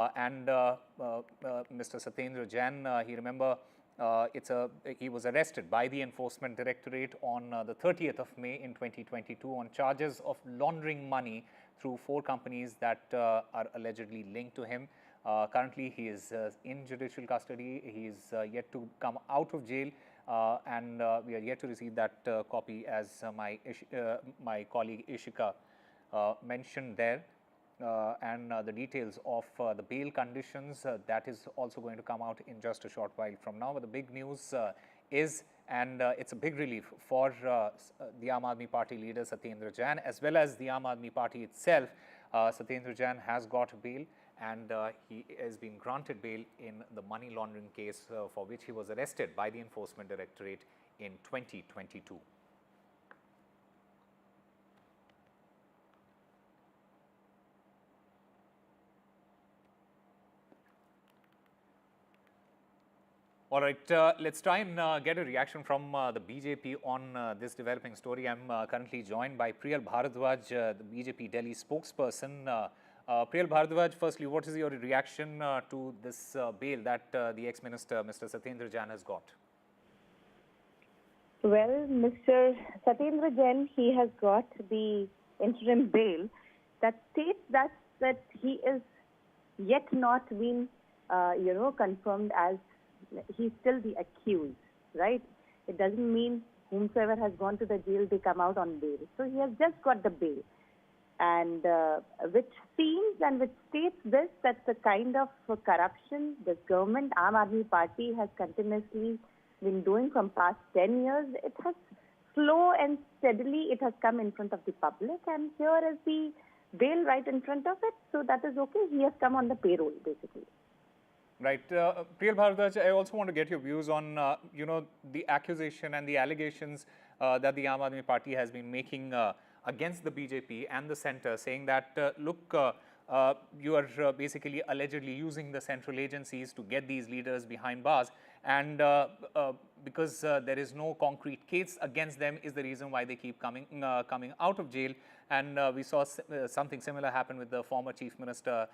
Mr. Satyendar Jain, he was arrested by the Enforcement Directorate on the 30th of May in 2022 on charges of laundering money through 4 companies that are allegedly linked to him. Currently, he is in judicial custody. He is yet to come out of jail, and we are yet to receive that copy, as my colleague Ishika mentioned there. The details of the bail conditions, that is also going to come out in just a short while from now. But the big news is, and it's a big relief for the Aam Aadmi Party leader Satyendar Jain, as well as the Aam Aadmi Party itself. Satyendar Jain has got bail, and he has been granted bail in the money laundering case for which he was arrested by the Enforcement Directorate in 2022. All right, let's try and get a reaction from the BJP on this developing story. I'm currently joined by Priyal Bharadwaj, the BJP Delhi spokesperson. Priyal Bharadwaj, firstly, what is your reaction to this bail that the ex-minister, Mr. Satyendar Jain, has got? Well, Mr. Satyendar Jain, he has got the interim bail that states that he is yet not been, confirmed as he's still the accused, right? It doesn't mean whomsoever has gone to the jail, they come out on bail. So he has just got the bail, and which seems and which states this, that the kind of corruption this government, Aam Aadmi Party, has continuously been doing from past 10 years, it has slow and steadily, it has come in front of the public, and here is the bail right in front of it. So that is okay. He has come on the payroll, basically. Right. Priyal Bharadwaj, I also want to get your views on, the accusation and the allegations that the Aam Aadmi Party has been making against the BJP and the centre, saying that, you are basically allegedly using the central agencies to get these leaders behind bars. And because there is no concrete case against them is the reason why they keep coming out of jail. And we saw something similar happen with the former Chief Minister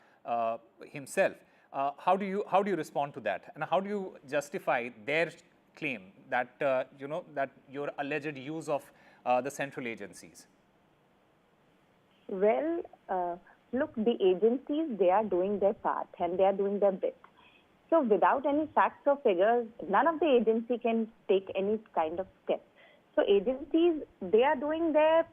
himself. How do you respond to that, and how do you justify their claim that that your alleged use of the central agencies? Well, look, the agencies, they are doing their part and they are doing their bit. So without any facts or figures, none of the agency can take any kind of step. So agencies, they are doing their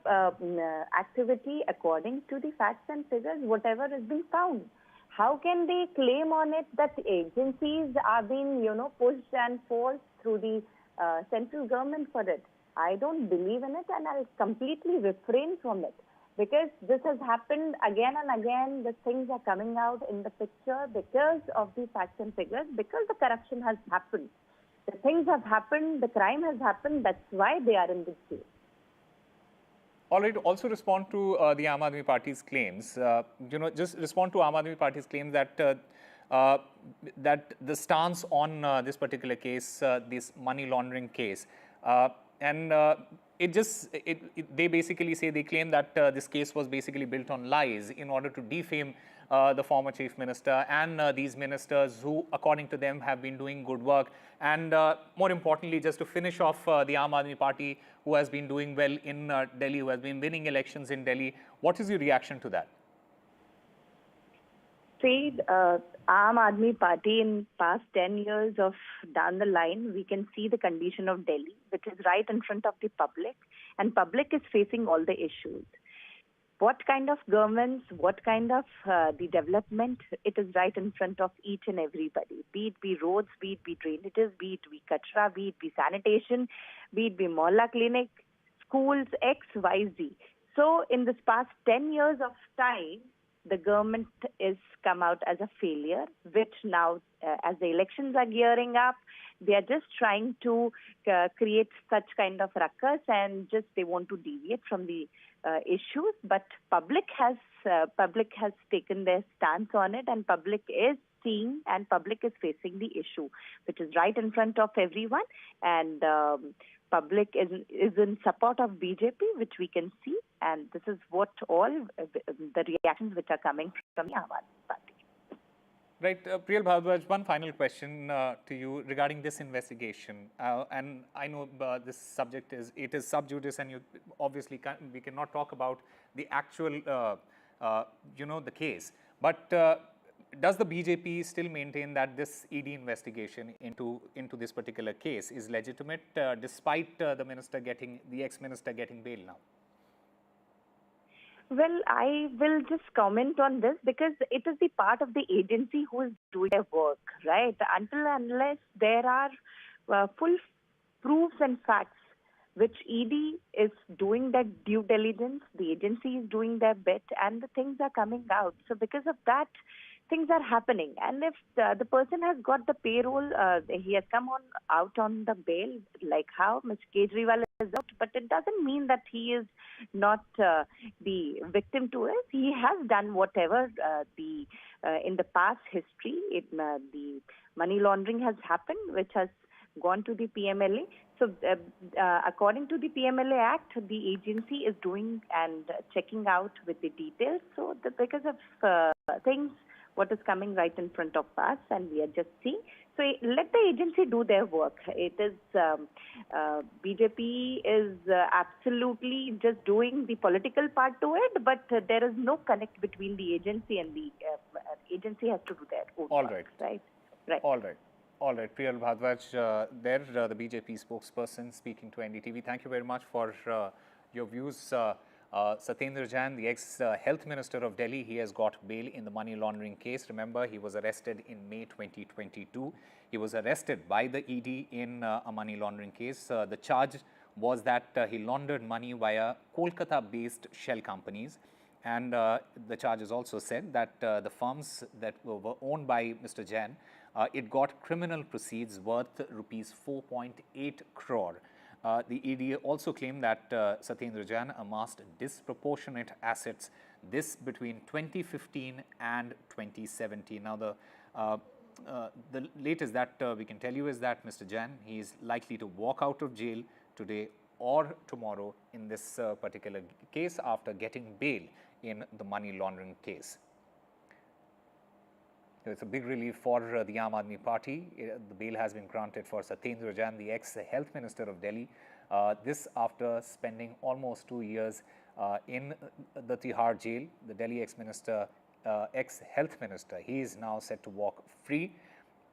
activity according to the facts and figures, whatever has been found. How can they claim on it that agencies are being, pushed and forced through the central government for it? I don't believe in it, and I'll completely refrain from it, because this has happened again and again. The things are coming out in the picture because of the facts and figures, because the corruption has happened. The things have happened, the crime has happened, that's why they are in this jail. All right, also respond to the Aam Aadmi Party's claims. Just respond to Aam Aadmi Party's claims that that the stance on this particular case, this money laundering case, they basically say, they claim that this case was basically built on lies in order to defame the former Chief Minister and these ministers who, according to them, have been doing good work. And more importantly, just to finish off the Aam Aadmi Party, who has been doing well in Delhi, who has been winning elections in Delhi. What is your reaction to that? See, Aam Aadmi Party in past 10 years of down the line, we can see the condition of Delhi, which is right in front of the public, and public is facing all the issues. What kind of governments, what kind of the development, it is right in front of each and everybody. Be it be roads, be it be drainages, be it be kachra, be it be sanitation, be it be mohalla clinic, schools, X, Y, Z. So in this past 10 years of time, the government is come out as a failure, which now, as the elections are gearing up, they are just trying to create such kind of ruckus, and just they want to deviate from the issues. But public has taken their stance on it, and public is seeing and public is facing the issue, which is right in front of everyone. And public is in support of BJP, which we can see. And this is what all the reactions which are coming from the Aam Aadmi Party. Right, Priyal Bhardwaj, one final question to you regarding this investigation. And I know this subject is sub judice, and you obviously we cannot talk about the actual, the case. But does the BJP still maintain that this ED investigation into this particular case is legitimate, despite the ex-minister getting bail now? Well, I will just comment on this because it is the part of the agency who is doing their work, right? Until and unless there are full proofs and facts, which ED is doing their due diligence, the agency is doing their bit, and the things are coming out. So because of that, things are happening. And if the person has got the payroll, he has come out on the bail, like how Mr. Kejriwal is out, but it doesn't mean that he is not the victim to it. He has done whatever in the past history, the money laundering has happened, which has gone to the PMLA. So according to the PMLA Act, the agency is doing and checking out with the details. So because of things, what is coming right in front of us, and we are just seeing. So let the agency do their work. It is BJP is absolutely just doing the political part to it, but there is no connect between the agency and the agency has to do their own All work, right. Right. All right. All right. Priyal Bhardwaj, the BJP spokesperson speaking to NDTV. Thank you very much for your views. Satyendar Jain, the ex-health minister of Delhi, he has got bail in the money laundering case. Remember, he was arrested in May 2022. He was arrested by the ED in a money laundering case. The charge was that he laundered money via Kolkata-based shell companies. And the charges also said that the firms that were owned by Mr. Jain, it got criminal proceeds worth rupees 4.8 crore. The ED also claimed that Satyendar Jain amassed disproportionate assets, this between 2015 and 2017. Now, the latest that we can tell you is that Mr. Jain, he is likely to walk out of jail today or tomorrow in this particular case after getting bail in the money laundering case. It's a big relief for the Aam Aadmi Party. The bail has been granted for Satyendar Jain, the ex-health minister of Delhi. This after spending almost 2 years in the Tihar jail. The Delhi ex-minister, ex-health minister, he is now set to walk free.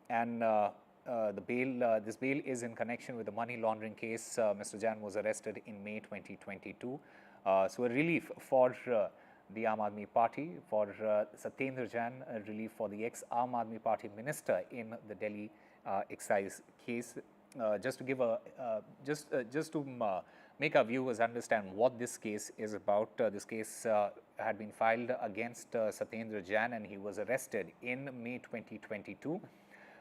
And this bail is in connection with the money laundering case. Mr. Jain was arrested in May 2022. So a relief for the Aam Aadmi Party, for Satyendar Jain, a relief for the ex-Aam Aadmi Party minister in the Delhi excise case. Just to give make our viewers understand what this case is about. This case had been filed against Satyendar Jain, and he was arrested in May 2022.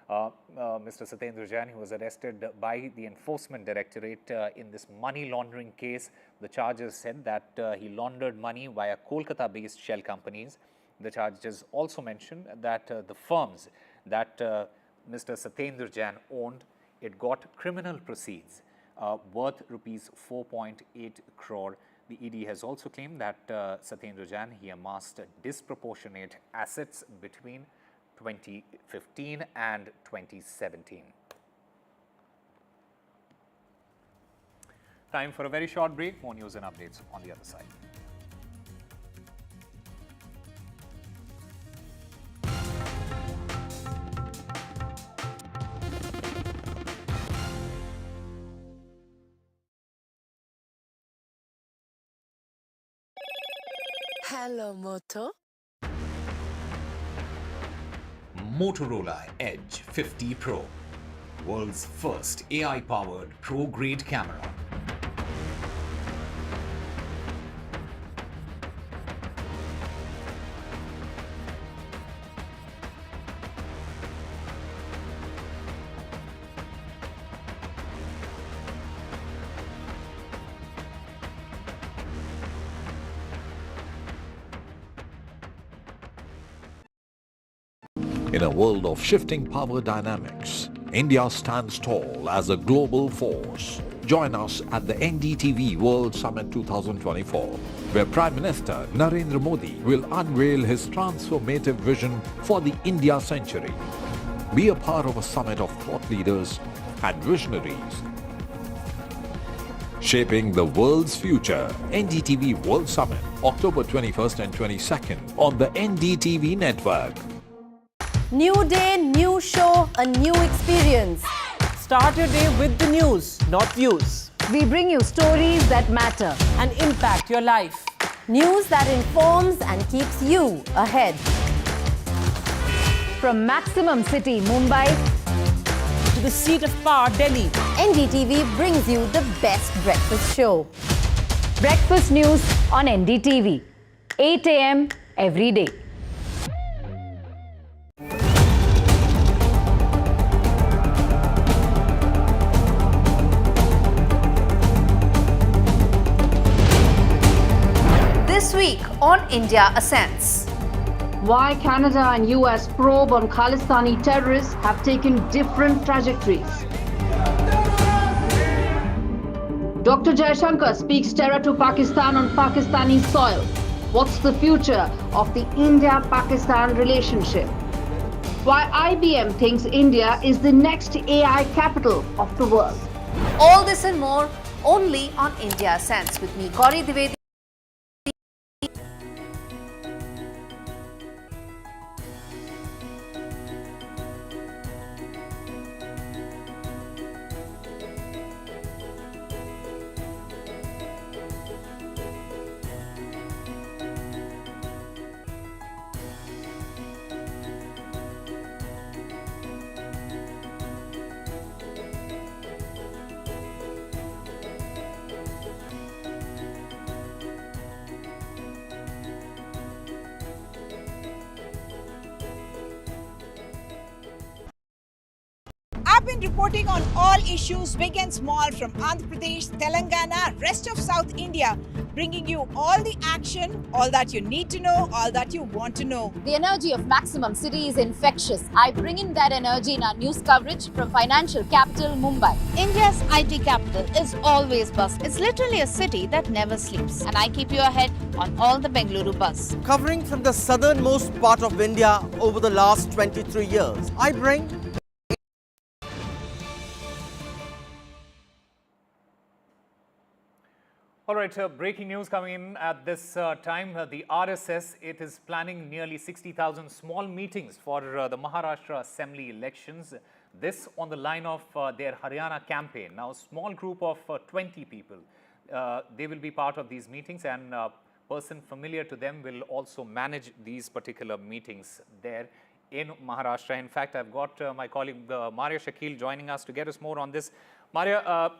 Mr. Satyendar Jain, who was arrested by the Enforcement Directorate in this money laundering case. The charges said that he laundered money via Kolkata-based shell companies. The charges also mentioned that the firms that Mr. Satyendar Jain owned, it got criminal proceeds worth rupees 4.8 crore. The ED has also claimed that Satyendar Jain, he amassed disproportionate assets between 2015 and 2017. Time for a very short break. More news and updates on the other side. Hello, Moto. Motorola Edge 50 Pro, world's first AI-powered pro-grade camera. In a world of shifting power dynamics, India stands tall as a global force, join us at the NDTV World Summit 2024, where Prime Minister Narendra Modi will unveil his transformative vision for the India century. Be a part of a summit of thought leaders and visionaries shaping the world's future. NDTV World Summit, October 21st and 22nd on the NDTV network. New day, new show, a new experience. Start your day with the news, not views. We bring you stories that matter. And impact your life. News that informs and keeps you ahead. From Maximum City, Mumbai, To the seat of power, Delhi. NDTV brings you the best breakfast show. Breakfast news on NDTV, 8 a.m. every day. This week on India Ascents. Why Canada and US probe on Khalistani terrorists have taken different trajectories. Dr. Jaishankar speaks terror to Pakistan on Pakistani soil. What's the future of the India-Pakistan relationship? Why IBM thinks India is the next AI capital of the world. All this and more only on India Ascents with me, Gauri Dwivedi. I've been reporting on all issues, big and small, from Andhra Pradesh, Telangana, rest of South India, bringing you all the action, all that you need to know, all that you want to know. The energy of Maximum City is infectious. I bring in that energy in our news coverage from financial capital Mumbai. India's IT capital is always buzz. It's literally a city that never sleeps. And I keep you ahead on all the Bengaluru buzz. Covering from the southernmost part of India over the last 23 years, I bring All right, breaking news coming in at this time. The RSS, it is planning nearly 60,000 small meetings for the Maharashtra Assembly elections. This on the line of their Haryana campaign. Now, a small group of 20 people, they will be part of these meetings, and a person familiar to them will also manage these particular meetings there in Maharashtra. In fact, I've got my colleague Maria Shakil joining us to get us more on this. Maria,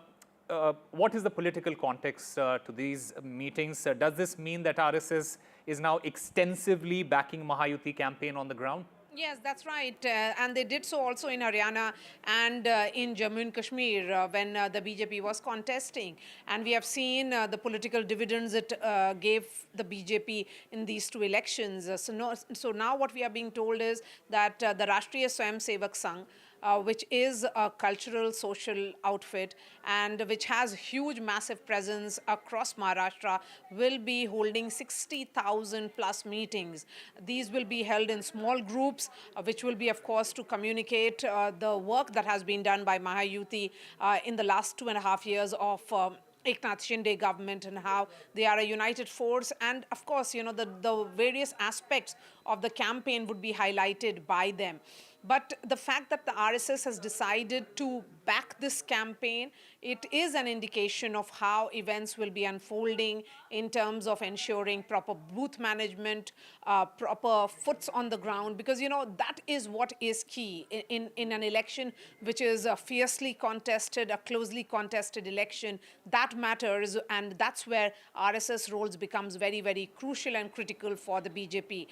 what is the political context to these meetings? Does this mean that RSS is now extensively backing Mahayuti campaign on the ground? Yes, that's right. And they did so also in Haryana and in Jammu and Kashmir when the BJP was contesting. And we have seen the political dividends it gave the BJP in these two elections. So now what we are being told is that the Rashtriya Swayamsevak Sangh, which is a cultural social outfit and which has huge massive presence across Maharashtra, will be holding 60,000 plus meetings. These will be held in small groups, which will be, of course, to communicate the work that has been done by Mahayuti in the last 2.5 years of Eknath Shinde government, and how they are a united force. And of course, you know, the various aspects of the campaign would be highlighted by them. But the fact that the RSS has decided to back this campaign, it is an indication of how events will be unfolding in terms of ensuring proper booth management, proper foots on the ground, because, you know, that is what is key in an election which is a fiercely contested, a closely contested election. That matters, and that's where RSS roles becomes very, very crucial and critical for the BJP.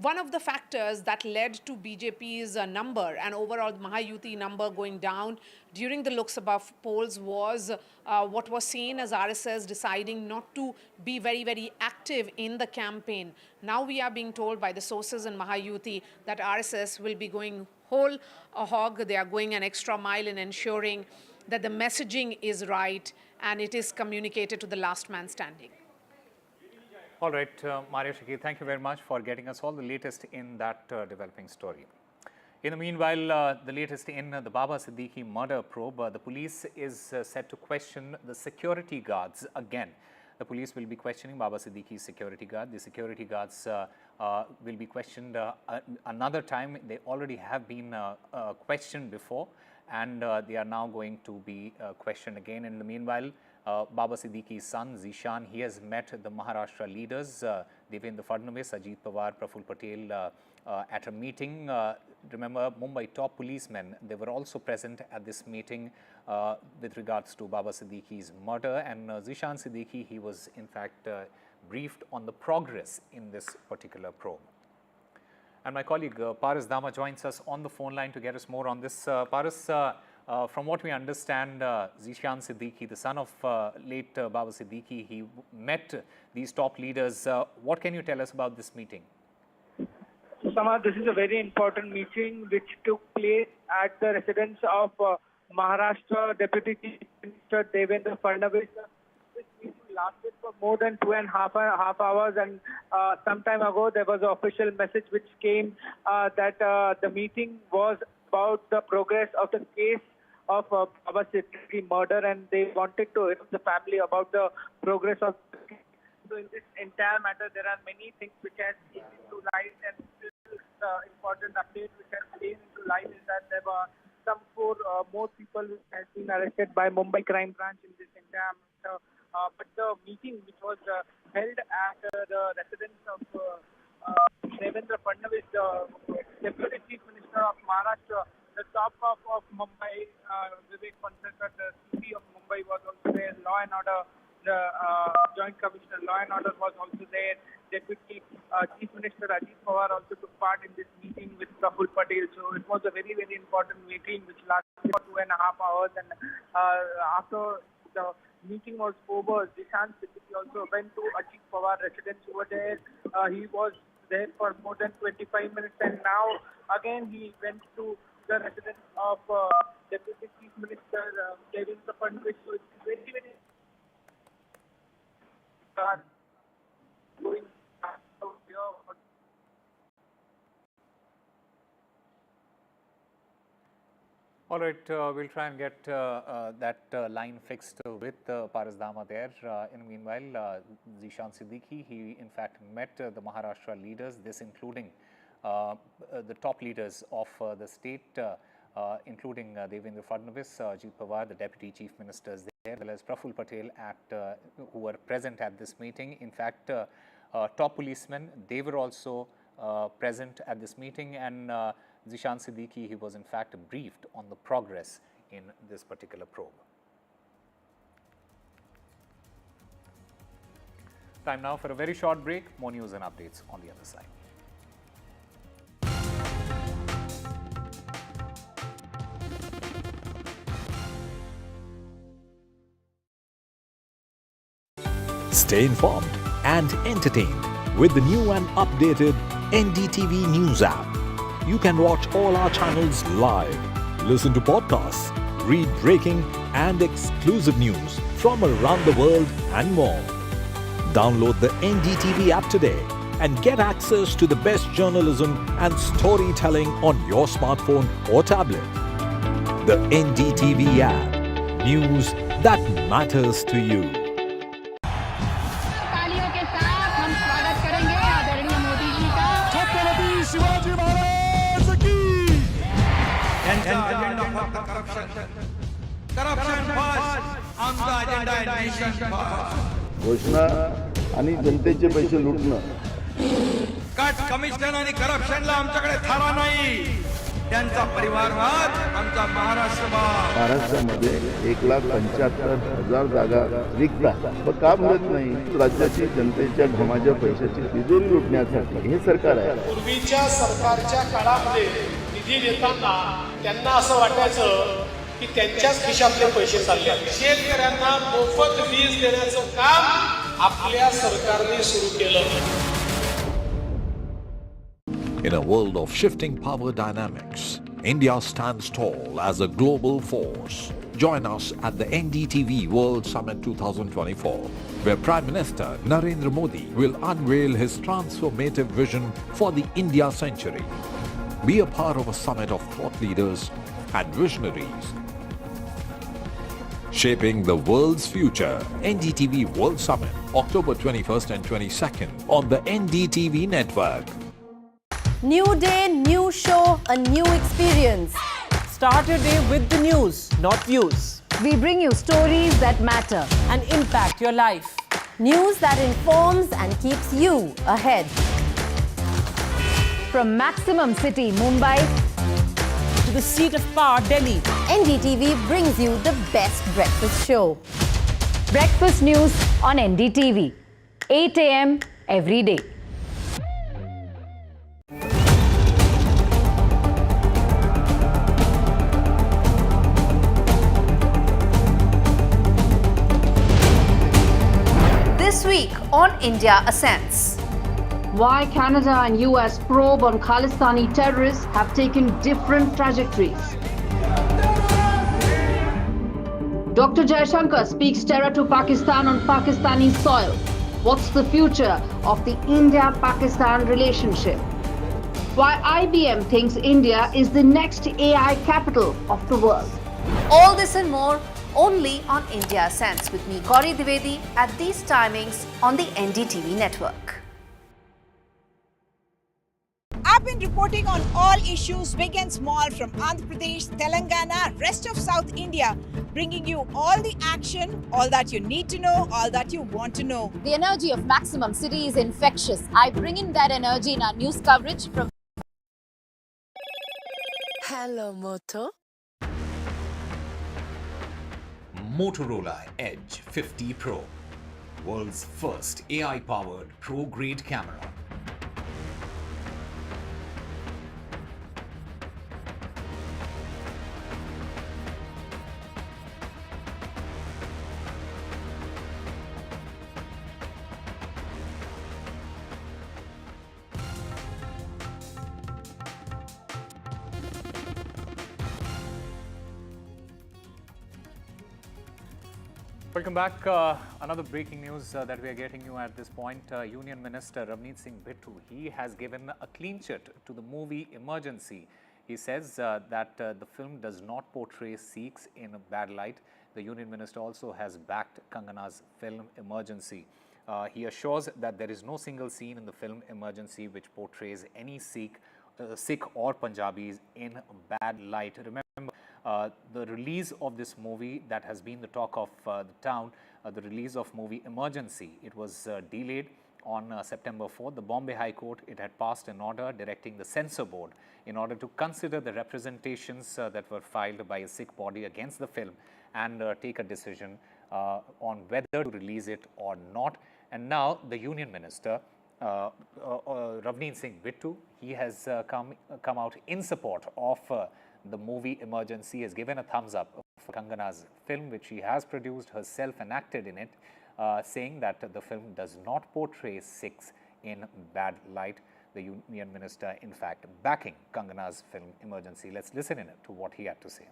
One of the factors that led to BJP's number and overall Mahayuti number going down during the Lok Sabha polls was what was seen as RSS deciding not to be very, very active in the campaign. Now we are being told by the sources in Mahayuti that RSS will be going whole hog. They are going an extra mile in ensuring that the messaging is right and it is communicated to the last man standing. All right, Maria Shakir, thank you very much for getting us all the latest in that developing story. In the meanwhile, the latest in the Baba Siddiqui murder probe, the police is set to question the security guards again. The police will be questioning Baba Siddiqui's security guard. The security guards will be questioned another time. They already have been questioned before, and they are now going to be questioned again. In the meanwhile, Baba Siddiqui's son, Zishan, he has met the Maharashtra leaders, Devendra Fadnavis, Ajit Pawar, Praful Patel, at a meeting. Remember, Mumbai top policemen, they were also present at this meeting with regards to Baba Siddiqui's murder. And Zishan Siddiqui, he was in fact briefed on the progress in this particular probe. And my colleague Paras Dama joins us on the phone line to get us more on this. Paras, from what we understand, Zishan Siddiqui, the son of late Baba Siddiqui, he met these top leaders. What can you tell us about this meeting? Samar, this is a very important meeting which took place at the residence of Maharashtra Deputy Chief Minister Devendra Fadnavis. This meeting lasted for more than 2.5 hours, and some time ago there was an official message which came that the meeting was about the progress of the case of Baba Siddiqui murder, and they wanted to hear from the family about the progress of the case. So in this entire matter, there are many things which have came into light, and important update which has came into light is that there were some 4 more people who have been arrested by Mumbai Crime Branch in this entire matter. But the meeting which was held at the residence of Devendra Fadnavis, the Deputy Chief Minister of Maharashtra, the top of Mumbai, Vivek Pansarkar, the CP of Mumbai was also there, Law and Order, the Joint Commissioner Law and Order was also there. Deputy Chief Minister Ajit Pawar also took part in this meeting with Praful Patel. So it was a very, very important meeting which lasted for 2.5 hours. And after the meeting was over, Zishan Siddiqui also went to Ajit Pawar residence over there. He was there for more than 25 minutes, and now again he went to the residence of Deputy Chief Minister Devendra Fadnavis. So it's very, very going. All right, we'll try and get that line fixed with Paras Dama there. In the meanwhile, Zishan Siddiqui, he in fact met the Maharashtra leaders, this including the top leaders of the state, including Devendra Fadnavis, Ajit Pawar, the Deputy Chief Ministers there, as well as Praful Patel, who were present at this meeting. In fact, top policemen, they were also present at this meeting, and Zishan Siddiqui, he was in fact briefed on the progress in this particular probe. Time now for a very short break. More news and updates on the other side. Stay informed and entertained with the new and updated NDTV News app. You can watch all our channels live, listen to podcasts, read breaking and exclusive news from around the world and more. Download the NDTV app today and get access to the best journalism and storytelling on your smartphone or tablet. The NDTV app, news that matters to you. घोषणा आणि जनतेचे पैसे लुटणं. Cut commission आणि करप्शनला आमच्याकडे थारा नाही. त्यांचा परिवारवाद आमचा महाराष्ट्रवाद. महाराष्ट्रामध्ये 1,75,000 जागा रिक्त आहेत. मग का मिळत नाही? राज्याची जनतेच्या घमाच्या पैशाची तिजोरी लुटण्यासाठी हे सरकार आहे. पूर्वीच्या सरकारच्या काळामध्ये निधी देताना त्यांना असं वाटायचं की त्यांच्याच खिशातले पैसे चालले. शेतकऱ्यांना मोफत वीज देण्याचं काम आपल्या सरकारने सुरू केलं. In a world of shifting power dynamics, India stands tall as a global force. Join us at the NDTV World Summit 2024, where Prime Minister Narendra Modi will unveil his transformative vision for the India century. Be a part of a summit of thought leaders and visionaries, shaping the world's future. NDTV World Summit, October 21st and 22nd on the NDTV network. New day, new show, a new experience. Start your day with the news, not views. We bring you stories that matter and impact your life. News that informs and keeps you ahead. From Maximum City, Mumbai, to the seat of power, Delhi, NDTV brings you the best breakfast show. Breakfast news on NDTV, 8 a.m. every day. This week on India Ascents. Why Canada and US probe on Khalistani terrorists have taken different trajectories. Dr. Jaishankar speaks terror to Pakistan on Pakistani soil. What's the future of the India-Pakistan relationship? Why IBM thinks India is the next AI capital of the world. All this and more only on India Ascents with me, Gauri Dwivedi, at these timings on the NDTV network. I've been reporting on all issues big and small from Andhra Pradesh, Telangana, rest of South India, bringing you all the action, all that you need to know, all that you want to know. The energy of Maximum City is infectious. I bring in that energy in our news coverage from... Hello, Moto. Motorola Edge 50 Pro, world's first AI-powered pro-grade camera. Welcome back. Another breaking news that we are getting you at this point. Union Minister Ravneet Singh Bittu, he has given a clean chit to the movie Emergency. He says that the film does not portray Sikhs in a bad light. The Union Minister also has backed Kangana's film Emergency. He assures that there is no single scene in the film Emergency which portrays any Sikh or Punjabis in bad light. Remember, the release of this movie that has been the talk of the town, the release of movie Emergency, it was delayed on September 4th. The Bombay High Court, it had passed an order directing the censor board in order to consider the representations that were filed by a Sikh body against the film and take a decision on whether to release it or not. And now the Union Minister, Ravneet Singh Bittu, he has come out in support of the movie Emergency, has given a thumbs up for Kangana's film, which she has produced herself and acted in it, saying that the film does not portray Sikhs in bad light. The Union Minister, in fact, backing Kangana's film Emergency. Let's listen in it to what he had to say.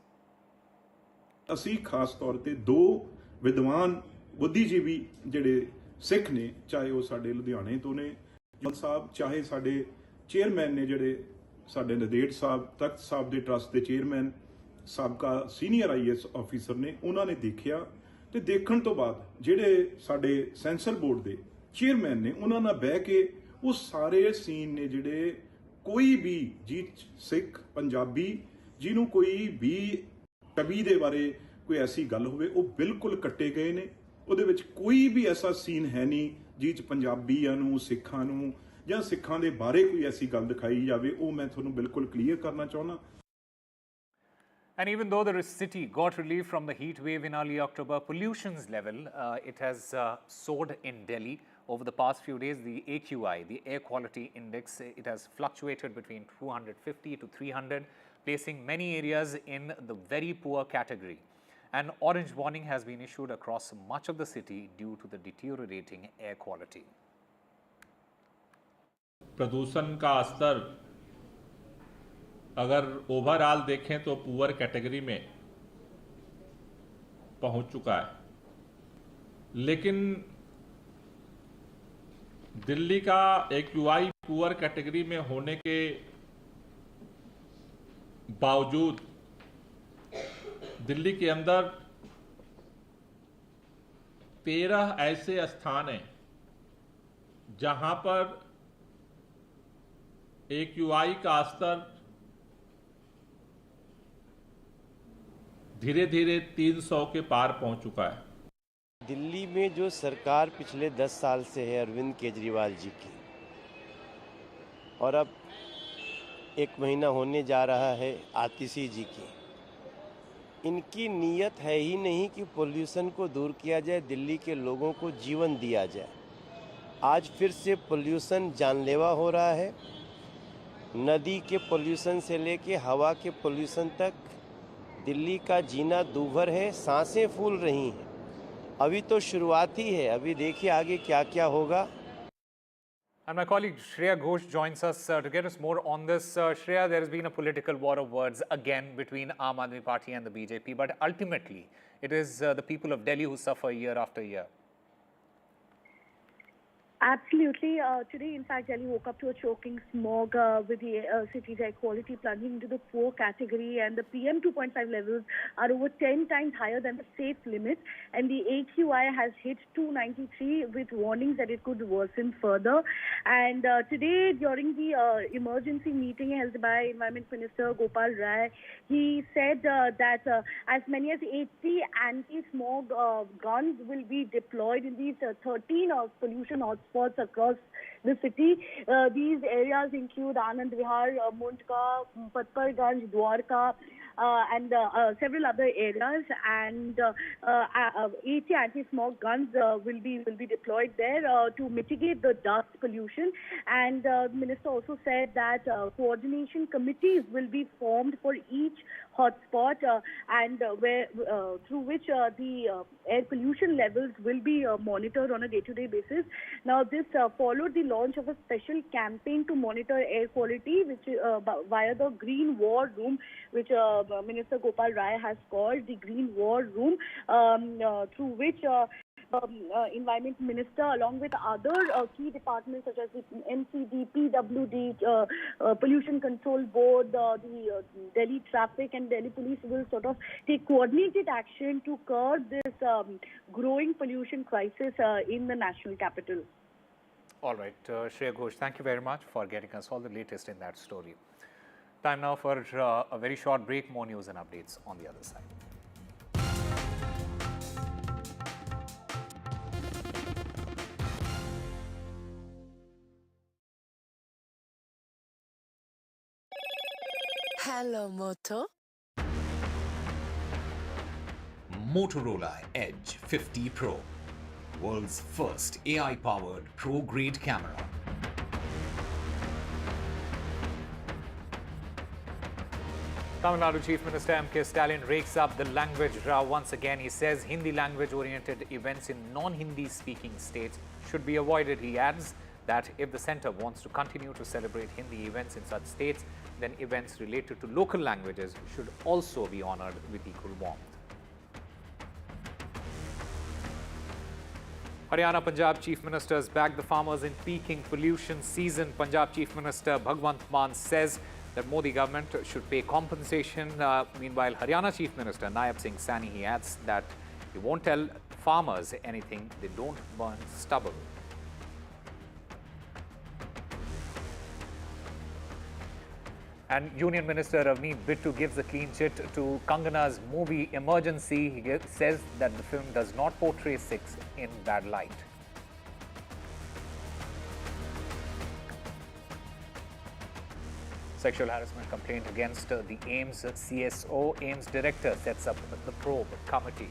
ਅਸੀਂ ਖਾਸ ਤੌਰ ਤੇ ਦੋ ਵਿਦਵਾਨ ਬੁੱਧੀਜੀਵੀ ਜਿਹੜੇ ਸਿੱਖ ਨੇ, ਚਾਹੇ ਉਹ ਸਾਡੇ ਲੁਧਿਆਣੇ ਤੋਂ ਨੇ ਸਾਹਿਬ, ਚਾਹੇ ਸਾਡੇ ਚੇਅਰਮੈਨ ਨੇ ਜਿਹੜੇ ਸਾਡੇ ਨਦੇੜ ਸਾਹਿਬ, ਤਖਤ ਸਾਹਿਬ ਦੇ ਟਰਸਟ ਦੇ ਚੇਅਰਮੈਨ, ਸਾਬਕਾ ਸੀਨੀਅਰ ਆਈਐਸ ਆਫੀਸਰ ਨੇ, ਉਹਨਾਂ ਨੇ ਦੇਖਿਆ ਤੇ ਦੇਖਣ ਤੋਂ ਬਾਅਦ ਜਿਹੜੇ ਸਾਡੇ ਸੈਂਸਰ ਬੋਰਡ ਦੇ ਚੇਅਰਮੈਨ ਨੇ, ਉਹਨਾਂ ਨਾਲ ਬਹਿ ਕੇ ਉਹ ਸਾਰੇ ਸੀਨ ਨੇ ਜਿਹੜੇ ਕੋਈ ਵੀ ਜੀ ਸਿੱਖ ਪੰਜਾਬੀ ਜਿਹਨੂੰ ਕੋਈ ਵੀ ਕਵੀ ਦੇ ਬਾਰੇ ਕੋਈ ਐਸੀ ਗੱਲ ਹੋਵੇ ਉਹ ਬਿਲਕੁਲ ਕੱਟੇ ਗਏ ਨੇ। ਉਹਦੇ ਵਿੱਚ ਕੋਈ ਵੀ ਐਸਾ ਸੀਨ ਹੈ ਨਹੀਂ ਜਿਹ 'ਚ ਪੰਜਾਬੀਆਂ ਨੂੰ, ਸਿੱਖਾਂ ਨੂੰ ਜਾਂ ਸਿੱਖਾਂ ਦੇ ਬਾਰੇ ਕੋਈ ਐਸੀ ਗੱਲ ਦਿਖਾਈ ਜਾਵੇ। ਉਹ ਮੈਂ ਤੁਹਾਨੂੰ ਬਿਲਕੁਲ ਕਲੀਅਰ ਕਰਨਾ ਚਾਹੁੰਦਾ। And even though the city got relief from the heat wave in early October, pollution's level, it has soared in Delhi. Over the past few days, the AQI, the Air Quality Index, it has fluctuated between 250 to 300, placing many areas in the very poor category. An orange warning has been issued across much of the city due to the deteriorating air quality. प्रदूषण का स्तर अगर overall देखें तो poor category में पहुंच चुका है, लेकिन दिल्ली का AQI पुअर कैटेगरी में होने के बावजूद दिल्ली के अंदर 13 ऐसे स्थान हैं जहां पर AQI का स्तर धीरे धीरे 300 के पार पहुंच चुका है। दिल्ली में जो सरकार पिछले 10 साल से है अरविंद केजरीवाल जी की, और अब 1 महीना होने जा रहा है आतिशी जी की, इनकी नीयत है ही नहीं कि पोल्यूशन को दूर किया जाए, दिल्ली के लोगों को जीवन दिया जाए। आज फिर से पोल्यूशन जानलेवा हो रहा है। नदी के पोल्यूशन से लेके हवा के पोल्यूशन तक दिल्ली का जीना दूभर है, सांसें फूल रही हैं। अभी तो शुरुआत ही है, अभी देखिए आगे क्या क्या होगा। And my colleague Shreya Ghosh joins us to get us more on this. Shreya, there has been a political war of words again between Aam Aadmi Party and the BJP, but ultimately it is the people of Delhi who suffer year after year. Absolutely. Today, in fact, Delhi woke up to a choking smog with the city's air quality plunging into the 4 category, and the PM 2.5 levels are over 10 times higher than the safe limit, and the AQI has hit 293 with warnings that it could worsen further. And today, during the emergency meeting held by Environment Minister Gopal Rai, he said that as many as 80 anti-smog guns will be deployed in these 13 pollution hotspots across the city. These areas include Anand Vihar, Mundka, Patparganj, Dwarka, and several other areas, and 80 anti-smog guns will be deployed there to mitigate the dust pollution. And the minister also said that coordination committees will be formed for each hotspot, and where through which the air pollution levels will be monitored on a day-to-day basis. Now, this followed the launch of a special campaign to monitor air quality, which via the Green War Room, which Minister Gopal Rai has called the Green War Room, through which Environment Minister, along with other key departments such as the MCD, PWD, Pollution Control Board, the Delhi Traffic and Delhi Police will sort of take coordinated action to curb this growing pollution crisis in the national capital. All right, Shreya Ghosh, thank you very much for getting us all the latest in that story. Time now for a very short break. More news and updates on the other side. Hello, Moto. Motorola Edge 50 Pro, world's first AI-powered pro-grade camera. Tamil Nadu Chief Minister M.K. Stalin rakes up the language row once again. He says Hindi language-oriented events in non-Hindi speaking states should be avoided. He adds that if the centre wants to continue to celebrate Hindi events in such states, then events related to local languages should also be honoured with equal warmth. Haryana Punjab Chief Ministers back the farmers in peaking pollution season. Punjab Chief Minister Bhagwant Mann says that Modi government should pay compensation. Meanwhile, Haryana Chief Minister Naib Singh Sani, he adds that he won't tell farmers anything they don't burn stubble. And Union Minister Ravneet Bittu gives a clean chit to Kangana's movie Emergency. He says that the film does not portray sex in bad light. Sexual harassment complaint against the AIMS CSO. AIMS director sets up the probe committee.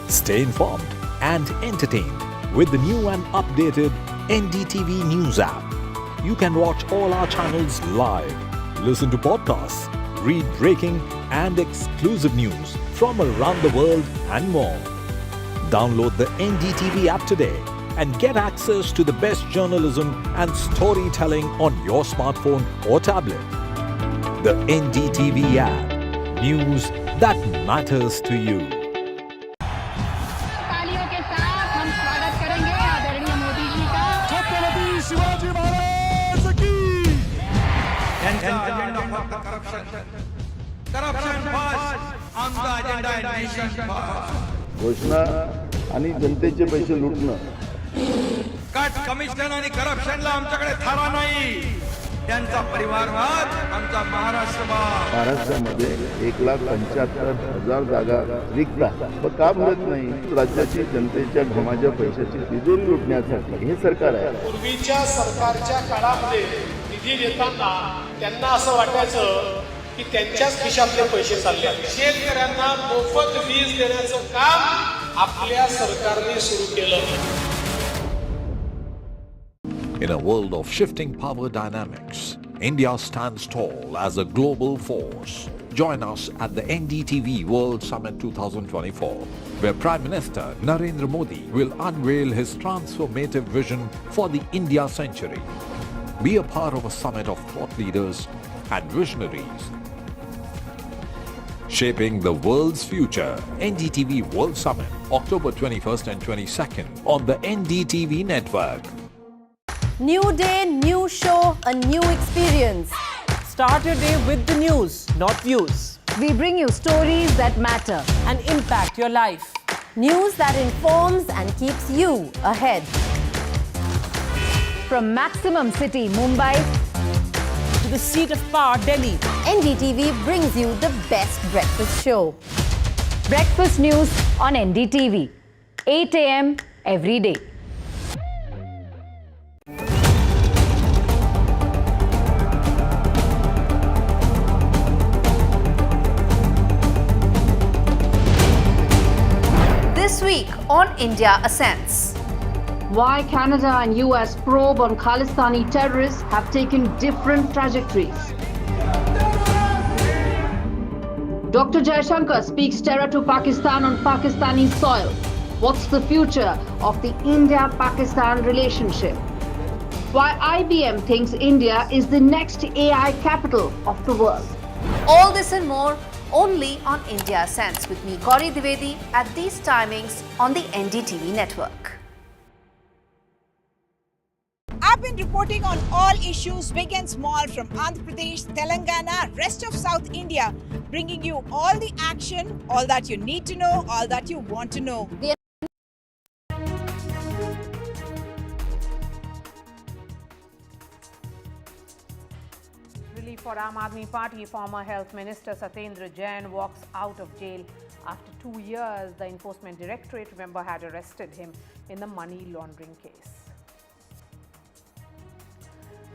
Stay informed and entertained with the new and updated NDTV News app. You can watch all our channels live, listen to podcasts, read breaking and exclusive news from around the world and more. Download the NDTV app today and get access to the best journalism and storytelling on your smartphone or tablet. The NDTV app. News that matters to you. तालियों के साथ हम स्वागत करेंगे आदरणीय मोदी जी का। छत्रपती शिवाजी महाराज की। त्यांचा अजेंडा फक्त करप्शन फर्स्ट, आमचा अजेंडा आहे नेशन फर्स्ट. घोषणा आणि जनतेचे पैसे लुटणं. कट कमिशन आणि करप्शनला आमच्याकडे थारा नाही. त्यांचा परिवारवाद आमचा महाराष्ट्रवाद. महाराष्ट्रामध्ये 1,75,000 जागा रिक्त आहेत. पण का भरत नाही? राज्याची जनतेच्या घमाच्या पैशाची तिजोरी लुटण्यासाठी हे सरकार आहे. पूर्वीच्या सरकारच्या काळामध्ये निधी देताना त्यांना असं वाटायचं की त्यांच्याच खिशातले पैसे चालले. शेतकऱ्यांना मोफत वीज देण्याचं काम आपल्या सरकारने सुरू केलं. In a world of shifting power dynamics, India stands tall as a global force. Join us at the NDTV World Summit 2024, where Prime Minister Narendra Modi will unveil his transformative vision for the India century. Be a part of a summit of thought leaders and visionaries, shaping the world's future. NDTV World Summit, October 21st and 22nd on the NDTV network. New day, new show, a new experience. Start your day with the news, not views. We bring you stories that matter and impact your life. News that informs and keeps you ahead. From Maximum City, Mumbai, to the seat of power, Delhi, NDTV brings you the best breakfast show. Breakfast news on NDTV, 8 a.m. every day. This week on India Ascents. Why Canada and US probe on Khalistani terrorists have taken different trajectories. Dr. Jaishankar speaks terror to Pakistan on Pakistani soil. What's the future of the India-Pakistan relationship? Why IBM thinks India is the next AI capital of the world. All this and more only on India Ascents with me, Gauri Dwivedi, at these timings on the NDTV network. I've been reporting on all issues big and small from Andhra Pradesh, Telangana, rest of South India, bringing you all the action, all that you need to know, all that you want to know. Relief for Aam Aadmi Party. Former Health Minister Satyendar Jain walks out of jail after 2 years. The Enforcement Directorate, remember, had arrested him in the money laundering case.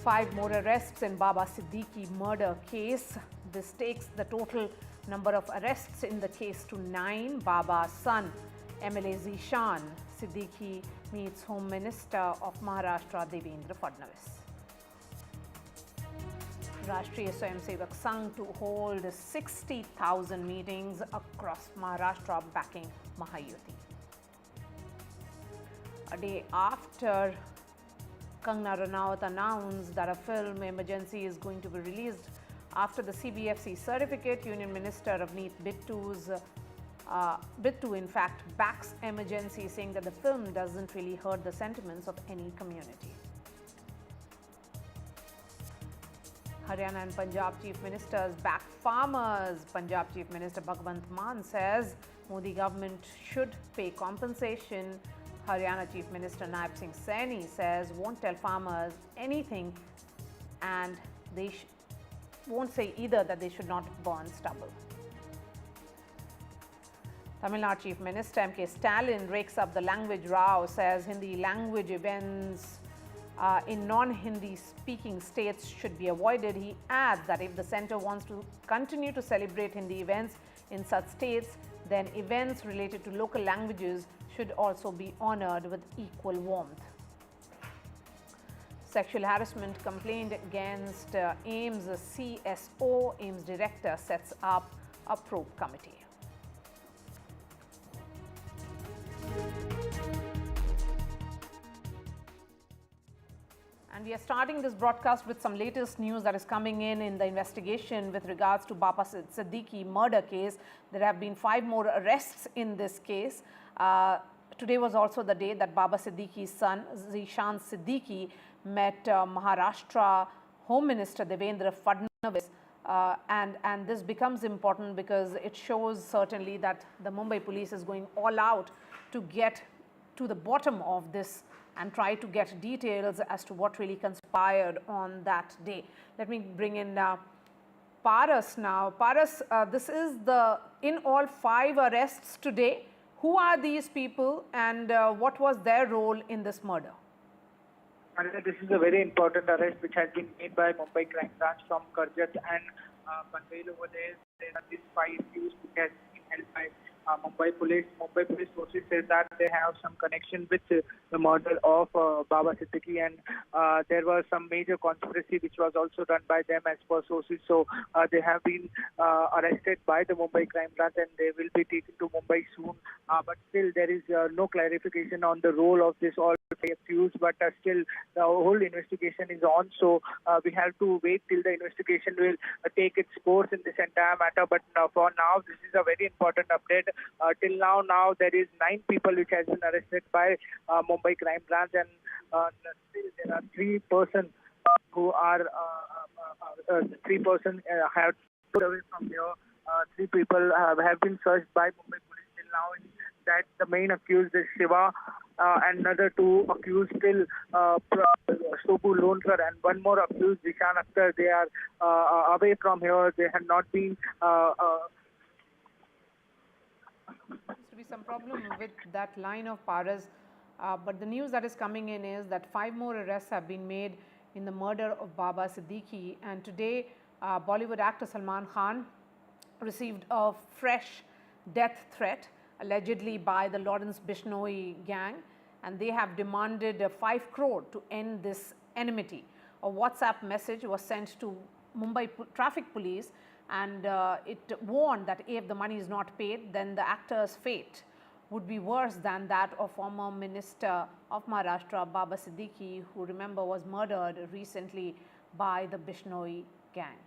5 more arrests in Baba Siddiqui murder case. This takes the total number of arrests in the case to 9. Baba's son, MLA Zishan Siddiqui, meets Home Minister of Maharashtra Devendra Fadnavis. Rashtriya Swayamsevak Sangh to hold 60,000 meetings across Maharashtra backing Mahayuti. A day after Kangana Ranaut announced that a film emergency is going to be released after the CBFC certificate, Union Minister Avneet Bittu in fact backs emergency, saying that the film doesn't really hurt the sentiments of any community. Haryana and Punjab Chief Ministers back farmers. Punjab Chief Minister Bhagwant Mann says Modi government should pay compensation. Haryana Chief Minister Naib Singh Saini says won't tell farmers anything, and they won't say either that they should not burn stubble. Tamil Nadu Chief Minister M.K. Stalin rakes up the language row, says Hindi language events in non-Hindi speaking states should be avoided. He adds that if the centre wants to continue to celebrate Hindi events in such states, then events related to local languages should also be honoured with equal warmth. Sexual harassment complaint against AIMS CSO, AIMS director, sets up a probe committee. And we are starting this broadcast with some latest news that is coming in the investigation with regards to Baba Siddiqui murder case. There have been 5 more arrests in this case. Today was also the day that Baba Siddiqui's son, Zishan Siddiqui, met Maharashtra Home Minister Devendra Fadnavis. And this becomes important because it shows certainly that the Mumbai police is going all out to get to the bottom of this and try to get details as to what really conspired on that day. Let me bring in Paras now. Paras, this is in all 5 arrests today. Who are these people and what was their role in this murder? This is a very important arrest which has been made by Mumbai Crime Branch from Karjat and Panvel over there. There are these 5 accused which has been held by Mumbai Police. Mumbai Police sources says that they have some connection with the murder of Baba Siddiqui, and there was some major conspiracy which was also done by them as per sources. So they have been arrested by the Mumbai Crime Branch and they will be taken to Mumbai soon. But still there is no clarification on the role of this all accused, but still the whole investigation is on. So we have to wait till the investigation will take its course in this entire matter. But for now, this is a very important update. Till now there is 9 people which has been arrested by Mumbai Crime Branch, and still there are 3 persons who are 3 persons have put away from here. 3 people have been searched by Mumbai Police till now. That the main accused is Shiva, and another 2 accused still Sopu Lonkar, and 1 more accused Zishan Akhtar. They are away from here. They have not been. Seems to be some problem with that line of Paras, but the news that is coming in is that 5 more arrests have been made in the murder of Baba Siddiqui, and today Bollywood actor Salman Khan received a fresh death threat allegedly by the Lawrence Bishnoi gang, and they have demanded 5 crore to end this enmity. A WhatsApp message was sent to Mumbai Traffic Police, and it warned that if the money is not paid, then the actor's fate would be worse than that of former Minister of Maharashtra Baba Siddiqui, who, remember, was murdered recently by the Bishnoi gang.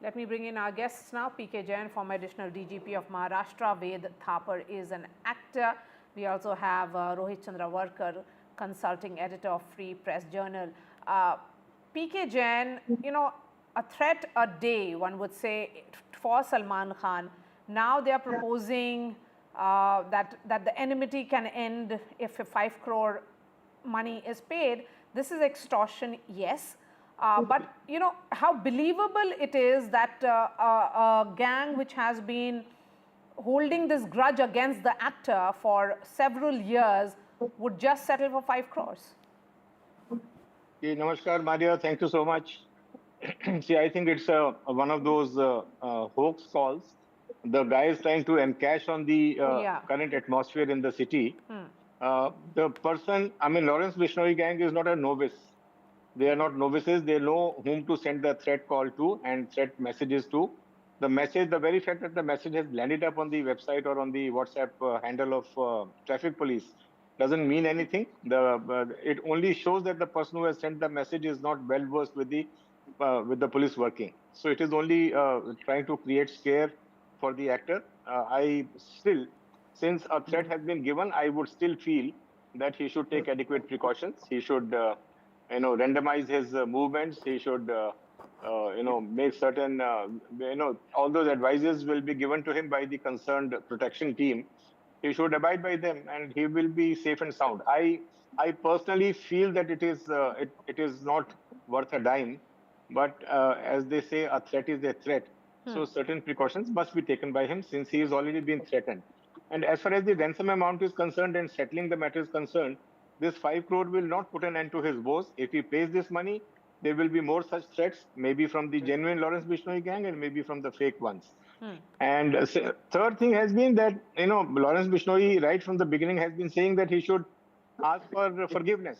Let me bring in our guests now. PK Jain, former additional DGP of Maharashtra. Ved Thapar is an actor. We also have Rohit Chandra Warkar, consulting editor of Free Press Journal. PK Jain, you know, a threat a day, one would say, for Salman Khan. Now they are proposing that the enmity can end if a 5 crore money is paid. This is extortion, yes. But, you know, how believable it is that a gang which has been holding this grudge against the actor for several years would just settle for 5 crores. Okay, namaskar, Maria. Thank you so much. See, I think it's one of those hoax calls. The guy is trying to encash on the current atmosphere in the city. The person, I mean, Lawrence Bishnoi gang is not a novice. They are not novices. They know whom to send the threat call to and threat messages to. The message, the very fact that the message has landed up on the website or on the WhatsApp handle of traffic police doesn't mean anything. It only shows that the person who has sent the message is not well versed with the police working. So it is only trying to create scare for the actor. I still, since a threat has been given, I would still feel that he should take adequate precautions. He should, randomize his movements. He should, make certain, all those advices will be given to him by the concerned protection team. He should abide by them, and he will be safe and sound. I personally feel that it is not worth a dime, but as they say, a threat is a threat. So certain precautions must be taken by him since he has already been threatened. And as far as the ransom amount is concerned and settling the matter is concerned, this 5 crore will not put an end to his woes. If he pays this money, there will be more such threats, maybe from the genuine Lawrence Bishnoi gang and maybe from the fake ones. And third thing has been that, Lawrence Bishnoi right from the beginning has been saying that he should ask for forgiveness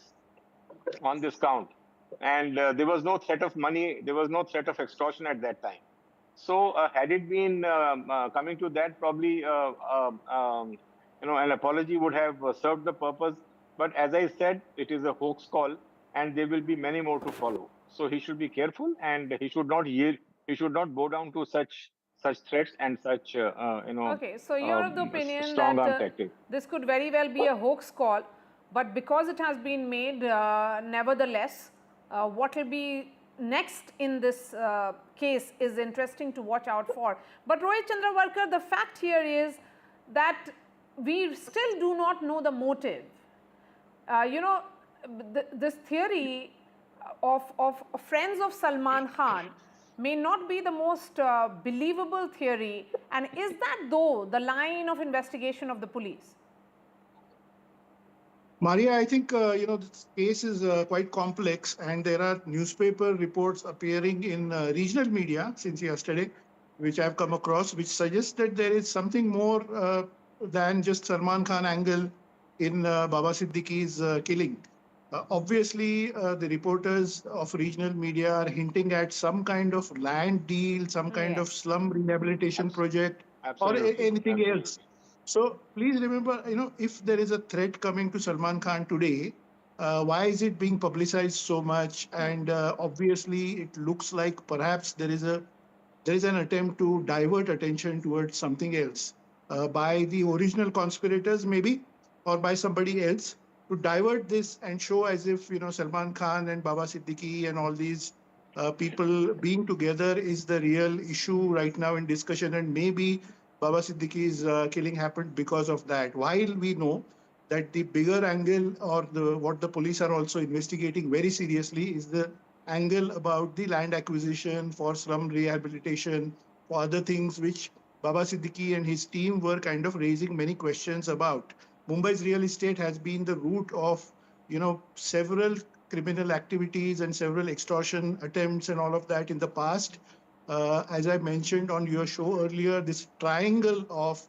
on this count. And there was no threat of money, there was no threat of extortion at that time. So had it been coming to that, probably, an apology would have served the purpose. But as I said, it is a hoax call, and there will be many more to follow. So he should be careful, and he should not yield. He should not bow down to such threats and such Okay, so you're of the opinion strong arm that tactic. this could very well be a hoax call, but because it has been made, nevertheless, what will be next in this case is interesting to watch out for. But Rohit Chandravarkar, the fact here is that we still do not know the motive. This theory of friends of Salman Khan may not be the most believable theory, and is that though the line of investigation of the police? Maria, I think this case is quite complex, and there are newspaper reports appearing in regional media since yesterday, which I've come across, which suggests that there is something more than just Salman Khan angle in Baba Siddiqui's killing. Obviously, the reporters of regional media are hinting at some kind of land deal, some kind of slum rehabilitation project, or anything else. So please remember, if there is a threat coming to Salman Khan today, why is it being publicized so much? And obviously, it looks like perhaps there is an attempt to divert attention towards something else by the original conspirators, maybe, or by somebody else, to divert this and show as if Salman Khan and Baba Siddiqui and all these people being together is the real issue right now in discussion, and maybe Baba Siddiqui's killing happened because of that. While we know that the bigger angle, or what the police are also investigating very seriously, is the angle about the land acquisition for slum rehabilitation, for other things which Baba Siddiqui and his team were kind of raising many questions about. Mumbai's real estate has been the root of, several criminal activities and several extortion attempts and all of that in the past. As I mentioned on your show earlier, this triangle of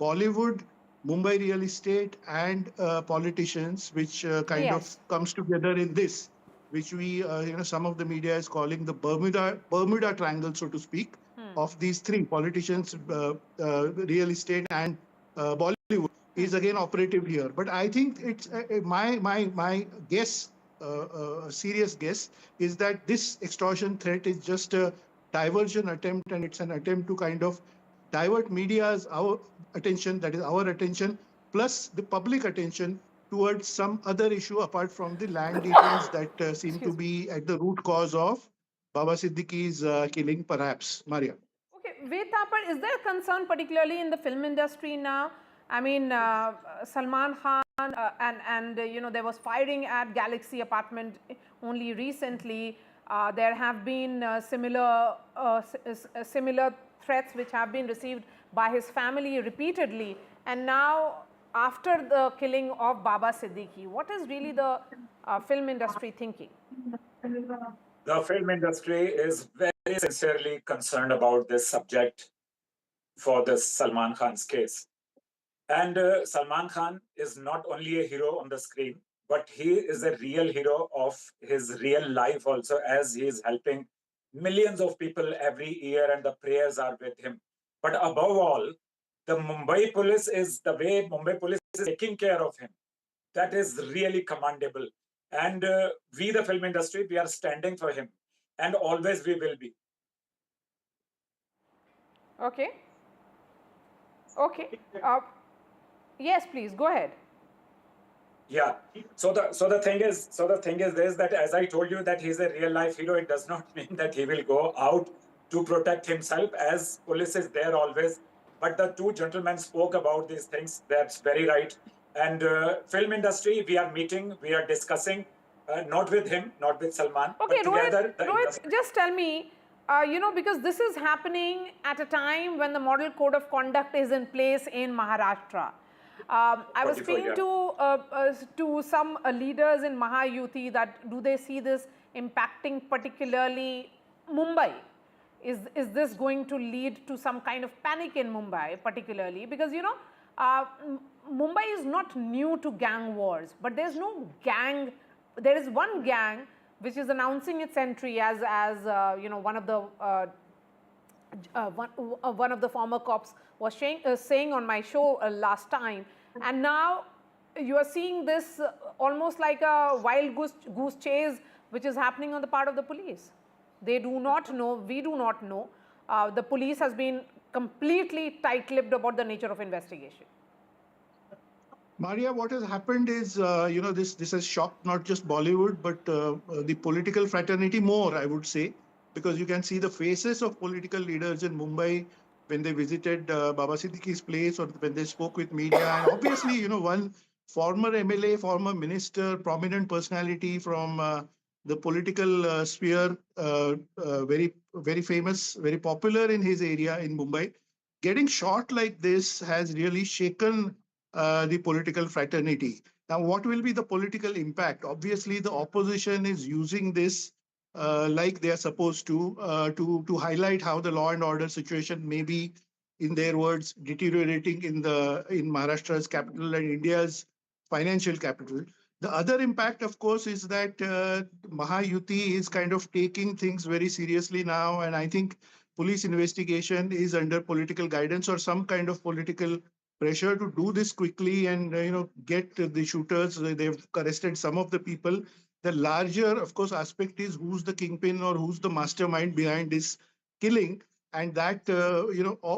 Bollywood, Mumbai real estate, and politicians, which kind of comes together in this, which we, some of the media is calling the Bermuda Triangle, so to speak, of these three: politicians, real estate, and Bollywood, is again operative here. But I think it's my guess, a serious guess, is that this extortion threat is just a diversion attempt, and it's an attempt to kind of divert our attention, plus the public attention towards some other issue apart from the land dealings that seem to be at the root cause of Baba Siddiqui's killing, perhaps. Maria. Okay, Ved Thapar, is there concern particularly in the film industry now? I mean, Salman Khan and there was firing at Galaxy apartment only recently. There have been similar threats which have been received by his family repeatedly. And now, after the killing of Baba Siddiqui, what is really the film industry thinking? The film industry is very sincerely concerned about this subject for this Salman Khan's case. And Salman Khan is not only a hero on the screen, but he is a real hero of his real life also, as he is helping millions of people every year, and the prayers are with him. But above all, the Mumbai police is taking care of him. That is really commendable. And we, the film industry, we are standing for him, and always we will be. Okay. Okay. Yes, please go ahead. Yeah. So the thing is this, that as I told you that he's a real life hero, it does not mean that he will go out to protect himself, as police is there always. But the two gentlemen spoke about these things. That's very right. And film industry, we are meeting, we are discussing, not with him, not with Salman, okay, but together. Rohit, just tell me, because this is happening at a time when the model code of conduct is in place in Maharashtra. I was speaking to some leaders in Mahayuti that do they see this impacting particularly Mumbai? Is this going to lead to some kind of panic in Mumbai particularly? Because Mumbai is not new to gang wars, but there's no gang. There is one gang which is announcing its entry as one of the former cops was saying on my show last time, and now you are seeing this almost like a wild goose chase which is happening on the part of the police. They do not know, we do not know. The police has been completely tight-lipped about the nature of investigation. Maria, what has happened is, this has shocked not just Bollywood, but the political fraternity more, I would say, because you can see the faces of political leaders in Mumbai when they visited Baba Siddiqui's place or when they spoke with media. And obviously, one former MLA, former minister, prominent personality from the political sphere, very, very famous, very popular in his area in Mumbai, getting shot like this has really shaken the political fraternity. Now, what will be the political impact? Obviously, the opposition is using this like they are supposed to highlight how the law and order situation may be, in their words, deteriorating in Maharashtra's capital and India's financial capital. The other impact, of course, is that Mahayuti is kind of taking things very seriously now, and I think police investigation is under political guidance or some kind of political pressure to do this quickly and get the shooters. They've arrested some of the people. The larger, of course, aspect is who's the kingpin or who's the mastermind behind this killing, and that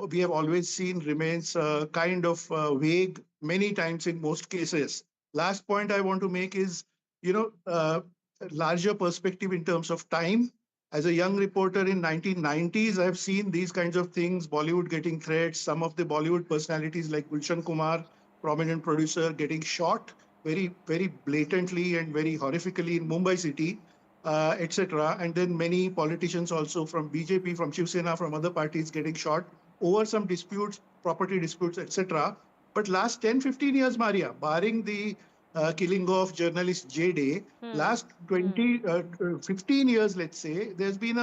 we have always seen remains kind of vague many times in most cases. Last point I want to make is larger perspective in terms of time. As a young reporter in 1990s, I've seen these kinds of things, Bollywood getting threats, some of the Bollywood personalities like Gulshan Kumar, prominent producer, getting shot very, very blatantly and very horrifically in Mumbai city, etc. And then many politicians also from BJP, from Shiv Sena, from other parties getting shot over some disputes, property disputes, etc. But last 10, 15 years, Maria, barring the killing of journalist J-Day, last 15 years, let's say, there's been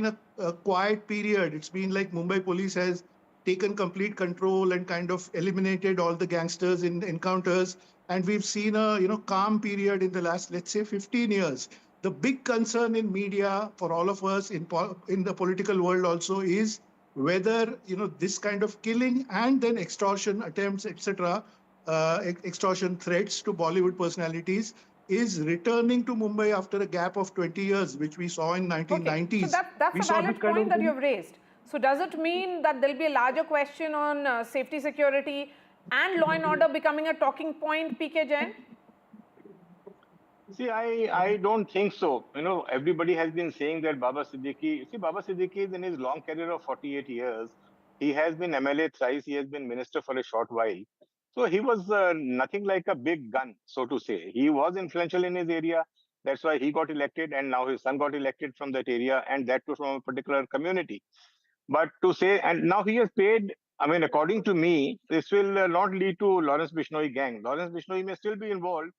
a quiet period. It's been like Mumbai police has taken complete control and kind of eliminated all the gangsters in encounters. And we've seen a calm period in the last, let's say, 15 years. The big concern in media for all of us in the political world also is whether this kind of killing and then extortion attempts, etc., extortion threats to Bollywood personalities is returning to Mumbai after a gap of 20 years, which we saw in 1990s. Okay. So that's a valid point that you've raised. So does it mean that there'll be a larger question on safety, security and law and order becoming a talking point, PK Jain? See, I don't think so. Everybody has been saying that Baba Siddiqui, in his long career of 48 years, he has been MLA thrice, he has been minister for a short while. So he was nothing like a big gun, so to say. He was influential in his area. That's why he got elected, and now his son got elected from that area, and that too from a particular community. But to say, and now he has paid, according to me, this will not lead to Lawrence Bishnoi gang. Lawrence Bishnoi may still be involved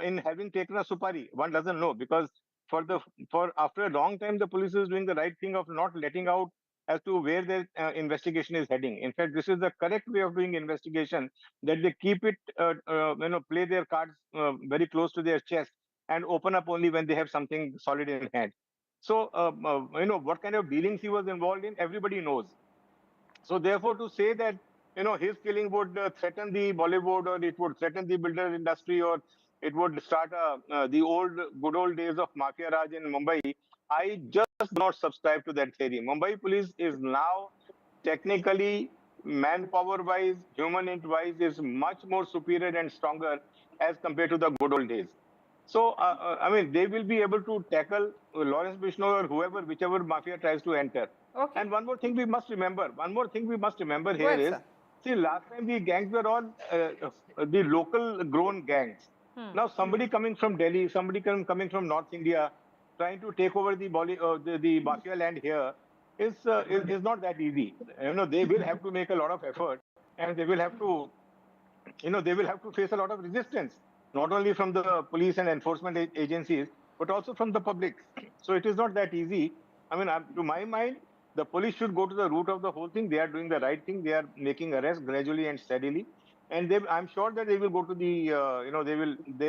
in having taken a supari. One doesn't know, because after a long time, the police is doing the right thing of not letting out as to where their investigation is heading. In fact, this is the correct way of doing investigation, that they keep it, play their cards very close to their chest and open up only when they have something solid in hand. So, what kind of dealings he was involved in, everybody knows. So therefore, to say that, his killing would threaten the Bollywood, or it would threaten the builder industry, or it would start the good old days of Mafia Raj in Mumbai, I just do not subscribe to that theory. Mumbai police is now technically, manpower-wise, human-wise, is much more superior and stronger as compared to the good old days. So, they will be able to tackle Lawrence Bishnoi or whoever, whichever mafia tries to enter. Okay. And one more thing we must remember. Here is, see, last time the gangs were all the local grown gangs. Now somebody coming from Delhi, somebody coming from North India, trying to take over the mafia land here is not that easy. They will have to make a lot of effort, and they will have to, face a lot of resistance, not only from the police and enforcement agencies, but also from the public. So it is not that easy. To my mind, the police should go to the root of the whole thing. They are doing the right thing. They are making arrests gradually and steadily. And I'm sure that they will go to the,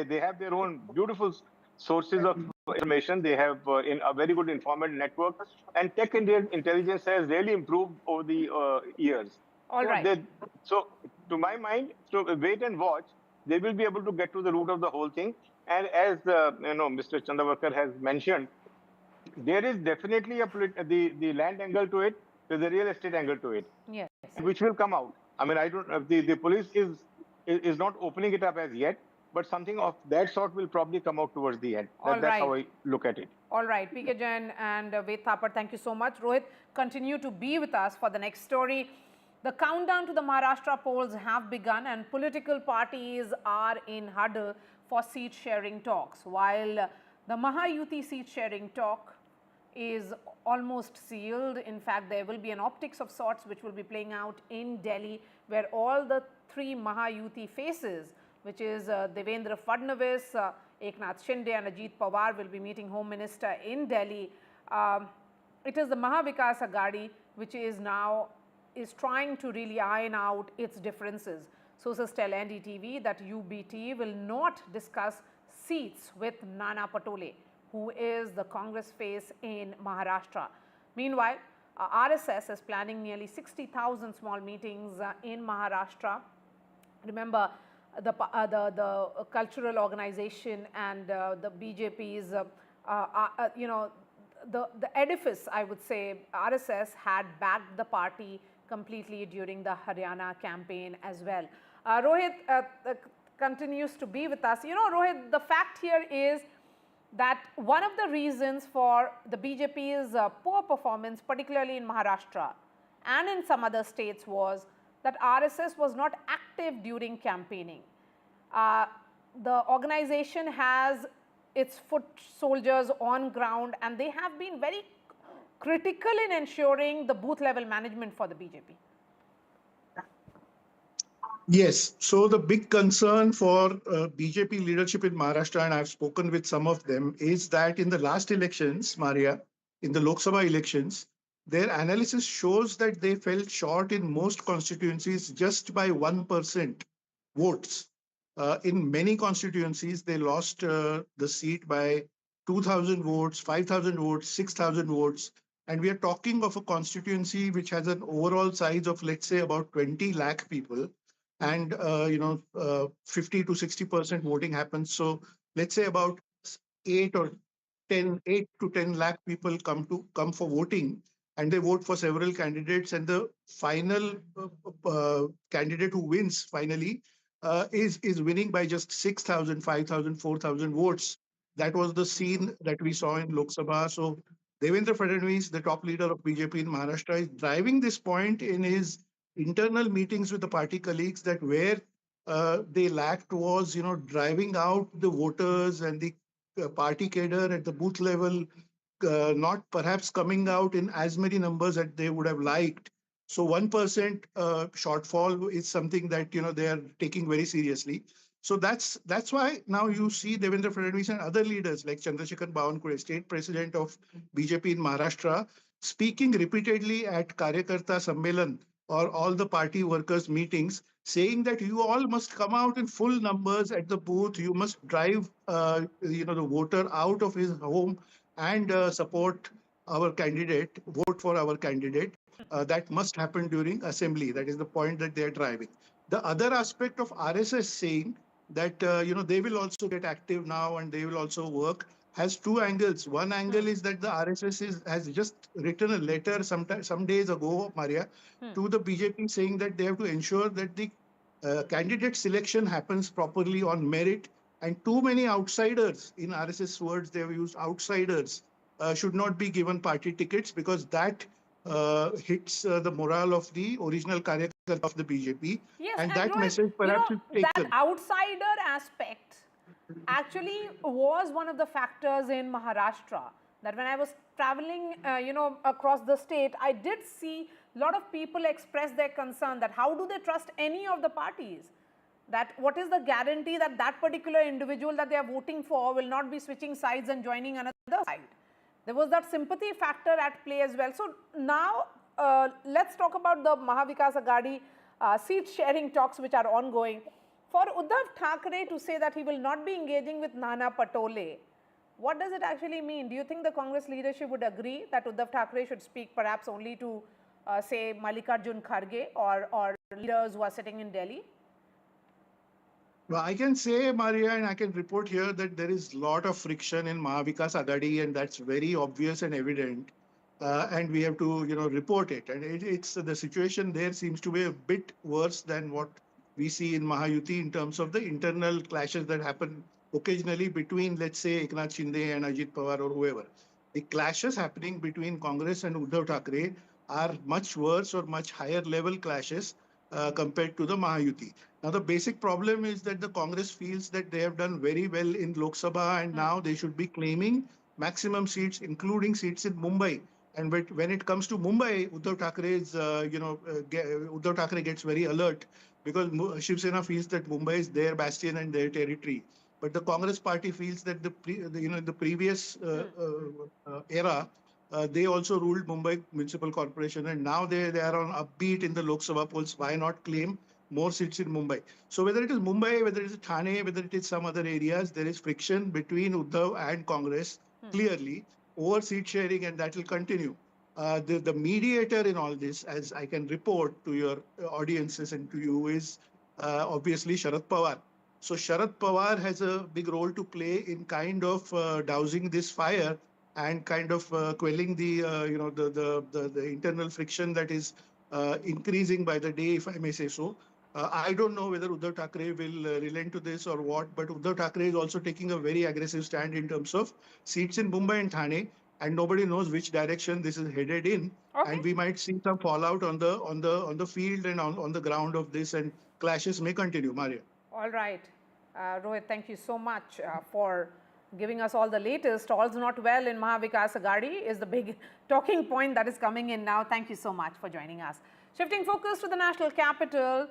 they have their own beautiful sources of information. They have in a very good informant network. And tech intelligence has really improved over the years. All right. So to my mind, so wait and watch. they will be able to get to the root of the whole thing. And as Mr. Chandawalkar has mentioned, there is definitely the land angle to it, there's a real estate angle to it, Yes. which will come out. I mean, I don't. The police is not opening it up as yet, but something of that sort will probably come out towards the end. That's how I look at it. All right, PK Jain and Ved Thapar, thank you so much. Rohit, continue to be with us for the next story. The countdown to the Maharashtra polls have begun and political parties are in huddle for seat sharing talks. While the Mahayuti seat sharing talk is almost sealed, in fact, there will be an optics of sorts which will be playing out in Delhi, where all the three Mahayuti faces, which is Devendra Fadnavis, Eknath Shinde and Ajit Pawar, will be meeting Home Minister in Delhi. It is the Mahavikas Aghadi which is trying to really iron out its differences. Sources tell NDTV that UBT will not discuss seats with Nana Patole, who is the Congress face in Maharashtra. Meanwhile, RSS is planning nearly 60,000 small meetings in Maharashtra. Remember, the cultural organization and the BJP's, the edifice, I would say, RSS had backed the party completely during the Haryana campaign as well. Rohit continues to be with us. Rohit, the fact here is that one of the reasons for the BJP's poor performance, particularly in Maharashtra and in some other states, was that RSS was not active during campaigning. The organization has its foot soldiers on ground and they have been very critical in ensuring the booth level management for the BJP. Yes. So the big concern for BJP leadership in Maharashtra, and I've spoken with some of them, is that in the last elections, Maria, in the Lok Sabha elections, their analysis shows that they fell short in most constituencies just by 1% votes. In many constituencies, they lost the seat by 2,000 votes, 5,000 votes, 6,000 votes. And we are talking of a constituency which has an overall size of, let's say, about 20 lakh people. And 50 to 60% voting happens. So let's say about 8 to 10 lakh people come for voting, and they vote for several candidates. And the final candidate who wins finally is winning by just 6,000, 5,000, 4,000 votes. That was the scene that we saw in Lok Sabha. So Devendra Fadnavis, the top leader of BJP in Maharashtra, is driving this point in his internal meetings with the party colleagues, that where they lacked was, driving out the voters and the party cadre at the booth level, not perhaps coming out in as many numbers that they would have liked. So 1% shortfall is something that, they are taking very seriously. So that's why now you see Devendra Fadnavis and other leaders like Chandrasekhar Bawankure, state president of BJP in Maharashtra, speaking repeatedly at Karyakarta Sammelan or all the party workers meetings, saying that you all must come out in full numbers at the booth. You must drive, the voter out of his home and support our candidate, vote for our candidate. That must happen during assembly. That is the point that they are driving. The other aspect of RSS saying that, they will also get active now and they will also work has two angles. One angle is that the RSS has just written a letter some days ago, Maria, to the BJP saying that they have to ensure that the candidate selection happens properly on merit, and too many outsiders, in RSS words, they have used outsiders, should not be given party tickets, because that hits the morale of the original Karyakarta of the BJP. Yes, and that Rohit, message perhaps is taken. That outsider aspect actually was one of the factors in Maharashtra, that when I was traveling, across the state, I did see a lot of people express their concern that how do they trust any of the parties? That what is the guarantee that that particular individual that they are voting for will not be switching sides and joining another side? There was that sympathy factor at play as well. So now let's talk about the Mahavikas Aghadi seat sharing talks which are ongoing. For Uddhav Thackeray to say that he will not be engaging with Nana Patole, what does it actually mean? Do you think the Congress leadership would agree that Uddhav Thackeray should speak perhaps only to, say, Mallikarjun Kharge or leaders who are sitting in Delhi? Well, I can say, Maria, and I can report here that there is a lot of friction in Mahavikas Aghadi, and that's very obvious and evident. And we have to, report it. And it's the situation there seems to be a bit worse than what we see in Mahayuti in terms of the internal clashes that happen occasionally between, let's say, Eknath Shinde and Ajit Pawar or whoever. The clashes happening between Congress and Uddhav Thackeray are much worse or much higher level clashes compared to the Mahayuti. Now, the basic problem is that the Congress feels that they have done very well in Lok Sabha and now they should be claiming maximum seats, including seats in Mumbai. And when it comes to Mumbai, Uddhav Thackeray gets very alert because Shiv Sena feels that Mumbai is their bastion and their territory. But the Congress party feels that the previous era, they also ruled Mumbai Municipal Corporation, and now they are on upbeat in the Lok Sabha polls. Why not claim more seats in Mumbai? So whether it is Mumbai, whether it is Thane, whether it is some other areas, there is friction between Uddhav and Congress clearly over seat sharing, and that will continue. The mediator in all this, as I can report to your audiences and to you, is obviously Sharad Pawar. So Sharad Pawar has a big role to play in kind of dousing this fire and kind of quelling the the internal friction that is increasing by the day, if I may say so. I don't know whether Uddhav Thackeray will relent to this or what, but Uddhav Thackeray is also taking a very aggressive stand in terms of seats in Mumbai and Thane, and nobody knows which direction this is headed in. Okay. And we might see some fallout on the field and on the ground of this, and clashes may continue. Maria. All right. Rohit, thank you so much for giving us all the latest. All's not well in Mahavikas Aghadi is the big talking point that is coming in now. Thank you so much for joining us. Shifting focus to the national capital,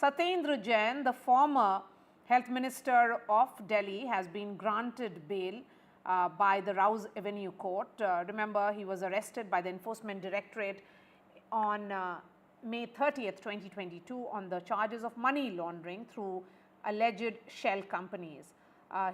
Satyendar Jain, the former Health Minister of Delhi, has been granted bail by the Rouse Avenue Court. Remember, he was arrested by the Enforcement Directorate on May 30th, 2022 on the charges of money laundering through alleged shell companies.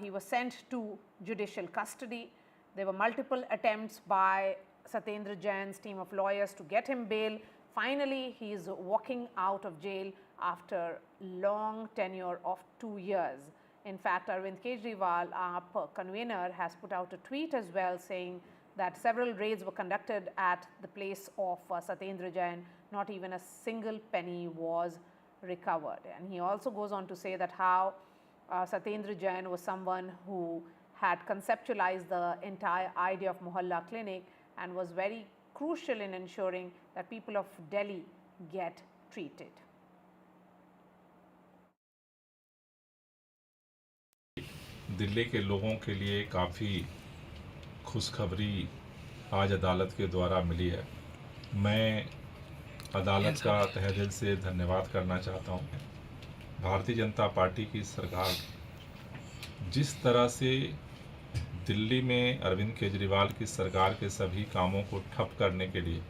He was sent to judicial custody. There were multiple attempts by Satyendar Jain's team of lawyers to get him bail. Finally, he is walking out of jail after long tenure of 2 years. In fact, Arvind Kejriwal, our convener, has put out a tweet as well saying that several raids were conducted at the place of Satyendar Jain. Not even a single penny was recovered. And he also goes on to say that how Satyendar Jain was someone who had conceptualized the entire idea of Mohalla Clinic and was very crucial in ensuring that people of Delhi get treated. Delhi के लोगों के लिए काफ़ी खुशखबरी आज अदालत के द्वारा मिली है। मैं अदालत का तहे दिल से धन्यवाद करना चाहता हूँ। भारतीय जनता पार्टी की सरकार जिस तरह से दिल्ली में अरविंद केजरीवाल की सरकार के सभी कामों को ठप करने के लिए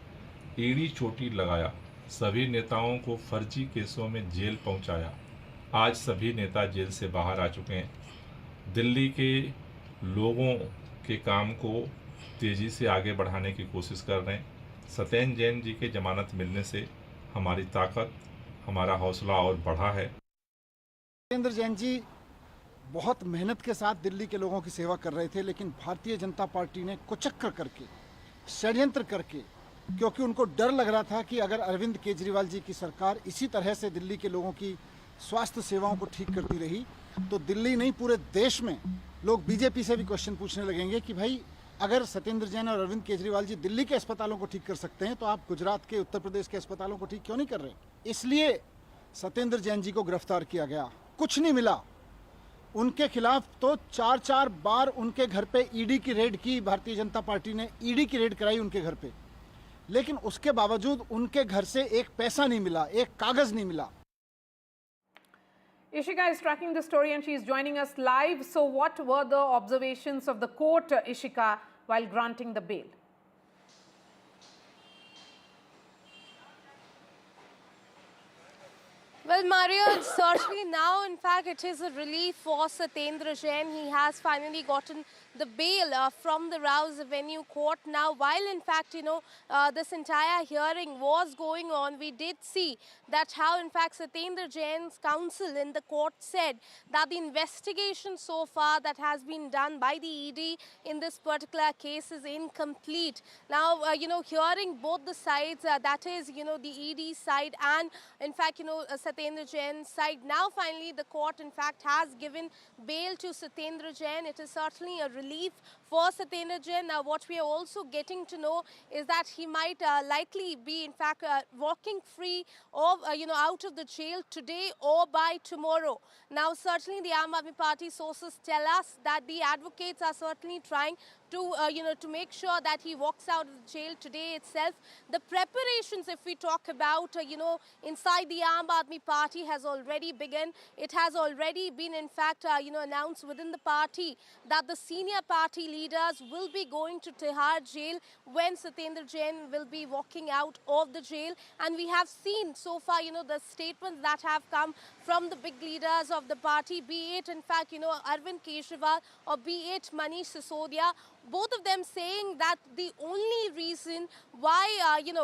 ईड़ी चोटी लगाया, सभी नेताओं को फर्जी केसों में जेल पहुंचाया, आज सभी नेता जेल से बाहर आ चुके हैं। दिल्ली के लोगों के काम को तेज़ी से आगे बढ़ाने की कोशिश कर रहे हैं। सत्येंद्र जैन जी के जमानत मिलने से हमारी ताकत, हमारा हौसला और बढ़ा है। सत्येंद्र जैन जी बहुत मेहनत के साथ दिल्ली के लोगों की सेवा कर रहे थे, लेकिन भारतीय जनता पार्टी ने कुचक्कर करके, षड्यंत्र करके, क्योंकि उनको डर लग रहा था कि अगर अरविंद केजरीवाल जी की सरकार इसी तरह से दिल्ली के लोगों की स्वास्थ्य सेवाओं को ठीक करती रही तो दिल्ली नहीं पूरे देश में लोग बीजेपी से भी क्वेश्चन पूछने लगेंगे कि भाई अगर सत्येंद्र जैन और अरविंद केजरीवाल जी दिल्ली के अस्पतालों को ठीक कर सकते हैं तो आप गुजरात के, उत्तर प्रदेश के अस्पतालों को ठीक क्यों नहीं कर रहे। इसलिए सत्येंद्र जैन जी को गिरफ्तार किया गया। कुछ नहीं मिला उनके खिलाफ, तो 4-4 बार उनके घर पे ईडी की रेड की, भारतीय जनता पार्टी ने ईडी की रेड कराई उनके घर पे, लेकिन उसके बावजूद उनके घर से एक पैसा नहीं मिला, एक कागज नहीं मिला। Ishika is tracking the story and she is joining us live. So what were the observations of the court, Ishika, while granting the bail? Well, Mario, certainly now, in fact, it is a relief for Satyendar Jain. He has finally gotten the bail from the Rouse Avenue Court. Now, while in fact, this entire hearing was going on, we did see that how, in fact, Satyendar Jain's counsel in the court said that the investigation so far that has been done by the ED in this particular case is incomplete. Now, hearing both the sides, that is, the ED side and, in fact, Satyendar Jain's side. Now, finally, the court, in fact, has given bail to Satyendar Jain. It is certainly a relief for Satyendar Jain. Now, what we are also getting to know is that he might likely be, in fact, walking free or, out of the jail today or by tomorrow. Now, certainly the Aam Aadmi Party sources tell us that the advocates are certainly trying to, to make sure that he walks out of the jail today itself. The preparations, if we talk about, inside the Aam Aadmi Party has already begun. It has already been, in fact, announced within the party that the senior party leaders will be going to Tihar jail when Satyendar Jain will be walking out of the jail. And we have seen so far, the statements that have come from the big leaders of the party, be it, in fact, Arvind Kejriwal or be it Manish Sisodia, both of them saying that the only reason why,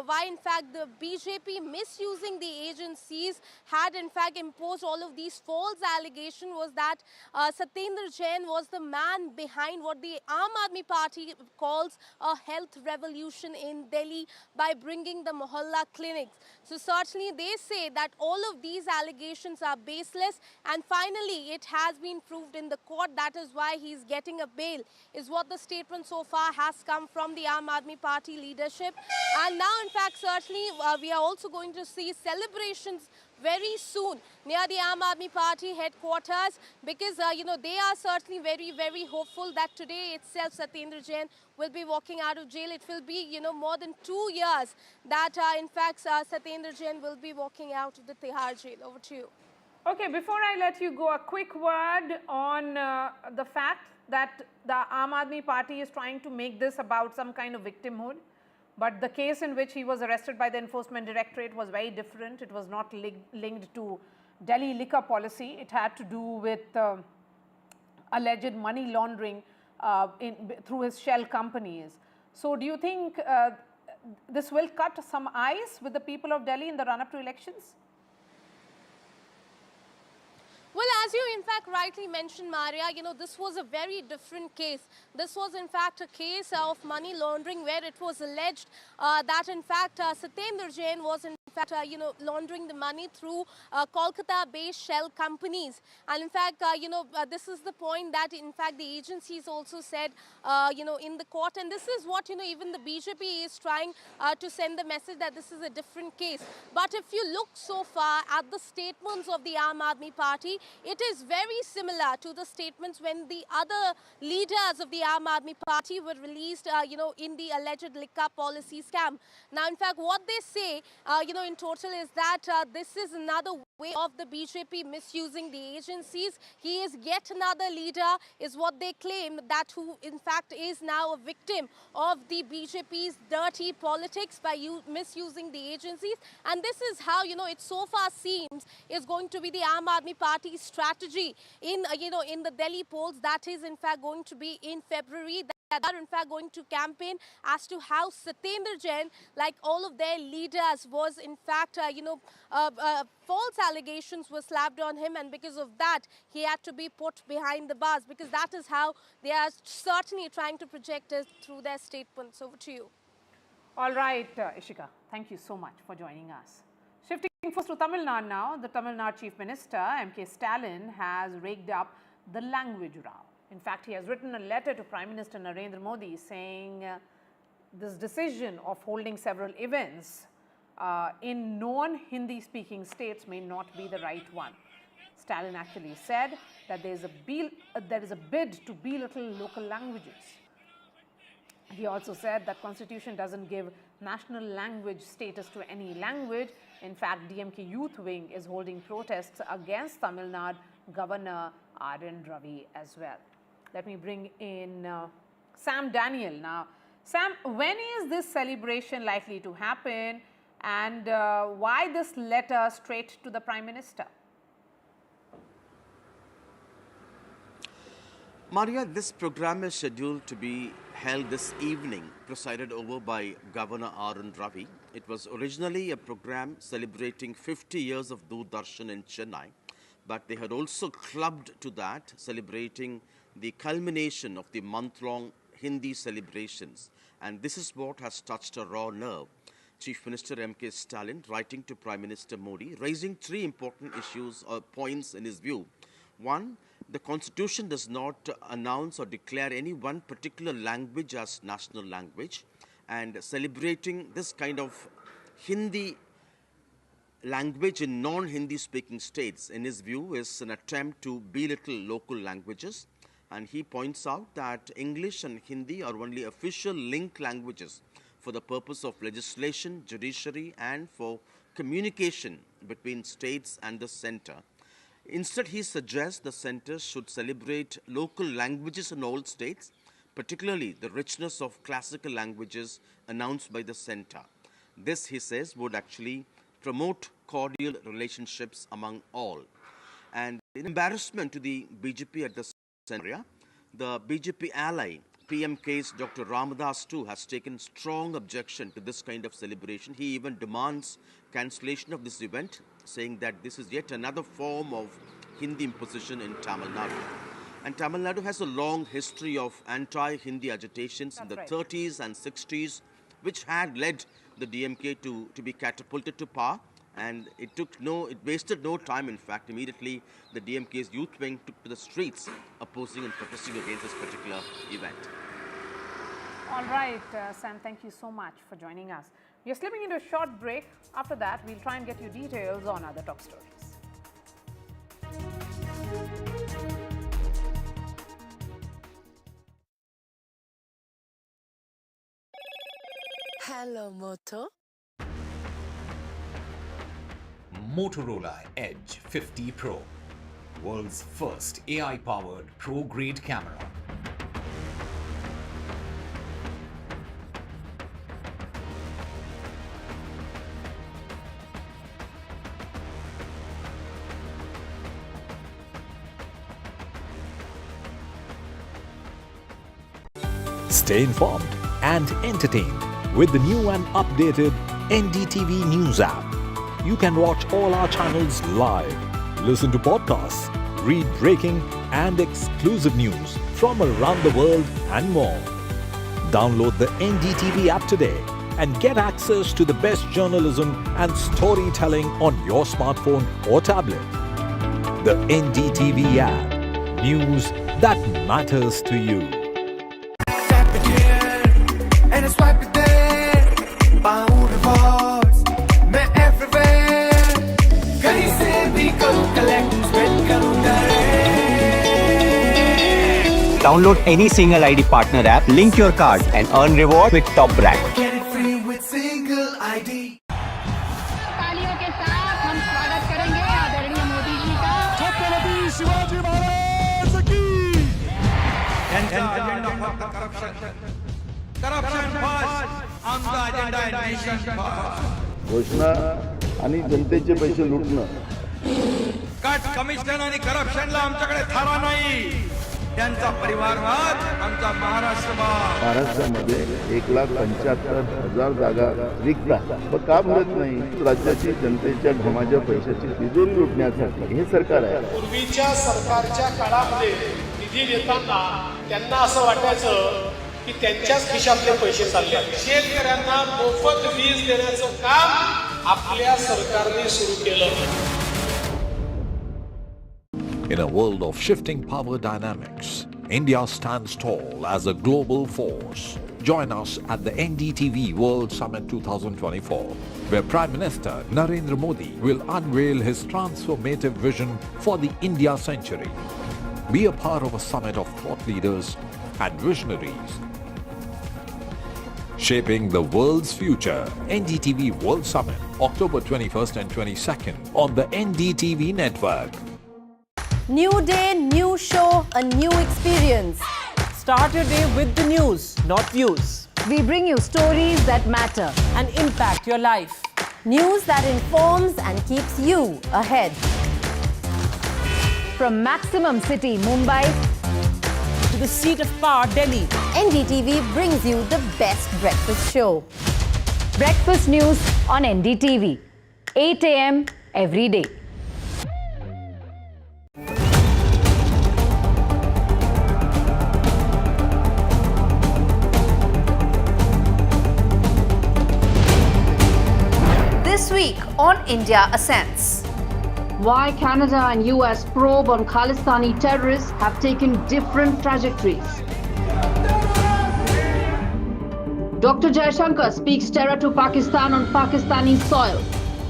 why in fact the BJP misusing the agencies had in fact imposed all of these false allegations was that Satyendar Jain was the man behind what the Aam Aadmi Party calls a health revolution in Delhi by bringing the Mohalla clinics. So certainly they say that all of these allegations are baseless, and finally it has been proved in the court. That is why he's getting a bail, is what the statement so far has come from the Aam Aadmi Party leadership. And now, in fact, certainly we are also going to see celebrations very soon near the Aam Aadmi Party headquarters, because, they are certainly very, very hopeful that today itself Satyendar Jain will be walking out of jail. It will be, more than 2 years that, in fact, Satyendar Jain will be walking out of the Tihar jail. Over to you. Okay, before I let you go, a quick word on the fact that the Aam Aadmi Party is trying to make this about some kind of victimhood. But the case in which he was arrested by the Enforcement Directorate was very different. It was not linked to Delhi liquor policy. It had to do with alleged money laundering through his shell companies. So do you think this will cut some ice with the people of Delhi in the run-up to elections? Well, as you in fact rightly mentioned, Maria, this was a very different case. This was in fact a case of money laundering where it was alleged that in fact Satyendar Jain was in fact, laundering the money through Kolkata-based shell companies. And in fact, this is the point that in fact the agencies also said, in the court. And this is what, even the BJP is trying to send the message that this is a different case. But if you look so far at the statements of the Aam Aadmi Party, it is very similar to the statements when the other leaders of the Aam Aadmi Party were released, in the alleged liquor policy scam. Now, in fact, what they say, in total is that this is another way of the BJP misusing the agencies. He is yet another leader, is what they claim, that who in fact is now a victim of the BJP's dirty politics by misusing the agencies. And this is how, it so far seems is going to be the Aam Aadmi Party's strategy in, in the Delhi polls. That is in fact going to be in February. That are in fact going to campaign as to how Satyendar Jain, like all of their leaders, was in fact, false allegations were slapped on him, and because of that, he had to be put behind the bars, because that is how they are certainly trying to project it through their statements. Over to you. All right, Ishika, thank you so much for joining us. Shifting first to Tamil Nadu now, the Tamil Nadu Chief Minister, M.K. Stalin, has raked up the language row. In fact, he has written a letter to Prime Minister Narendra Modi saying this decision of holding several events in non-Hindi speaking states may not be the right one. Stalin actually said that there is a bid to belittle local languages. He also said that Constitution doesn't give national language status to any language. In fact, DMK Youth Wing is holding protests against Tamil Nadu Governor R.N. Ravi as well. Let me bring in Sam Daniel. Now, Sam, when is this celebration likely to happen? And why this letter straight to the Prime Minister? Maria, this program is scheduled to be held this evening, presided over by Governor Arun Ravi. It was originally a program celebrating 50 years of Doordarshan in Chennai, but they had also clubbed to that, celebrating the culmination of the month-long Hindi celebrations. And this is what has touched a raw nerve. Chief Minister M.K. Stalin writing to Prime Minister Modi, raising three important issues or points in his view. One, the Constitution does not announce or declare any one particular language as national language, and celebrating this kind of Hindi language in non-Hindi speaking states, in his view, is an attempt to belittle local languages. And he points out that English and Hindi are only official link languages for the purpose of legislation, judiciary, and for communication between states and the center. Instead, he suggests the center should celebrate local languages in all states, particularly the richness of classical languages announced by the center. This, he says, would actually promote cordial relationships among all. And in embarrassment to the BJP at the center, the BJP ally, PMK's Dr. Ramadas too has taken strong objection to this kind of celebration. He even demands cancellation of this event, saying that this is yet another form of Hindi imposition in Tamil Nadu. And Tamil Nadu has a long history of anti-Hindi agitations in the 30s and 60s, which had led the DMK to be catapulted to power. And it wasted no time, in fact. Immediately, the DMK's youth wing took to the streets, opposing and protesting against this particular event. All right, Sam, thank you so much for joining us. We are slipping into a short break. After that, we'll try and get you details on other top stories. Hello, Moto. Motorola Edge 50 Pro, world's first AI-powered pro-grade camera. Stay informed and entertained with the new and updated NDTV News app. You can watch all our channels live, listen to podcasts, read breaking and exclusive news from around the world and more. Download the NDTV app today and get access to the best journalism and storytelling on your smartphone or tablet. The NDTV app. News that matters to you. Tap it here and swipe it there. Pound rewards, मैं everywhere. कहीं से भी करूँ collect, spend करूँ direct. Download any single ID partner app, link your card and earn reward with top brand. Get it free with single ID. तालियों के साथ हम स्वागत करेंगे आदरणीय मोदी जी का। छत्रपति शिवाजी महाराज की। Corruption first, आमचा अजेंडा आहे nation first. घोषणा आणि जनतेचे पैसे लुटणं. कट कमिशन आणि करप्शनला आमच्याकडे थारा नाही. त्यांचा परिवारवाद आमचा महाराष्ट्रवाद. महाराष्ट्रामध्ये 1,75,000 जागा रिक्त आहेत. पण का भरत नाही? राज्याची जनतेच्या घमाच्या पैशाची तिजोरी लुटण्यासाठी हे सरकार आहे. पूर्वीच्या सरकारच्या काळामध्ये निधी देताना त्यांना असं वाटायचं की त्यांच्याच खिशातले पैसे चालले. शेतकऱ्यांना मोफत वीज देण्याचं काम आपल्या सरकारने सुरू केलं. In a world of shifting power dynamics, India stands tall as a global force. Join us at the NDTV World Summit 2024, where Prime Minister Narendra Modi will unveil his transformative vision for the India century. Be a part of a summit of thought leaders and visionaries, shaping the world's future. NDTV World Summit, October 21st and 22nd on the NDTV network. New day, new show, a new experience. Start your day with the news, not views. We bring you stories that matter and impact your life. News that informs and keeps you ahead. From Maximum City, Mumbai, to the seat of power, Delhi, NDTV brings you the best breakfast show. breakfast news on NDTV, 8 a.m. every day. This week on India Ascents. Why Canada and US probe on Khalistani terrorists have taken different trajectories. Dr. Jaishankar speaks terror to Pakistan on Pakistani soil.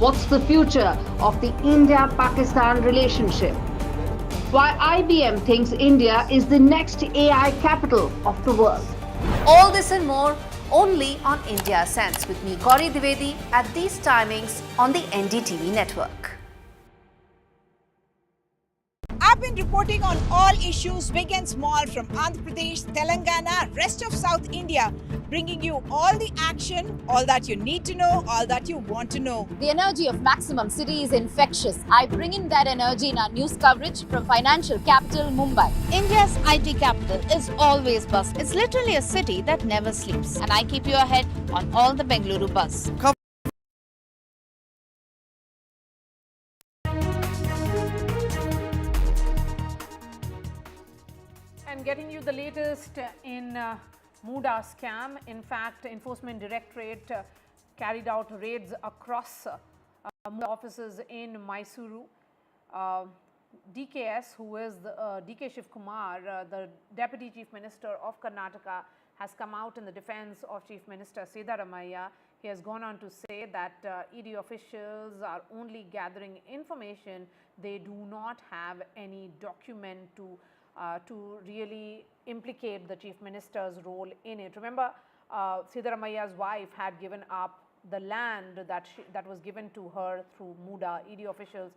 What's the future of the India-Pakistan relationship? Why IBM thinks India is the next AI capital of the world. All this and more only on India Ascents with me, Gauri Dwivedi, at these timings on the NDTV network. I've been reporting on all issues big and small from Andhra Pradesh, Telangana, rest of South India, bringing you all the action, all that you need to know, all that you want to know. The energy of Maximum City is infectious. I bring in that energy in our news coverage from financial capital Mumbai. India's IT capital is always buzz. It's literally a city that never sleeps. And I keep you ahead on all the Bengaluru buzz. And getting you the latest in Muda scam. In fact, Enforcement Directorate carried out raids across offices in Mysuru. DKS, who is the, DK Shiv Kumar, the Deputy Chief Minister of Karnataka, has come out in the defense of Chief Minister Siddaramaiah. He has gone on to say that ED officials are only gathering information. They do not have any document to really implicate the Chief Minister's role in it. Remember, Siddaramaiah's wife had given up the land that was given to her through Muda. ED officials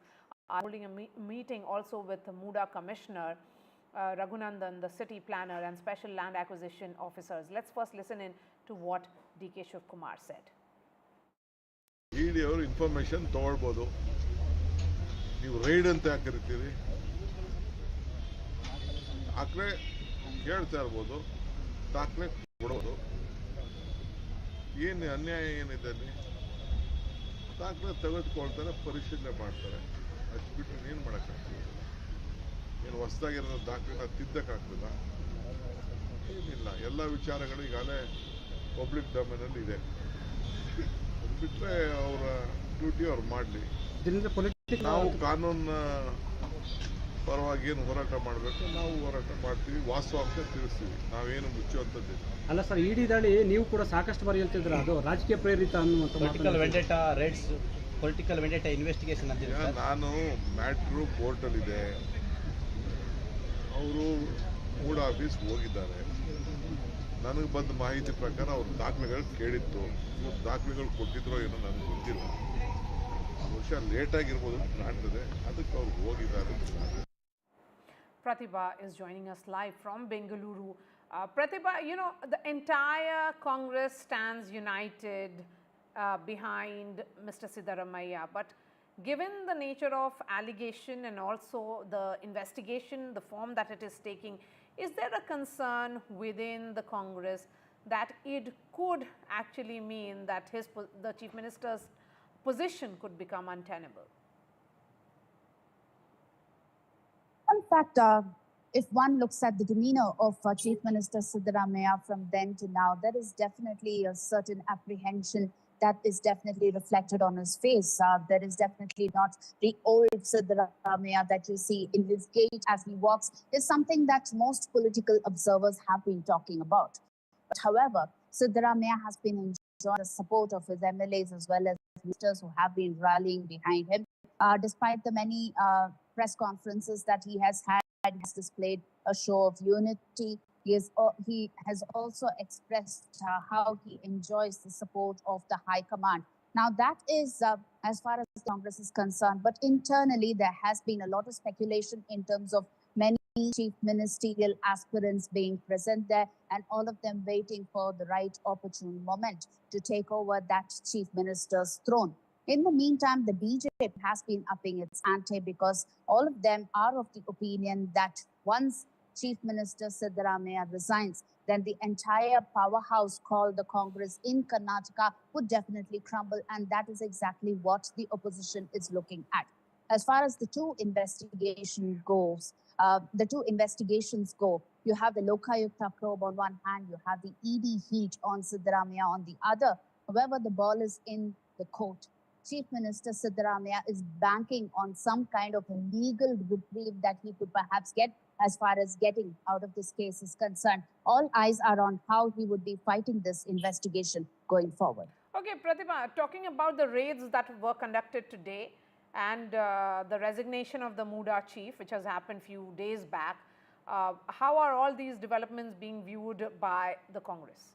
are holding a meeting also with the Muda Commissioner, Raghunandan, the city planner and special land acquisition officers. Let's first listen in to what DK Shiv Kumar said. ED ಅವರು information ತಗೊಳ್ಬೋದು. ನೀವು ride ಅಂತ ಯಾಕೆ ಕರಿತೀರಿ? ದಾಖಲೆ ಕೇಳ್ತಾ ಇರ್ಬೋದು, ದಾಖಲೆ ಕೊಡೋದು. ಏನು ಅನ್ಯಾಯ ಏನಿದೆ ಅಲ್ಲಿ? ದಾಖಲೆ ತೆಗೆದುಕೊಳ್ತಾರೆ, ಪರಿಶೀಲನೆ ಮಾಡ್ತಾರೆ. ಅಷ್ಟು ಬಿಟ್ಟು ಏನು ಮಾಡೋಕ್ಕಾಗ್ತದೆ? ಏನು ಹೊಸದಾಗಿರೋ ದಾಖಲೆನ ತಿದ್ದಕ್ಕಾಗ್ತದ? ಏನಿಲ್ಲ. ಎಲ್ಲ ವಿಚಾರಗಳು ಈಗಾಗಲೇ ಪಬ್ಲಿಕ್ ಡೊಮೇನಲ್ಲಿ ಇದೆ. ಅದು ಬಿಟ್ಟರೆ ಅವರ ಡ್ಯೂಟಿ ಅವ್ರು ಮಾಡಲಿ. ನಾವು ಕಾನೂನು ಪರವಾಗಿ ಏನು ಹೋರಾಟ ಮಾಡಬೇಕು ನಾವು ಹೋರಾಟ ಮಾಡ್ತೀವಿ, ವಾಸ್ತವಾಂಶ ತಿಳಿಸ್ತೀವಿ, ನಾವೇನು ಮುಚ್ಚುವಂಥದ್ದಿಲ್ಲ. ಅಲ್ಲ ಸರ್, ಇಡಿ ದಾಳಿ ನೀವು ಕೂಡ ಸಾಕಷ್ಟು ಬಾರಿ ಹೇಳ್ತಿದ್ರ, ಅದು ರಾಜಕೀಯ ಪ್ರೇರಿತ ಅನ್ನುವಂಥ political vendetta rides, political vendetta investigation ಅಂತ. ನಾನು ಮ್ಯಾಟ್ರು ಕೋರ್ಟಲ್ಲಿದೆ, ಅವರು ಮೂಡ ಆಫೀಸ್ ಹೋಗಿದ್ದಾರೆ. ನನಗೆ ಬಂದ ಮಾಹಿತಿ ಪ್ರಕಾರ ಅವ್ರ ದಾಖಲೆಗಳು ಕೇಳಿತ್ತು. ಇವ್ರು ದಾಖಲೆಗಳು ಕೊಟ್ಟಿದ್ರೋ ಏನೋ ನನಗೆ ಗೊತ್ತಿಲ್ಲ. ಬಹುಶಃ ಲೇಟ್ ಆಗಿರ್ಬೋದು ಕಾಣ್ತದೆ, ಅದಕ್ಕೆ ಅವ್ರು ಹೋಗಿದ್ದಾರೆ. Pratibha is joining us live from Bengaluru. Pratibha, you know, the entire Congress stands united behind Mr. Siddaramaiah, but given the nature of allegation and also the investigation, the form that it is taking, is there a concern within the Congress that it could actually mean that the Chief Minister's position could become untenable? In fact, if one looks at the demeanor of Chief Minister Siddaramaiah from then to now, there is definitely a certain apprehension that is definitely reflected on his face. There is definitely not the old Siddaramaiah that you see in his gait as he walks, is something that most political observers have been talking about. But however, Siddaramaiah has been enjoying the support of his MLAs as well as ministers who have been rallying behind him. Despite the many press conferences that he has had, he has displayed a show of unity. He has also expressed how he enjoys the support of the High Command. Now that is as far as Congress is concerned, but internally there has been a lot of speculation in terms of many chief ministerial aspirants being present there and all of them waiting for the right opportune moment to take over that chief minister's throne. In the meantime, the BJP has been upping its ante because all of them are of the opinion that once Chief Minister Siddaramaiah resigns, then the entire powerhouse called the Congress in Karnataka would definitely crumble. And that is exactly what the opposition is looking at. As far as the two investigations go, you have the Lokayukta probe on one hand, you have the ED heat on Siddaramaiah on the other. However, the ball is in the court. Chief Minister Siddaramaiah is banking on some kind of a legal reprieve that he could perhaps get as far as getting out of this case is concerned. All eyes are on how he would be fighting this investigation going forward. Okay, Pratibha, talking about the raids that were conducted today and the resignation of the MUDA chief, which has happened few days back, how are all these developments being viewed by the Congress?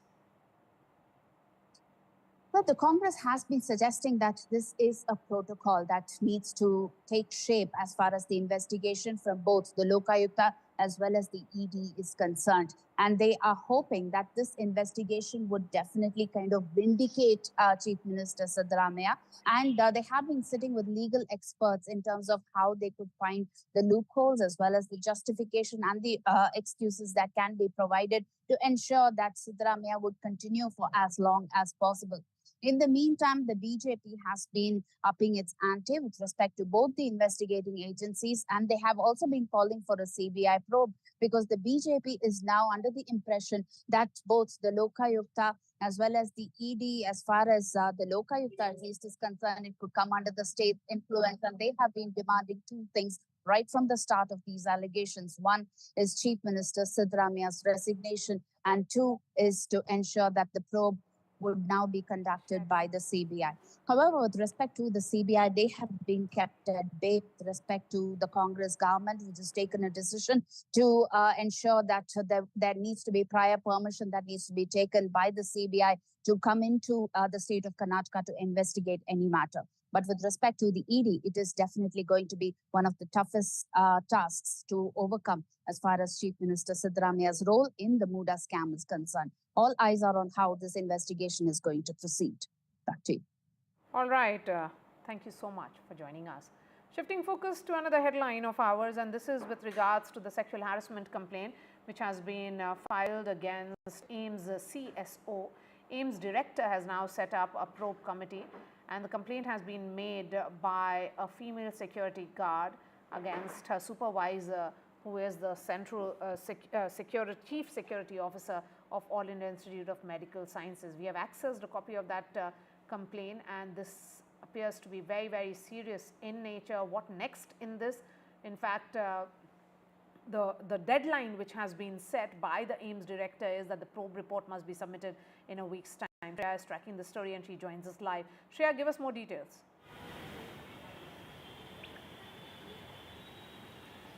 Well, the Congress has been suggesting that this is a protocol that needs to take shape as far as the investigation from both the Lokayukta as well as the ED is concerned. And they are hoping that this investigation would definitely kind of vindicate Chief Minister Siddaramaiah. And they have been sitting with legal experts in terms of how they could find the loopholes as well as the justification and the excuses that can be provided to ensure that Siddaramaiah would continue for as long as possible. In the meantime, the BJP has been upping its ante with respect to both the investigating agencies, and they have also been calling for a CBI probe because the BJP is now under the impression that both the Lokayukta as well as the ED, as far as the Lokayukta at least is concerned, it could come under the state influence, and they have been demanding two things right from the start of these allegations. One is Chief Minister Siddaramaiah's resignation, and two is to ensure that the probe would now be conducted by the CBI. However, with respect to the CBI, they have been kept at bay with respect to the Congress government, which has taken a decision to ensure that there needs to be prior permission that needs to be taken by the CBI to come into the state of Karnataka to investigate any matter. But with respect to the ED, it is definitely going to be one of the toughest tasks to overcome as far as Chief Minister Siddaramaiah's role in the MUDA scam is concerned. All eyes are on how this investigation is going to proceed. Back to you. All right. Thank you so much for joining us. Shifting focus to another headline of ours, and this is with regards to the sexual harassment complaint which has been filed against AIIMS CSO. AIIMS director has now set up a probe committee, and the complaint has been made by a female security guard against her supervisor, who is the Central Chief Security Officer of All India Institute of Medical Sciences. We have accessed a copy of that complaint, and this appears to be very, very serious in nature. What next in this? In fact, the deadline which has been set by the AIIMS director is that the probe report must be submitted in a week's time. Shreya is tracking the story and she joins us live. Shreya, give us more details.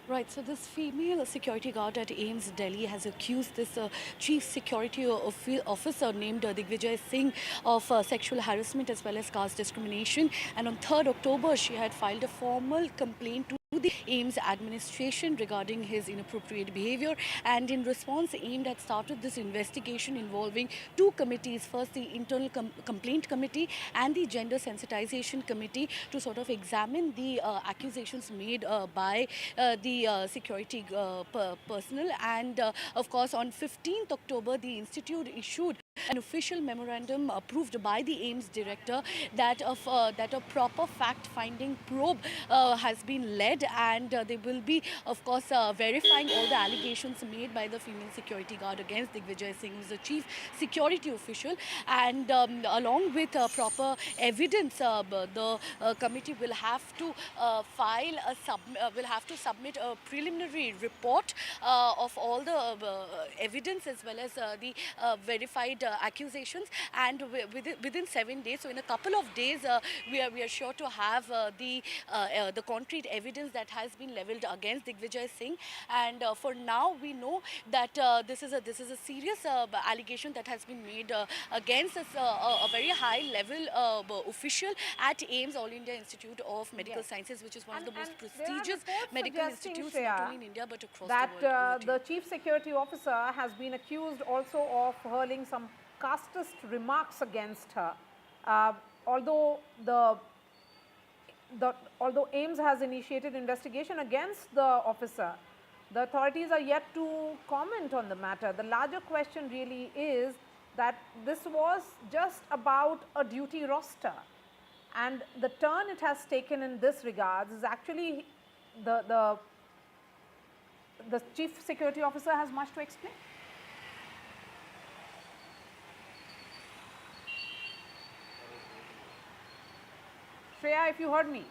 Right, so this female security guard at AIIMS Delhi has accused this chief security officer named Digvijay Singh of sexual harassment as well as caste discrimination. And on 3rd October, she had filed a formal complaint to the AIIMS administration regarding his inappropriate behavior, and in response AIIMS had started this investigation involving two committees, first the internal complaint committee and the gender sensitization committee, to sort of examine the accusations made by the security personnel. And of course on 15th October the institute issued an official memorandum approved by the AIIMS director that a proper fact-finding probe has been led, and they will be, of course, verifying all the allegations made by the female security guard against Digvijay Singh, who is the chief security official. And along with proper evidence, the committee will have to submit a preliminary report of all the evidence as well as the verified accusations, and within 7 days, so in a couple of days, we are sure to have the concrete evidence that has been leveled against Digvijay Singh. And for now, we know that this is a serious allegation that has been made against a very high level official at AIIMS, All India Institute of Medical Sciences, which is one of the most prestigious medical institutes not only in India but across the world. That the chief security officer has been accused also of hurling some casteist remarks against her. Although the although AIMS has initiated investigation against the officer, the authorities are yet to comment on the matter. The larger question really is that this was just about a duty roster, and the turn it has taken in this regards is actually the chief security officer has much to explain. Shreya, if you heard me.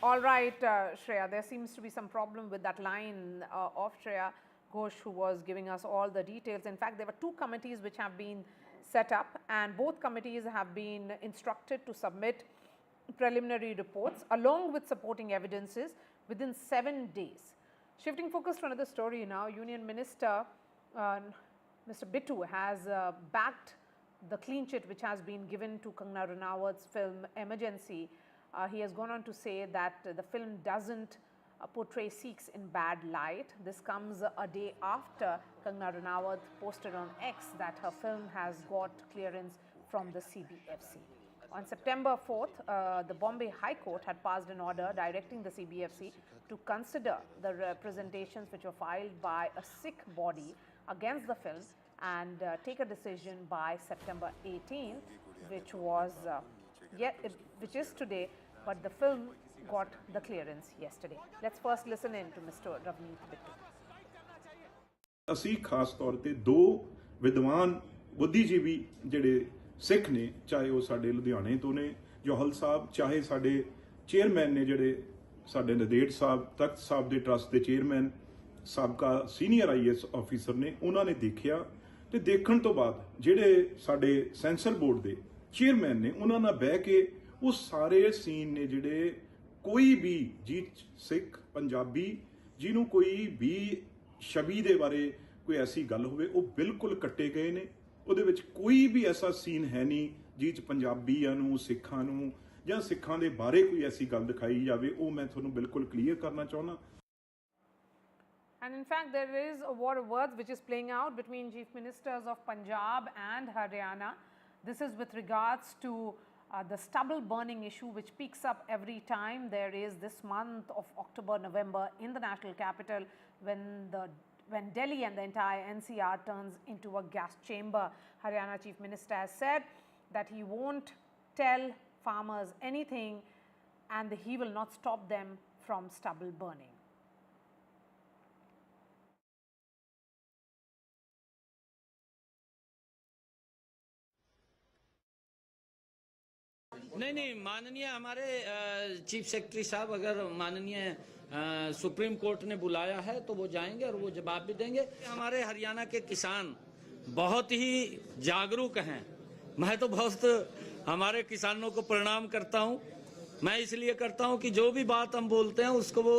All right, Shreya, there seems to be some problem with that line of Shreya Ghosh, who was giving us all the details. In fact, there were 2 committees which have been set up, and both committees have been instructed to submit preliminary reports along with supporting evidences within 7 days. Shifting focus to another story now, Union Minister Mr. Bittu has backed the clean chit which has been given to Kangana Ranawat's film Emergency. He has gone on to say that the film doesn't portray Sikhs in bad light. This comes a day after Kangana Ranawat posted on X that her film has got clearance from the CBFC. On September 4th, the Bombay High Court had passed an order directing the CBFC to consider the representations which were filed by a Sikh body against the film and take a decision by September 18th, which is today, but the film got the clearance yesterday. Let's first listen in to Mr. Ravneet Bittu. ਅਸੀਂ ਖਾਸ ਤੌਰ ਤੇ 2 ਵਿਦਵਾਨ ਬੁੱਧੀਜੀਵੀ ਜਿਹੜੇ ਸਿੱਖ ਨੇ, ਚਾਹੇ ਉਹ ਸਾਡੇ ਲੁਧਿਆਣੇ ਤੋਂ ਨੇ ਜੋਹਲ ਸਾਹਿਬ, ਚਾਹੇ ਸਾਡੇ ਚੇਅਰਮੈਨ ਨੇ ਜਿਹੜੇ ਸਾਡੇ ਨਦੇੜ ਸਾਹਿਬ, ਤਖਤ ਸਾਹਿਬ ਦੇ ਟਰਸਟ ਦੇ ਚੇਅਰਮੈਨ, ਸਾਬਕਾ ਸੀਨੀਅਰ IAS ਆਫੀਸਰ ਨੇ, ਉਹਨਾਂ ਨੇ ਦੇਖਿਆ ਤੇ ਦੇਖਣ ਤੋਂ ਬਾਅਦ ਜਿਹੜੇ ਸਾਡੇ ਸੈਂਸਰ ਬੋਰਡ ਦੇ ਚੇਅਰਮੈਨ ਨੇ, ਉਹਨਾਂ ਨਾਲ ਬਹਿ ਕੇ ਉਹ ਸਾਰੇ ਸੀਨ ਨੇ ਜਿਹੜੇ ਕੋਈ ਵੀ ਜੀ ਸਿੱਖ ਪੰਜਾਬੀ ਜਿਹਨੂੰ ਕੋਈ ਵੀ ਛਵੀ ਦੇ ਬਾਰੇ ਕੋਈ ਐਸੀ ਗੱਲ ਹੋਵੇ ਉਹ ਬਿਲਕੁਲ ਕੱਟੇ ਗਏ ਨੇ। ਉਹਦੇ ਵਿੱਚ ਕੋਈ ਵੀ ਐਸਾ ਸੀਨ ਹੈ ਨਹੀਂ ਜਿਹ 'ਚ ਪੰਜਾਬੀਆਂ ਨੂੰ, ਸਿੱਖਾਂ ਨੂੰ ਜਾਂ ਸਿੱਖਾਂ ਦੇ ਬਾਰੇ ਕੋਈ ਐਸੀ ਗੱਲ ਦਿਖਾਈ ਜਾਵੇ। ਉਹ ਮੈਂ ਤੁਹਾਨੂੰ ਬਿਲਕੁਲ ਕਲੀਅਰ ਕਰਨਾ ਚਾਹੁੰਦਾ। And in fact, there is a war of words which is playing out between Chief Ministers of Punjab and Haryana. This is with regards to the stubble burning issue, which peaks up every time there is this month of October, November in the national capital when Delhi and the entire NCR turns into a gas chamber. Haryana Chief Minister has said that he won't tell farmers anything and he will not stop them from stubble burning. नहीं, माननीय हमारे chief secretary साहब अगर माननीय supreme court ने बुलाया है तो वो जाएंगे और वो जवाब भी देंगे। हमारे हरियाणा के किसान बहुत ही जागरूक हैं। मैं तो बहुत हमारे किसानों को प्रणाम करता हूं। मैं इसलिए करता हूं कि जो भी बात हम बोलते हैं उसको वो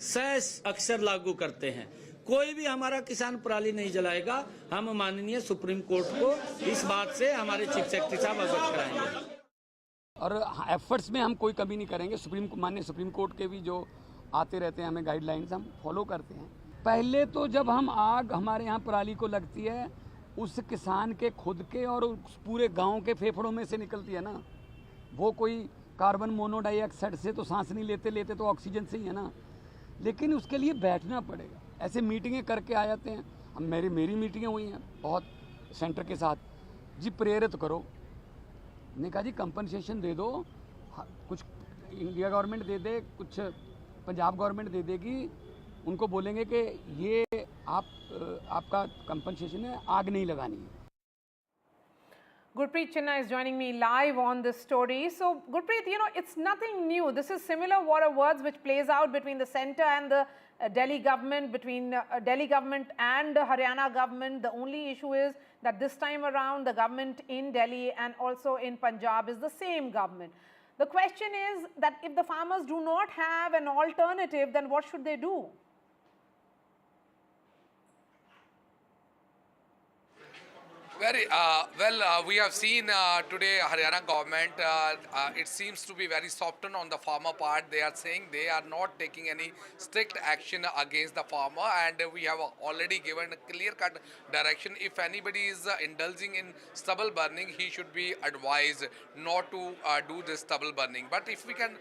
सहज अक्षर लागू करते हैं। कोई भी हमारा किसान पराली नहीं जलाएगा। हम माननीय सुप्रीम कोर्ट को इस बात से हमारे चीफ सेक्रेटरी साहब अवगत कराएंगे और एफर्ट्स में हम कोई कमी नहीं करेंगे। माननीय सुप्रीम कोर्ट के भी जो आते रहते हैं हमें गाइडलाइंस हम फॉलो करते हैं। पहले तो जब हम आग हमारे यहाँ पराली को लगती है उस किसान के खुद के और उस पूरे गांव के फेफड़ों में से निकलती है ना, वो कोई कार्बन मोनोडाइऑक्साइड से तो सांस नहीं लेते तो ऑक्सीजन से ही है ना। लेकिन उसके लिए बैठना पड़ेगा। ऐसे मीटिंगें करके आ जाते हैं। अब मेरी मीटिंगें हुई हैं बहुत सेंटर के साथ, जी प्रेरित करो। ने कहा जी कंपनसेशन दे दो, कुछ इंडिया गवर्नमेंट दे दे, कुछ पंजाब गवर्नमेंट दे देगी। उनको बोलेंगे कि ये आपका कंपनसेशन है, आग नहीं लगानी है। Gurpreet Chinna is joining me live on this story. So, Gurpreet, you know, it's nothing new. This is similar war of words which plays out between the centre and the Delhi government, between Delhi government and the Haryana government. The only issue is that this time around the government in Delhi and also in Punjab is the same government. The question is that if the farmers do not have an alternative, then what should they do? We have seen today Haryana government, it seems to be very softened on the farmer part. They are saying they are not taking any strict action against the farmer, and we have already given a clear-cut direction. If anybody is indulging in stubble burning, he should be advised not to do this stubble burning. But if we can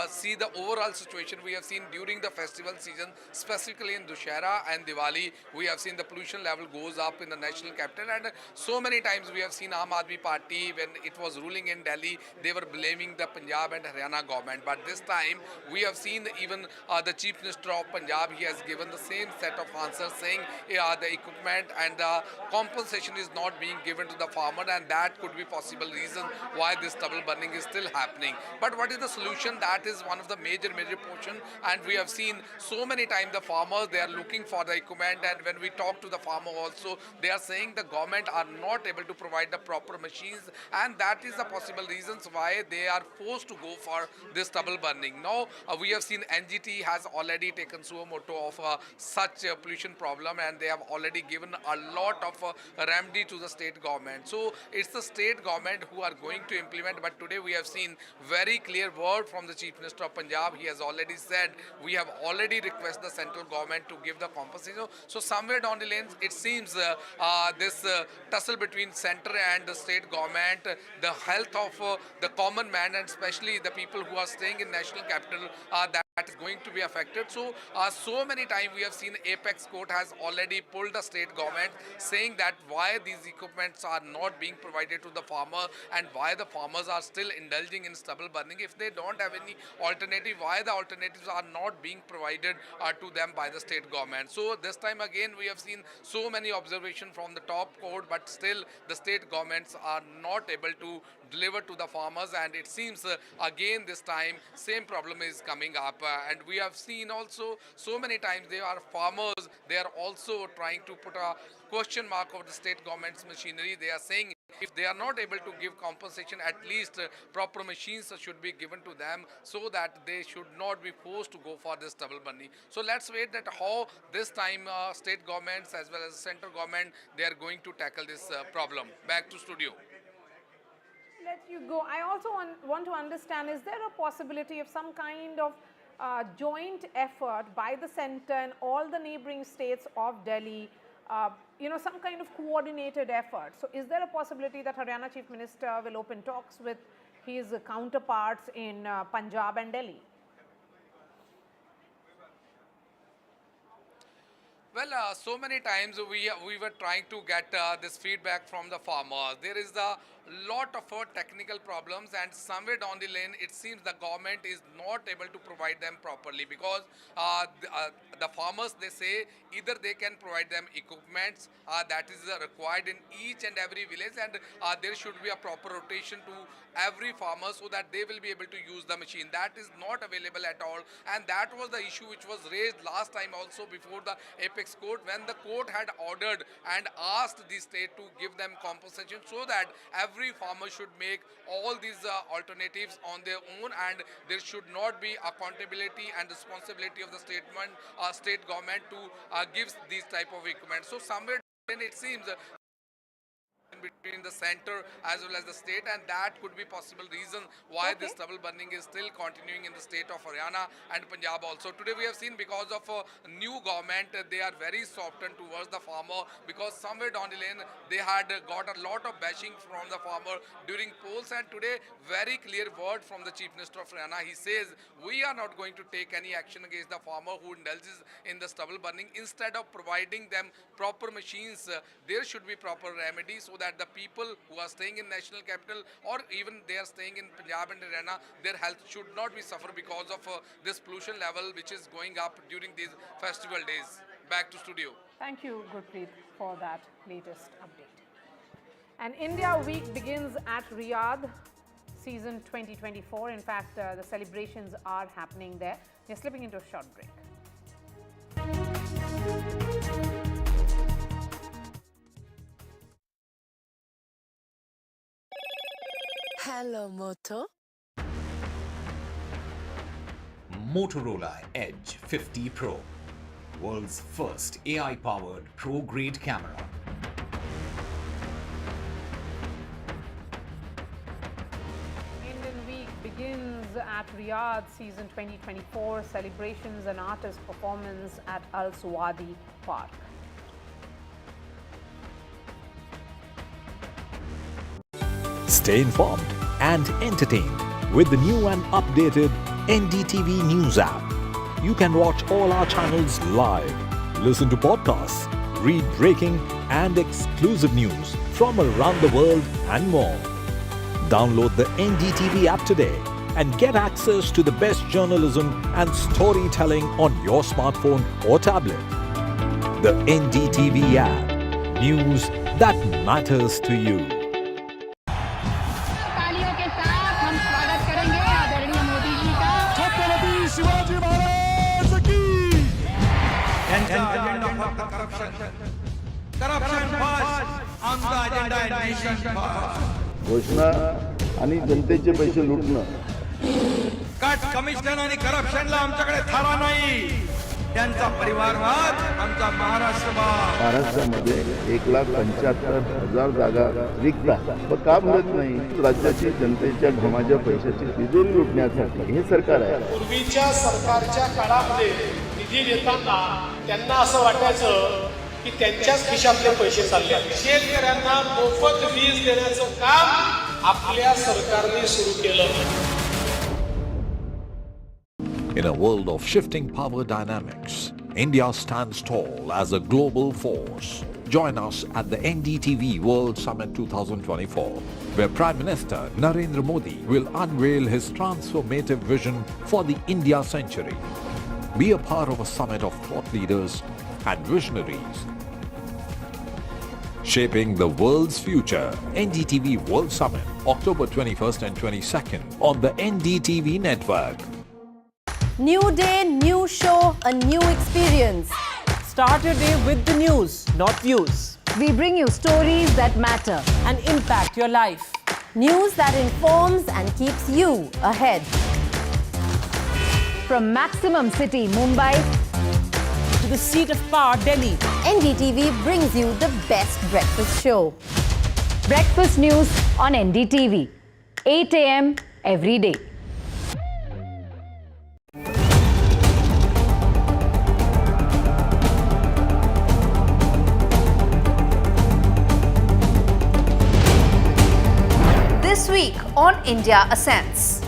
see the overall situation, we have seen during the festival season, specifically in Dussehra and Diwali, we have seen the pollution level goes up in the national capital, and so many times we have seen Aam Aadmi Party, when it was ruling in Delhi, they were blaming the Punjab and Haryana government. But this time we have seen even the Chief Minister of Punjab, he has given the same set of answers saying the equipment and the compensation is not being given to the farmer, and that could be possible reason why this stubble burning is still happening. But what is the solution? That is one of the major portion, and we have seen so many times the farmers, they are looking for the equipment, and when we talk to the farmer also, they are saying the government are not able to provide the proper machines, and that is the possible reasons why they are forced to go for this stubble burning. Now we have seen NGT has already taken suo moto of such a pollution problem, and they have already given a lot of remedy to the state government. So it's the state government who are going to implement. But today we have seen very clear word from the Chief Minister of Punjab. He has already said we have already requested the central government to give the compensation. So somewhere down the lane, it seems this tussle between center and the state government, the health of the common man, and especially the people who are staying in national capital, that is going to be affected. So so many times we have seen Apex Court has already pulled the state government, saying that why these equipments are not being provided to the farmer, and why the farmers are still indulging in stubble burning. If they don't have any alternative, why the alternatives are not being provided to them by the state government. So this time again we have seen so many observations from the top court, but still the state governments are not able to deliver to the farmers, and it seems again this time same problem is coming up. And we have seen also so many times there are farmers, they are also trying to put a question mark of the state government's machinery. They are saying if they are not able to give compensation, at least proper machines should be given to them, so that they should not be forced to go for this stubble burning. So let's wait that how this time state governments as well as central government, they are going to tackle this problem. Back to studio. Let you go. I also want to understand, is there a possibility of some kind of joint effort by the center and all the neighboring states of Delhi, some kind of coordinated effort? So is there a possibility that Haryana Chief Minister will open talks with his counterparts in Punjab and Delhi? Well, so many times we were trying to get this feedback from the farmers. There is a lot of technical problems, and somewhere down the lane it seems the government is not able to provide them properly, because the farmers, they say either they can provide them equipments that is required in each and every village, and there should be a proper rotation to every farmer so that they will be able to use the machine. That is not available at all, and that was the issue which was raised last time also before the Apex Court, when the court had ordered and asked the state to give them compensation, so that every farmer should make all these alternatives on their own, and there should not be accountability and responsibility of the state government to give these type of equipment. So somewhere it seems between the center as well as the state, and that could be possible reason why this stubble burning is still continuing in the state of Haryana and Punjab also. Today we have seen, because of a new government, they are very softened towards the farmer, because somewhere down the lane they had got a lot of bashing from the farmer during polls, and today very clear word from the Chief Minister of Haryana. He says we are not going to take any action against the farmer who indulges in the stubble burning. Instead of providing them proper machines, there should be proper remedies, so that the people who are staying in national capital, or even they are staying in Punjab and Haryana, their health should not be suffer because of this pollution level which is going up during these festival days. Back to studio. Thank you, Gurpreet, for that latest update. And India Week begins at Riyadh, season 2024. In fact, the celebrations are happening there. We are slipping into a short break. Hello, Moto. Motorola Edge 50 Pro, world's first AI-powered pro-grade camera. at Riyadh season 2024 celebrations and artist performance at Al Suwadi Park. Stay informed and entertained with the new and updated NDTV News app. You can watch all our channels live, listen to podcasts, read breaking and exclusive news from around the world and more. Download the NDTV app today and get access to the best journalism and storytelling on your smartphone or tablet. The NDTV app. News that matters to you. घोषणा आणि जनतेचे पैसे लुटणं. Cut commission आणि करप्शनला आमच्याकडे थारा नाही. त्यांचा परिवारवाद आमचा महाराष्ट्रवाद. महाराष्ट्रामध्ये 1,75,000 जागा रिक्त आहेत. मग का भरत नाही? राज्याची जनतेच्या घमाच्या पैशाची तिजोरी लुटण्यासाठी हे सरकार आहे. पूर्वीच्या सरकारच्या काळामध्ये निधी देताना त्यांना असं वाटायचं की त्यांच्याच खिशातले पैसे चालले. शेतकऱ्यांना मोफत वीज देण्याचं काम आपल्या सरकारने सुरू केलं. In a world of shifting power dynamics, India stands tall as a global force. Join us at the NDTV World Summit 2024, where Prime Minister Narendra Modi will unveil his transformative vision for the India century. Be a part of a summit of thought leaders and visionaries, shaping the world's future. NDTV World Summit, October 21st and 22nd on the NDTV network. New day, new show, a new experience. Start your day with the news, not views. We bring you stories that matter and impact your life. News that informs and keeps you ahead. From Maximum City, Mumbai, to the seat of power, Delhi, NDTV brings you the best breakfast show. breakfast news on NDTV, 8 a.m. every day. This week on India Ascents.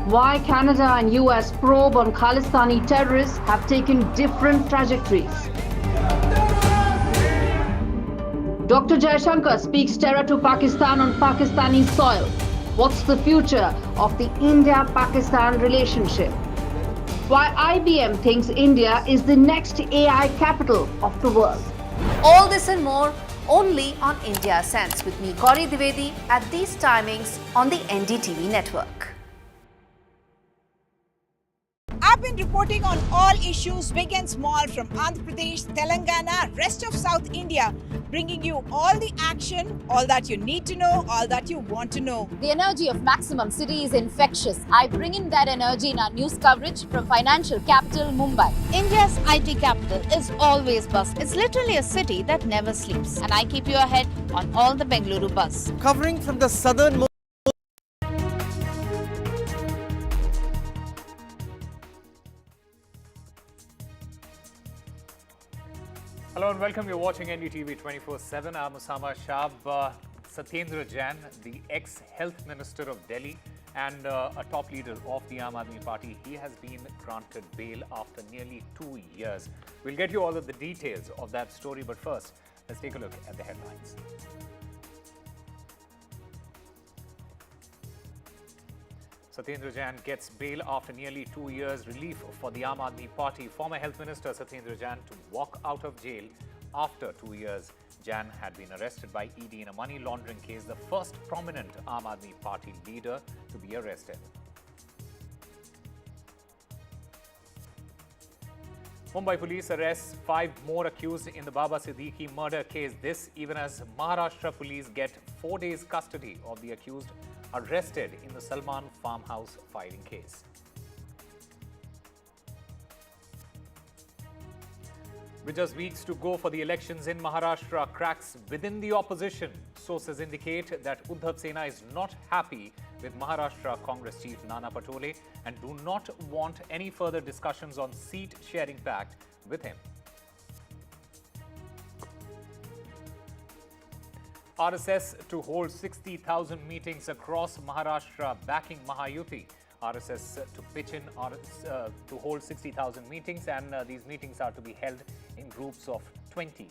Why Canada and US probe on Khalistani terrorists have taken different trajectories. Dr. Jaishankar speaks terror to Pakistan on Pakistani soil. What's the future of the India-Pakistan relationship? Why IBM thinks India is the next AI capital of the world. All this and more only on India Ascents with me, Gauri Dwivedi, at these timings on the NDTV network. I've been reporting on all issues big and small from Andhra Pradesh, Telangana, rest of South India, bringing you all the action, all that you need to know, all that you want to know. The energy of Maximum City is infectious. I bring in that energy in our news coverage from financial capital Mumbai. India's IT capital is always buzz. It's literally a city that never sleeps. And I keep you ahead on all the Bengaluru buzz. covering from the southern. Hello and welcome. You're watching NDTV 24/7. I'm Osama Shab. Satyendar Jain, the ex-health minister of Delhi and a top leader of the Aam Aadmi Party, he has been granted bail after nearly 2 years. We'll get you all of the details of that story, but first, let's take a look at the headlines. Satyendar Jain gets bail after nearly 2 years. Relief for the Aam Aadmi Party. Former Health Minister Satyendar Jain to walk out of jail after 2 years. Jain had been arrested by ED in a money laundering case, the first prominent Aam Aadmi Party leader to be arrested. Mumbai police arrests 5 more accused in the Baba Siddiqui murder case. This even as Maharashtra police get 4 days custody of the accused arrested in the Salman farmhouse firing case. With just weeks to go for the elections in Maharashtra, cracks within the opposition. Sources indicate that Uddhav Sena is not happy with Maharashtra Congress chief Nana Patole and do not want any further discussions on seat sharing pact with him. RSS to hold 60,000 meetings across Maharashtra backing Mahayuti. RSS to pitch in to hold 60,000 meetings, and these meetings are to be held in groups of 20s.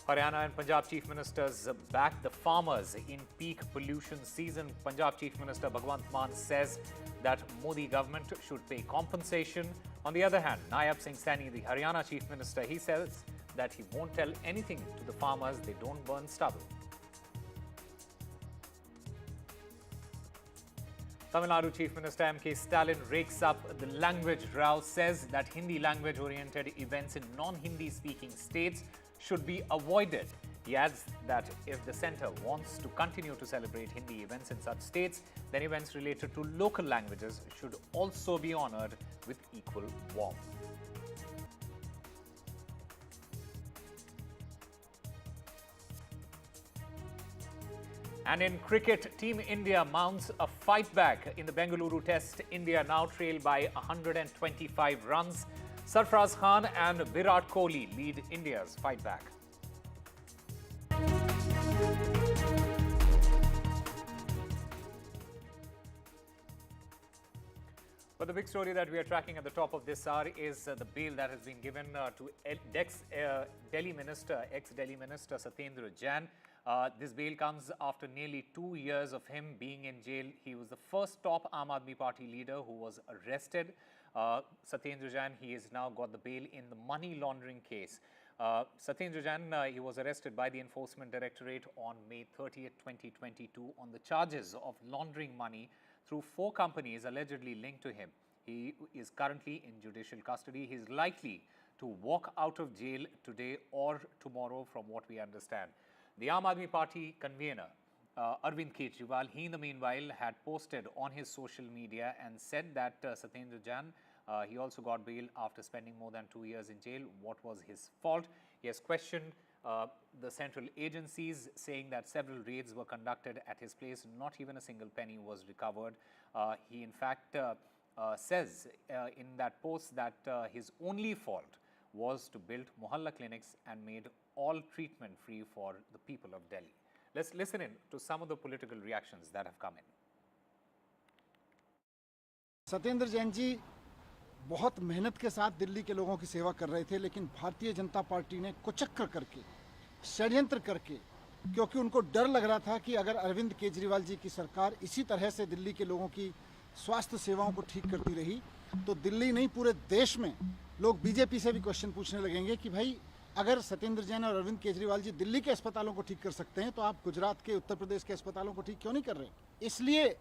Haryana and Punjab Chief Ministers back the farmers in peak pollution season. Punjab Chief Minister Bhagwant Mann says that Modi government should pay compensation. On the other hand, Nayab Singh Saini, the Haryana Chief Minister, he says that he won't tell anything to the farmers, they don't burn stubble. Tamil Nadu Chief Minister M.K. Stalin rakes up the language row, says that Hindi language-oriented events in non-Hindi speaking states should be avoided. He adds that if the centre wants to continue to celebrate Hindi events in such states, then events related to local languages should also be honoured with equal warmth. And in cricket, Team India mounts a fight back in the Bengaluru Test. India now trail by 125 runs. Sarfaraz Khan and Virat Kohli lead India's fight back. But the big story that we are tracking at the top of this hour is the bail that has been given to ex-Delhi Minister Satyendar Jain. This bail comes after nearly 2 years of him being in jail. He was the first top Aam Aadmi Party leader who was arrested. Satyendar Jain, he has now got the bail in the money laundering case. Satyendar Jain, he was arrested by the Enforcement Directorate on May 30th, 2022 on the charges of laundering money through 4 companies allegedly linked to him. He is currently in judicial custody. He is likely to walk out of jail today or tomorrow, from what we understand. The Aam Aadmi Party convener, Arvind Kejriwal, he in the meanwhile had posted on his social media and said that Satyendar Jain, he also got bail after spending more than 2 years in jail. What was his fault? He has questioned the central agencies, saying that several raids were conducted at his place. Not even a single penny was recovered. He in fact says in that post that his only fault was to build Mohalla clinics and made all treatment free for the people of Delhi. Let's listen in to some of the political reactions that have come in. Satyendra Jain ji बहुत मेहनत के साथ दिल्ली के लोगों की सेवा कर रहे थे, लेकिन भारतीय जनता पार्टी ने कुचक्र करके, षड्यंत्र करके, क्योंकि उनको डर लग रहा था कि अगर अरविंद केजरीवाल जी की सरकार इसी तरह से दिल्ली के लोगों की स्वास्थ्य सेवाओं को ठीक करती रही तो दिल्ली नहीं पूरे देश में लोग बीजेपी से भी क्वेश्चन पूछने लगेंगे कि भाई अगर सत्येंद्र जैन और अरविंद केजरीवाल जी दिल्ली के अस्पतालों को ठीक कर सकते हैं तो आप गुजरात के, उत्तर प्रदेश के अस्पतालों को ठीक क्यों नहीं कर रहे? इसलिए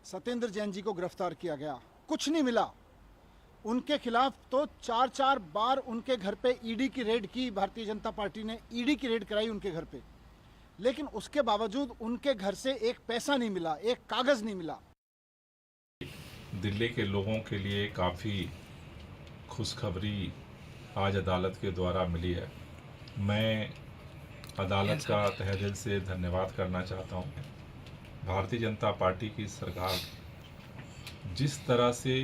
सत्येंद्र जैन जी को गिरफ्तार किया गया। कुछ नहीं मिला उनके खिलाफ, तो 4-4 बार उनके घर पे ईडी की रेड की, भारतीय जनता पार्टी ने ईडी की रेड कराई उनके घर पे, लेकिन उसके बावजूद उनके घर से एक पैसा नहीं मिला, एक कागज नहीं मिला। दिल्ली के लोगों के लिए काफ़ी खुशखबरी आज अदालत के द्वारा मिली है। मैं अदालत का तहे दिल से धन्यवाद करना चाहता हूँ। भारतीय जनता पार्टी की सरकार जिस तरह से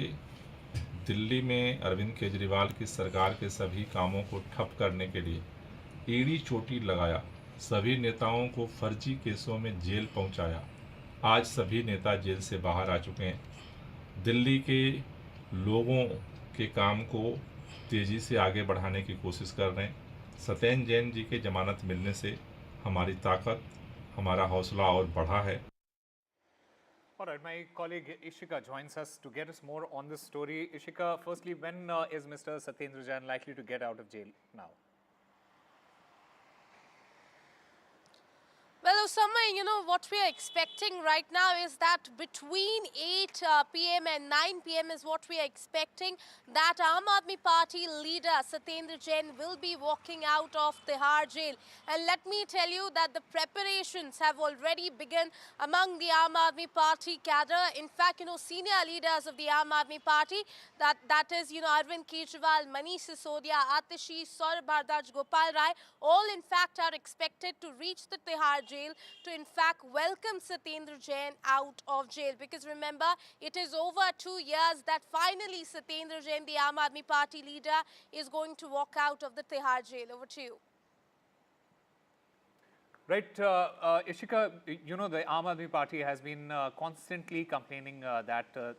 दिल्ली में अरविंद केजरीवाल की सरकार के सभी कामों को ठप करने के लिए ईडी चोटी लगाया, सभी नेताओं को फर्जी केसों में जेल पहुंचाया, आज सभी नेता जेल से बाहर आ चुके हैं। दिल्ली के लोगों के काम को तेज़ी से आगे बढ़ाने की कोशिश कर रहे हैं। सत्येंद्र जैन जी के जमानत मिलने से हमारी ताकत, हमारा हौसला और बढ़ा है। All right, my colleague Ishika joins us to get us more on this story. Ishika, firstly, when is Mr. Satyendar Jain likely to get out of jail now? Well, Summer, you know, what we are expecting right now is that between 8 p.m. and 9 p.m. is what we are expecting, that Aam Aadmi Party leader Satyendar Jain will be walking out of Tihar jail. And let me tell you that the preparations have already begun among the Aam Aadmi Party cadre. In fact, you know, senior leaders of the Aam Aadmi Party, that is, you know, Arvind Kejriwal, Manish Sisodia, Atishi, Saurabh Bharadwaj, Gopal Rai, all in fact are expected to reach the Tihar jail to in fact welcome Satyendar Jain out of jail. Because remember, it is over 2 years that finally Satyendar Jain, the Aam Aadmi Party leader, is going to walk out of the Tihar jail. Over to you. Right, Ishika, you know, the Aam Aadmi Party has been constantly complaining that the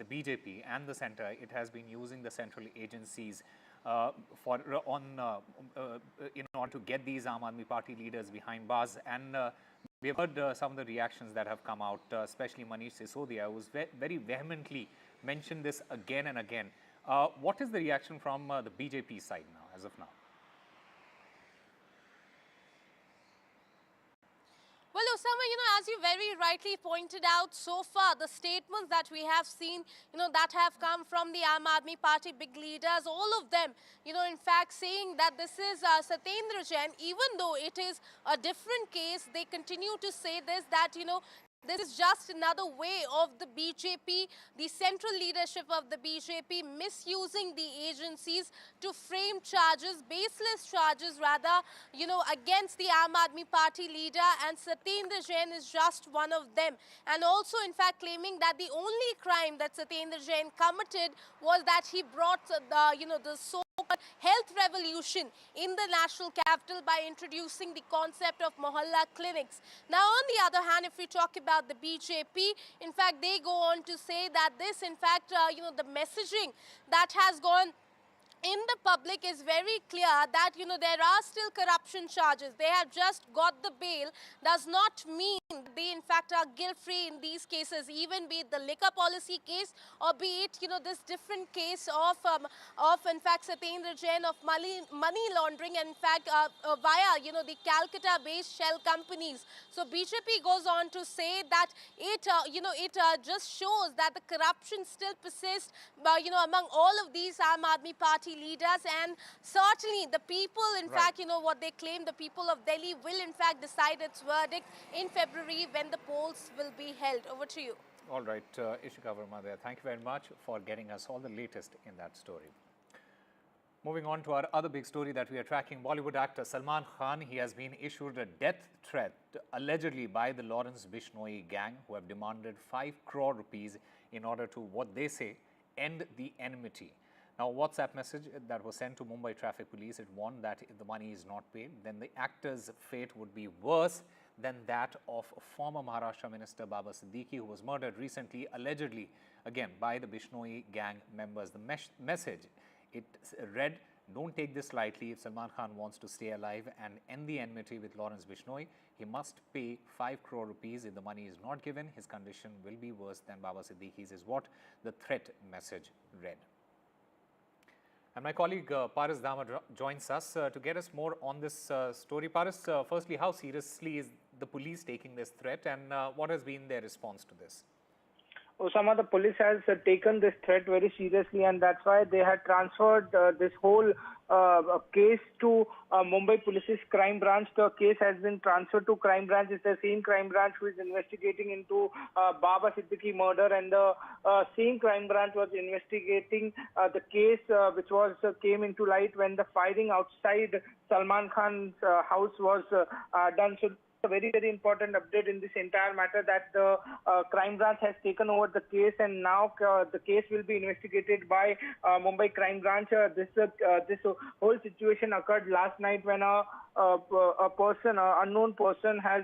BJP and the centre, it has been using the central agencies in order to get these Aam Aadmi Party leaders behind bars. And we have heard some of the reactions that have come out, especially Manish Sisodia, who's very vehemently mentioned this again and again. What is the reaction from the BJP side now, as of now? Well, Osama, you know, as you very rightly pointed out, so far the statements that we have seen, you know, that have come from the Aam Aadmi Party big leaders, all of them, you know, in fact saying that this is Satyendar Jain, even though it is a different case, they continue to say this, that, you know, this is just another way of the BJP, the central leadership of the BJP misusing the agencies to frame charges, baseless charges rather, you know, against the Aam Aadmi Party leader, and Satyendar Jain is just one of them. And also in fact claiming that the only crime that Satyendar Jain committed was that he brought the, you know, the so-called health revolution in the national capital by introducing the concept of Mohalla clinics. Now, on the other hand, if we talk about the BJP, in fact, they go on to say that this, in fact, you know, the messaging that has gone in the public is very clear that, you know, there are still corruption charges. They have just got the bail, does not mean they in fact are guilt-free in these cases, even be it the liquor policy case or be it, you know, this different case of in fact Satyendar Jain of money laundering, and in fact via, you know, the Calcutta-based shell companies. So BJP goes on to say that it, you know, it just shows that the corruption still persists, you know, among all of these Aam Aadmi Party leaders, and certainly the people, in fact, you know, what they claim, the people of Delhi will in fact decide its verdict in February when the polls will be held. Over to you. All right, Ishika Verma there. Thank you very much for getting us all the latest in that story. Moving on to our other big story that we are tracking, Bollywood actor Salman Khan, he has been issued a death threat allegedly by the Lawrence Bishnoi gang, who have demanded 5 crore rupees in order to, what they say, end the enmity. Now, a WhatsApp message that was sent to Mumbai Traffic Police, it warned that if the money is not paid, then the actor's fate would be worse than that of former Maharashtra Minister Baba Siddiqui, who was murdered recently, allegedly, again, by the Bishnoi gang members. The message, it read, "Don't take this lightly. If Salman Khan wants to stay alive and end the enmity with Lawrence Bishnoi, he must pay 5 crore rupees. If the money is not given, his condition will be worse than Baba Siddiqui's," is what the threat message read. And my colleague Paras Dama joins us to get us more on this story. Paras, firstly, how seriously is the police taking this threat, and what has been their response to this? Osama, the police has taken this threat very seriously, and that's why they had transferred this whole case to Mumbai Police's crime branch. The case has been transferred to crime branch. It's the same crime branch who is investigating into Baba Siddiqui murder, and the same crime branch was investigating the case which was came into light when the firing outside Salman Khan's house was done. So a very, very important update in this entire matter, that the crime branch has taken over the case, and now the case will be investigated by Mumbai crime branch. This whole situation occurred last night when a person, an unknown person, has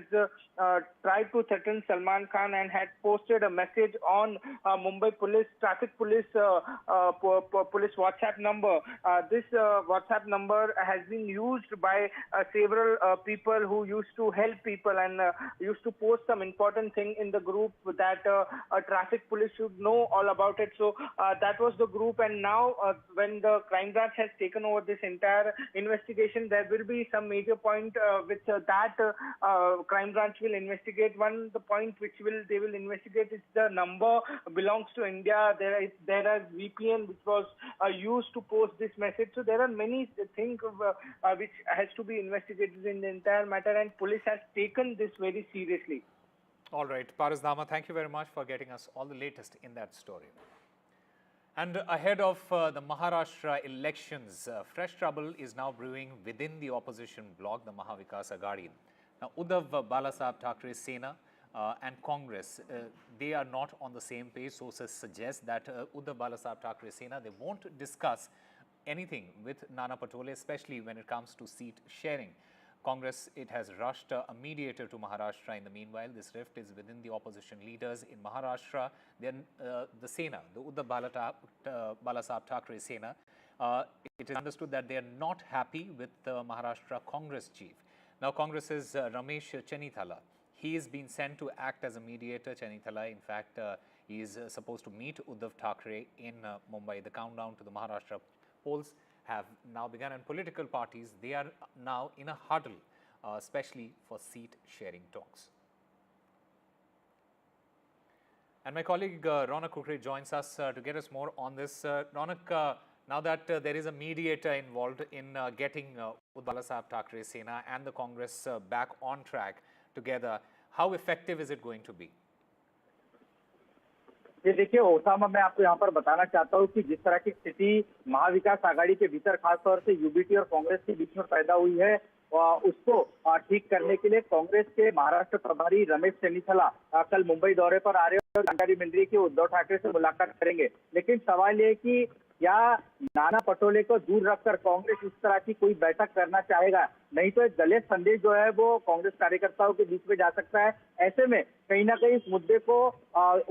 tried to threaten Salman Khan and had posted a message on Mumbai Police Traffic Police police WhatsApp number. This WhatsApp number has been used by several people who used to help people and used to post some important thing in the group that a traffic police should know all about it. So that was the group, and now when the crime branch has taken over this entire investigation, there will be some major point which that crime branch will investigate. The point which they will investigate is the number belongs to India. There is VPN which was used to post this message. So there are many things which has to be investigated in the entire matter, and police has taken this very seriously. All right, Paras Dama, thank you very much for getting us all the latest in that story. And ahead of the Maharashtra elections, fresh trouble is now brewing within the opposition bloc, the Maha Vikas Aghadi. Now, Uddhav Balasaheb Thackeray Sena and Congress, they are not on the same page. Sources suggest that Uddhav Balasaheb Thackeray Sena, they won't discuss anything with Nana Patole, especially when it comes to seat sharing. Congress, it has rushed a mediator to Maharashtra. In the meanwhile, this rift is within the opposition leaders in Maharashtra. Then the Sena, the Uddhav Balasaheb Thackeray Sena, it is understood that they are not happy with the Maharashtra Congress chief. Now, Congress's Ramesh Chennithala, he is being sent to act as a mediator. Chennithala, in fact, he is supposed to meet Uddhav Thackeray in Mumbai. The countdown to the Maharashtra polls have now begun, and political parties, they are now in a huddle, especially for seat sharing talks. And my colleague Ronak Kukre joins us to get us more on this. Ronak, now that there is a mediator involved in getting Uddhav Balasaheb Thackeray Sena and the Congress back on track together, how effective is it going to be? ये देखिए Osama, मैं आपको यहाँ पर बताना चाहता हूँ कि जिस तरह की स्थिति महाविकास आघाड़ी के भीतर खासतौर से यूबीटी और कांग्रेस के बीच में पैदा हुई है, उसको ठीक करने के लिए कांग्रेस के महाराष्ट्र प्रभारी रमेश चन्नीथला कल मुंबई दौरे पर आ रहे हैं और जानकारी मिल रही है कि उद्धव ठाकरे से मुलाकात करेंगे। लेकिन सवाल ये कि क्या नाना पटोले को दूर रखकर कांग्रेस इस तरह की कोई बैठक करना चाहेगा? नहीं तो एक गलत संदेश जो है वो कांग्रेस कार्यकर्ताओं के बीच में जा सकता है। ऐसे में कहीं ना कहीं इस मुद्दे को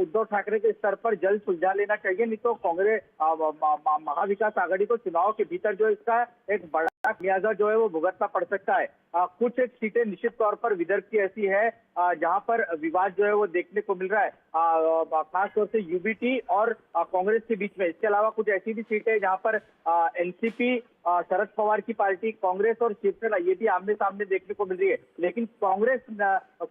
उद्धव ठाकरे के स्तर पर जल्द सुलझा लेना चाहिए, नहीं तो कांग्रेस महाविकास आघाड़ी को चुनाव के भीतर जो इसका एक बड़ा लिहाजा जो है वो भुगतना पड़ सकता है। कुछ एक सीटें निश्चित तौर पर विदर्भ की ऐसी है जहां पर विवाद जो है वो देखने को मिल रहा है, खासतौर से यूबीटी और कांग्रेस के बीच में। इसके अलावा कुछ ऐसी भी सीटें जहां पर एनसीपी, शरद पवार की पार्टी, कांग्रेस और शिवसेना ये भी आमने सामने देखने को मिल रही है। लेकिन कांग्रेस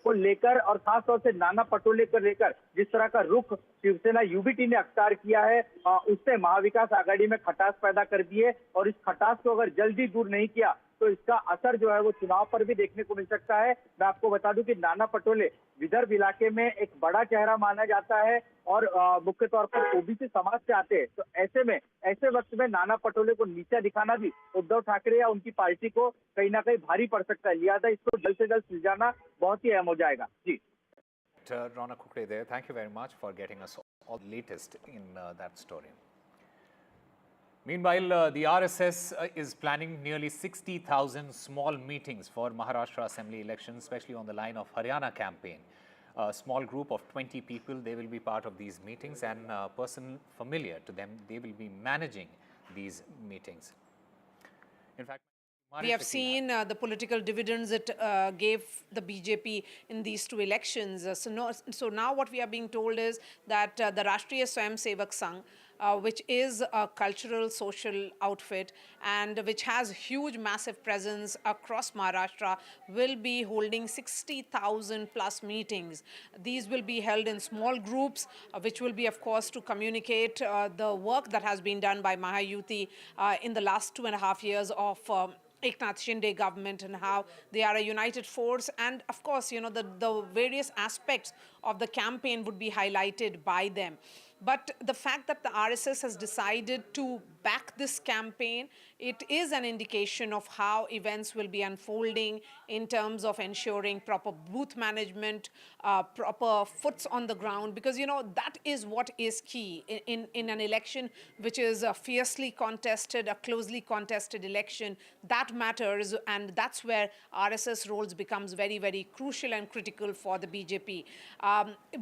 को लेकर और खासतौर से नाना पटोले को लेकर जिस तरह का रुख शिवसेना यूबीटी ने अख्तियार किया है, उससे महाविकास आघाड़ी में खटास पैदा कर दी है, और इस खटास को अगर जल्दी दूर नहीं किया तो इसका असर जो है वो चुनाव पर भी देखने को मिल सकता है। मैं आपको बता दूं कि नाना पटोले विदर्भ इलाके में एक बड़ा चेहरा माना जाता है और मुख्य तौर पर ओबीसी समाज से आते हैं। तो ऐसे में ऐसे वक्त में नाना पटोले को नीचा दिखाना भी उद्धव ठाकरे या उनकी पार्टी को कहीं ना कहीं भारी पड़ सकता है। लिहाजा इसको जल्द से जल्द सुलझाना बहुत ही अहम हो जाएगा। जी, Ronak Kukre there. Thank you very much for getting us all the latest in that story. Meanwhile, the RSS is planning nearly 60,000 small meetings for Maharashtra Assembly elections, especially on the line of Haryana campaign. A small group of 20 people, they will be part of these meetings, and a person familiar to them, they will be managing these meetings. In fact, we have seen the political dividends it gave the BJP in these two elections. So now what we are being told is that the Rashtriya Swayamsevak Sangh, which is a cultural social outfit and which has huge massive presence across Maharashtra, will be holding 60,000 plus meetings. These will be held in small groups, which will be, of course, to communicate the work that has been done by Mahayuti in the last 2.5 years of Eknath Shinde government, and how they are a united force. And of course, you know, the various aspects of the campaign would be highlighted by them. But the fact that the RSS has decided to back this campaign, it is an indication of how events will be unfolding in terms of ensuring proper booth management, proper foots on the ground, because, you know, that is what is key in an election which is a fiercely contested, a closely contested election. That matters, and that's where RSS roles becomes very, very crucial and critical for the BJP.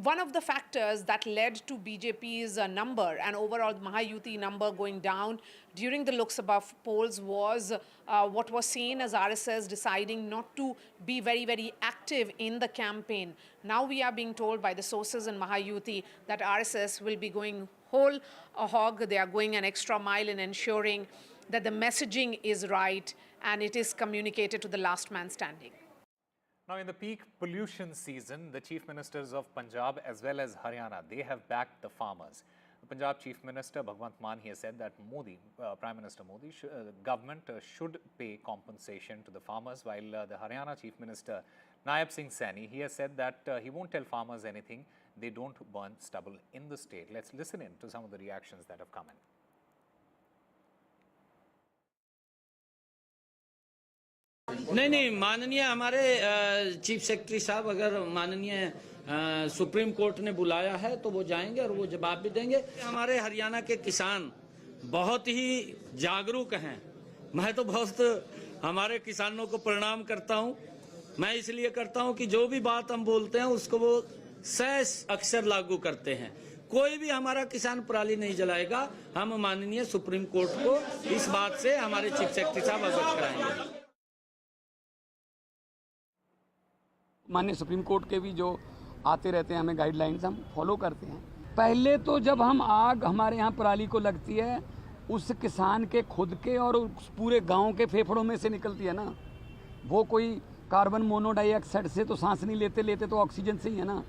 One of the factors that led to BJP's number and overall Mahayuti number going down during the Lok Sabha polls was what was seen as RSS deciding not to be very, very active in the campaign. Now we are being told by the sources in Mahayuti that RSS will be going whole hog. They are going an extra mile in ensuring that the messaging is right and it is communicated to the last man standing. Now, in the peak pollution season, the chief ministers of Punjab as well as Haryana, they have backed the farmers. The Punjab Chief Minister Bhagwant Mann, he has said that Modi, Prime Minister Modi, government should pay compensation to the farmers, while the Haryana Chief Minister Naib Singh Saini, he has said that he won't tell farmers anything. They don't burn stubble in the state. Let's listen in to some of the reactions that have come in. नहीं माननीय हमारे chief secretary साहब अगर माननीय supreme court ने बुलाया है तो वो जाएंगे और वो जवाब भी देंगे। हमारे हरियाणा के किसान बहुत ही जागरूक हैं। मैं तो बहुत हमारे किसानों को प्रणाम करता हूं। मैं इसलिए करता हूं कि जो भी बात हम बोलते हैं उसको वो सहज अक्षर लागू करते हैं। कोई भी हमारा किसान पराली नहीं जलाएगा। हम माननीय सुप्रीम कोर्ट को इस बात से हमारे चीफ सेक्रेटरी साहब अवगत कराएंगे। माननीय सुप्रीम कोर्ट के भी जो आते रहते हैं हमें गाइडलाइंस हम फॉलो करते हैं। पहले तो जब हम आग हमारे यहाँ पराली को लगती है उस किसान के खुद के और उस पूरे गांव के फेफड़ों में से निकलती है ना, वो कोई कार्बन मोनोडाइऑक्साइड से तो सांस नहीं लेते तो ऑक्सीजन से ही है ना।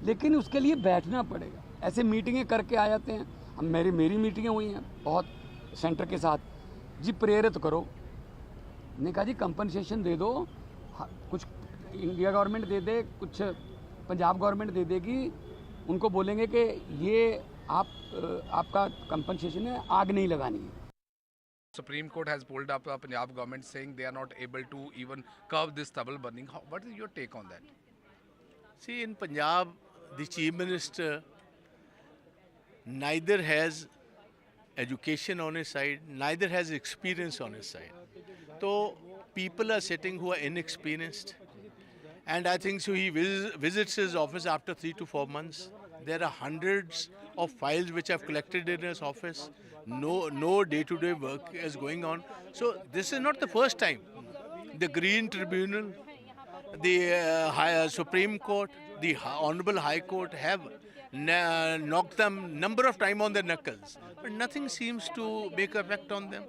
लेकिन उसके लिए बैठना पड़ेगा। ऐसे मीटिंगें करके आ जाते हैं। हम मेरी मीटिंगें हुई हैं बहुत सेंटर के साथ, जी प्रेरित करो। ने कहा जी कंपनसेशन दे दो, कुछ इंडिया गवर्नमेंट दे दे, कुछ पंजाब गवर्नमेंट दे देगी। उनको बोलेंगे कि ये आपका कंपनसेशन है, आग नहीं लगानी है। Supreme Court has pulled up Punjab government saying they are not able to even curb this stubble burning. What is your take on that? See, in Punjab, the Chief Minister neither has education on his side, neither has experience on his side. So people are sitting who are inexperienced. And I think so he visits his office after 3 to 4 months. There are hundreds of files which have collected in his office. No day-to-day work is going on. So this is not the first time. The Green Tribunal, the Supreme Court, the Honorable High Court have knocked them number of times on their knuckles. But nothing seems to make effect on them.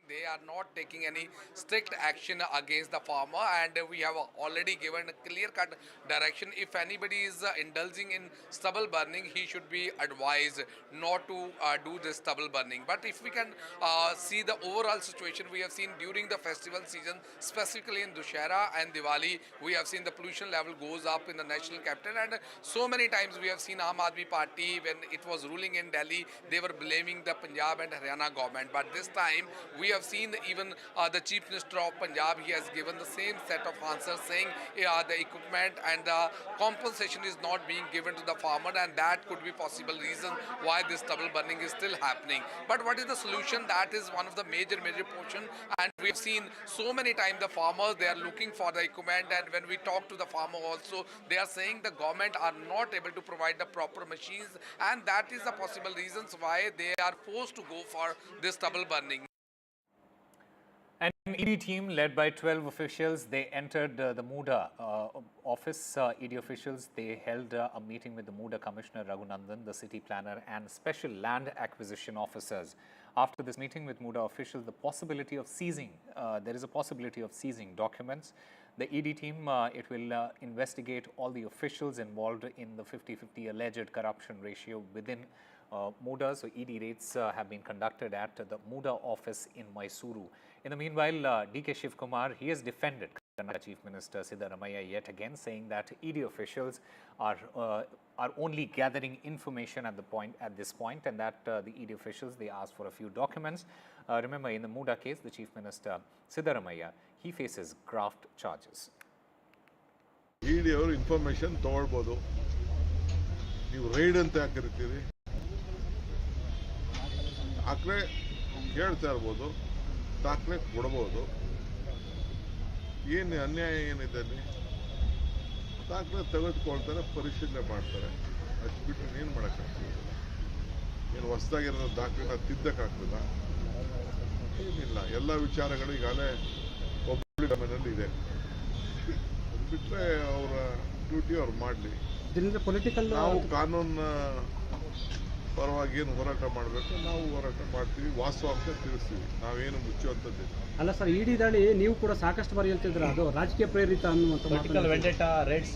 They are not taking any strict action against the farmer, and we have already given a clear-cut direction. If anybody is indulging in stubble burning, he should be advised not to do this stubble burning. But if we can see the overall situation we have seen during the festival season, specifically in Dussehra and Diwali, we have seen the pollution level goes up in the national capital, and so many times we have seen Aam Aadmi Party, when it was ruling in Delhi, they were blaming the Punjab and Haryana government. But this time we have seen even the Chief Minister of Punjab, he has given the same set of answers saying the equipment and the compensation is not being given to the farmer, and that could be possible reason why this stubble burning is still happening. But what is the solution? That is one of the major portion, and we have seen so many times the farmers, they are looking for the equipment, and when we talk to the farmer also, they are saying the government are not able to provide the proper machines, and that is the possible reasons why they are forced to go for this stubble burning. An ED team led by 12 officials, they entered the MUDA office. ED officials, they held a meeting with the MUDA Commissioner Raghunandan, the city planner and special land acquisition officers. After this meeting with MUDA officials, there is a possibility of seizing documents. The ED team, it will investigate all the officials involved in the 50-50 alleged corruption ratio within MUDA. So ED raids have been conducted at the MUDA office in Mysuru. In the meanwhile, DK Shiv Kumar, he has defended Karnataka Chief Minister Satyendar Jain yet again, saying that ED officials are only gathering information at this point, and that the ED officials, they asked for a few documents. Remember, in the MUDA case, the Chief Minister Satyendar Jain, he faces graft charges. ED ಅವರು information ತಗೊಳ್ಬೋದು. ನೀವು ride ಅಂತ ಯಾಕೆ ಕರಿತೀರಿ? ದಾಖಲೆ ಕೇಳ್ತಾ ಇರ್ಬೋದು, ದಾಖಲೆ ಕೊಡ್ಬೋದು. ಏನು ಅನ್ಯಾಯ ಏನಿದೆ ಅಲ್ಲಿ? ದಾಖಲೆ ತೆಗೆದುಕೊಳ್ತಾರೆ, ಪರಿಶೀಲನೆ ಮಾಡ್ತಾರೆ. ಅಷ್ಟು ಬಿಟ್ಟು ಏನು ಮಾಡೋಕ್ಕಾಗ್ತದೆ? ಏನು ಹೊಸದಾಗಿರೋ ದಾಖಲೆನ ತಿದ್ದಕ್ಕಾಗ್ತದ? ಏನಿಲ್ಲ. ಎಲ್ಲ ವಿಚಾರಗಳು ಈಗಾಗಲೇ ಪಬ್ಲಿಕ್ ಡೊಮೇನಲ್ಲಿ ಇದೆ. ಅದು ಬಿಟ್ಟರೆ ಅವರ ಡ್ಯೂಟಿ ಅವ್ರು ಮಾಡಲಿ. ನಾವು ಕಾನೂನು ಪರವಾಗಿ ಏನು ಹೋರಾಟ ಮಾಡಬೇಕು ನಾವು ಹೋರಾಟ ಮಾಡ್ತೀವಿ, ವಾಸ್ತವಾಂಶ ತಿಳಿಸ್ತೀವಿ, ನಾವೇನು ಮುಚ್ಚುವಂಥದ್ದಿಲ್ಲ. ಅಲ್ಲ ಸರ್, ಇಡಿ ದಾಳಿ ನೀವು ಕೂಡ ಸಾಕಷ್ಟು ಬಾರಿ ಹೇಳ್ತಿದ್ರೆ ಅದು ರಾಜಕೀಯ ಪ್ರೇರಿತ ಅನ್ನುವಂಥ ಪೊಲಿಟಿಕಲ್ ವೆಂಡೆಟಾ ರೇಡ್ಸ್,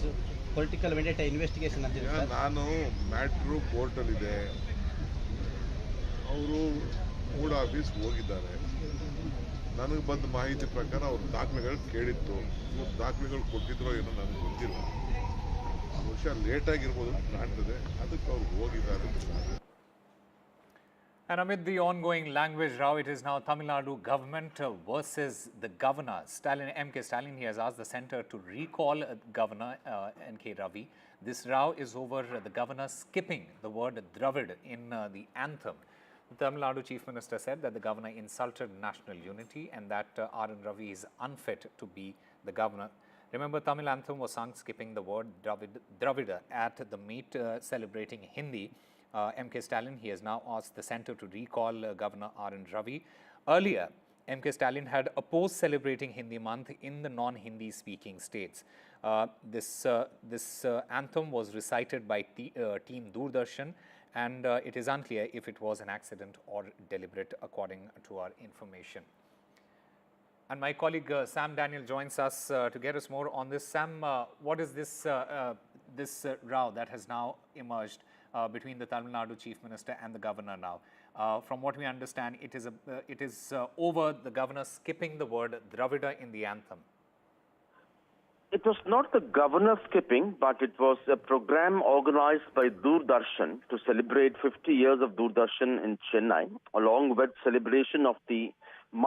ಪೊಲಿಟಿಕಲ್ ವೆಂಡೆಟಾ ಇನ್ವೆಸ್ಟಿಗೇಷನ್ ಅಂತ ನಾನು ಮ್ಯಾಟ್ರು ಕೋರ್ಟಲ್ಲಿದೆ, ಅವರು ಮೂಡ್ ಆಫೀಸ್ ಹೋಗಿದ್ದಾರೆ. ನನಗೆ ಬಂದ ಮಾಹಿತಿ ಪ್ರಕಾರ ಅವ್ರ ದಾಖಲೆಗಳು ಕೇಳಿತ್ತು, ಇವ್ರು ದಾಖಲೆಗಳು ಕೊಟ್ಟಿದ್ರೋ ಏನೋ ನನಗೆ ಗೊತ್ತಿಲ್ಲ. ಬಹುಶಃ ಲೇಟ್ ಆಗಿರ್ಬೋದು ಅಂತ ಕಾಣ್ತದೆ, ಅದಕ್ಕೆ ಅವ್ರು ಹೋಗಿದ್ದಾರೆ. And amid the ongoing language row, it is now Tamil Nadu government versus the governor. M.K. Stalin, he has asked the centre to recall Governor N.K. Ravi. This row is over the governor skipping the word Dravid in the anthem. The Tamil Nadu Chief Minister said that the governor insulted national unity and that R.N. Ravi is unfit to be the governor. Remember, Tamil anthem was sung skipping the word Dravida at the meet celebrating Hindi. M.K. Stalin, he has now asked the centre to recall Governor R.N. Ravi. Earlier, M.K. Stalin had opposed celebrating Hindi month in the non-Hindi speaking states. This anthem was recited by Team Doordarshan, and it is unclear if it was an accident or deliberate, according to our information. And my colleague Sam Daniel joins us to get us more on this. Sam, what is this row that has now emerged between the Tamil Nadu Chief Minister and the Governor now? From what we understand, it is over the Governor skipping the word Dravida in the anthem. It was not the Governor skipping, but it was a program organized by Doordarshan to celebrate 50 years of Doordarshan in Chennai, along with celebration of the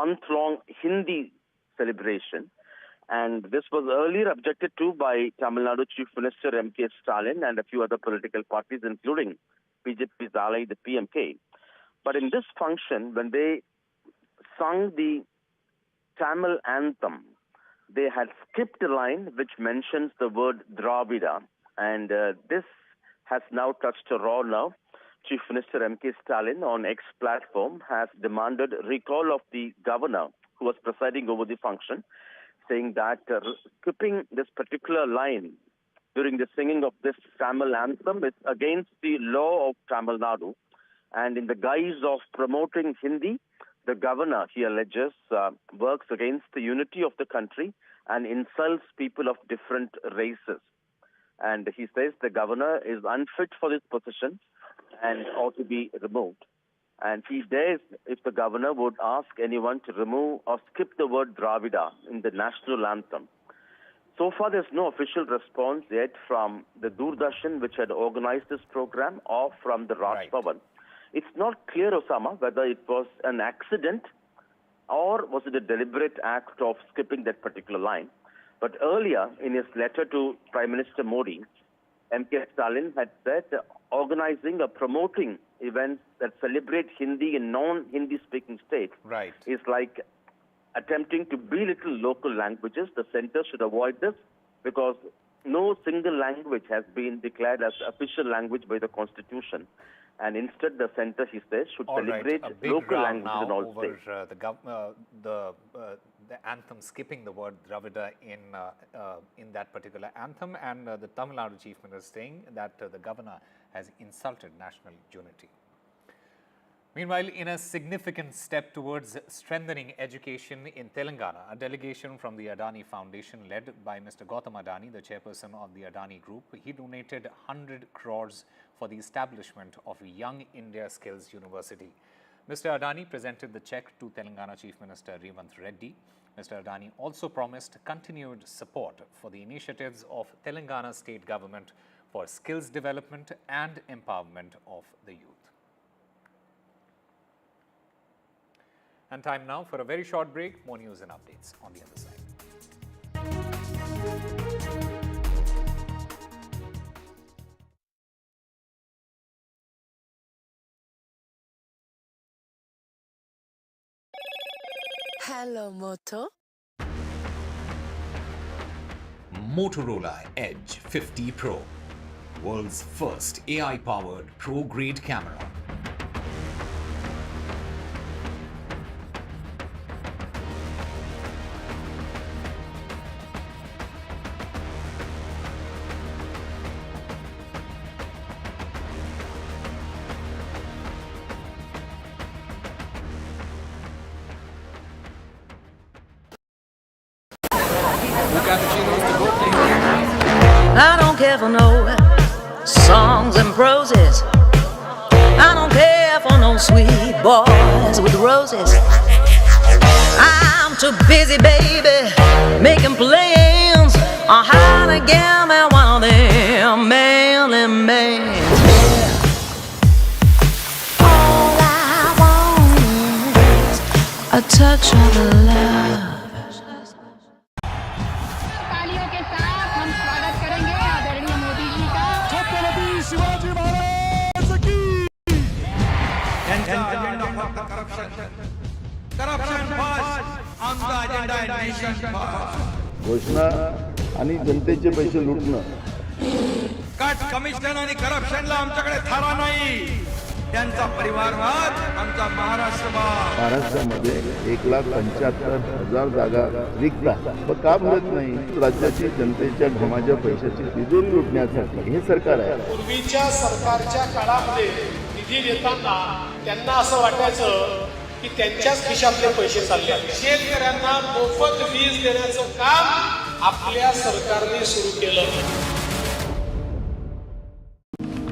month-long Hindi celebration. And this was earlier objected to by Tamil Nadu Chief Minister M.K. Stalin and a few other political parties, including BJP's ally, the PMK. But in this function, when they sung the Tamil anthem, they had skipped a line which mentions the word Dravida. And this has now touched a raw nerve. Chief Minister M.K. Stalin on X platform has demanded recall of the governor who was presiding over the function, saying that skipping this particular line during the singing of this Tamil anthem is against the law of Tamil Nadu. And in the guise of promoting Hindi, the governor, he alleges, works against the unity of the country and insults people of different races. And he says the governor is unfit for this position and ought to be removed. And he dares, if the governor would ask anyone to remove or skip the word Dravida in the national anthem. So far, there's no official response yet from the Doordarshan, which had organized this program, or from the Raj Bhavan. It's not clear, Osama, whether it was an accident or was it a deliberate act of skipping that particular line. But earlier, in his letter to Prime Minister Modi, M.K. Stalin had said organizing or promoting events that celebrate Hindi in non-Hindi speaking states is like attempting to belittle local languages. The centre should avoid this because no single language has been declared as official language by the Constitution. And instead, the centre, he says, should celebrate local languages in all states. The anthem skipping the word Dravida in that particular anthem, and the Tamil Nadu Chief Minister saying that the governor has insulted national unity. Meanwhile, in a significant step towards strengthening education in Telangana, a delegation from the Adani Foundation led by Mr. Gautam Adani, the chairperson of the Adani Group, he donated 100 crores for the establishment of Young India Skills University. Mr. Adani presented the check to Telangana Chief Minister Revanth Reddy. Mr. Adani also promised continued support for the initiatives of Telangana state government for skills development and empowerment of the youth. And time now for a very short break. More news and updates on the other side. Hello, Moto. Motorola Edge 50 Pro, world's first AI-powered pro-grade camera. I don't care for no songs and proses. I don't care for no sweet boys with roses. I'm too busy, baby, making plans on how to get me one of them manly men. All I want is a touch of love. तालियों के साथ हम स्वागत करेंगे आदरणीय मोदी जी का। छत्रपति शिवाजी महाराज की। घोषणा आणि जनतेचे पैसे लुटणं. कट कमिशन आणि करप्शनला आमच्याकडे थारा नाही. त्यांचा परिवारवाद आमचा महाराष्ट्रवाद. महाराष्ट्रामध्ये 1,75,000 जागा रिक्त आहेत. मग का भरत नाही? राज्याची जनतेच्या घमाच्या पैशाची तिजोरी लुटण्यासाठी हे सरकार आहे. पूर्वीच्या सरकारच्या काळामध्ये निधी देताना त्यांना असं वाटायचं की त्यांच्याच खिशातले पैसे चालले. शेतकऱ्यांना मोफत वीज देण्याचं काम आपल्या सरकारने सुरू केलं.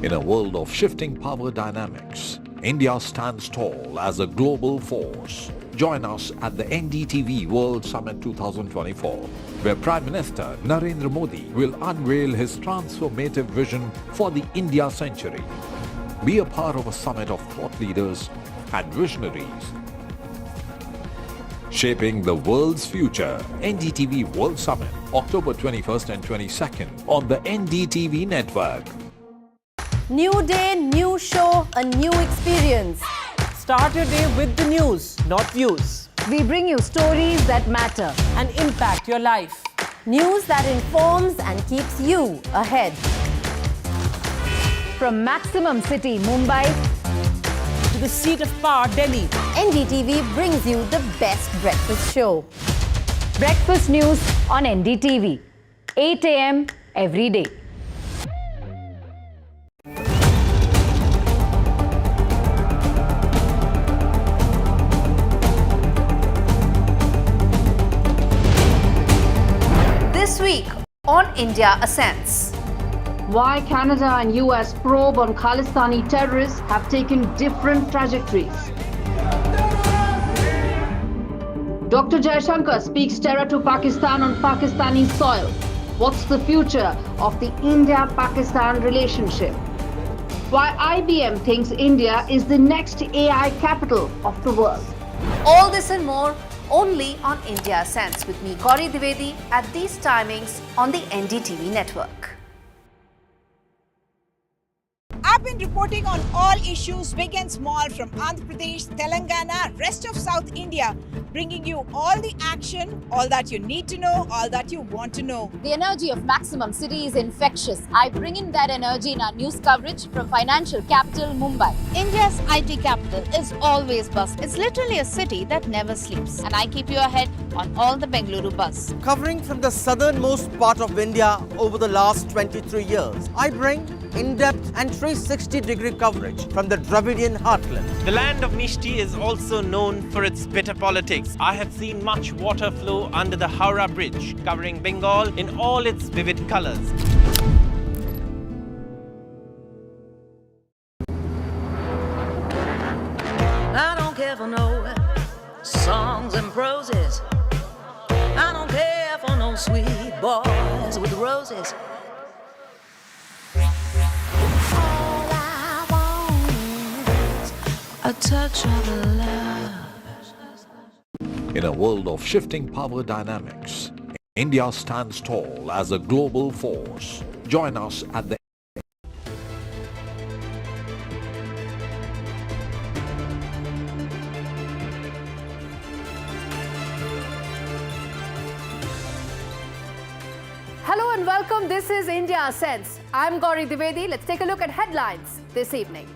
In a world of shifting power dynamics, India stands tall as a global force. Join us at the NDTV World Summit 2024, where Prime Minister Narendra Modi will unveil his transformative vision for the India century. Be a part of a summit of thought leaders and visionaries, shaping the world's future. NDTV World Summit, October 21st and 22nd on the NDTV network. New day, new show, a new experience. Start your day with the news, not views. We bring you stories that matter and impact your life. News that informs and keeps you ahead. From Maximum City, Mumbai, to the seat of power, Delhi, NDTV brings you the best breakfast show. Breakfast news on NDTV, 8 a.m. every day. This week on India Ascents. Why Canada and US probe on Khalistani terrorists have taken different trajectories. Dr. Jaishankar speaks terror to Pakistan on Pakistani soil. What's the future of the India-Pakistan relationship? Why IBM thinks India is the next AI capital of the world. All this and more only on India Ascents with me, Gauri Dwivedi, at these timings on the NDTV network. I've been reporting on all issues, big and small, from Andhra Pradesh, Telangana, rest of South India, bringing you all the action, all that you need to know, all that you want to know. The energy of Maximum City is infectious. I bring in that energy in our news coverage from financial capital, Mumbai. India's IT capital is always bustling. It's literally a city that never sleeps. And I keep you ahead on all the Bengaluru buzz. Covering from the southernmost part of India over the last 23 years, I bring in-depth and 360-degree coverage from the Dravidian heartland. The land of Mishti is also known for its bitter politics. I have seen much water flow under the Howrah Bridge, covering Bengal in all its vivid colors. I don't care for no songs and proses. I don't care for no sweet boys with roses. All I want is a touch of love. In a world of shifting power dynamics, India stands tall as a global force. Join us at the Hello and welcome. This is India Ascents. I'm Gauri Dwivedi. Let's take a look at headlines this evening.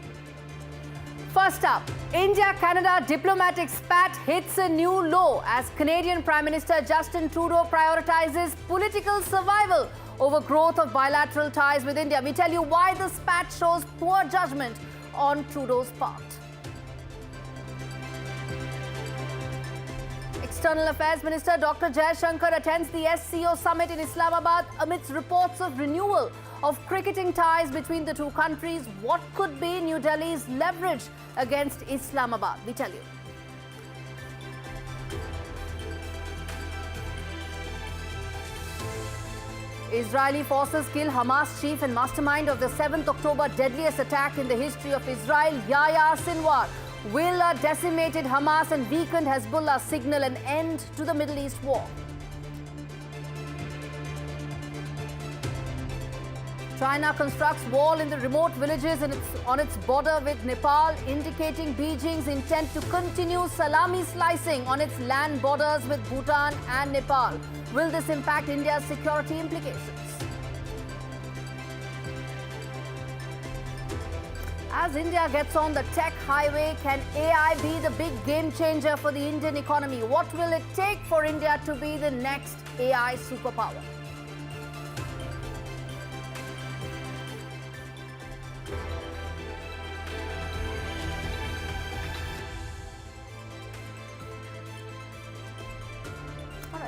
First up, India-Canada diplomatic spat hits a new low as Canadian Prime Minister Justin Trudeau prioritizes political survival over growth of bilateral ties with India. We tell you why the spat shows poor judgment on Trudeau's part. External Affairs Minister Dr. Jaishankar attends the SCO summit in Islamabad amidst reports of renewal of cricketing ties between the two countries. What could be New Delhi's leverage against Islamabad? We tell you. Israeli forces kill Hamas chief and mastermind of the 7th October deadliest attack in the history of Israel, Yahya Sinwar. Will a decimated Hamas and weakened Hezbollah signal an end to the Middle East war? China constructs wall in the remote villages on its border with Nepal, indicating Beijing's intent to continue salami slicing on its land borders with Bhutan and Nepal. Will this impact India's security implications? As India gets on the tech highway, can AI be the big game changer for the Indian economy? What will it take for India to be the next AI superpower?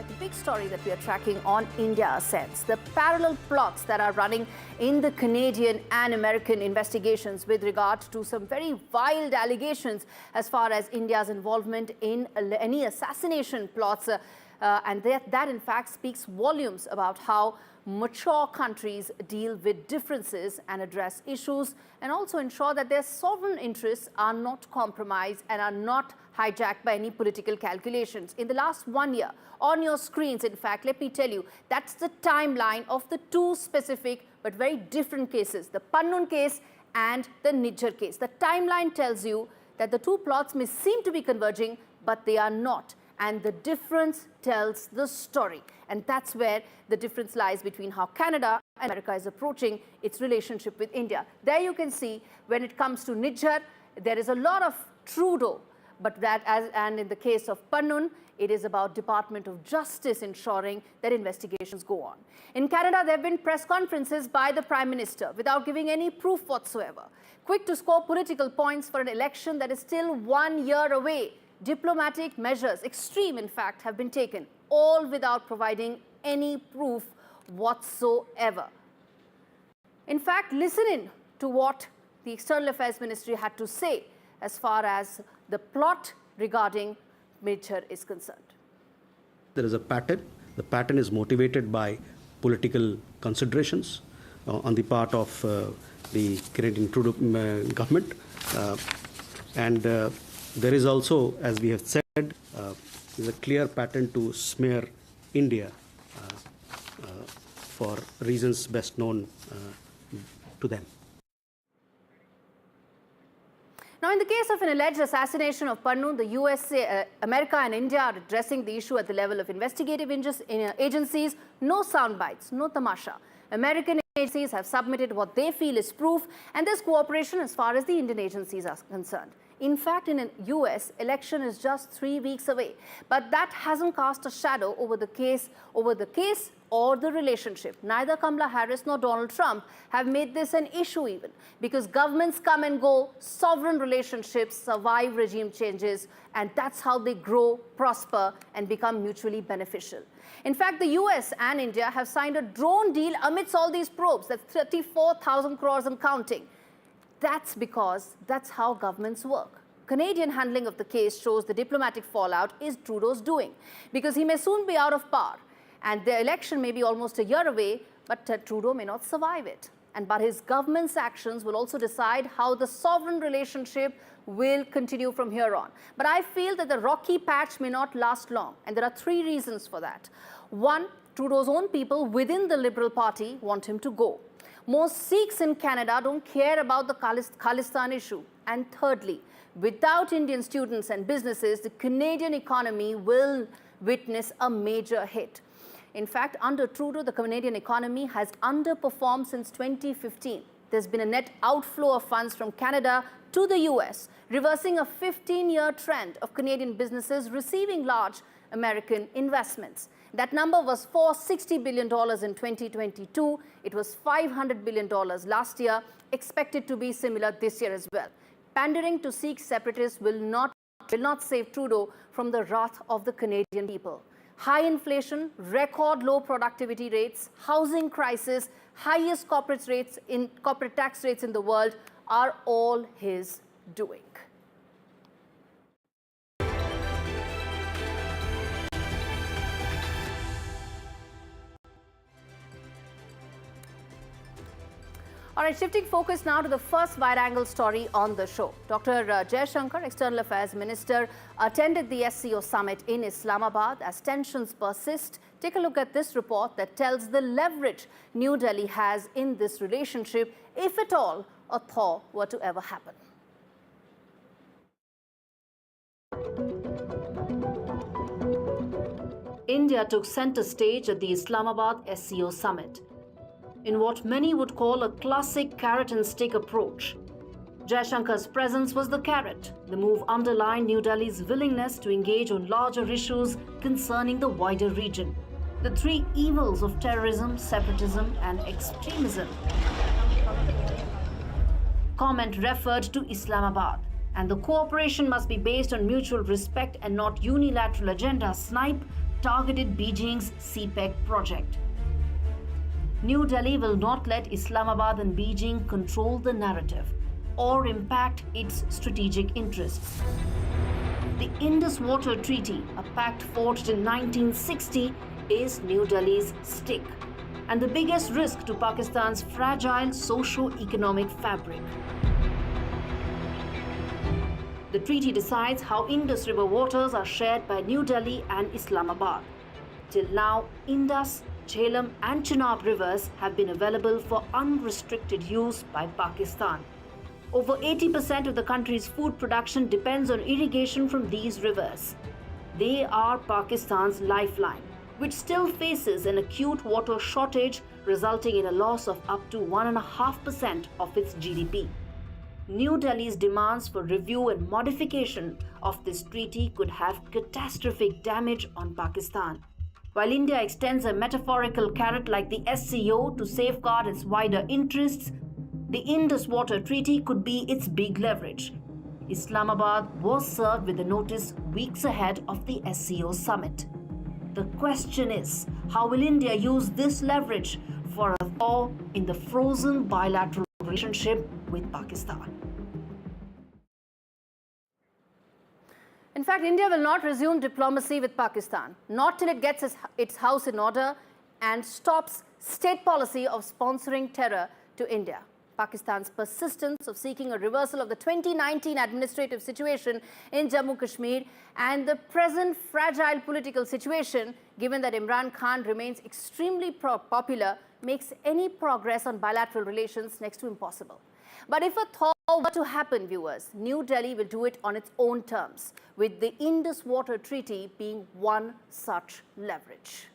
The big story that we are tracking on India Ascends, the parallel plots that are running in the Canadian and American investigations with regard to some very wild allegations as far as India's involvement in any assassination plots. And that in fact speaks volumes about how mature countries deal with differences and address issues and also ensure that their sovereign interests are not compromised and are not hijacked by any political calculations. In the last 1 year, on your screens, in fact, let me tell you, that's the timeline of the two specific but very different cases, the Pannun case and the Nijjar case. The timeline tells you that the two plots may seem to be converging, but they are not. And the difference tells the story. And that's where the difference lies between how Canada and America is approaching its relationship with India. There you can see when it comes to Nijjar, there is a lot of Trudeau, but and in the case of Pannun, it is about Department of Justice ensuring that investigations go on. In Canada, there have been press conferences by the Prime Minister without giving any proof whatsoever. Quick to score political points for an election that is still 1 year away. Diplomatic measures, extreme in fact, have been taken, all without providing any proof whatsoever. In fact, listen in to what the External Affairs Ministry had to say as far as the plot regarding Nijjar is concerned. There is a pattern. The pattern is motivated by political considerations on the part of the Canadian Trudeau government. There is also, as we have said, there's a clear pattern to smear India for reasons best known to them. Now, in the case of an alleged assassination of Pannun, the USA, America and India are addressing the issue at the level of investigative agencies. No sound bites, no tamasha. American agencies have submitted what they feel is proof, and there's cooperation as far as the Indian agencies are concerned. In fact, in the US, election is just 3 weeks away. But that hasn't cast a shadow over the case or the relationship. Neither Kamala Harris nor Donald Trump have made this an issue even, because governments come and go, sovereign relationships survive regime changes, and that's how they grow, prosper, and become mutually beneficial. In fact, the US and India have signed a drone deal amidst all these probes. That's 34,000 crores and counting. That's because that's how governments work. Canadian handling of the case shows the diplomatic fallout is Trudeau's doing, because he may soon be out of power and the election may be almost a year away, but Trudeau may not survive it. But his government's actions will also decide how the sovereign relationship will continue from here on. But I feel that the rocky patch may not last long, and there are 3 reasons for that. 1, Trudeau's own people within the Liberal Party want him to go. Most Sikhs in Canada don't care about the Khalistan issue. And thirdly, without Indian students and businesses, the Canadian economy will witness a major hit. In fact, under Trudeau, the Canadian economy has underperformed since 2015. There's been a net outflow of funds from Canada to the US, reversing a 15-year trend of Canadian businesses receiving large American investments. That number was $460 billion in 2022. It was $500 billion last year, expected to be similar this year as well. Pandering to Sikh separatists will not will not save Trudeau from the wrath of the Canadian people. High inflation, record low productivity rates, housing crisis, highest corporate tax rates in the world are all his doing. All right, shifting focus now to the first wide-angle story on the show. Dr. Jaishankar, External Affairs Minister, attended the SCO summit in Islamabad as tensions persist. Take a look at this report that tells the leverage New Delhi has in this relationship, if at all a thaw were to ever happen. India took center stage at the Islamabad SCO summit in what many would call a classic carrot and stick approach. Jaishankar's presence was the carrot. The move underlined New Delhi's willingness to engage on larger issues concerning the wider region. The three evils of terrorism, separatism and extremism. Comment referred to Islamabad, and the cooperation must be based on mutual respect and not unilateral agenda snipe targeted Beijing's CPEC project. New Delhi will not let Islamabad and Beijing control the narrative or impact its strategic interests. The Indus Water Treaty, a pact forged in 1960, is New Delhi's stick and the biggest risk to Pakistan's fragile socio-economic fabric. The treaty decides how Indus River waters are shared by New Delhi and Islamabad. Till now, Indus, Jhelum and Chenab rivers have been available for unrestricted use by Pakistan. Over 80% of the country's food production depends on irrigation from these rivers. They are Pakistan's lifeline, which still faces an acute water shortage resulting in a loss of up to 1.5% of its GDP. New Delhi's demands for review and modification of this treaty could have catastrophic damage on Pakistan. While India extends a metaphorical carrot like the SCO to safeguard its wider interests, the Indus Water Treaty could be its big leverage. Islamabad was served with a notice weeks ahead of the SCO summit. The question is, how will India use this leverage for a thaw in the frozen bilateral relationship with Pakistan? In fact, India will not resume diplomacy with Pakistan, not till it gets its house in order and stops state policy of sponsoring terror to India. Pakistan's persistence of seeking a reversal of the 2019 administrative situation in Jammu Kashmir and the present fragile political situation, given that Imran Khan remains extremely popular, makes any progress on bilateral relations next to impossible. But if a thaw were to happen, viewers, New Delhi will do it on its own terms, with the Indus Water Treaty being one such leverage.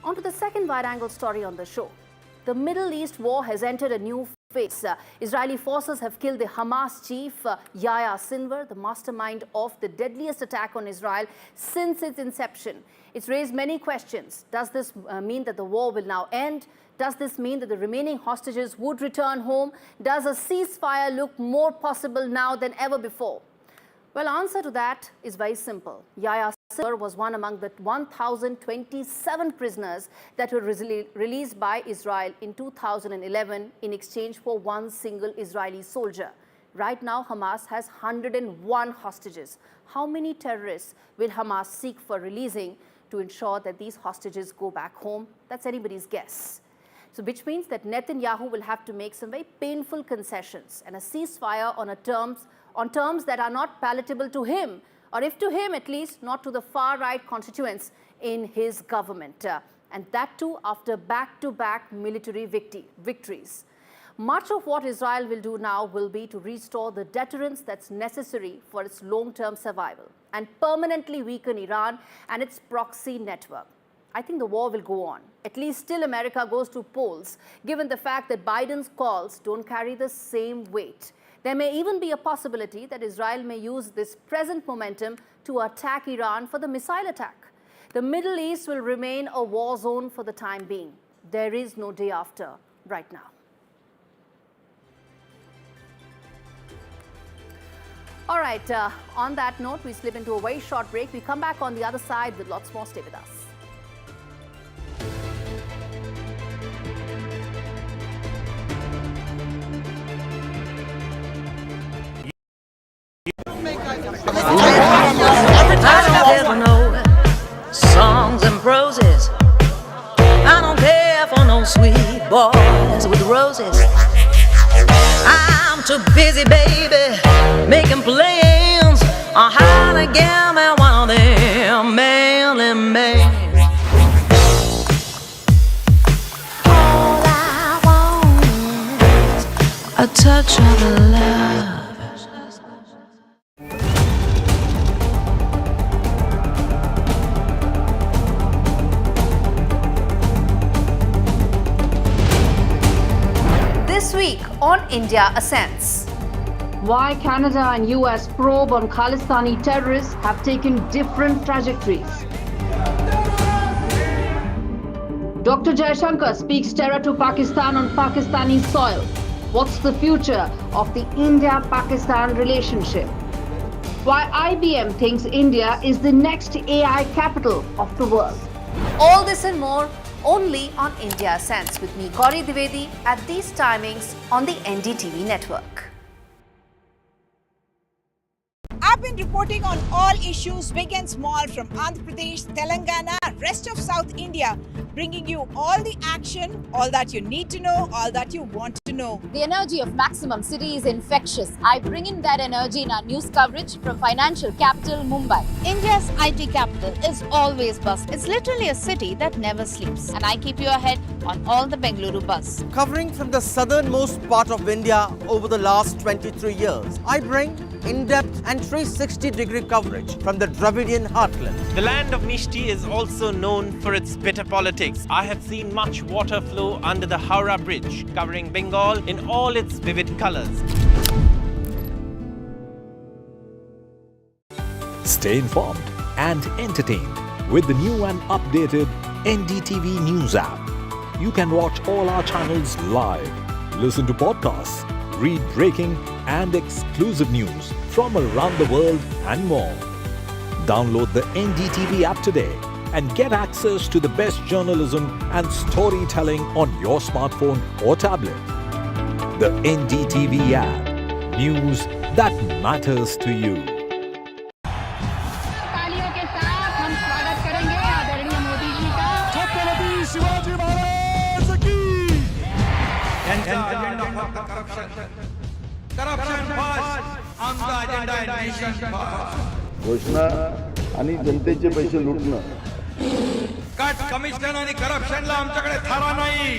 On to the second wide-angle story on the show. The Middle East war has entered a new phase. Israeli forces have killed the Hamas chief, Yahya Sinwar, the mastermind of the deadliest attack on Israel since its inception. It's raised many questions. Does this mean that the war will now end? Does this mean that the remaining hostages would return home? Does a ceasefire look more possible now than ever before? Well, answer to that is very simple. Yahya Sinwar was one among the 1,027 prisoners that were released by Israel in 2011 in exchange for one single Israeli soldier. Right now, Hamas has 101 hostages. How many terrorists will Hamas seek for releasing to ensure that these hostages go back home? That's anybody's guess. So, which means that Netanyahu will have to make some very painful concessions and a ceasefire on terms that are not palatable to him, or if to him at least, not to the far-right constituents in his government. And that too after back-to-back military victories. Much of what Israel will do now will be to restore the deterrence that's necessary for its long-term survival and permanently weaken Iran and its proxy network. I think the war will go on. At least till America goes to polls, given the fact that Biden's calls don't carry the same weight. There may even be a possibility that Israel may use this present momentum to attack Iran for the missile attack. The Middle East will remain a war zone for the time being. there is no day after right now. All right, on that note, we slip into a very short break. We come back on the other side with lots more. Stay with us. I don't care for no songs and proses. I don't care for no sweet boys with roses. I'm too busy, baby, making plans on how to get me one of them manly men. All I want is a touch of love. This week on India Ascends. Why Canada and US probe on Khalistani terrorists have taken different trajectories. Dr. Jaishankar speaks terror to Pakistan on Pakistani soil. What's the future of the India-Pakistan relationship? Why IBM thinks India is the next AI capital of the world. All this and more only on India Ascends with me, Gauri Dwivedi, at these timings on the NDTV network. I've been reporting on all issues big and small from Andhra Pradesh, Telangana, rest of South India, bringing you all the action, all that you need to know, all that you want to know. The energy of Maximum City is infectious. I bring in that energy in our news coverage from financial capital Mumbai. India's IT capital is always buzz. It's literally a city that never sleeps. And I keep you ahead on all the Bengaluru buzz. Covering from the southernmost part of India over the last 23 years, I bring in-depth and 360-degree coverage from the Dravidian heartland. The land of Mishti is also known for its bitter politics. I have seen much water flow under the Howrah Bridge, covering Bengal in all its vivid colors. Stay informed and entertained with the new and updated NDTV News app. You can watch all our channels live, listen to podcasts, read breaking and exclusive news from around the world and more. Download the NDTV app today and get access to the best journalism and storytelling on your smartphone or tablet. The NDTV app. News that matters to you. तालियों के साथ हम स्वागत करेंगे आदरणीय मोदी जी का। छत्रपति शिवाजी महाराज की। Corruption first आमचा अजेंडा आहे नेशन फर्स्ट. घोषणा आणि जनतेचे पैसे लुटणं. कट कमिशन आणि करप्शनला आमच्याकडे थारा नाही.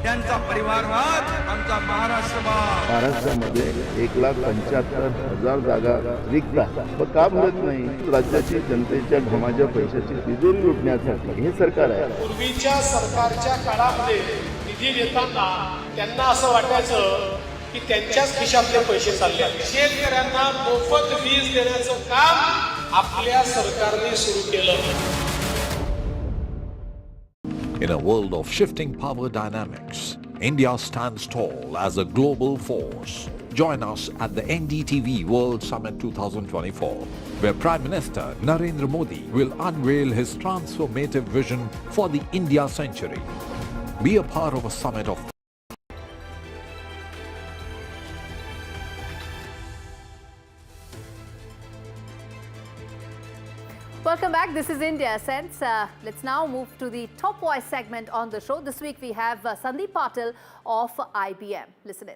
त्यांचा परिवारवाद आमचा महाराष्ट्रवाद. महाराष्ट्रामध्ये 1,75,000 जागा रिक्त आहेत. मग का भरत नाही? राज्याची जनतेच्या घमाच्या पैशाची तिजोरी लुटण्यासाठी हे सरकार आहे. पूर्वीच्या सरकारच्या काळामध्ये निधी देताना त्यांना असं वाटायचं की त्यांच्याच खिशातले पैसे चालले. शेतकऱ्यांना मोफत वीज देण्याचं काम आपल्या सरकारने सुरू केलं. In a world of shifting power dynamics, India stands tall as a global force. Join us at the NDTV World Summit 2024, where Prime Minister Narendra Modi will unveil his transformative vision for the India century. Be a part of a summit of Welcome back. This is India Sense. Let's now move to the top voice segment on the show. This week we have Sandeep Patil of IBM. Listen in.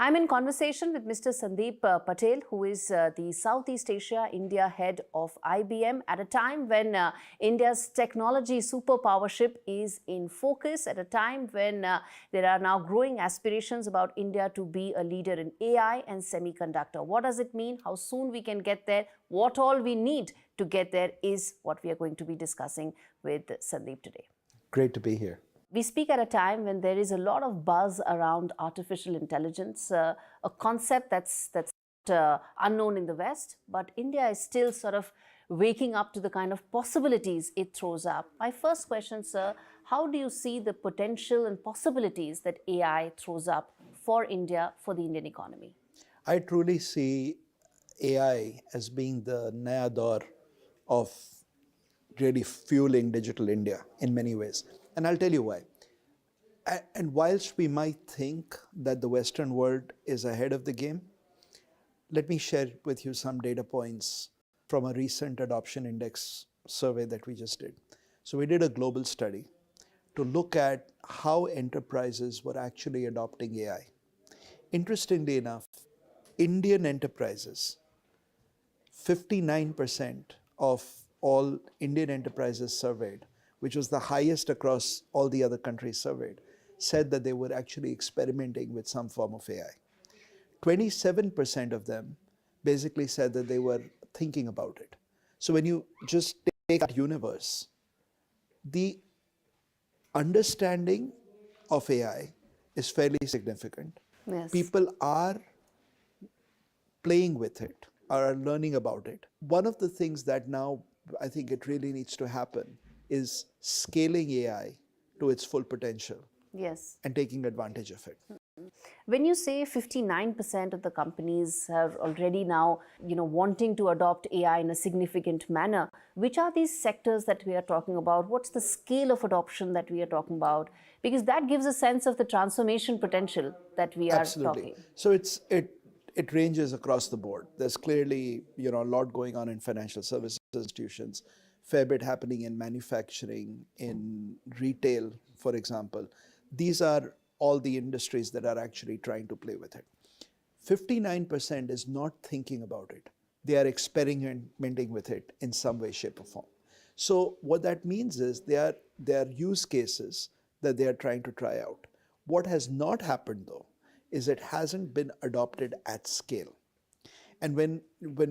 I'm in conversation with Mr. Sandeep Patel, who is the Southeast Asia India head of IBM, at a time when India's technology superpowership is in focus, at a time when there are now growing aspirations about India to be a leader in AI and semiconductor. What does it mean? How soon we can get there? What all we need to get there is what we are going to be discussing with Sandeep today. Great to be here. We speak at a time when there is a lot of buzz around artificial intelligence, a concept that's unknown in the West, but India is still sort of waking up to the kind of possibilities it throws up. My first question, sir, how do you see the potential and possibilities that AI throws up for India, for the Indian economy? I truly see AI as being the naya daur of really fueling digital India in many ways. And I'll tell you why. And whilst we might think that the Western world is ahead of the game, let me share with you some data points from a recent adoption index survey that we just did. So we did a global study to look at how enterprises were actually adopting AI. Interestingly enough, Indian enterprises, 59% of all Indian enterprises surveyed, which was the highest across all the other countries surveyed, said that they were actually experimenting with some form of AI. 27% of them basically said that they were thinking about it. So when you just take that universe, the understanding of AI is fairly significant. Yes. People are playing with it, are learning about it. One of the things that now I think it really needs to happen is scaling AI to its full potential. Yes. And taking advantage of it. When you say 59% of the companies are already now, wanting to adopt AI in a significant manner, which are these sectors that we are talking about? What's the scale of adoption that we are talking about? Because that gives a sense of the transformation potential that we are talking. So it ranges across the board. There's clearly, a lot going on in financial services institutions, fair bit happening in manufacturing, in retail, for example. These are all the industries that are actually trying to play with it. 59% is not thinking about it. They are experimenting with it in some way, shape, or form. So what that means is there are use cases that they are trying to try out. What has not happened though, is it hasn't been adopted at scale. And when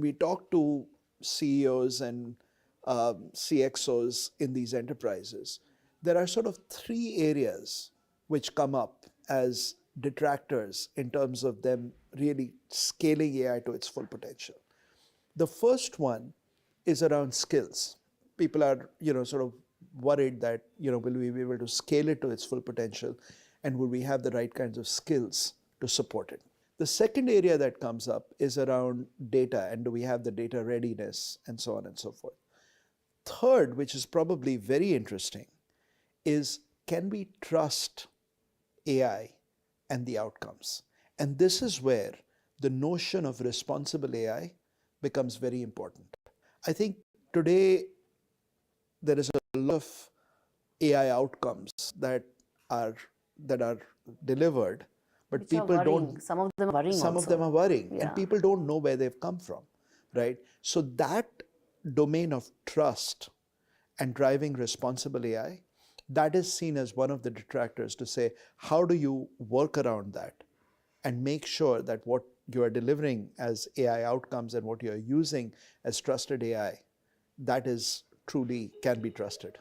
we talk to CEOs and CXOs in these enterprises, there are sort of three areas which come up as detractors in terms of them really scaling AI to its full potential. The first one is around skills. People are, sort of worried that, will we be able to scale it to its full potential, and will we have the right kinds of skills to support it? The second area that comes up is around data, and do we have the data readiness, and so on and so forth. Third, which is probably very interesting, is can we trust AI and the outcomes? And this is where the notion of responsible AI becomes very important. I think today there is a lot of AI outcomes that are delivered, but Which people don't. Some of them are worrying. Some of them are worrying, Yeah. and people don't know where they've come from, right? So that domain of trust and driving responsible AI, that is seen as one of the detractors to say, how do you work around that and make sure that what you are delivering as AI outcomes and what you are using as trusted AI, that is truly can be trusted.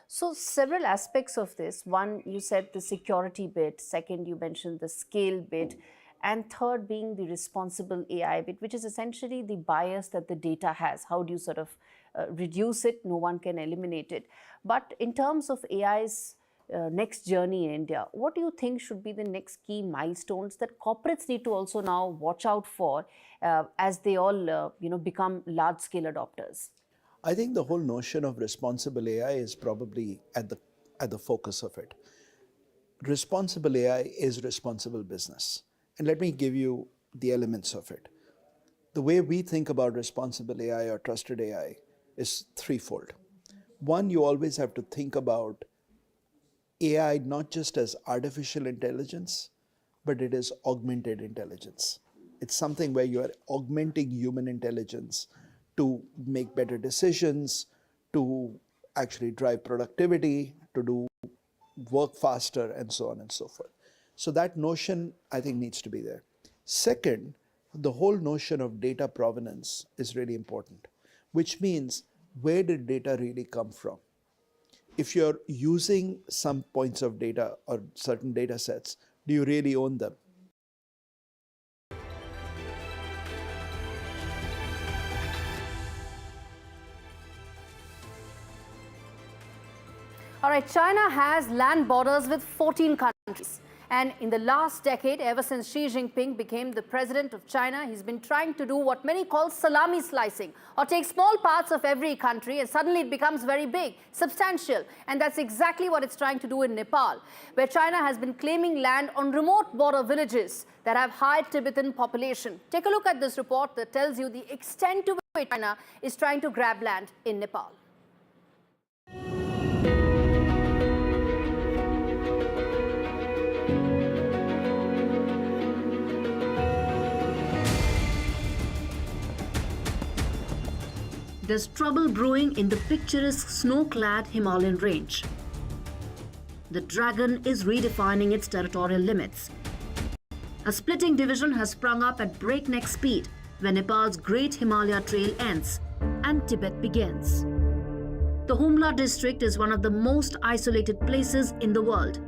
So several aspects of this. One, you said the security bit. Second, you mentioned the scale bit. And third being the responsible AI bit, which is essentially the bias that the data has. How do you sort of reduce it? No one can eliminate it. But in terms of AI's next journey in India, what do you think should be the next key milestones that corporates need to also now watch out for as they all become large-scale adopters? I think the whole notion of responsible AI is probably at the focus of it. Responsible AI is responsible business. And let me give you the elements of it. The way we think about responsible AI or trusted AI is threefold. One, you always have to think about AI not just as artificial intelligence, but it is augmented intelligence. It's something where you are augmenting human intelligence to make better decisions, to actually drive productivity, to do work faster, and so on and so forth. So that notion, I think, needs to be there. Second, the whole notion of data provenance is really important, which means where did data really come from? If you're using some points of data or certain data sets, do you really own them? All right, China has land borders with 14 countries. And in the last decade, ever since Xi Jinping became the president of China, he's been trying to do what many call salami slicing, or take small parts of every country and suddenly it becomes very big, substantial. And that's exactly what it's trying to do in Nepal, where China has been claiming land on remote border villages that have high Tibetan population. Take a look at this report that tells you the extent to which China is trying to grab land in Nepal. There's trouble brewing in the picturesque snow-clad Himalayan range. The dragon is redefining its territorial limits. A splitting division has sprung up at breakneck speed when Nepal's Great Himalaya Trail ends and Tibet begins. The Humla district is one of the most isolated places in the world.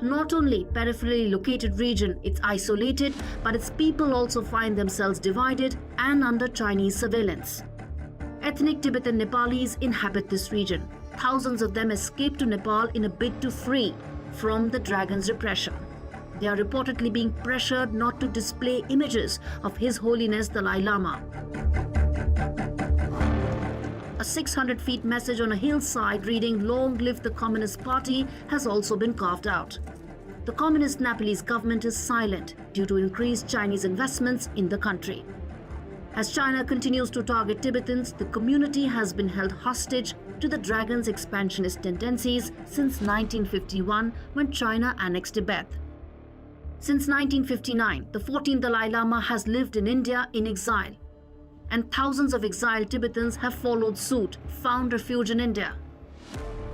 Not only peripherally located region, it's isolated, but its people also find themselves divided and under Chinese surveillance. Ethnic Tibetan Nepalis inhabit this region. Thousands of them escaped to Nepal in a bid to free from the dragon's repression. They are reportedly being pressured not to display images of His Holiness Dalai Lama. A 600-feet message on a hillside reading "Long live the Communist Party" has also been carved out. The Communist Nepalese government is silent due to increased Chinese investments in the country. As China continues to target Tibetans, the community has been held hostage to the dragon's expansionist tendencies since 1951, when China annexed Tibet. Since 1959, the 14th Dalai Lama has lived in India in exile, and thousands of exiled Tibetans have followed suit, found refuge in India.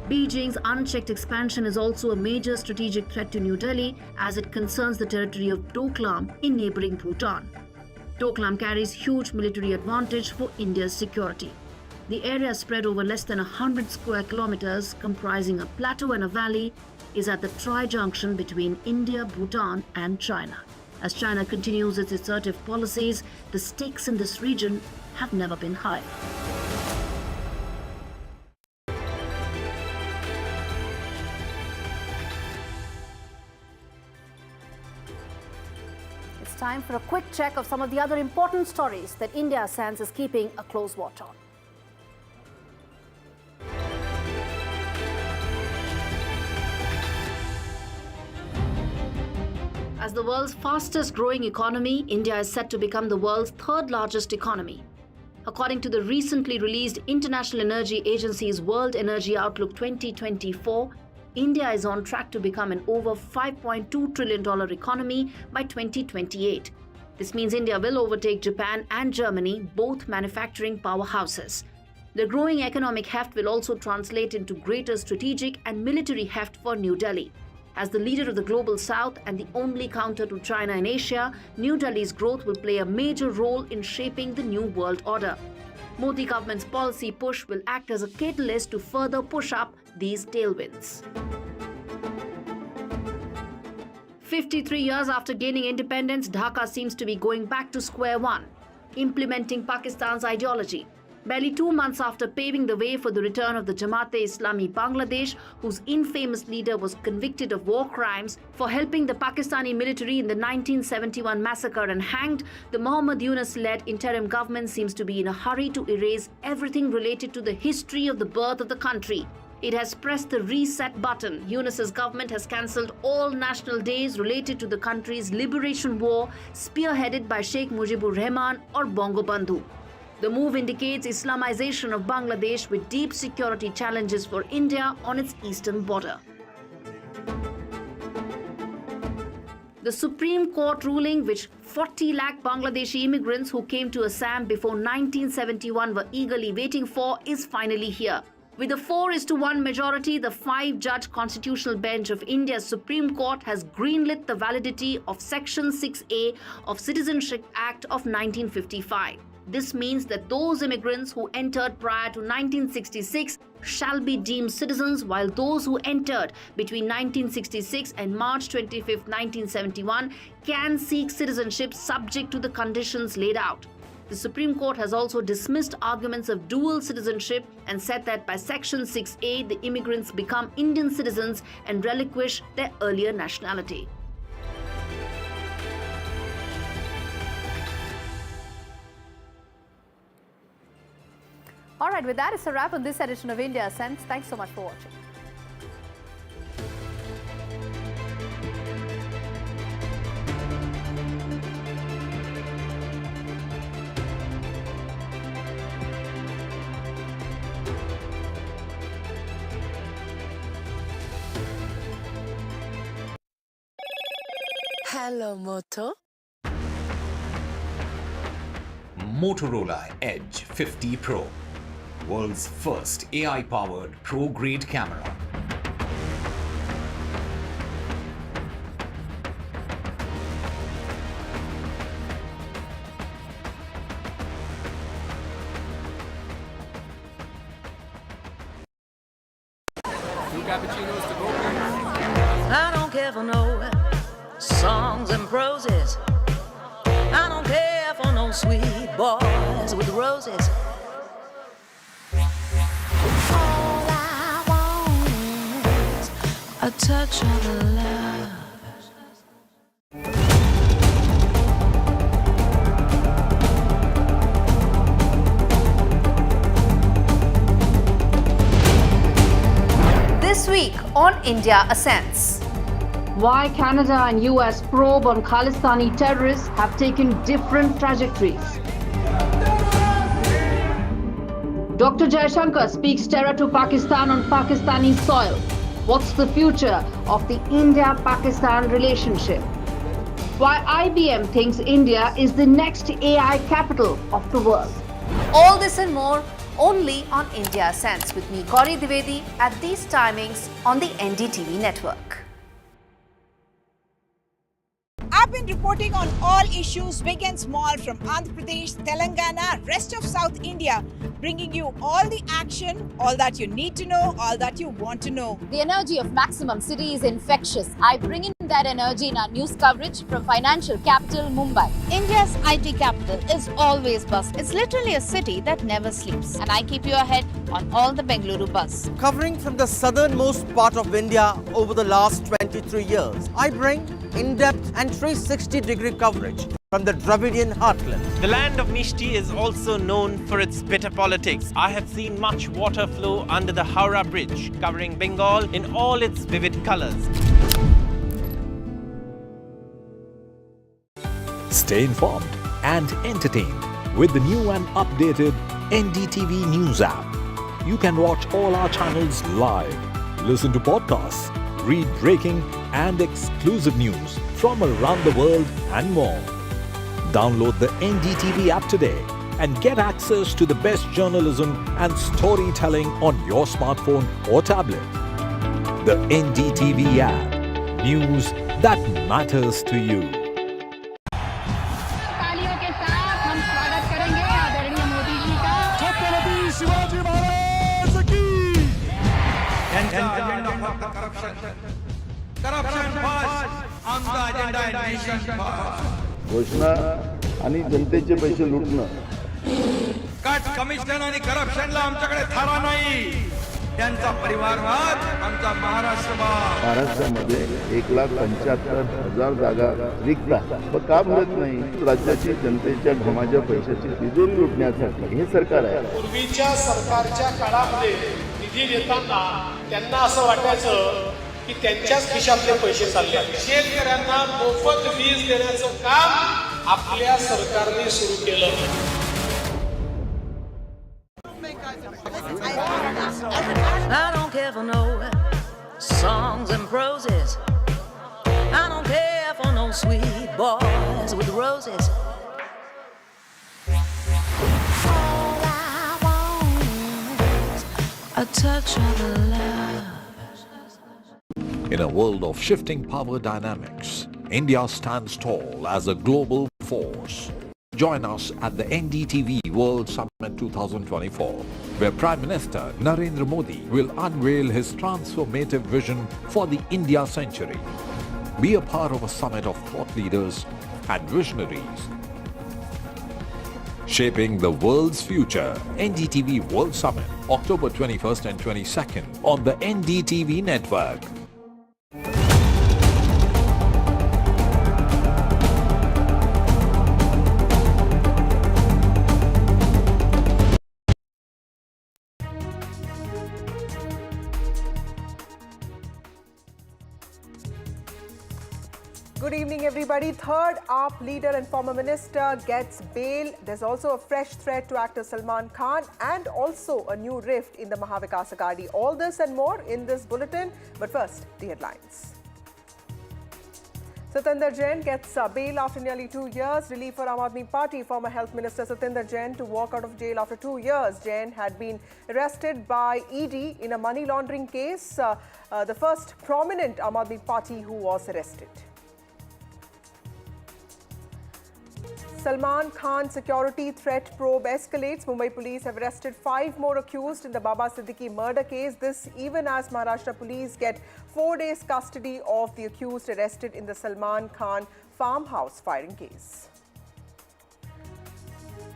Beijing's unchecked expansion is also a major strategic threat to New Delhi, as it concerns the territory of Doklam in neighboring Bhutan. Doklam carries huge military advantage for India's security. The area, spread over less than 100 square kilometers, comprising a plateau and a valley, is at the tri-junction between India, Bhutan and China. As China continues its assertive policies, the stakes in this region have never been higher. Time for a quick check of some of the other important stories that India Sans is keeping a close watch on. As the world's fastest growing economy, India is set to become the world's third largest economy. According to the recently released International Energy Agency's World Energy Outlook 2024, India is on track to become an over $5.2 trillion economy by 2028. This means India will overtake Japan and Germany, both manufacturing powerhouses. The growing economic heft will also translate into greater strategic and military heft for New Delhi. As the leader of the global south and the only counter to China in Asia, New Delhi's growth will play a major role in shaping the new world order. Modi government's policy push will act as a catalyst to further push up these tailwinds. 53 years after gaining independence, Dhaka seems to be going back to square one, implementing Pakistan's ideology. Barely 2 months after paving the way for the return of the Jamaat-e-Islami Bangladesh, whose infamous leader was convicted of war crimes for helping the Pakistani military in the 1971 massacre and hanged, the Muhammad Yunus-led interim government seems to be in a hurry to erase everything related to the history of the birth of the country. It has pressed the reset button. Yunus's government has cancelled all national days related to the country's liberation war, spearheaded by Sheikh Mujibur Rahman or Bongo Bandhu. The move indicates Islamization of Bangladesh with deep security challenges for India on its eastern border. The Supreme Court ruling, which 40 lakh Bangladeshi immigrants who came to Assam before 1971 were eagerly waiting for, is finally here. With a 4:1 majority, the 5-judge Constitutional Bench of India's Supreme Court has greenlit the validity of Section 6A of Citizenship Act of 1955. This means that those immigrants who entered prior to 1966 shall be deemed citizens, while those who entered between 1966 and March 25, 1971 can seek citizenship subject to the conditions laid out. The Supreme Court has also dismissed arguments of dual citizenship and said that by Section 6A, the immigrants become Indian citizens and relinquish their earlier nationality. All right, with that, it's a wrap on this edition of India Sense. Thanks so much for watching. Hello, Moto. Motorola Edge 50 Pro, world's first AI-powered pro-grade camera. I don't care for no songs and proses. I don't care for no sweet boys with roses. All I want is a touch of love. This week on India Ascends. Why Canada and US probe on Khalistani terrorists have taken different trajectories. Dr. Jaishankar speaks terror to Pakistan on Pakistani soil. What's the future of the India-Pakistan relationship? Why IBM thinks India is the next AI capital of the world. All this and more only on India Ascends with me, Gauri Dwivedi, at these timings on the NDTV network. I've been reporting on all issues big and small from Andhra Pradesh, Telangana, rest of South India, bringing you all the action, all that you need to know, all that you want to know. The energy of Maximum City is infectious. I bring in that energy in our news coverage from financial capital Mumbai. India's IT capital is always buzz. It's literally a city that never sleeps. And I keep you ahead on all the Bengaluru buzz. Covering from the southernmost part of India over the last 23 years, I bring in-depth and 360-degree coverage from the Dravidian heartland. The land of Mishti is also known for its bitter politics. I have seen much water flow under the Howrah Bridge, covering Bengal in all its vivid colors. Stay informed and entertained with the new and updated NDTV News app. You can watch all our channels live, listen to podcasts, read breaking and exclusive news from around the world and more. Download the NDTV app today and get access to the best journalism and storytelling on your smartphone or tablet. The NDTV app. News that matters to you. घोषणा आणि जनतेचे पैसे लुटणं. Cut commission आणि करप्शनला आमच्याकडे थारा नाही. त्यांचा परिवारवाद आमचा महाराष्ट्रामध्ये 1,75,000 जागा रिक्त आहेत. मग का भरत नाही? राज्याची जनतेच्या घमाच्या पैशाची तिजोरी लुटण्यासाठी हे सरकार आहे. पूर्वीच्या सरकारच्या काळामध्ये निधी देताना त्यांना असं वाटायचं की त्यांच्याच खिशातले पैसे चालले. शेतकऱ्यांना मोफत वीज देण्याचं काम आपल्या सरकारने सुरू केलं. I don't care for no songs and proses. I don't care for no sweet boys with roses. All I want is a touch of love. In a world of shifting power dynamics, India stands tall as a global force. Join us at the NDTV World Summit 2024, where Prime Minister Narendra Modi will unveil his transformative vision for the India century. Be a part of a summit of thought leaders and visionaries. Shaping the world's future. NDTV World Summit, October 21st and 22nd on the NDTV network. Good evening, everybody. Third AAP leader and former minister gets bail. There's also a fresh threat to actor Salman Khan and also a new rift in the Mahavikas Aghadi. All this and more in this bulletin. But first, the headlines. Satyendar Jain gets bail after nearly 2 years. Relief for Aam Aadmi Party. Former Health Minister Satyendar Jain to walk out of jail after 2 years. Jain had been arrested by ED in a money laundering case. The first prominent Aam Aadmi Party who was arrested. Salman Khan security threat probe escalates. Mumbai police have arrested 5 more accused in the Baba Siddiqui murder case. This even as Maharashtra police get 4 days custody of the accused arrested in the Salman Khan farmhouse firing case.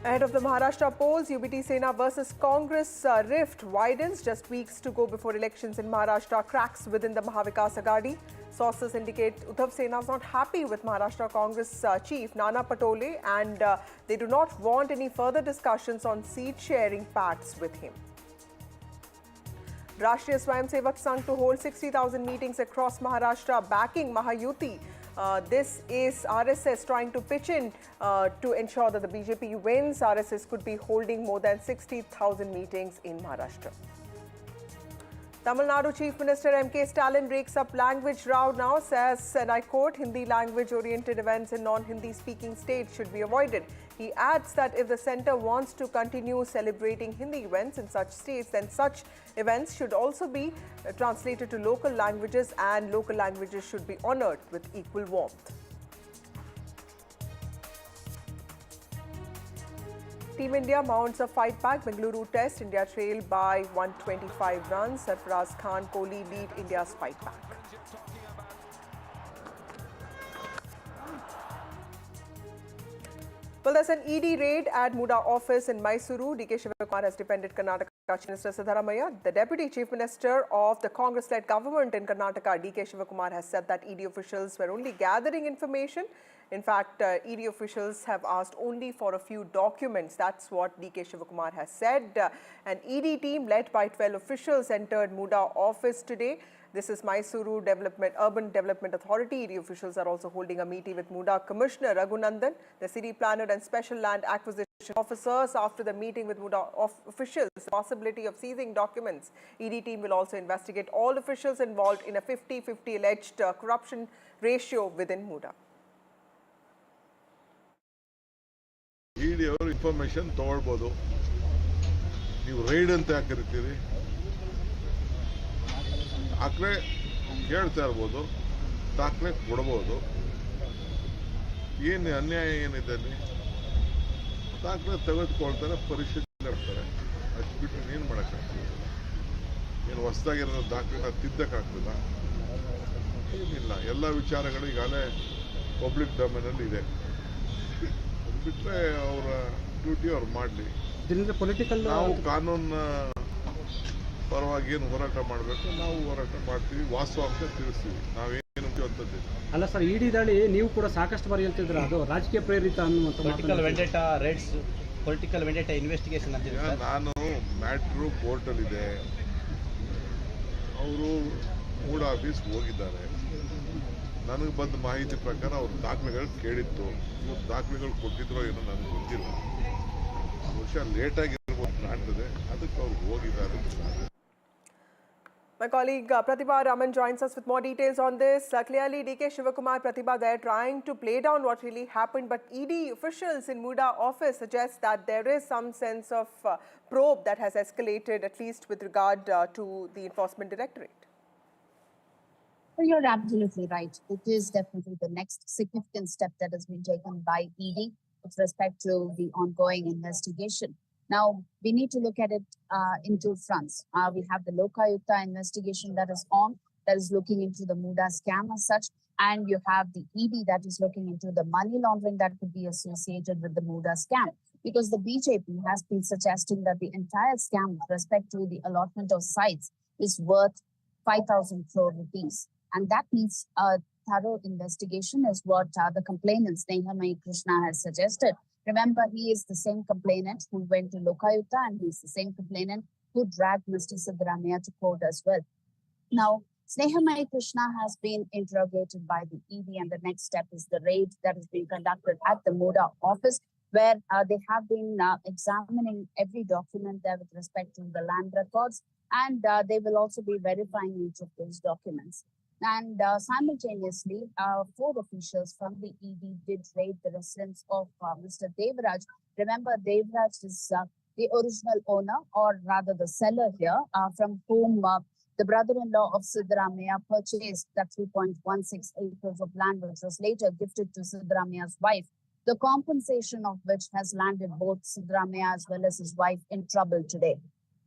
Ahead of the Maharashtra polls, UBT Sena versus Congress rift widens. Just weeks to go before elections in Maharashtra. Cracks within the Mahavikas Aghadi. Sources indicate Uddhav Sena is not happy with Maharashtra Congress chief Nana Patole and they do not want any further discussions on seat sharing pacts with him. Rashtriya Swayamsevak Sangh to hold 60,000 meetings across Maharashtra backing Mahayuti. This is RSS trying to pitch in to ensure that the BJP wins. RSS could be holding more than 60,000 meetings in Maharashtra. Tamil Nadu Chief Minister M.K. Stalin breaks up language row now, says, and I quote, Hindi language-oriented events in non-Hindi speaking states should be avoided. He adds that if the centre wants to continue celebrating Hindi events in such states, then such events should also be translated to local languages and local languages should be honoured with equal warmth. Team India mounts a fight-back Bengaluru test. India trailed by 125 runs. Sarfaraz Khan Kohli lead India's fight-back. Well, there's an ED raid at Muda office in Mysuru. D.K. Shivakumar has defended Karnataka Chief Minister Siddaramaiah. The Deputy Chief Minister of the Congress-led government in Karnataka, D.K. Shivakumar, has said that ED officials were only gathering information. In fact, ED officials have asked only for a few documents. That's what D.K. Shivakumar has said. An ED team led by 12 officials entered Muda office today. This is Mysuru Urban Development Authority. ED officials are also holding a meeting with Muda Commissioner Raghunandan, the city planner and special land acquisition officers. After the meeting with Muda officials, the possibility of seizing documents. ED team will also investigate all officials involved in a 50-50 alleged corruption ratio within Muda. ED ಅವರು information ತಗೊಳ್ಬೋದು. ನೀವು ride ಅಂತ ಯಾಕೆ ಕರಿತೀರಿ? ದಾಖಲೆ ಕೇಳ್ತಾ ಇರ್ಬೋದು, ದಾಖಲೆ ಕೊಡ್ಬೋದು. ಏನು ಅನ್ಯಾಯ ಏನಿದೆ ಅಲ್ಲಿ? ದಾಖಲೆ ತೆಗೆದುಕೊಳ್ತಾರೆ, ಪರಿಶೀಲನೆ ಮಾಡ್ತಾರೆ. ಅಷ್ಟು ಬಿಟ್ಟು ಏನು ಮಾಡೋಕ್ಕಾಗ್ತದೆ? ಏನು ಹೊಸದಾಗಿರೋ ದಾಖಲೆನ ತಿದ್ದಕ್ಕಾಗ್ತದ? ಏನಿಲ್ಲ. ಎಲ್ಲ ವಿಚಾರಗಳು ಈಗಾಗಲೇ ಪಬ್ಲಿಕ್ ಡೊಮೇನಲ್ಲಿ ಇದೆ. ಬಿಟ್ಟರೆ ಅವರ ಡ್ಯೂಟಿ ಅವ್ರು ಮಾಡಲಿ. ಪೊಲಿಟಿಕಲ್ ನಾವು ಕಾನೂನು ಪರವಾಗಿ ಏನು ಹೋರಾಟ ಮಾಡಬೇಕು ನಾವು ಹೋರಾಟ ಮಾಡ್ತೀವಿ, ವಾಸ್ತವಾಂಶ ತಿಳಿಸ್ತೀವಿ. ನಾವೇನು ಅಂತದ್ದಿಲ್ಲ. ಅಲ್ಲ ಸರ್, ಇಡಿ ದಾಳಿ ನೀವು ಕೂಡ ಸಾಕಷ್ಟು ಬಾರಿ ಹೇಳ್ತಿದ್ರ, ಅದು ರಾಜಕೀಯ ಪ್ರೇರಿತ ಅನ್ನುವಂಥ political vendetta raids, political vendetta investigation ಅಂತ. ನಾನು ಮ್ಯಾಟ್ರು ಕೋರ್ಟಲ್ಲಿದೆ, ಅವರು ಮೂಡ ಆಫೀಸ್ಗೆ ಹೋಗಿದ್ದಾರೆ. ನನಗೆ ಬಂದ ಮಾಹಿತಿ ಪ್ರಕಾರ ಅವ್ರ ದಾಖಲೆಗಳು ಕೇಳಿತ್ತು. ಇವ್ರು ದಾಖಲೆಗಳು ಕೊಟ್ಟಿದ್ರೋ ಏನೋ ನನಗೆ ಗೊತ್ತಿಲ್ಲ. ಬಹುಶಃ ಲೇಟಾಗಿರ್ಬೋದು ಕಾಣ್ತದೆ, ಅದಕ್ಕೆ ಅವ್ರು ಹೋಗಿದ್ದಾರೆ. My colleague Pratibha Raman joins us with more details on this. Clearly, D.K. Shivakumar, Pratibha, they're trying to play down what really happened, but ED officials in Muda office suggest that there is some sense of probe that has escalated, at least with regard to the Enforcement Directorate. Well, you're absolutely right. It is definitely the next significant step that has been taken by ED with respect to the ongoing investigation. Now, we need to look at it in two fronts. We have the Lokayukta investigation that is on, that is looking into the Muda scam as such, and you have the ED that is looking into the money laundering that could be associated with the Muda scam. because the BJP has been suggesting that the entire scam with respect to the allotment of sites is worth 5,000 crore rupees. And that needs a thorough investigation is what the complainant Sneha Krishna has suggested. Remember, he is the same complainant who went to Lokayuta, and he's the same complainant who dragged Mr. Siddaramaiah to court as well. Now, Sneha Krishna has been interrogated by the ED, and the next step is the raid that is being conducted at the Muda office, where they have been examining every document there with respect to the land records, and they will also be verifying each of those documents. And simultaneously, 4 officials from the ED did raid the residence of Mr. Devraj. Remember, Devraj is the original owner, or rather the seller here, from whom the brother-in-law of Siddaramaiah purchased that 3.16 acres of land, which was later gifted to Siddaramaiah's wife, the compensation of which has landed both Siddaramaiah as well as his wife in trouble today.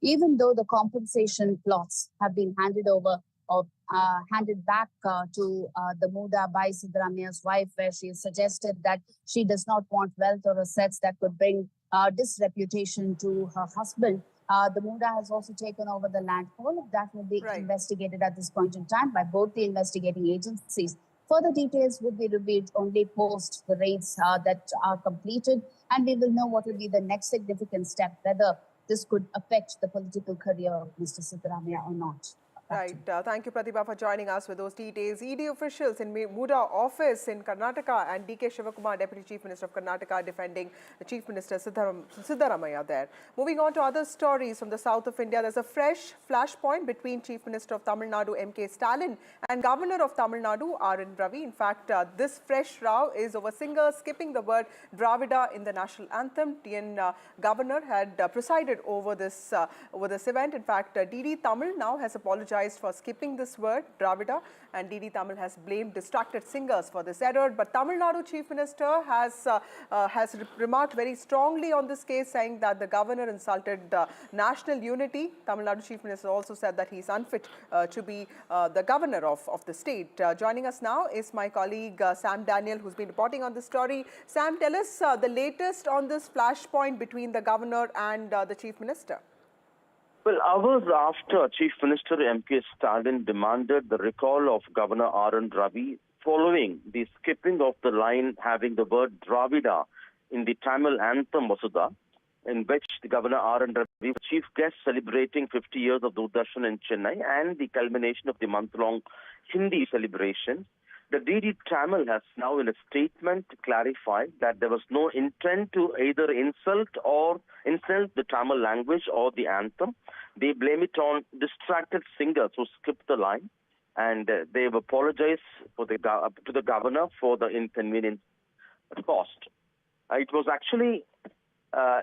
Even though the compensation plots have been handed over or handed back to the Muda by Siddaramaiah's wife, where she suggested that she does not want wealth or assets that could bring disreputation to her husband. The Muda has also taken over the land. All of that will be investigated at this point in time by both the investigating agencies. Further details will be revealed only post the raids that are completed, and we will know what will be the next significant step, whether this could affect the political career of Mr. Siddaramaiah or not. Right. Thank you, Pratibha, for joining us with those details. ED officials in Muda office in Karnataka and DK Shivakumar, Deputy Chief Minister of Karnataka, defending the Chief Minister Siddaramaiah there. Moving on to other stories from the south of India, there's a fresh flashpoint between Chief Minister of Tamil Nadu, M.K. Stalin, and Governor of Tamil Nadu, R.N. Ravi. In fact, this fresh row is over singers skipping the word Dravida in the national anthem. TN Governor had presided over this event. In fact, DD Tamil now has apologized for skipping this word, Dravida, and DD Tamil has blamed distracted singers for this error. But Tamil Nadu Chief Minister has remarked very strongly on this case, saying that the governor insulted national unity. Tamil Nadu Chief Minister also said that he is unfit to be the governor of the state. Joining us now is my colleague Sam Daniel, who's been reporting on this story. Sam, tell us the latest on this flashpoint between the governor and the Chief Minister. Well, hours after Chief Minister M.K. Stalin demanded the recall of Governor R.N. Ravi following the skipping of the line having the word Dravida in the Tamil anthem Vasudha, in which the Governor R.N. Ravi was chief guest celebrating 50 years of Doordarshan in Chennai and the culmination of the month-long Hindi celebration, the DD Tamil has now in a statement clarified that there was no intent to either insult the Tamil language or the anthem. They blame it on distracted singers who skipped the line, and they have apologized to the governor for the inconvenience caused. It was actually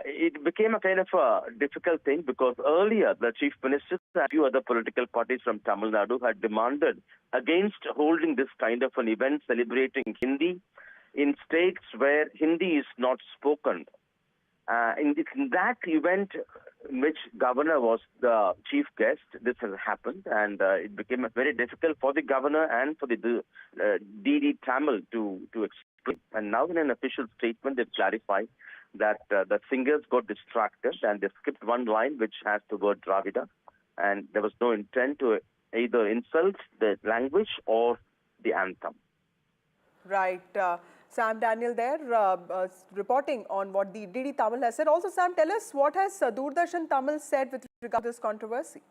it became a kind of a difficult thing because earlier the Chief Minister and a few other political parties from Tamil Nadu had demanded against holding this kind of an event celebrating Hindi in states where Hindi is not spoken. In that event, in which governor was the chief guest, this has happened, and it became very difficult for the governor and for the DD Tamil to explain. And now in an official statement, they've clarified that the singers got distracted and they skipped one line which has the word Dravida, and there was no intent to either insult the language or the anthem. Right. Sam Daniel there reporting on what the DD Tamil has said. Also, Sam, tell us what has Doordarshan Tamil said with regard to this controversy?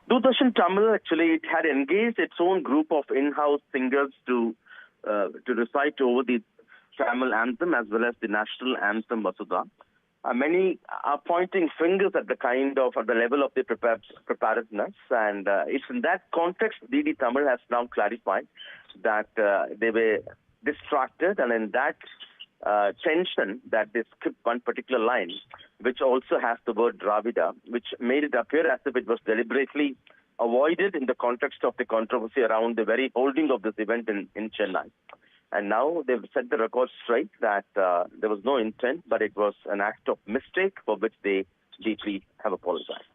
Doordarshan Tamil, actually, it had engaged its own group of in-house singers to recite over the Tamil anthem as well as the national anthem Vasudha. Many are pointing fingers at the level of the preparedness, and it's in that context DD Tamil has now clarified that they were distracted, and in that tension that they skipped one particular line, which also has the word Dravida, which made it appear as if it was deliberately avoided in the context of the controversy around the very holding of this event in Chennai. And now they've set the record straight that there was no intent, but it was an act of mistake for which they deeply have apologized.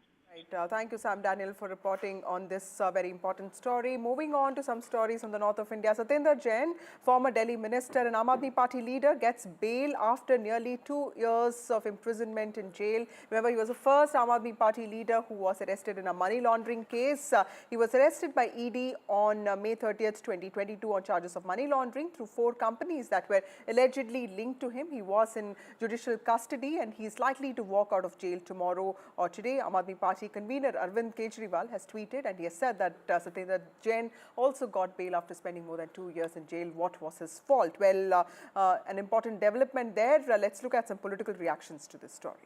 Thank you, Sam Daniel, for reporting on this very important story. Moving on to some stories from the north of India. Satyendar Jain, former Delhi minister and Aam Aadmi Party leader, gets bail after nearly 2 years of imprisonment in jail. Remember, he was the first Aam Aadmi Party leader who was arrested in a money laundering case. He was arrested by ED on May 30th, 2022 on charges of money laundering through 4 companies that were allegedly linked to him. He was in judicial custody and he is likely to walk out of jail tomorrow or today. Aam Aadmi Party convener Arvind Kejriwal has tweeted and he has said that Satyendar Jain also got bail after spending more than 2 years in jail. What was his fault? Well, an important development there. Let's look at some political reactions to this story.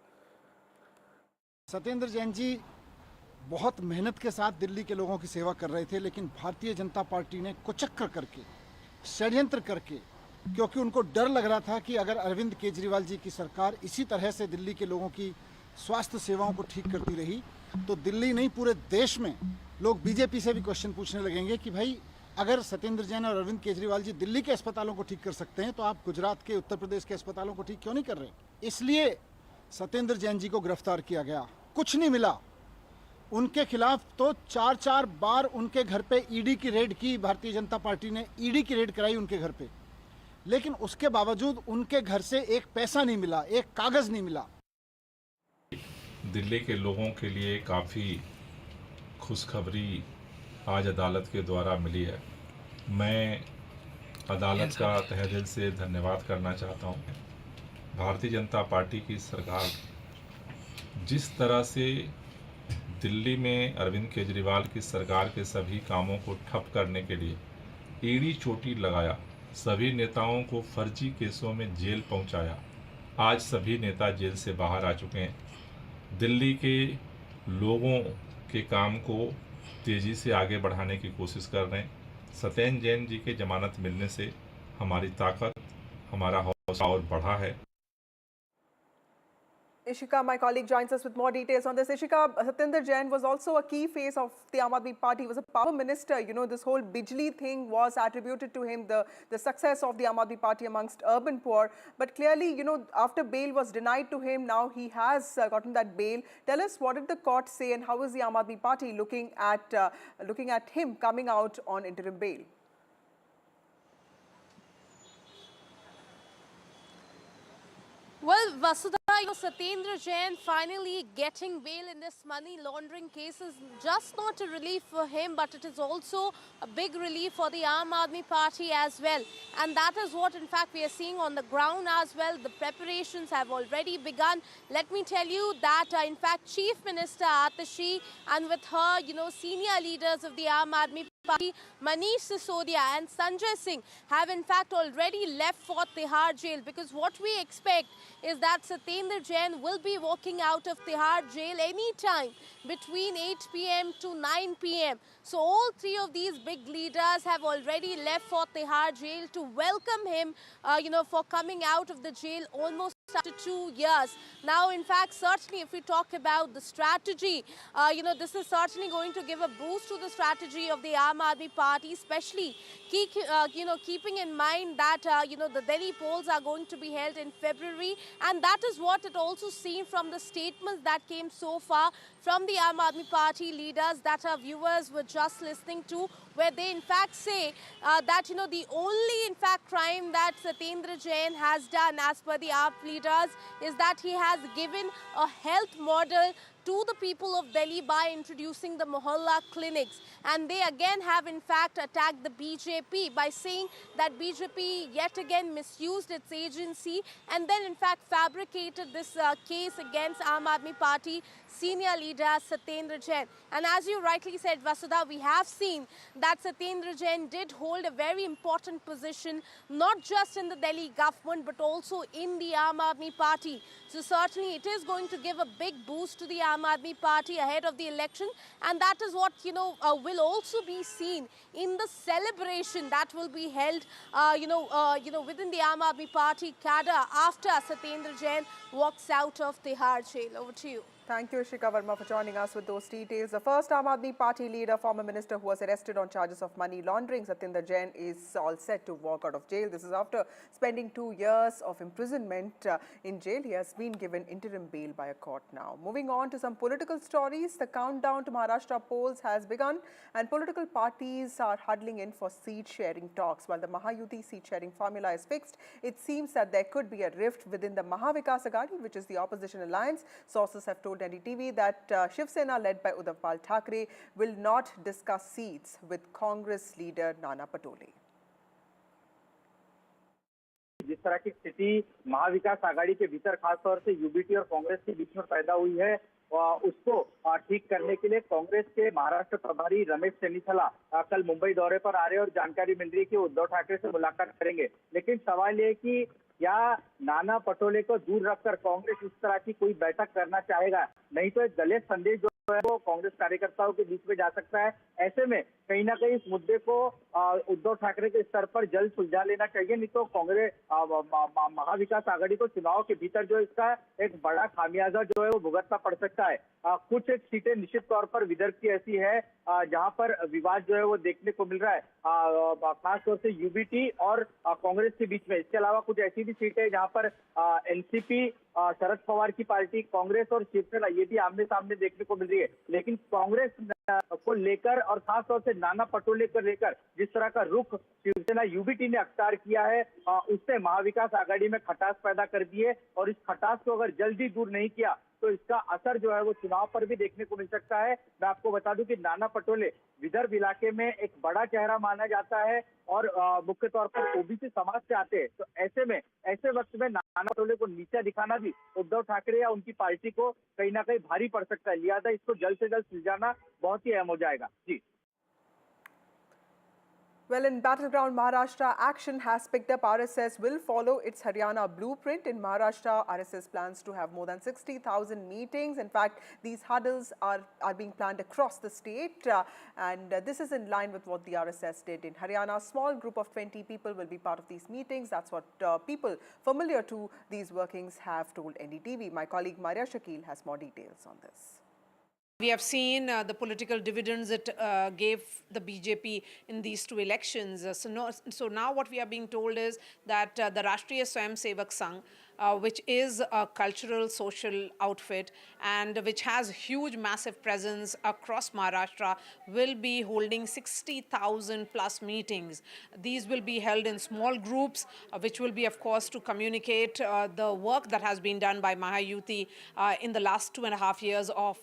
Satyendra Jain ji बहुत मेहनत के साथ दिल्ली के लोगों की सेवा कर रहे थे, लेकिन भारतीय जनता पार्टी ने कुचक्कर करके, षड्यंत्र करके, क्योंकि उनको डर लग रहा था कि अगर अरविंद केजरीवाल जी की सरकार इसी तरह से दिल्ली के लोगों की स्वास्थ्य सेवाओं को ठीक करती रही तो दिल्ली नहीं पूरे देश में लोग बीजेपी से भी क्वेश्चन पूछने लगेंगे कि भाई अगर सत्येंद्र जैन और अरविंद केजरीवाल जी दिल्ली के अस्पतालों को ठीक कर सकते हैं तो आप गुजरात के, उत्तर प्रदेश के अस्पतालों को ठीक क्यों नहीं कर रहे? इसलिए सत्येंद्र जैन जी को गिरफ्तार किया गया। कुछ नहीं मिला उनके खिलाफ, तो 4-4 बार उनके घर पे ईडी की रेड की, भारतीय जनता पार्टी ने ईडी की रेड कराई उनके घर पे, लेकिन उसके बावजूद उनके घर से एक पैसा नहीं मिला, एक कागज नहीं मिला। दिल्ली के लोगों के लिए काफ़ी खुशखबरी आज अदालत के द्वारा मिली है। मैं अदालत का तहे दिल से धन्यवाद करना चाहता हूँ। भारतीय जनता पार्टी की सरकार जिस तरह से दिल्ली में अरविंद केजरीवाल की सरकार के सभी कामों को ठप करने के लिए ईडी चोटी लगाया, सभी नेताओं को फर्जी केसों में जेल पहुंचाया, आज सभी नेता जेल से बाहर आ चुके हैं। दिल्ली के लोगों के काम को तेज़ी से आगे बढ़ाने की कोशिश कर रहे हैं। सत्येंद्र जैन जी के जमानत मिलने से हमारी ताकत, हमारा हौसला और बढ़ा है। Ishika, my colleague, joins us with more details on this. Ishika, Satyendar Jain was also a key face of the Aam Aadmi Party. He was a power minister. You know, this whole Bijli thing was attributed to him, the success of the Aam Aadmi Party amongst urban poor. But clearly, you know, after bail was denied to him, now he has gotten that bail. Tell us, what did the court say and how is the Aam Aadmi Party looking at him coming out on interim bail? Well, Vasudha, Satyendar Jain finally getting bail in this money laundering case is just not a relief for him, but it is also a big relief for the Aam Aadmi Party as well. And that is what, in fact, we are seeing on the ground as well. The preparations have already begun. Let me tell you that, in fact, Chief Minister Atashi and with her, senior leaders of the Aam Aadmi Party, Manish Sisodia and Sanjay Singh have in fact already left for Tihar jail, because what we expect is that Satyendar Jain will be walking out of Tihar jail any time between 8 p.m. to 9 p.m. So all three of these big leaders have already left for Tihar jail to welcome him, for coming out of the jail almost after 2 years. Now, in fact, certainly if we talk about the strategy, this is certainly going to give a boost to the strategy of the Aam Aadmi Party, especially keeping in mind that, the Delhi polls are going to be held in February. And that is what it also seemed from the statements that came so far from the Aam Aadmi Party leaders that our viewers were just listening to, where they in fact say that, the only in fact crime that Satyendar Jain has done as per the AAP leaders is that he has given a health model to the people of Delhi by introducing the Mohalla clinics. And they again have in fact attacked the BJP by saying that BJP yet again misused its agency and then in fact fabricated this case against Aam Aadmi Party senior leader Satyendar Jain. And as you rightly said, Vasudha, we have seen that Satyendar Jain did hold a very important position, not just in the Delhi government, but also in the Aam Aadmi Party. So certainly it is going to give a big boost to the Aam Aadmi Party ahead of the election. And that is what, will also be seen in the celebration that will be held, within the Aam Aadmi Party cadre after Satyendar Jain walks out of Tihar jail. Over to you. Thank you, Ishika Verma, for joining us with those details. The first Aam Aadmi Party leader, former minister who was arrested on charges of money laundering, Satyendar Jain, is all set to walk out of jail. This is after spending 2 years of imprisonment in jail. He has been given interim bail by a court now. Moving on to some political stories, the countdown to Maharashtra polls has begun and political parties are huddling in for seat-sharing talks. While the Mahayuti seat-sharing formula is fixed, it seems that there could be a rift within the Mahavikas Aghadi, which is the opposition alliance. Sources have told NDTV that Shiv Sena, led by Uddhav Thackeray, will not discuss seats with Congress leader Nana Patole. जिस तरह की स्थिति महाविकास आघाड़ी के भीतर खासतौर से UBT और कांग्रेस के बीच में पैदा हुई है, उसको ठीक करने के लिए कांग्रेस के महाराष्ट्र प्रभारी रमेश चन्नीथला कल मुंबई दौरे पर आ रहे हैं और जानकारी मिल रही है कि उद्धव ठाकरे से मुलाकात करेंगे। लेकिन सवाल ये कि क्या नाना पटोले को दूर रखकर कांग्रेस इस तरह की कोई बैठक करना चाहेगा? नहीं तो एक गलत संदेश जो है वो कांग्रेस कार्यकर्ताओं के बीच में जा सकता है। ऐसे में कहीं ना कहीं इस मुद्दे को उद्धव ठाकरे के स्तर पर जल्द सुलझा लेना चाहिए, नहीं तो कांग्रेस महाविकास आघाड़ी को चुनाव के भीतर जो इसका एक बड़ा खामियाजा जो है वो भुगतना पड़ सकता है। कुछ एक सीटें निश्चित तौर पर विदर्भ की ऐसी है जहां पर विवाद जो है वो देखने को मिल रहा है, खासतौर से यूबीटी और कांग्रेस के बीच में। इसके अलावा कुछ ऐसी भी सीटें हैं जहां पर एनसीपी, शरद पवार की पार्टी, कांग्रेस और शिवसेना ये भी आमने सामने देखने को मिल रही है। लेकिन कांग्रेस को लेकर और खासतौर से नाना पटोले को लेकर जिस तरह का रुख शिवसेना यूबीटी ने अख्तियार किया है, उससे महाविकास आघाड़ी में खटास पैदा कर दी है और इस खटास को अगर जल्दी दूर नहीं किया तो इसका असर जो है वो चुनाव पर भी देखने को मिल सकता है। मैं आपको बता दूं कि नाना पटोले विदर्भ इलाके में एक बड़ा चेहरा माना जाता है और मुख्य तौर पर ओबीसी समाज से आते हैं। तो ऐसे में ऐसे वक्त में नाना पटोले को नीचा दिखाना भी उद्धव ठाकरे या उनकी पार्टी को कहीं ना कहीं भारी पड़ सकता है। लिहाजा इसको जल्द से जल्द सुलझाना बहुत ही अहम हो जाएगा। जी। Well, in battleground Maharashtra, action has picked up. RSS will follow its Haryana blueprint. In Maharashtra, RSS plans to have more than 60,000 meetings. In fact, these huddles are being planned across the state. And this is in line with what the RSS did in Haryana. A small group of 20 people will be part of these meetings. That's what people familiar to these workings have told NDTV. My colleague Maria Shakil has more details on this. We have seen the political dividends it gave the BJP in these two elections. So now what we are being told is that the Rashtriya Swayamsevak Sangh, which is a cultural social outfit and which has huge massive presence across Maharashtra, will be holding 60,000 plus meetings. These will be held in small groups, which will be, of course, to communicate the work that has been done by Mahayuti in the last 2.5 years of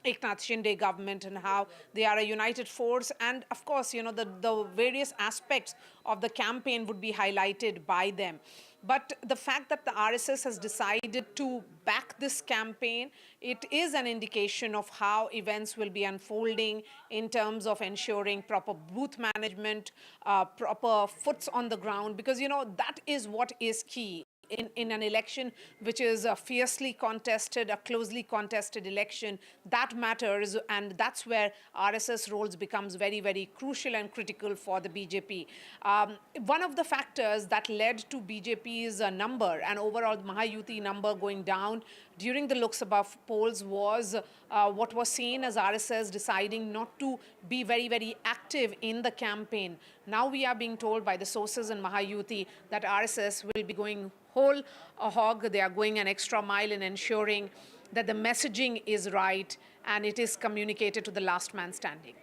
Eknath Shinde government and how they are a united force. And of course, you know, the various aspects of the campaign would be highlighted by them. But the fact that the RSS has decided to back this campaign, it is an indication of how events will be unfolding in terms of ensuring proper booth management, proper foots on the ground, because, you know, that is what is key. In an election which is a fiercely contested, a closely contested election, that matters, and that's where RSS roles becomes very, very crucial and critical for the BJP. One of the factors that led to BJP's number and overall Mahayuti number going down during the Lok Sabha polls was what was seen as RSS deciding not to be very, very active in the campaign. Now we are being told by the sources in Mahayuti that RSS will be going whole hog. They are going an extra mile in ensuring that the messaging is right and it is communicated to the last man standing.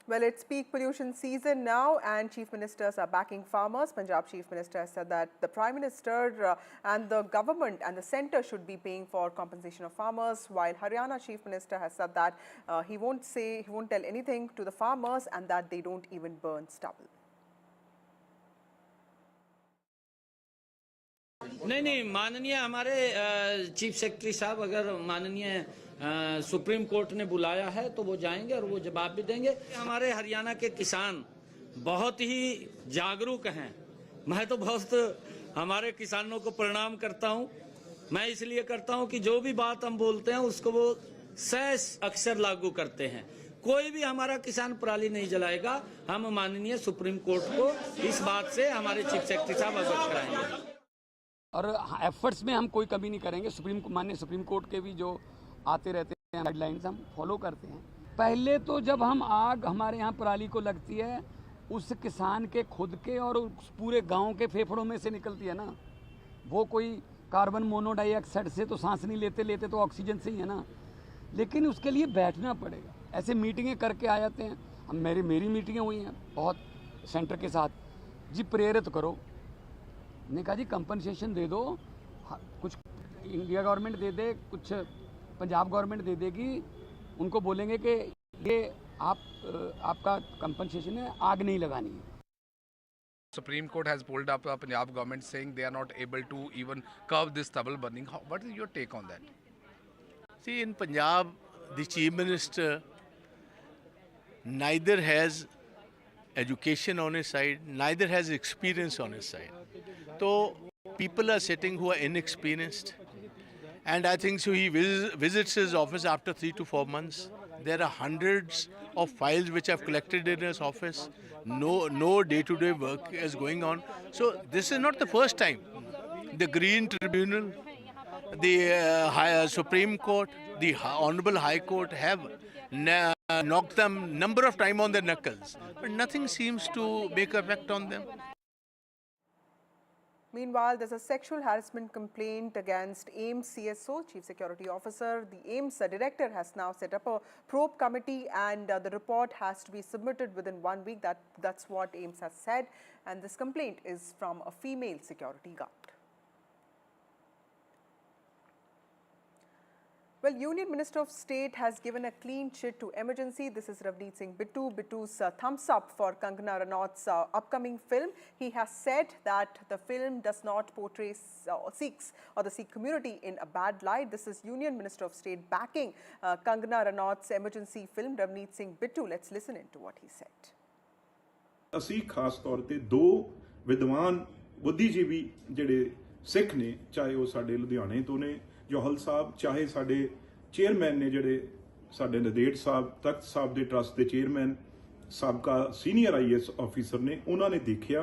Well, it's peak pollution season now and chief ministers are backing farmers. Punjab chief minister has said that the prime minister and the government and the centre should be paying for compensation of farmers, while Haryana chief minister has said that he won't tell anything to the farmers and that they don't even burn stubble. नहीं, माननीय हमारे chief secretary साहब अगर माननीय supreme court ने बुलाया है तो वो जाएंगे और वो जवाब भी देंगे। हमारे हरियाणा के किसान बहुत ही जागरूक हैं। मैं तो बहुत हमारे किसानों को प्रणाम करता हूं। मैं इसलिए करता हूं कि जो भी बात हम बोलते हैं उसको वो सह अक्षर लागू करते हैं। कोई भी हमारा किसान पराली नहीं जलाएगा। हम माननीय सुप्रीम कोर्ट को इस बात से हमारे चीफ सेक्रेटरी साहब अवगत कराएंगे। और एफर्ट्स में हम कोई कमी नहीं करेंगे। माननीय सुप्रीम कोर्ट के भी जो आते रहते हैं गाइडलाइंस हम फॉलो करते हैं। पहले तो जब हम आग हमारे यहाँ पराली को लगती है, उस किसान के खुद के और उस पूरे गांव के फेफड़ों में से निकलती है ना, वो कोई कार्बन मोनोडाइऑक्साइड से तो सांस नहीं लेते तो ऑक्सीजन से ही है ना। लेकिन उसके लिए बैठना पड़ेगा। ऐसे मीटिंगें करके आ जाते हैं। अब मेरी मीटिंगें हुई हैं बहुत सेंटर के साथ, जी प्रेरित करो। ने कहा जी कंपनसेशन दे दो, कुछ इंडिया गवर्नमेंट दे दे, कुछ पंजाब गवर्नमेंट दे देगी। उनको बोलेंगे कि ये आपका कंपनसेशन है, आग नहीं लगानी है। Supreme Court has pulled up Punjab government saying they are not able to even curb this stubble burning. What is your take on that? See, in Punjab, the Chief Minister neither has education on his side, neither has experience on his side. So people are sitting who are inexperienced. And I think so he visits his office after 3 to 4 months. There are hundreds of files which have collected in his office. No day-to-day work is going on. So this is not the first time. The Green Tribunal, the Supreme Court, the Honorable High Court have knocked them number of times on their knuckles, but nothing seems to make effect on them. Meanwhile, there's a sexual harassment complaint against AIMS CSO, Chief Security Officer. The AIMS director has now set up a probe committee, and the report has to be submitted within 1 week. That's what AIMS has said. And this complaint is from a female security guard. Well, Union Minister of State has given a clean chit to emergency. This is Ravneet Singh Bittu. Bittu's thumbs up for Kangana Ranaut's upcoming film. He has said that the film does not portray Sikhs or the Sikh community in a bad light. This is Union Minister of State backing Kangana Ranaut's emergency film. Ravneet Singh Bittu, let's listen into what he said. ਅਸੀਂ ਖਾਸ ਤੌਰ ਤੇ ਦੋ ਵਿਦਵਾਨ ਬੁੱਧੀਜੀਵੀ ਜਿਹੜੇ ਸਿੱਖ ਨੇ, ਚਾਹੇ ਉਹ ਸਾਡੇ ਲੁਧਿਆਣੇ ਤੋਂ ਨੇ ਜੋਹਲ ਸਾਹਿਬ, ਚਾਹੇ ਸਾਡੇ ਚੇਅਰਮੈਨ ਨੇ ਜਿਹੜੇ ਸਾਡੇ ਨਦੇੜ ਸਾਹਿਬ, ਤਖਤ ਸਾਹਿਬ ਦੇ ਟਰਸਟ ਦੇ ਚੇਅਰਮੈਨ, ਸਾਬਕਾ ਸੀਨੀਅਰ ਆਈਐਸ ਆਫੀਸਰ ਨੇ, ਉਹਨਾਂ ਨੇ ਦੇਖਿਆ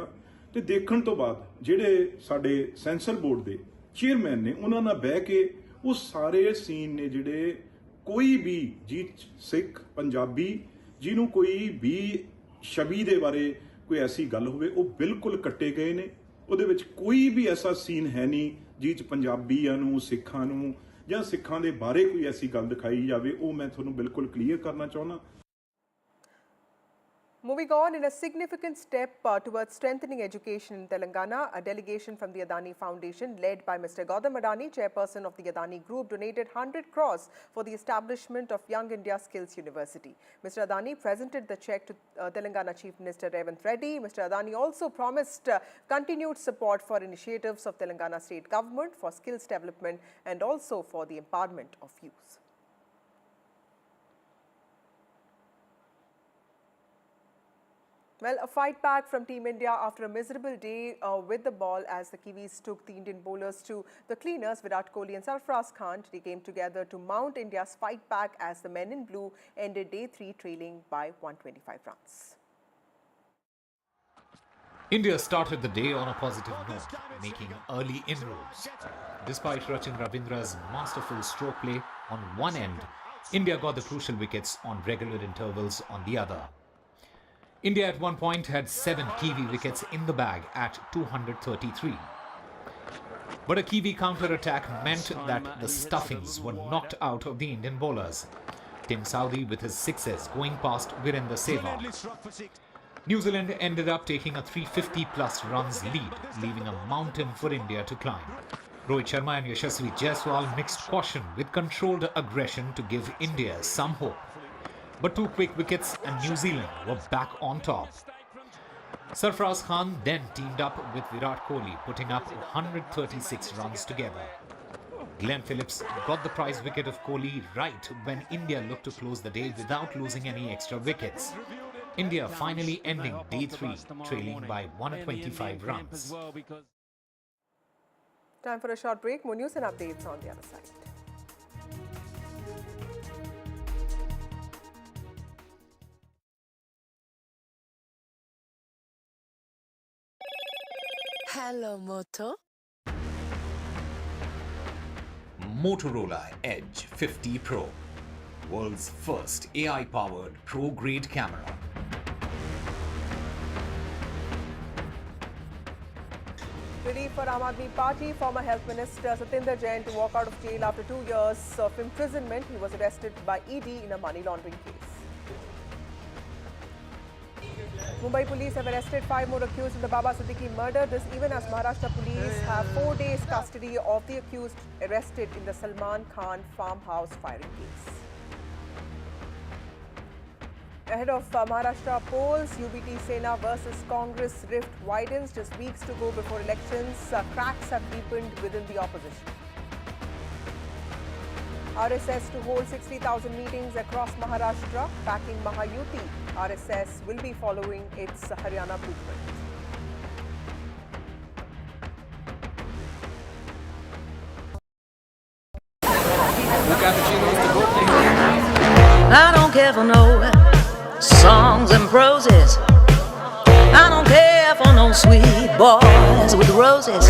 ਤੇ ਦੇਖਣ ਤੋਂ ਬਾਅਦ ਜਿਹੜੇ ਸਾਡੇ ਸੈਂਸਰ ਬੋਰਡ ਦੇ ਚੇਅਰਮੈਨ ਨੇ, ਉਹਨਾਂ ਨਾਲ ਬਹਿ ਕੇ ਉਹ ਸਾਰੇ ਸੀਨ ਨੇ ਜਿਹੜੇ ਕੋਈ ਵੀ ਜੀ ਸਿੱਖ ਪੰਜਾਬੀ ਜਿਹਨੂੰ ਕੋਈ ਵੀ ਛਵੀ ਦੇ ਬਾਰੇ ਕੋਈ ਐਸੀ ਗੱਲ ਹੋਵੇ ਉਹ ਬਿਲਕੁਲ ਕੱਟੇ ਗਏ ਨੇ। ਉਹਦੇ ਵਿੱਚ ਕੋਈ ਵੀ ਐਸਾ ਸੀਨ ਹੈ ਨਹੀਂ ਜਿਹ 'ਚ ਪੰਜਾਬੀਆਂ ਨੂੰ, ਸਿੱਖਾਂ ਨੂੰ ਜਾਂ ਸਿੱਖਾਂ ਦੇ ਬਾਰੇ ਕੋਈ ਐਸੀ ਗੱਲ ਦਿਖਾਈ ਜਾਵੇ। ਉਹ ਮੈਂ ਤੁਹਾਨੂੰ ਬਿਲਕੁਲ ਕਲੀਅਰ ਕਰਨਾ ਚਾਹੁੰਦਾ। Moving on, in a significant step towards strengthening education in Telangana, a delegation from the Adani Foundation, led by Mr. Gautam Adani, chairperson of the Adani Group, donated 100 crores for the establishment of Young India Skills University. Mr. Adani presented the check to Telangana Chief Minister Revanth Reddy. Mr. Adani also promised continued support for initiatives of Telangana state government for skills development and also for the empowerment of youth. Well, a fight back from Team India after a miserable day with the ball as the Kiwis took the Indian bowlers to the cleaners. Virat Kohli and Sarfaraz Khan today came together to mount India's fight back as the men in blue ended day 3 trailing by 125 runs. India started the day on a positive note, making early inroads. Despite Rachin Ravindra's masterful stroke play on one end, India got the crucial wickets on regular intervals on the other. India at one point had 7 Kiwi wickets in the bag at 233. But a Kiwi counter-attack meant that the stuffings were knocked out of the Indian bowlers. Tim Southee with his sixes going past Virendra Sehwag. New Zealand ended up taking a 350-plus runs lead, leaving a mountain for India to climb. Rohit Sharma and Yashasvi Jaiswal mixed caution with controlled aggression to give India some hope. But 2 quick wickets and New Zealand were back on top. Sarfaraz Khan then teamed up with Virat Kohli, putting up 136 runs together. Glenn Phillips got the prize wicket of Kohli right when India looked to close the day without losing any extra wickets. India finally ending day 3 trailing by 125 runs. Time for a short break. More news and updates on the other side. Hello, Moto. Motorola Edge 50 Pro, world's first AI-powered pro-grade camera. Relief for Aam Aadmi Party. Former Health Minister Satyendar Jain to walk out of jail after 2 years of imprisonment. He was arrested by ED in a money laundering case. Mumbai police have arrested 5 more accused in the Baba Siddiqui murder. This even as Maharashtra police have 4 days custody of the accused arrested in the Salman Khan farmhouse firing case. Ahead of Maharashtra polls, UBT Sena versus Congress rift widens. Just weeks to go before elections, cracks have deepened within the opposition. RSS to hold 60,000 meetings across Maharashtra, backing Mahayuti. RSS will be following its Haryana blueprint. I don't care for no songs and proses. I don't care for no sweet boys with roses.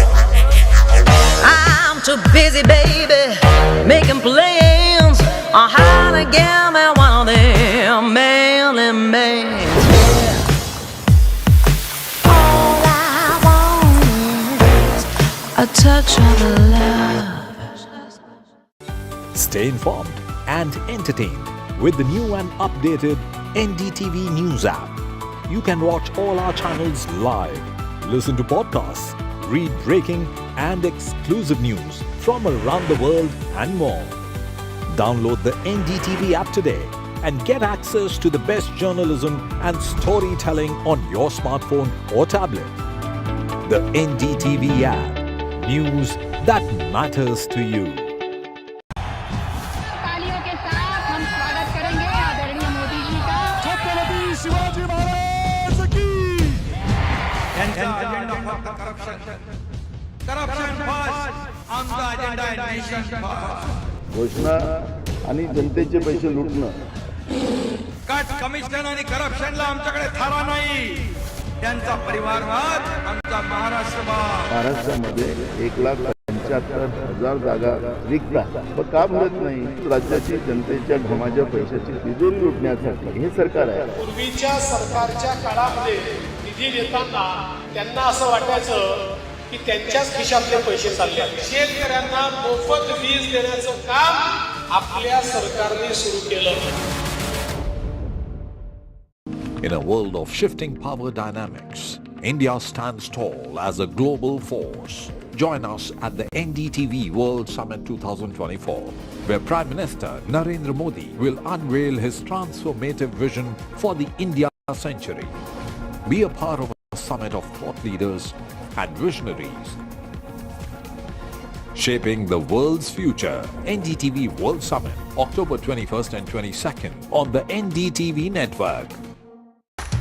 I'm too busy, baby, making plans on how to get me one of them mailin' mans. All I want is a touch of love. Stay informed and entertained with the new and updated NDTV News app. You can watch all our channels live, listen to podcasts, read breaking and exclusive news from around the world and more. Download the NDTV app today and get access to the best journalism and storytelling on your smartphone or tablet. The NDTV app, news that matters to you. घोषणा आणि जनतेचे पैसे लुटणं. Cut commission आणि करप्शनला आमच्याकडे थारा नाही. त्यांचा परिवारवाद आमचा महाराष्ट्रामध्ये 1,75,000 जागा रिक्त पण का भरत नाही? राज्याची जनतेच्या घमाच्या पैशाची तिजोरी लुटण्यासाठी हे सरकार आहे. पूर्वीच्या सरकारच्या काळामध्ये निधी देताना त्यांना असं वाटायचं की त्यांच्याच खिशातले पैसे चालले. शेतकऱ्यांना मोफत वीज देण्याचं काम आपल्या सरकारने सुरू केलं. In a world of shifting power dynamics, India stands tall as a global force. Join us at the NDTV World Summit 2024, where Prime Minister Narendra Modi will unveil his transformative vision for the India century. Be a part of a summit of thought leaders and visionaries shaping the world's future. NDTV World Summit, October 21st and 22nd on the NDTV network.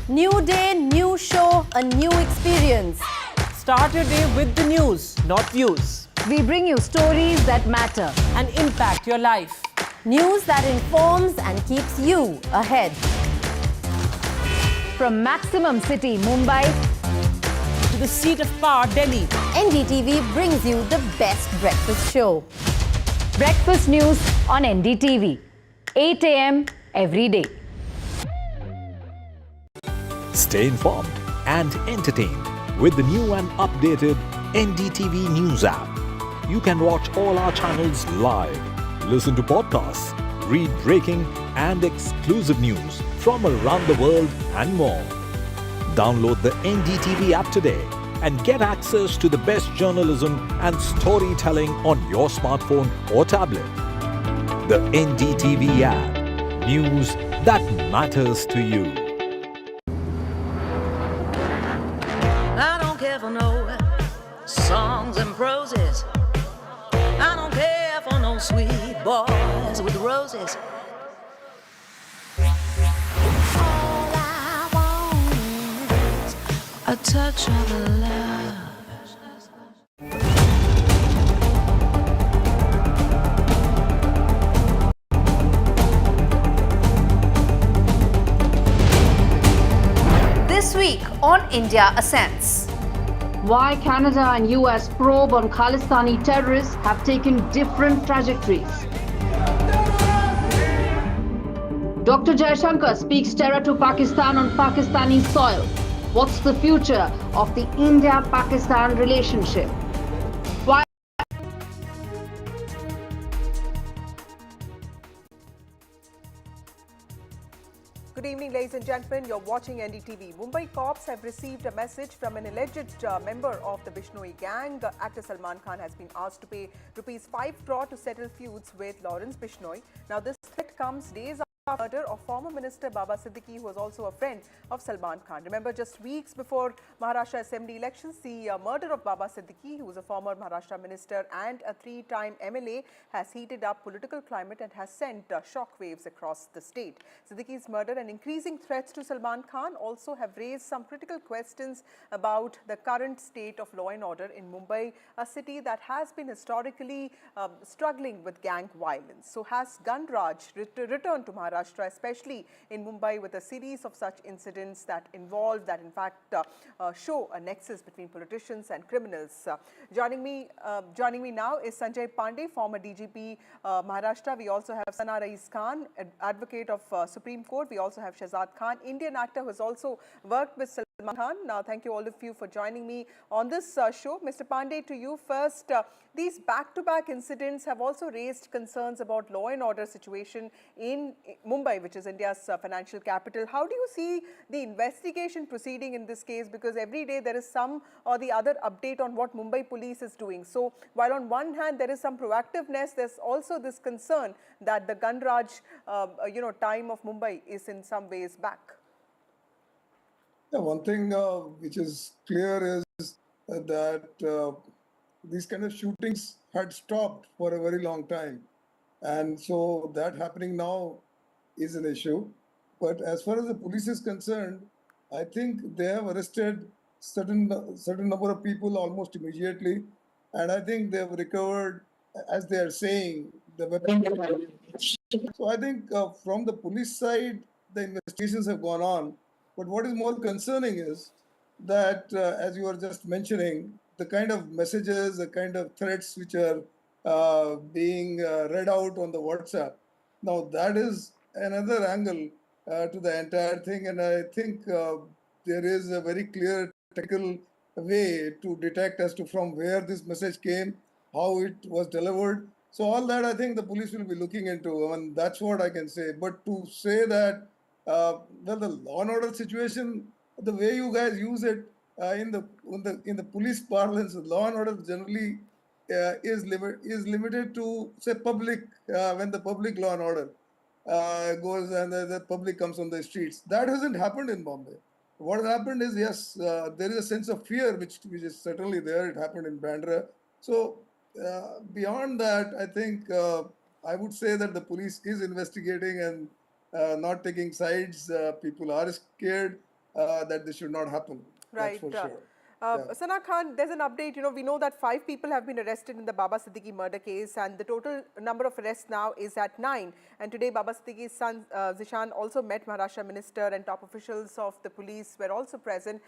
New day, new show, a new experience. Start your day with the news, not views. We bring you stories that matter and impact your life. News that informs and keeps you ahead. From Maximum City, Mumbai, to the seat of power, Delhi, NDTV brings you the best breakfast show. Breakfast news on NDTV, 8 a.m. every day. Stay informed and entertained with the new and updated NDTV News app. You can watch all our channels live, listen to podcasts, read breaking and exclusive news from around the world and more. Download the NDTV app today and get access to the best journalism and storytelling on your smartphone or tablet. The NDTV app, news that matters to you. I don't care for no songs and proses. I don't care for no sweet boys with roses. All I want is a touch of love. This week on India Ascends. Why Canada and US probe on Khalistani terrorists have taken different trajectories. Dr. Jaishankar speaks terror to Pakistan on Pakistani soil. What's the future of the India-Pakistan relationship? Why Good evening, ladies and gentlemen. You're watching NDTV. Mumbai cops have received a message from an alleged member of the Bishnoi gang. Actor Salman Khan has been asked to pay ₹5 crore to settle feuds with Lawrence Bishnoi. Now, this threat comes days after the murder of former Minister Baba Siddiqui, who was also a friend of Salman Khan. Remember, just weeks before Maharashtra Assembly elections, the murder of Baba Siddiqui, who was a former Maharashtra minister and a 3-time MLA, has heated up political climate and has sent shockwaves across the state. Siddiqui's murder and increasing threats to Salman Khan also have raised some critical questions about the current state of law and order in Mumbai, a city that has been historically struggling with gang violence. So has gun raj returned to Maharashtra, especially in Mumbai, with a series of such incidents that involve, that in fact show a nexus between politicians and criminals. Joining me now is Sanjay Pandey, former DGP Maharashtra. We also have Sana Rais Khan, advocate of Supreme Court. We also have Shahzad Khan, Indian actor who has also worked with Salman Khan. Now, thank you all of you for joining me on this show. Mr. Pandey, to you first. These back-to-back incidents have also raised concerns about law and order situation in Mumbai, which is India's financial capital. How do you see the investigation proceeding in this case? Because every day there is some or the other update on what Mumbai police is doing. So while on one hand there is some proactiveness, there's also this concern that the gun raj, time of Mumbai is in some ways back. Yeah, one thing which is clear is that these kind of shootings had stopped for a very long time. And so that happening now is an issue. But as far as the police is concerned, I think they have arrested certain number of people almost immediately. And I think they have recovered, as they are saying, the weapon. So I think from the police side, the investigations have gone on. But what is more concerning is that, as you were just mentioning, the kind of messages, the kind of threats which are being read out on the WhatsApp. Now, that is another angle to the entire thing. And I think there is a very clear technical way to detect as to from where this message came, how it was delivered. So all that, I think the police will be looking into, and that's what I can say. But to say that, well, the law and order situation, the way you guys use it in the police parlance, law and order generally is limited to, say, public, when the public law and order goes and the public comes on the streets. That hasn't happened in Bombay. What has happened is, yes, there is a sense of fear which is certainly there. It happened in Bandra. So beyond that, I think I would say that the police is investigating and not taking sides. People are scared that this should not happen. Right. That's for sure. Sana Khan, there's an update. We know that 5 people have been arrested in the Baba Siddiqui murder case, and the total number of arrests now is at 9. And today, Baba Siddiqui's son Zishan also met Maharashtra minister, and top officials of the police were also present.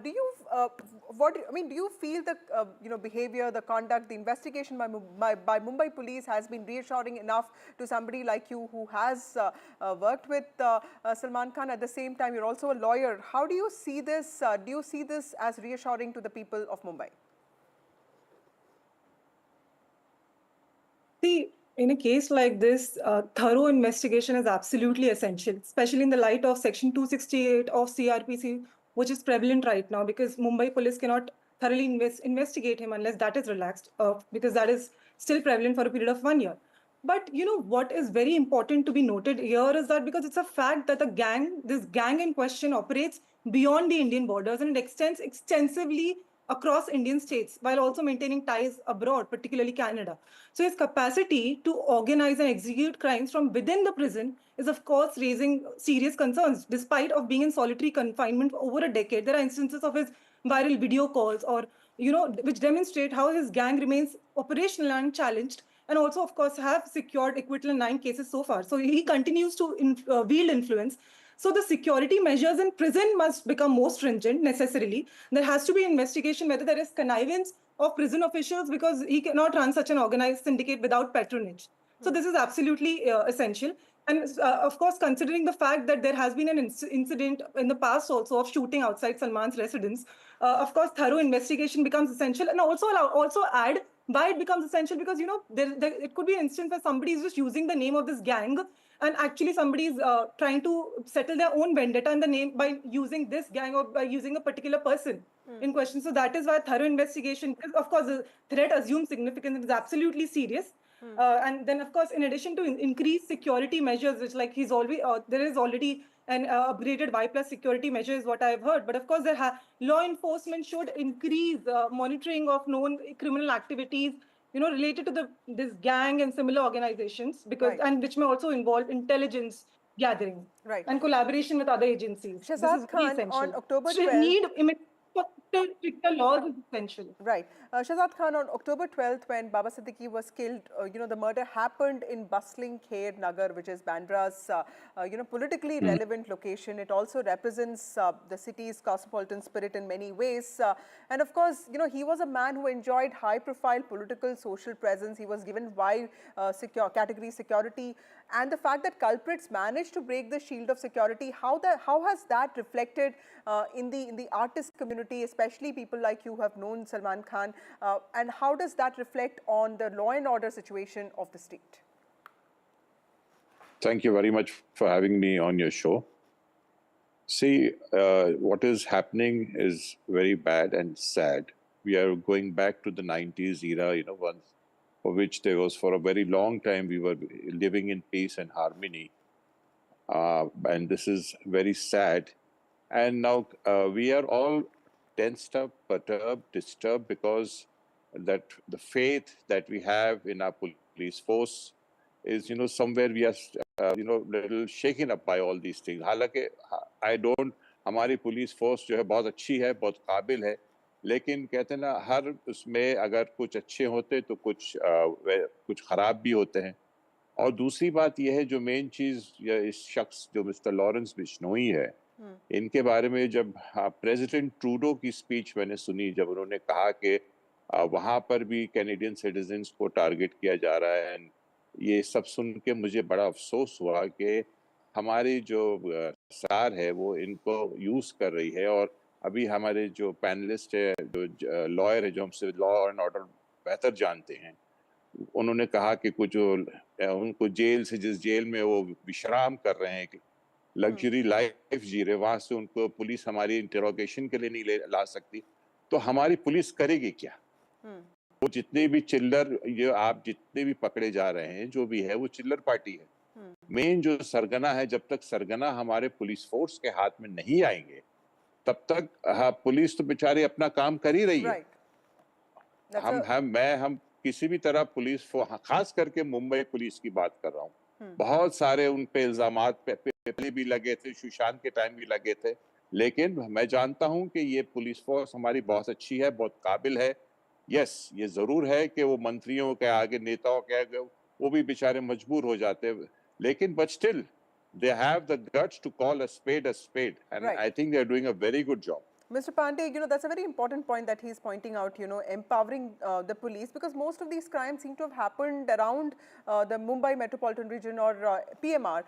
Do you feel the behavior, the conduct, the investigation by Mumbai police has been reassuring enough to somebody like you who has worked with Salman Khan? At the same time, you're also a lawyer. How do you see this? Do you see this as reassuring to the people of Mumbai? See, in a case like this, thorough investigation is absolutely essential, especially in the light of Section 268 of CRPC, which is prevalent right now, because Mumbai police cannot thoroughly investigate him unless that is relaxed, because that is still prevalent for a period of 1 year. But what is very important to be noted here is that because it's a fact that this gang in question operates beyond the Indian borders, and it extends extensively across Indian states while also maintaining ties abroad, particularly Canada. So his capacity to organize and execute crimes from within the prison is of course raising serious concerns. Despite of being in solitary confinement for over a decade, there are instances of his viral video calls or which demonstrate how his gang remains operational and challenged, and also, of course, have secured acquittal in 9 cases so far. So he continues to wield influence. So the security measures in prison must become more stringent necessarily. There has to be investigation whether there is connivance of prison officials, because he cannot run such an organized syndicate without patronage. So this is absolutely essential. And of course, considering the fact that there has been an incident in the past also of shooting outside Salman's residence, of course, thorough investigation becomes essential. And also add why it becomes essential, because, you know, it could be an instance where somebody is just using the name of this gang, and actually somebody is trying to settle their own vendetta in the name by using this gang or by using a particular person in question. So that is why thorough investigation, of course, the threat assumes significance, it is absolutely serious. And then, of course, in addition to increased security measures, which like there is already an upgraded Y+ security measure is what I've heard. But of course, law enforcement should increase monitoring of known criminal activities, you know, related to this gang and similar organizations, because and which may also involve intelligence gathering and collaboration with other agencies. This is Shahzad very Khan, essential. on October So 12th, stricter laws is essential. Right. Shahzad Khan, on October 12th, when Baba Siddiqui was killed, you know, the murder happened in bustling Kher Nagar, which is Bandra's, you know, politically relevant location. It also represents the city's cosmopolitan spirit in many ways. And of course, you know, he was a man who enjoyed high-profile political, social presence. He was given wide category security. And the fact that culprits managed to break the shield of security, how has that reflected in the artist community, especially people like you who have known Salman Khan, and how does that reflect on the law and order situation of the state? Thank you very much for having me on your show. See, what is happening is very bad and sad. We are going back to the 90s era, you know, once for which there was, for a very long time, we were living in peace and harmony. And this is very sad. And now we are all tensed up, perturbed, disturbed, because that the faith that we have in our police force is, you know, somewhere we are, you know, little shaken up by all these things. हालांकि हमारी police force जो है बहुत अच्छी है, बहुत काबिल है, लेकिन कहते हैं ना, हर उसमें अगर कुछ अच्छे होते तो कुछ खराब भी होते हैं. और दूसरी बात यह है, जो मेन चीज़ इस शख्स जो मिस्टर लॉरेंस बिश्नोई है, इनके बारे में जब प्रेसिडेंट ट्रूडो की स्पीच मैंने सुनी, जब उन्होंने कहा कि वहाँ पर भी कैनेडियन सिटीजन्स को टारगेट किया जा रहा है, ये सब सुन के मुझे बड़ा अफसोस हुआ कि हमारी जो सरकार है वो इनको यूज़ कर रही है. और अभी हमारे जो पैनलिस्ट है, जो लॉयर है, जो हमसे लॉ एंड ऑर्डर बेहतर जानते हैं, उन्होंने कहा कि कुछ उनको जेल से, जिस जेल में वो विश्राम कर रहे हैं, लग्जरी लाइफ जी रहे, वहाँ से उनको पुलिस हमारी इंटरोगेशन के लिए नहीं ला सकती. तो हमारी पुलिस करेगी क्या? वो जितने भी चिल्लर, ये आप जितने भी पकड़े जा रहे हैं, जो भी है, वो चिल्लर पार्टी है. मेन जो सरगना है, जब तक सरगना हमारे पुलिस फोर्स के हाथ में नहीं आएंगे, तब तक पुलिस तो बेचारे अपना काम कर ही रही है. हम किसी भी तरह पुलिस, खास करके मुंबई पुलिस की बात कर रहा हूँ, बहुत सारे उन पे इल्जामात पहले भी लगे थे, सुशांत के टाइम भी लगे थे, लेकिन मैं जानता हूँ कि ये पुलिस फोर्स हमारी बहुत अच्छी है, बहुत काबिल है. यस, ये जरूर है कि वो मंत्रियों के आगे, नेताओं के आगे वो भी बेचारे मजबूर हो जाते हैं, लेकिन but still they have the guts to call a spade, and I think they are doing a very good job. Mr. Pandey, you know, that's a very important point that he's pointing out, you know, empowering the police, because most of these crimes seem to have happened around the Mumbai metropolitan region or PMR.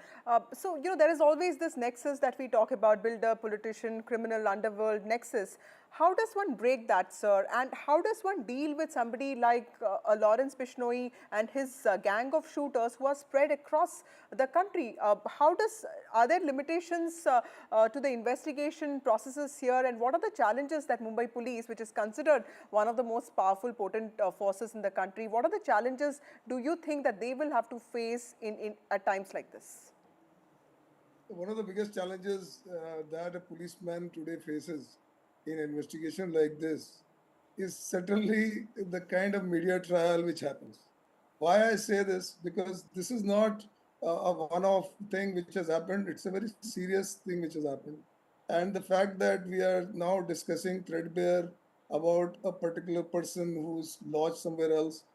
So, you know, there is always this nexus that we talk about, builder, politician, criminal, underworld nexus. How does one break that, sir? And how does one deal with somebody like Lawrence Bishnoi and his gang of shooters who are spread across the country? Are there limitations to the investigation processes here? And what are the challenges that Mumbai police, which is considered one of the most powerful, potent forces in the country, what are the challenges do you think that they will have to face at times like this? One of the biggest challenges that a policeman today faces in an investigation like this is certainly the kind of media trial which happens. Why I say this? Because this is not a one-off thing which has happened. It's a very serious thing which has happened. And the fact that we are now discussing threadbare about a particular person who's lodged somewhere else,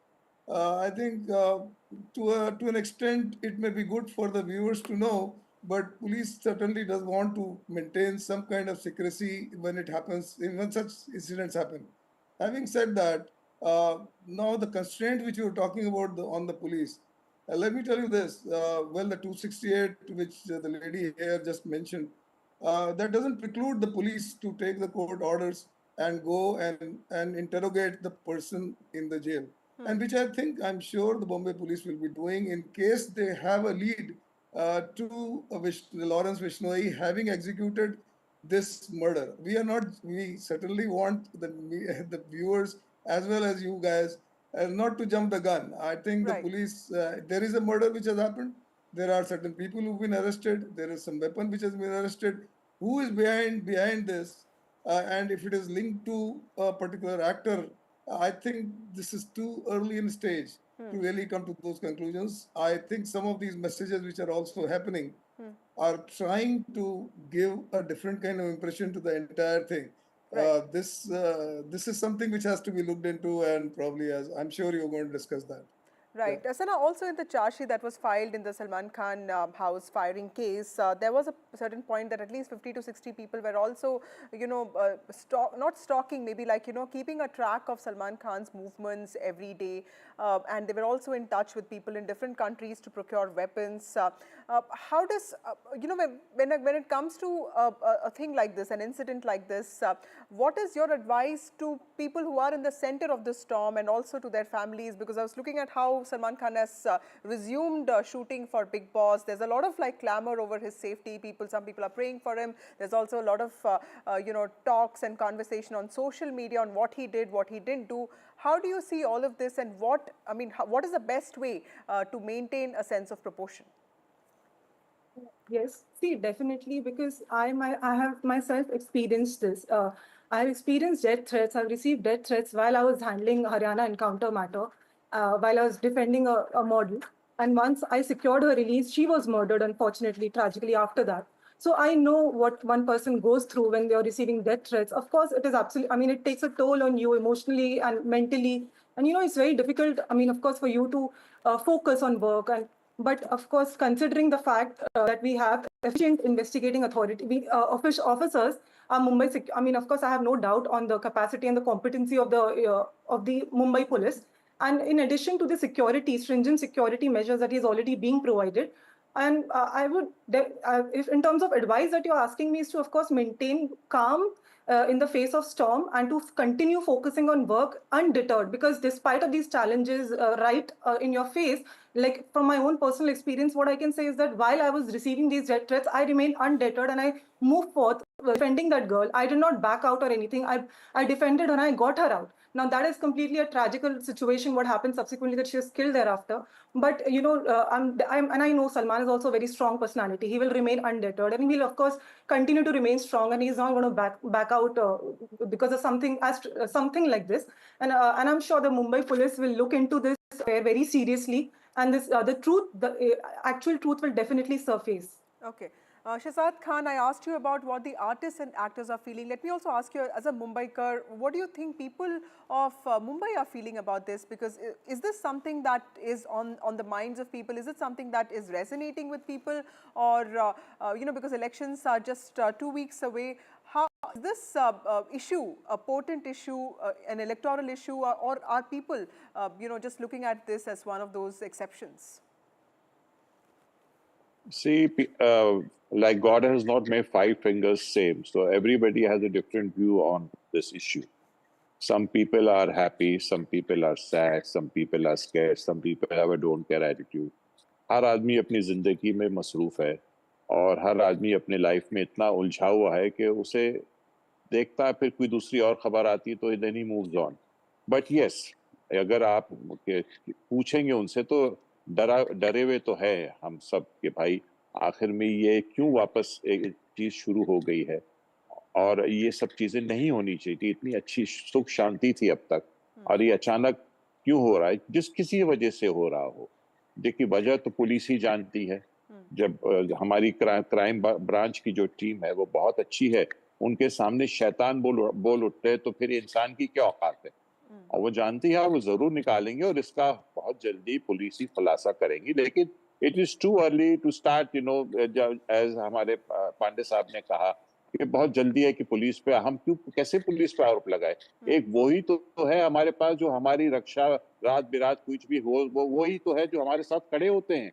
I think to an extent it may be good for the viewers to know but police certainly does want to maintain some kind of secrecy when it happens, when such incidents happen. Having said that, now the constraint which you were talking about on the police, let me tell you this, well, the 268 which the lady here just mentioned, that doesn't preclude the police to take the court orders and go and interrogate the person in the jail. And which I think, I'm sure the Bombay police will be doing in case they have a lead to Lawrence Vishnoi having executed this murder. We certainly want the viewers as well as you guys not to jump the gun. I think the police, there is a murder which has happened. There are certain people who've been arrested. There is some weapon which has been arrested. Who is behind this? And if it is linked to a particular actor, I think this is too early in stage to really come to those conclusions. I think some of these messages which are also happening are trying to give a different kind of impression to the entire thing. This is something which has to be looked into, and probably, as I'm sure you're going to discuss that. Right. Sana, also in the charge sheet that was filed in the Salman Khan house firing case, there was a certain point that at least 50 to 60 people were also, not stalking, maybe like, keeping a track of Salman Khan's movements every day. And they were also in touch with people in different countries to procure weapons. How does, when it comes to a thing like this, an incident like this, what is your advice to people who are in the center of the storm and also to their families? Because I was looking at how Salman Khan has resumed shooting for Big Boss. There's a lot of clamor over his safety. Some people are praying for him. There's also a lot of talks and conversation on social media on what he did, what he didn't do. How do you see all of this, and what is the best way to maintain a sense of proportion? Yes, see, definitely, because I have myself experienced this. I've experienced death threats. I've received death threats while I was handling Haryana encounter matter, while I was defending a model. And once I secured her release, she was murdered, unfortunately, tragically after that. So I know what one person goes through when they are receiving death threats. Of course, it is absolutely, it takes a toll on you emotionally and mentally. And, it's very difficult, of course, for you to focus on work. But of course, considering the fact that we have efficient investigating authority, officers are Mumbai. Of course, I have no doubt on the capacity and the competency of the Mumbai police. And in addition to the stringent security measures that is already being provided, and I would, if in terms of advice that you're asking me, is to, of course, maintain calm in the face of storm and to continue focusing on work undeterred, because despite of these challenges in your face, like from my own personal experience, what I can say is that while I was receiving these death threats, I remained undeterred and I moved forth defending that girl. I did not back out or anything. I defended her and I got her out. Now that is completely a tragical situation, what happened subsequently, that she was killed thereafter. But, and I know Salman is also a very strong personality. He will remain undeterred and he will, of course, continue to remain strong, and he's not going to back out because of something like this. And I'm sure the Mumbai police will look into this very seriously, and the actual truth will definitely surface. Okay. Shahzad Khan, I asked you about what the artists and actors are feeling. Let me also ask you, as a Mumbaiker, what do you think people of Mumbai are feeling about this? Because is this something that is on the minds of people? Is it something that is resonating with people? Or, because elections are just 2 weeks away, how is this issue a potent issue, an electoral issue, or are people, just looking at this as one of those exceptions? See, like God has not made 5 fingers same. So everybody has a different view on this issue. Some people are happy, some people are sad, some people are scared, some people have a don't care attitude. हर आदमी अपनी जिंदगी में मसरूफ है और हर आदमी अपने life में इतना उलझा हुआ है कि उसे देखता है, फिर कोई दूसरी और खबर आती है तो then he moves on. But yes, अगर आप पूछेंगे उनसे तो डरे हुए तो है हम सब कि भाई आखिर में ये क्यों वापस एक चीज शुरू हो गई है और ये सब चीजें नहीं होनी चाहिए थी, इतनी अच्छी सुख शांति थी अब तक, और ये अचानक क्यों हो रहा है, जिस किसी वजह से हो रहा हो। देखिए वजह तो पुलिस ही जानती है। जब हमारी क्राइम ब्रांच की जो टीम है वो बहुत अच्छी है, उनके सामने शैतान बोल उठते हैं तो फिर इंसान की क्या औकात है, और वो जानती है वो जरूर निकालेंगे और इसका बहुत जल्दी पुलिस ही खुलासा करेंगी। लेकिन It is too early to start, as हमारे पांडे साहब ने कहा कि बहुत जल्दी है कि पुलिस पे हम कैसे पुलिस पे आरोप लगाए। एक वही तो है हमारे पास जो हमारी रक्षा रात बिरात कुछ भी हो, वो वही तो है जो हमारे साथ खड़े होते हैं।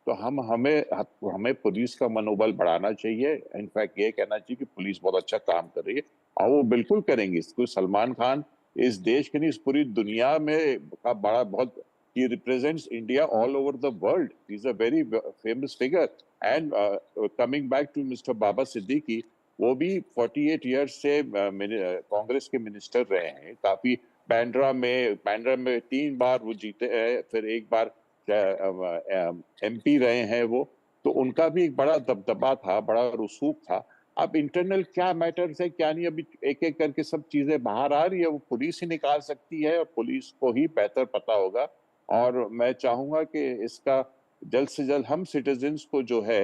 तो हमें पुलिस का मनोबल बढ़ाना चाहिए। इनफैक्ट ये कहना चाहिए कि पुलिस बहुत अच्छा काम कर रही है और वो बिल्कुल करेंगी। इसको सलमान खान इस देश के नहीं, इस पूरी दुनिया में का बड़ा बहुत, he represents India all over the world. He's a very famous figure. And coming back to Mr. Baba Siddiqui, वो भी 48 years से कांग्रेस के मिनिस्टर रहे हैं। काफी बांद्रा में 3 बार वो जीते हैं, फिर एक बार MP रहे हैं वो। तो उनका भी एक बड़ा दबदबा था, बड़ा रसूख था। अब इंटरनल क्या मैटर्स है क्या नहीं, अभी एक एक करके सब चीजें बाहर आ रही है, वो पुलिस ही निकाल सकती है और पुलिस को ही बेहतर पता होगा। और मैं चाहूंगा कि इसका जल्द से जल्द हम सिटीजन्स को जो है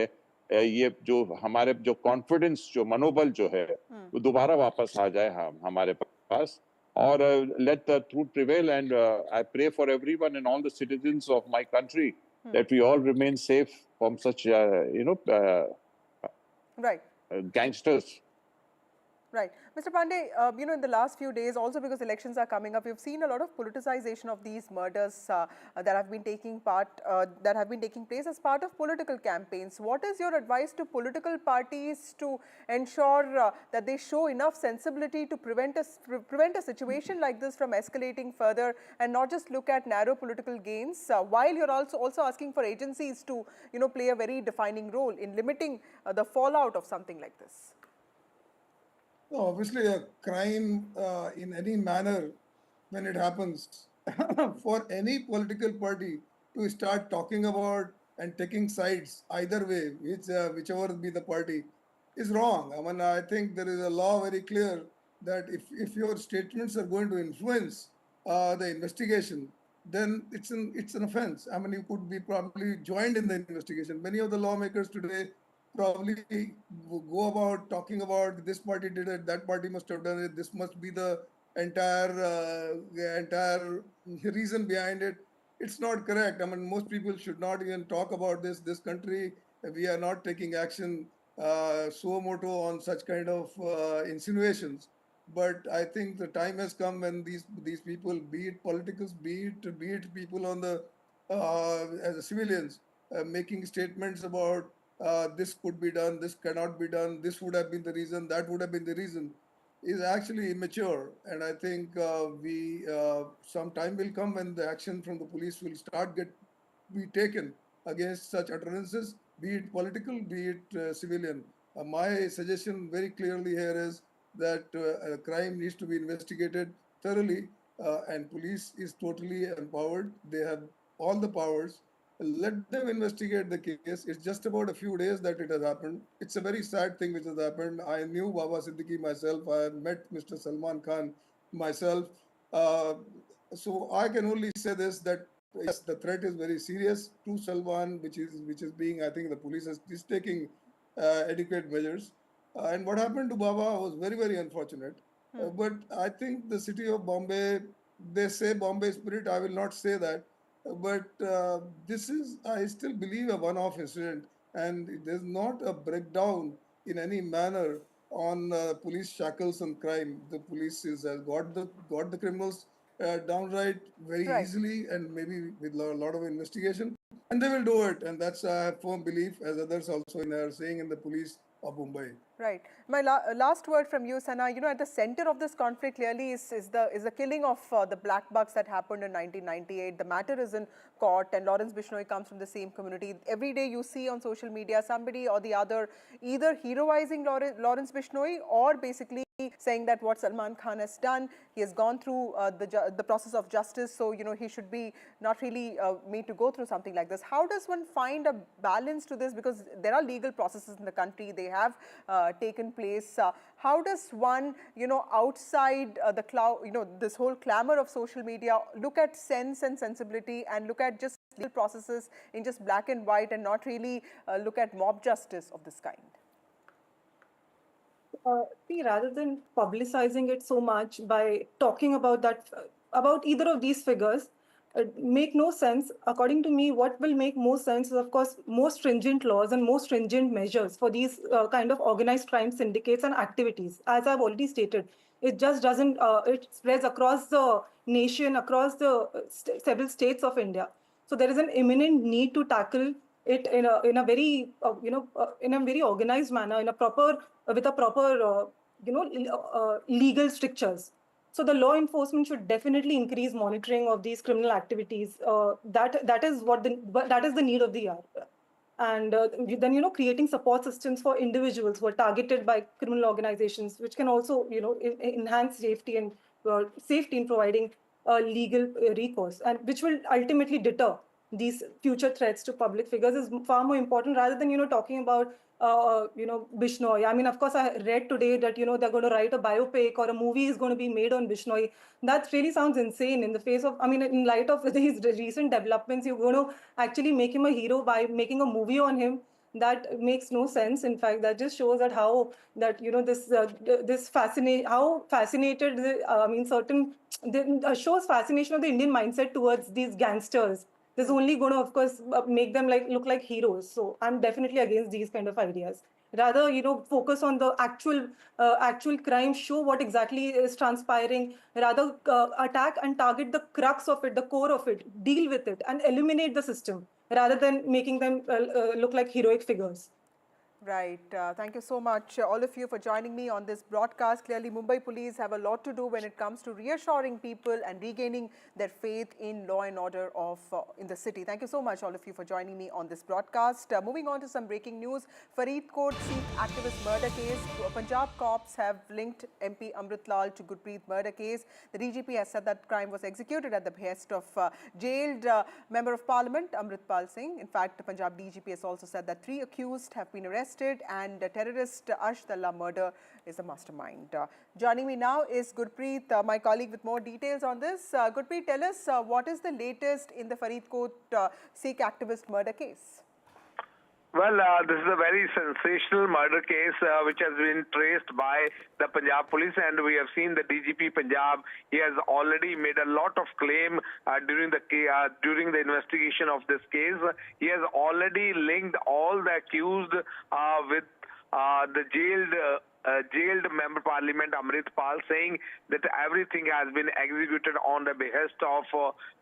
ये जो हमारे जो कॉन्फिडेंस, जो मनोबल जो है वो दोबारा वापस आ जाए हमारे पास। और let the truth prevail, and I pray for everyone and all the citizens of my country that we all remain safe from such right gangsters. Right. Mr. Pandey, in the last few days, also because elections are coming up, we've seen a lot of politicization of these murders that have been taking place as part of political campaigns. What is your advice to political parties to ensure that they show enough sensibility to prevent a situation like this from escalating further and not just look at narrow political gains, while you're also asking for agencies to, play a very defining role in limiting the fallout of something like this? No, obviously, a crime in any manner, when it happens, for any political party to start talking about and taking sides either way, whichever be the party, is wrong. I mean, I think there is a law very clear that if your statements are going to influence the investigation, then it's an offense. I mean, you could be probably joined in the investigation. Many of the lawmakers today probably go about talking about this party did it, that party must have done it, this must be the entire reason behind it. It's not correct. I mean, most people should not even talk about this. This country, we are not taking action suo moto on such kind of insinuations. But I think the time has come when these people, be it politicals, be it people on the as civilians, making statements about this could be done, this cannot be done, this would have been the reason, that would have been the reason, is actually immature. And I think some time will come when the action from the police will be taken against such utterances, be it political, be it civilian. My suggestion very clearly here is that crime needs to be investigated thoroughly, and police is totally empowered. They have all the powers. Let them investigate the case. It's just about a few days that it has happened. It's a very sad thing which has happened. I knew Baba Siddiqui myself. I met Mr. Salman Khan myself. So I can only say this, that yes, the threat is very serious to Salman, which is being, I think the police is taking adequate measures. And what happened to Baba was very, very unfortunate. But I think the city of Bombay, they say Bombay spirit, I will not say that. But this is, I still believe, a one-off incident, and there's not a breakdown in any manner on police shackles and crime. The police has got the criminals downright very easily, and maybe with a lot of investigation, and they will do it. And that's a firm belief, as others also are saying in the police of Mumbai. Right. My last word from you, Sana. At the center of this conflict clearly is the killing of the black bucks that happened in 1998. The matter is in court, and Lawrence Bishnoi comes from the same community. Every day you see on social media somebody or the other either heroizing Lawrence Bishnoi or basically saying that what Salman Khan has done, he has gone through the process of justice, so he should be not really made to go through something like this. How does one find a balance to this? Because there are legal processes in the country, they have taken place. How does one, outside the cloud, this whole clamor of social media, look at sense and sensibility and look at just legal processes in just black and white and not really look at mob justice of this kind? See, rather than publicizing it so much by talking about either of these figures, make no sense. According to me, what will make more sense is, of course, more stringent laws and more stringent measures for these kind of organized crime syndicates and activities. As I've already stated, it just doesn't, it spreads across the nation, across the several states of India. So there is an imminent need to tackle it in a very, in a very organized manner, in a proper, with a proper, legal strictures. So the law enforcement should definitely increase monitoring of these criminal activities. That is the need of the hour. And then creating support systems for individuals who are targeted by criminal organizations, which can also enhance safety and safety in providing legal recourse, and which will ultimately deter these future threats to public figures, is far more important rather than talking about Bishnoi. I mean, of course, I read today that they're going to write a biopic or a movie is going to be made on Bishnoi. That really sounds insane in the face of, I mean, in light of these recent developments, you're going to actually make him a hero by making a movie on him. That makes no sense. In fact, that just shows that how that this how fascinated certain shows fascination of the Indian mindset towards these gangsters. This is only going to, of course, make them look like heroes. So I'm definitely against these kind of ideas. Rather, focus on the actual crime, show what exactly is transpiring. Rather, attack and target the crux of it, the core of it, deal with it, and eliminate the system, rather than making them look like heroic figures. Right. Thank you so much, all of you, for joining me on this broadcast. Clearly, Mumbai police have a lot to do when it comes to reassuring people and regaining their faith in law and order in the city. Thank you so much, all of you, for joining me on this broadcast. Moving on to some breaking news. Faridkot Sikh activist murder case. Punjab cops have linked MP Amrit Lal to Gurpreet murder case. The DGP has said that crime was executed at the behest of jailed Member of Parliament Amritpal Singh. In fact, the Punjab DGP has also said that 3 accused have been arrested, and terrorist Ashdallah murder is the mastermind. Joining me now is Gurpreet, my colleague, with more details on this. Gurpreet, tell us what is the latest in the Faridkot Sikh activist murder case? Well, this is a very sensational murder case which has been traced by the Punjab police, and we have seen the DGP Punjab. He has already made a lot of claim during the investigation of this case. He has already linked all the accused with the jailed Member Parliament Amritpal, saying that everything has been executed on the behest of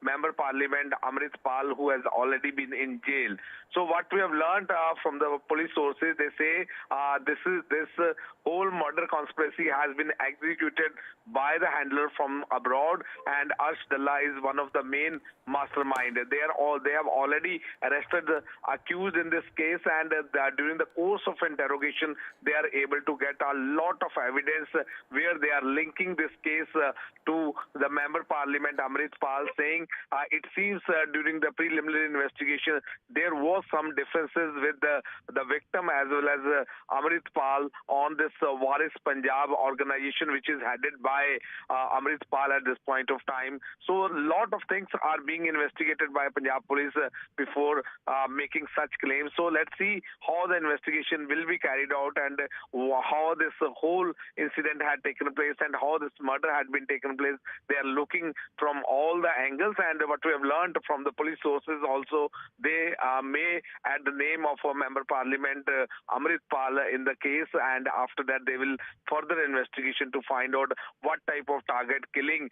Member Parliament Amritpal, who has already been in jail. So what we have learned from the police sources, they say this whole murder conspiracy has been executed by the handler from abroad, and Ashdallah is one of the main mastermind. They have already arrested the accused in this case, and during the course of interrogation, they are able to get a lot of evidence where they are linking this case to the Member Parliament Amritpal, saying it seems during the preliminary investigation there was some differences with the victim as well as Amritpal on this Waris Punjab organization, which is headed by Amritpal at this point of time. So a lot of things are being investigated by Punjab police before making such claims. So let's see how the investigation will be carried out, and how this whole incident had taken place and how this murder had been taken place. They are looking from all the angles, and what we have learned from the police sources also, they may add the name of a Member Parliament Amritpal in the case, and after that they will further investigation to find out what type of target killing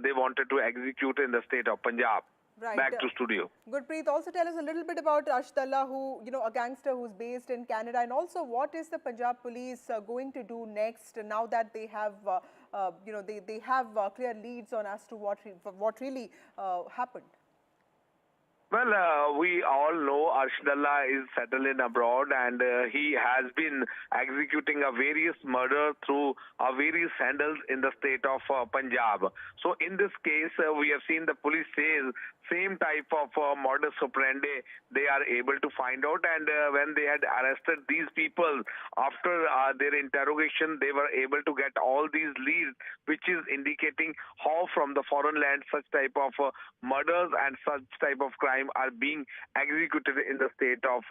they wanted to execute in the state of Punjab. Right. Back to studio. Gurpreet, also tell us a little bit about Ashdallah, who, a gangster who's based in Canada, and also what is the Punjab police going to do next now that they have, they have clear leads on as to what really happened? Well, we all know Ashdallah is settled in abroad, and he has been executing a various murder through various handles in the state of Punjab. So in this case, we have seen the police says same type of modus operandi they are able to find out, and when they had arrested these people, after their interrogation, they were able to get all these leads, which is indicating how from the foreign land such type of murders and such type of crime crime are being executed in the state of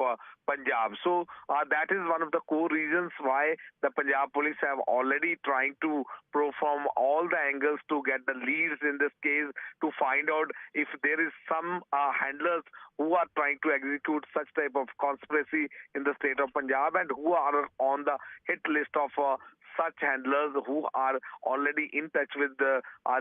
Punjab. So that is one of the core reasons why the Punjab police have already trying to perform all the angles to get the leads in this case, to find out if there is some handlers who are trying to execute such type of conspiracy in the state of Punjab and who are on the hit list of such handlers who are already in touch with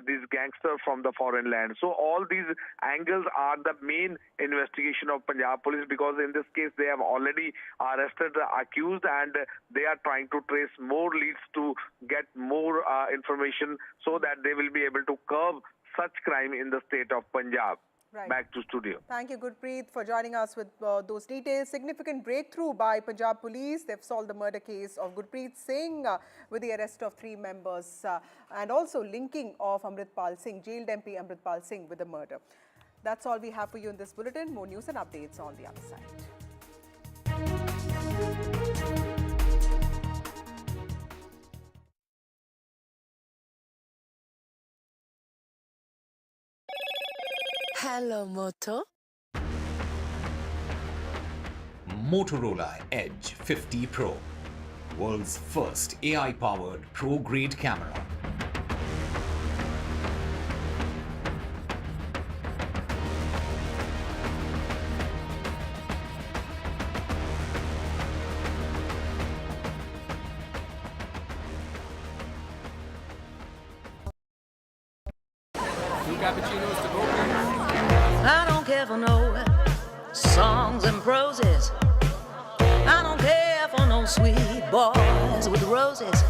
these gangsters from the foreign land. So all these angles are the main investigation of Punjab police, because in this case they have already arrested the accused and they are trying to trace more leads to get more information so that they will be able to curb such crime in the state of Punjab. Right. Back to studio. Thank you, Gurpreet, for joining us with those details. Significant breakthrough by Punjab police. They've solved the murder case of Gurpreet Singh with the arrest of 3 members and also linking of Amritpal Singh, jailed MP Amritpal Singh, with the murder. That's all we have for you in this bulletin. More news and updates on the other side. Hello, Moto. Motorola Edge 50 Pro, world's first AI-powered pro-grade camera. Cappuccinos to go. I don't care for no songs and proses. I don't care for no sweet boys with roses.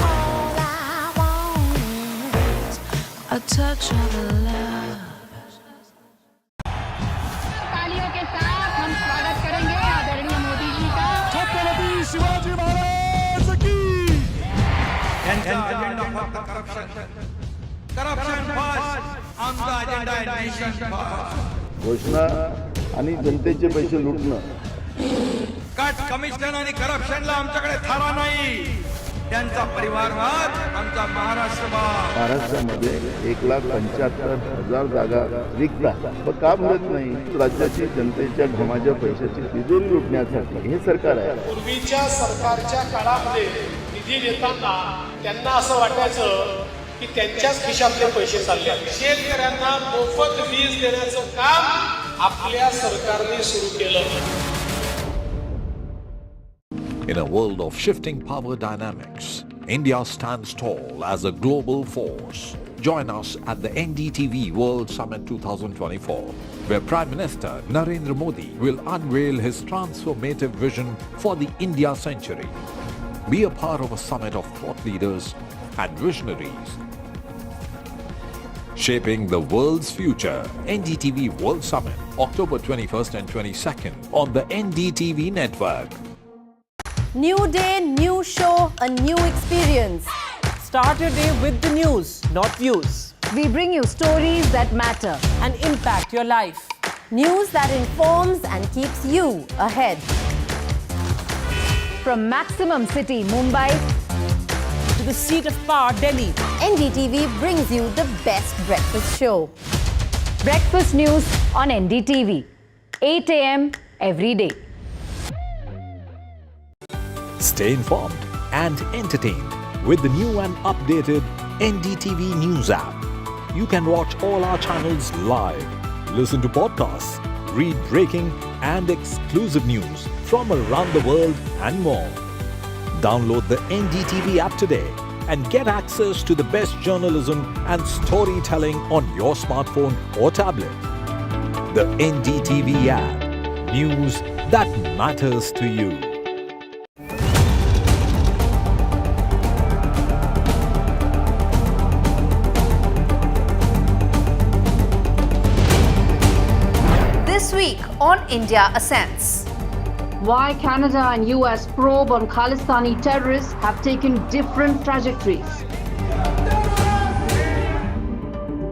All I want is a touch of love. तालियों के साथ हम स्वागत करेंगे आदरणीय मोदी जी का। छत्रपति शिवाजी महाराज की। Corruption first, आमचा अजेंडा आहे नेशन फर्स्ट. घोषणा आणि जनतेचे पैसे लुटणं. कट कमिशन आणि करप्शनला आमच्याकडे थारा नाही. त्यांचा परिवारवाद आमचा महाराष्ट्रवाद. महाराष्ट्रामध्ये 1,75,000 जागा रिक्त आहेत. मग का मिळत नाही? राज्याची जनतेच्या घमाच्या पैशाची तिजोरी लुटण्यासाठी हे सरकार आहे. पूर्वीच्या सरकारच्या काळामध्ये निधी देताना त्यांना असं वाटायचं की त्यांच्याच खिशातले पैसे चालले. शेतकऱ्यांना मोफत वीज देण्याचं काम आपल्या सरकारने सुरू केलं. In a world of shifting power dynamics, India stands tall as a global force. Join us at the NDTV World Summit 2024, where Prime Minister Narendra Modi will unveil his transformative vision for the India century. Be a part of a summit of thought leaders and visionaries, shaping the world's future. NDTV World Summit, October 21st and 22nd on the NDTV network. New day, new show, a new experience. Start your day with the news, not views. We bring you stories that matter And impact your life. news that informs and keeps you ahead. From Maximum City, Mumbai, To the seat of power, Delhi. NDTV brings you the best breakfast show. Breakfast news on NDTV, 8 a.m. every day. Stay informed and entertained with the new and updated NDTV News app. You can watch all our channels live, listen to podcasts, read breaking and exclusive news from around the world and more. Download the NDTV app today and get access to the best journalism and storytelling on your smartphone or tablet. The NDTV app. News that matters to you. This week on India Ascents. Why Canada and US probe on Khalistani terrorists have taken different trajectories.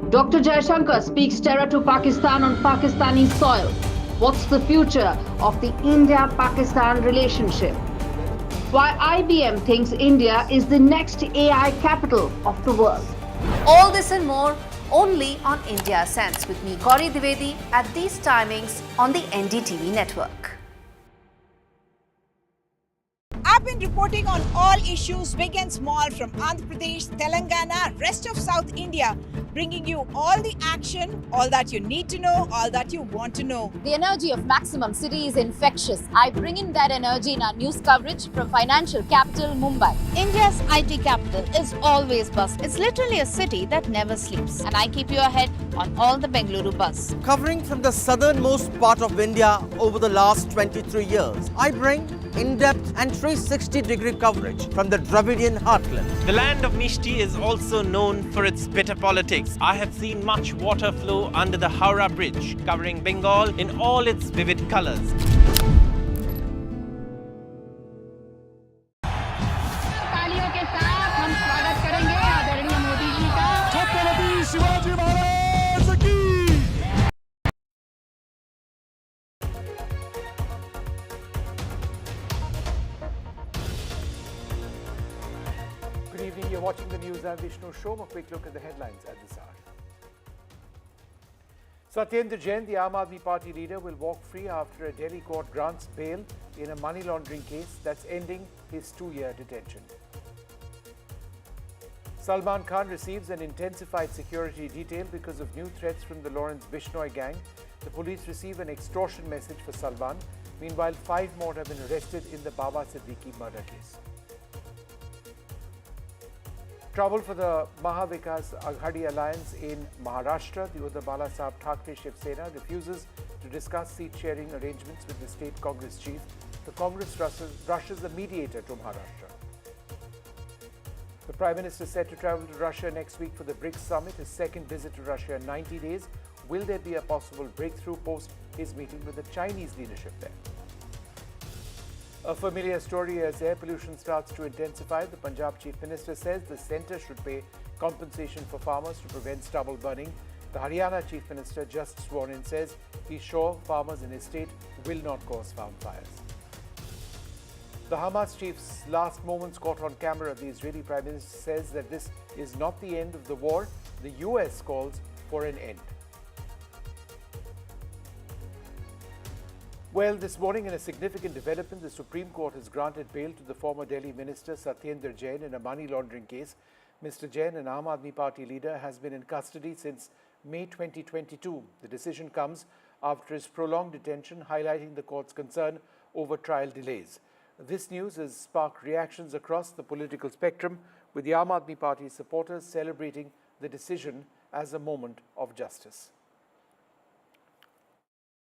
Dr. Jaishankar speaks terror to Pakistan on Pakistani soil. What's the future of the India-Pakistan relationship? Why IBM thinks India is the next AI capital of the world. All this and more only on India Sense with me, Gauri Dwivedi, at these timings on the NDTV network. I've been reporting on all issues, big and small, from Andhra Pradesh, Telangana, rest of South India, bringing you all the action, all that you need to know, all that you want to know. The energy of Maximum City is infectious. I bring in that energy in our news coverage from financial capital Mumbai. India's IT capital is always buzz. It's literally a city that never sleeps. And I keep you ahead on all the Bengaluru buzz. Covering from the southernmost part of India over the last 23 years, I bring in-depth and 360-degree coverage from the Dravidian heartland. The land of Mishti is also known for its bitter politics. I have seen much water flow under the Howrah Bridge, covering Bengal in all its vivid colors. Good evening, you're watching the news. I'm Vishnu Shom. A quick look at the headlines at this hour. Satyendar Jain, the Aam Aadmi Party leader, will walk free after a Delhi court grants bail in a money laundering case that's ending his 2-year detention. Salman Khan receives an intensified security detail because of new threats from the Lawrence Bishnoi gang. The police receive an extortion message for Salman. Meanwhile, 5 more have been arrested in the Baba Siddiqui murder case. Trouble for the Mahavikas Aghadi alliance in Maharashtra. The Uddhav Bala Sahab Thackeray Shiv Sena refuses to discuss seat-sharing arrangements with the state Congress chief. The Congress rushes a mediator to Maharashtra. The Prime Minister is set to travel to Russia next week for the BRICS summit, his second visit to Russia in 90 days. Will there be a possible breakthrough post his meeting with the Chinese leadership there? A familiar story as air pollution starts to intensify. The Punjab Chief Minister says the centre should pay compensation for farmers to prevent stubble burning. The Haryana Chief Minister, just sworn in, says he's sure farmers in his state will not cause farm fires. The Hamas chief's last moments caught on camera. The Israeli Prime Minister says that this is not the end of the war. The US calls for an end. Well, this morning in a significant development, the Supreme Court has granted bail to the former Delhi Minister Satyendar Jain in a money laundering case. Mr. Jain, an Aam Aadmi Party leader, has been in custody since May 2022. The decision comes after his prolonged detention, highlighting the court's concern over trial delays. This news has sparked reactions across the political spectrum, with the Aam Aadmi Party supporters celebrating the decision as a moment of justice.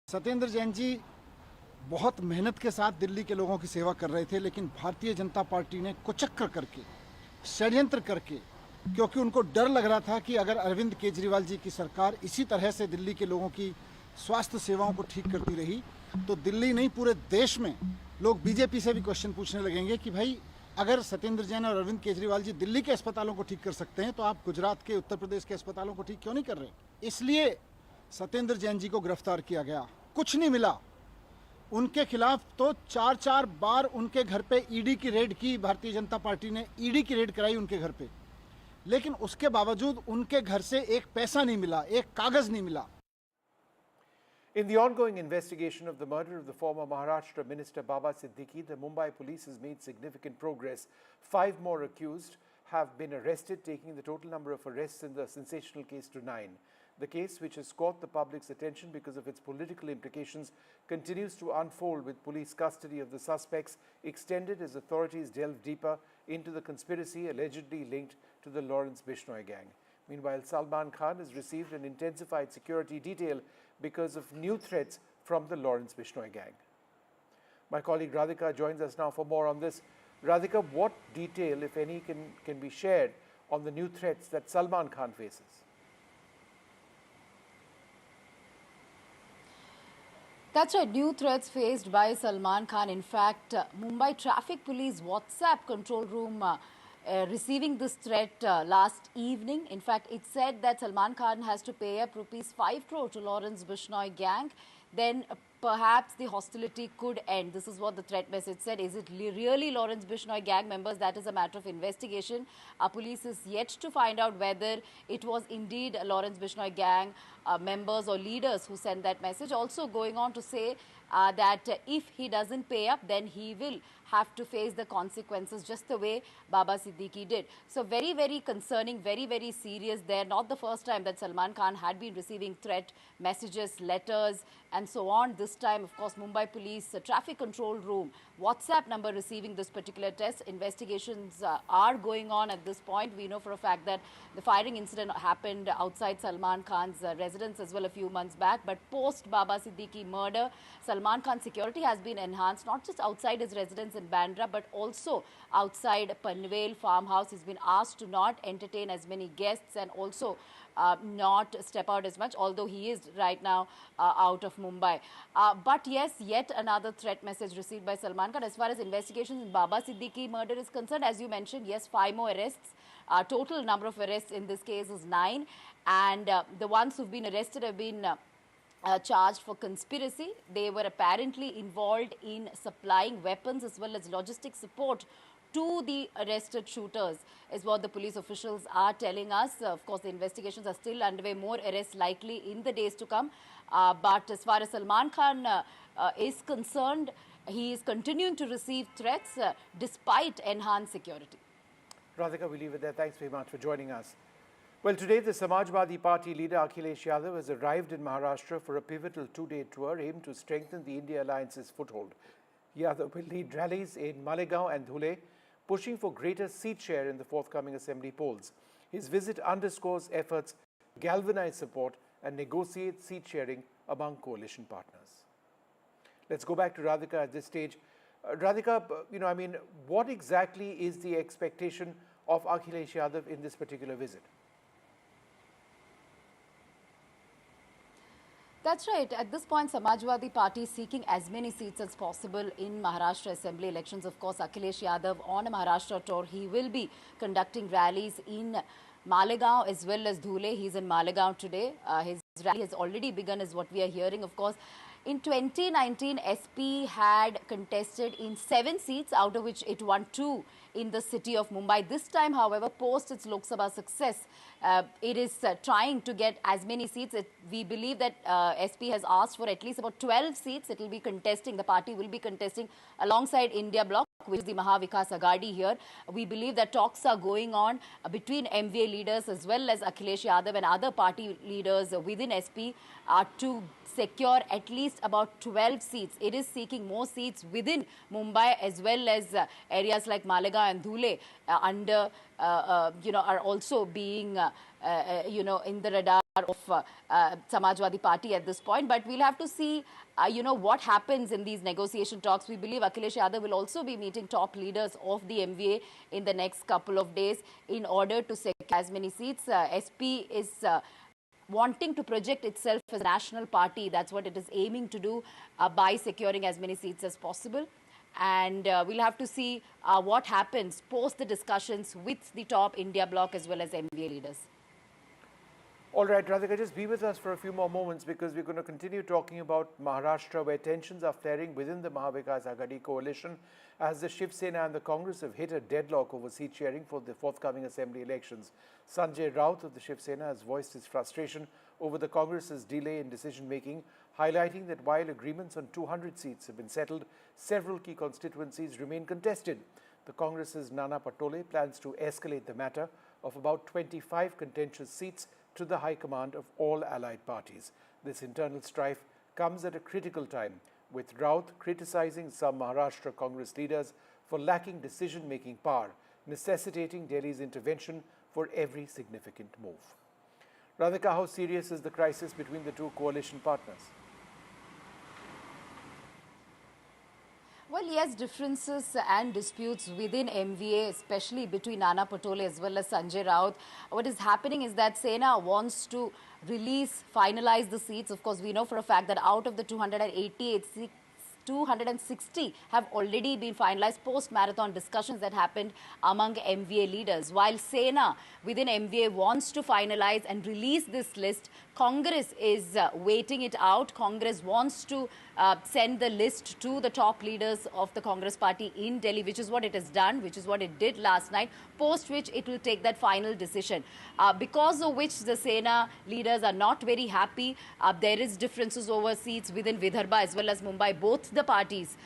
Satyendra Jain ji बहुत मेहनत के साथ दिल्ली के लोगों की सेवा कर रहे थे, लेकिन भारतीय जनता पार्टी ने कुचक्कर करके, षड्यंत्र करके, क्योंकि उनको डर लग रहा था कि अगर अरविंद केजरीवाल जी की सरकार इसी तरह से दिल्ली के लोगों की स्वास्थ्य सेवाओं को ठीक करती रही तो दिल्ली नहीं पूरे देश में लोग बीजेपी से भी क्वेश्चन पूछने लगेंगे कि भाई अगर सत्येंद्र जैन और अरविंद केजरीवाल जी दिल्ली के अस्पतालों को ठीक कर सकते हैं तो आप गुजरात के, उत्तर प्रदेश के अस्पतालों को ठीक क्यों नहीं कर रहे? इसलिए सत्येंद्र जैन जी को गिरफ्तार किया गया। कुछ नहीं मिला उनके खिलाफ, तो 4-4 बार उनके घर पे ईडी की रेड की, भारतीय जनता पार्टी ने ईडी की रेड कराई उनके घर पे, लेकिन उसके बावजूद उनके घर से एक पैसा नहीं मिला, एक कागज नहीं मिला। In the ongoing investigation of the murder of the former Maharashtra Minister Baba Siddiqui, the Mumbai police has made significant progress. 5 more accused have been arrested, taking the total number of arrests in the sensational case to 9. The case, which has caught the public's attention because of its political implications, continues to unfold, with police custody of the suspects extended as authorities delve deeper into the conspiracy allegedly linked to the Lawrence Bishnoi gang. Meanwhile, Salman Khan has received an intensified security detail because of new threats from the Lawrence Bishnoi gang. My colleague Radhika joins us now for more on this. Radhika, what detail, if any, can be shared on the new threats that Salman Khan faces? That's right, new threats faced by Salman Khan. In fact, Mumbai Traffic Police WhatsApp control room receiving this threat last evening. In fact, it said that Salman Khan has to pay up rupees 5 crore to Lawrence Bishnoi gang. then perhaps the hostility could end. This is what the threat message said. Is it really Lawrence Bishnoi gang members? That is a matter of investigation. Our police is yet to find out whether it was indeed Lawrence Bishnoi gang members or leaders who sent that message. Also going on to say that if he doesn't pay up, then he will have to face the consequences just the way Baba Siddiqui did. So very, very concerning, very, very serious there. Not the first time that Salman Khan had been receiving threat messages, letters and so on. This time, of course, Mumbai Police Traffic Control Room WhatsApp number receiving this particular test. Investigations are going on at this point. We know for a fact that the firing incident happened outside Salman Khan's residence as well a few months back. But post Baba Siddiqui murder, Salman Khan's security has been enhanced, not just outside his residence in Bandra, but also outside Panvel farmhouse. He's been asked to not entertain as many guests and also not step out as much, although he is right now out of Mumbai. But yes, yet another threat message received by Salman Khan. As far as investigations in Baba Siddiqui murder is concerned, as you mentioned, yes, 5 more arrests. Total number of arrests in this case is 9. And the ones who've been arrested have been charged for conspiracy. They were apparently involved in supplying weapons as well as logistic support to the arrested shooters, is what the police officials are telling us. Of course, the investigations are still underway. More arrests likely in the days to come. But as far as Salman Khan is concerned, he is continuing to receive threats despite enhanced security. Radhika, we leave it there. Thanks very much for joining us. Well, today the Samajwadi Party leader Akhilesh Yadav has arrived in Maharashtra for a pivotal 2-day tour aimed to strengthen the India Alliance's foothold. Yadav will lead rallies in Malegaon and Dhule, pushing for greater seat share in the forthcoming assembly polls. His visit underscores efforts to galvanize support and negotiate seat sharing among coalition partners. Let's go back to Radhika at this stage. Radhika, what exactly is the expectation of Akhilesh Yadav in this particular visit? That's right. At this point, Samajwadi Party is seeking as many seats as possible in Maharashtra Assembly elections. Of course, Akhilesh Yadav on a Maharashtra tour, he will be conducting rallies in Malegaon as well as Dhule. He's in Malegaon today. His rally has already begun, is what we are hearing. Of course, in 2019, SP had contested in 7 seats, out of which it won 2 in the city of Mumbai. This time, however, post its Lok Sabha success, it is trying to get as many seats. We believe that SP has asked for at least about 12 seats. It will be contesting, the party will be contesting alongside India Bloc, which is the Mahavikas Aghadi here. We believe that talks are going on between MVA leaders as well as Akhilesh Yadav and other party leaders within SP to secure at least about 12 seats. It is seeking more seats within Mumbai as well as areas like Malegaon and Dhule are also being in the radar of Samajwadi Party at this point. But we'll have to see what happens in these negotiation talks. We believe Akhilesh Yadav will also be meeting top leaders of the MVA in the next couple of days in order to secure as many seats. SP is wanting to project itself as a national party. That's what it is aiming to do by securing as many seats as possible. And we'll have to see what happens post the discussions with the top India Bloc as well as MVA leaders. All right, Radhika, just be with us for a few more moments because we're going to continue talking about Maharashtra, where tensions are flaring within the Mahavikas Aghadi coalition as the Shiv Sena and the Congress have hit a deadlock over seat sharing for the forthcoming assembly elections. Sanjay Raut of the Shiv Sena has voiced his frustration over the Congress's delay in decision-making, highlighting that while agreements on 200 seats have been settled, several key constituencies remain contested. The Congress's Nana Patole plans to escalate the matter of about 25 contentious seats to the high command of all allied parties. This internal strife comes at a critical time, with Raut criticizing some Maharashtra Congress leaders for lacking decision-making power, necessitating Delhi's intervention for every significant move. Radhika, how serious is the crisis between the two coalition partners? Well, yes, differences and disputes within MVA, especially between Nana Patole as well as Sanjay Raut. What is happening is that Sena wants to finalize the seats. Of course, we know for a fact that out of the 288 seats, 260 have already been finalized post-marathon discussions that happened among MVA leaders. While Sena within MVA wants to finalize and release this list Congress is waiting it out. Congress wants to send the list to the top leaders of the Congress party in Delhi, which is what it has done, which is what it did last night, post which it will take that final decision. Because of which the Sena leaders are not very happy. There is differences over seats within Vidarbha as well as Mumbai. Both the parties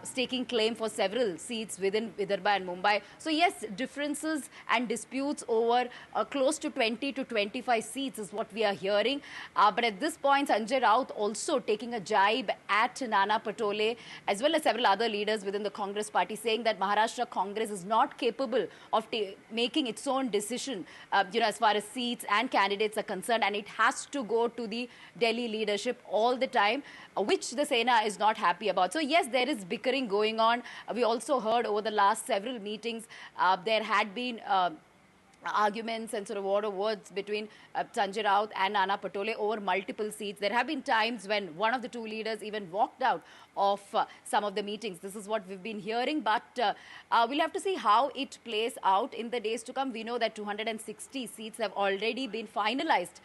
staking claim for several seats within Vidarbha and Mumbai. So yes, differences and disputes over close to 20 to 25 seats is what we are hearing. But at this point, Sanjay Raut also taking a jibe at Nana Patole as well as several other leaders within the Congress party, saying that Maharashtra Congress is not capable of making its own decision, as far as seats and candidates are concerned, and it has to go to the Delhi leadership all the time, which the Sena is not happy about. So yes, there is bickering going on. We also heard over the last several meetings there had been arguments and sort of war of words between Sanjay Raut and Nana Patole over multiple seats. There have been times when one of the two leaders even walked out of some of the meetings. This is what we've been hearing, but we'll have to see how it plays out in the days to come. We know that 260 seats have already been finalized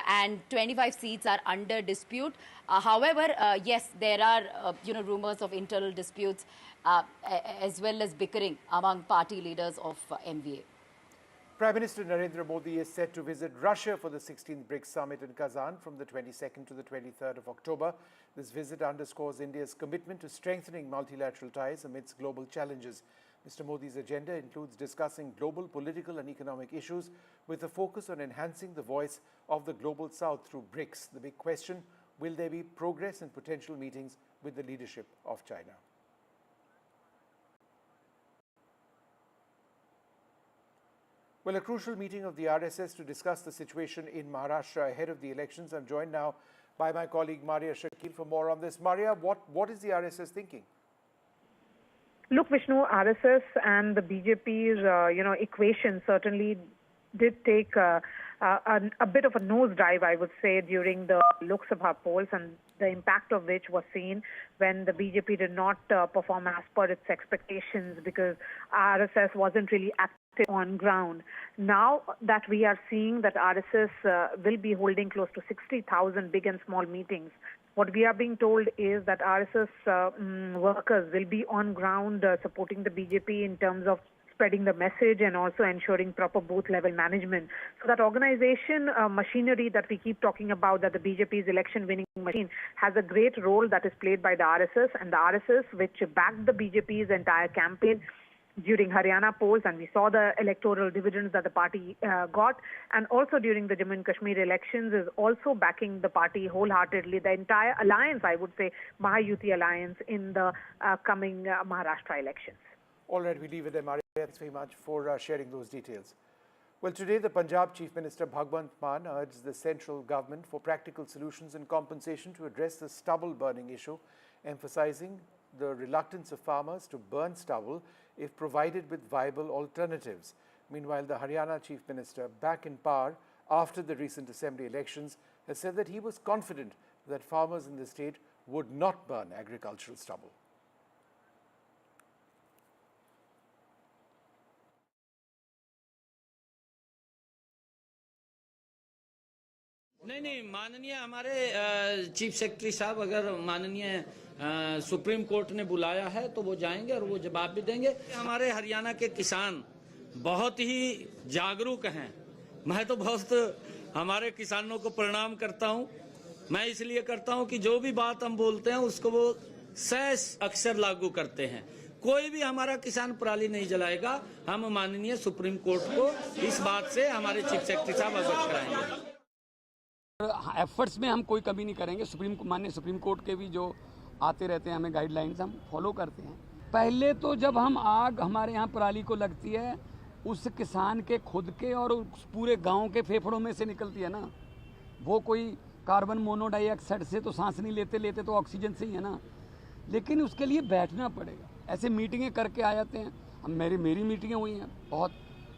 and 25 seats are under dispute. However, yes, there are rumors of internal disputes as well as bickering among party leaders of MVA. Prime Minister Narendra Modi is set to visit Russia for the 16th BRICS summit in Kazan from the 22nd to the 23rd of October. This visit underscores India's commitment to strengthening multilateral ties amidst global challenges. Mr. Modi's agenda includes discussing global political and economic issues with a focus on enhancing the voice of the Global South through BRICS. The big question, will there be progress in potential meetings with the leadership of China? Well, a crucial meeting of the RSS to discuss the situation in Maharashtra ahead of the elections. I'm joined now by my colleague Maria Shakil for more on this. Maria, what is the RSS thinking? Look, Vishnu, RSS and the BJP's equation certainly did take a bit of a nosedive, I would say, during the Lok Sabha polls, and the impact of which was seen when the BJP did not perform as per its expectations because RSS wasn't really active on ground. Now that we are seeing that RSS will be holding close to 60,000 big and small meetings, what we are being told is that RSS workers will be on ground supporting the BJP in terms of spreading the message and also ensuring proper booth level management. So that organization machinery that we keep talking about, that the BJP's election winning machine has a great role that is played by the RSS, and the RSS which backed the BJP's entire campaign during Haryana polls, and we saw the electoral dividends that the party got, and also during the Jammu and Kashmir elections is also backing the party wholeheartedly, the entire alliance, I would say, Mahayuti alliance in the coming Maharashtra elections. All right, we leave it there, Maria. Thanks very much for sharing those details. Well, today the Punjab Chief Minister Bhagwant Mann urged the central government for practical solutions and compensation to address the stubble burning issue, emphasizing the reluctance of farmers to burn stubble if provided with viable alternatives. Meanwhile, the Haryana Chief Minister, back in power after the recent assembly elections, has said that he was confident that farmers in the state would not burn agricultural stubble. नहीं माननीय हमारे chief secretary साहब अगर माननीय supreme court ने बुलाया है तो वो जाएंगे और वो जवाब भी देंगे। हमारे हरियाणा के किसान बहुत ही जागरूक हैं। मैं तो बहुत हमारे किसानों को प्रणाम करता हूं। मैं इसलिए करता हूं कि जो भी बात हम बोलते हैं उसको वो सह अक्षर लागू करते हैं। कोई भी हमारा किसान पराली नहीं जलाएगा। हम माननीय सुप्रीम कोर्ट को इस बात से हमारे चीफ सेक्रेटरी साहब अवगत कराएंगे। एफर्ट्स में हम कोई कमी नहीं करेंगे। माननीय सुप्रीम कोर्ट के भी जो आते रहते हैं हमें गाइडलाइंस हम फॉलो करते हैं। पहले तो जब हम आग हमारे यहाँ पराली को लगती है उस किसान के खुद के और उस पूरे गांव के फेफड़ों में से निकलती है ना, वो कोई कार्बन मोनोडाइऑक्साइड से तो सांस नहीं लेते तो ऑक्सीजन से ही है ना। लेकिन उसके लिए बैठना पड़ेगा। ऐसे मीटिंगें करके आ जाते हैं। अब मेरी मीटिंगें हुई हैं बहुत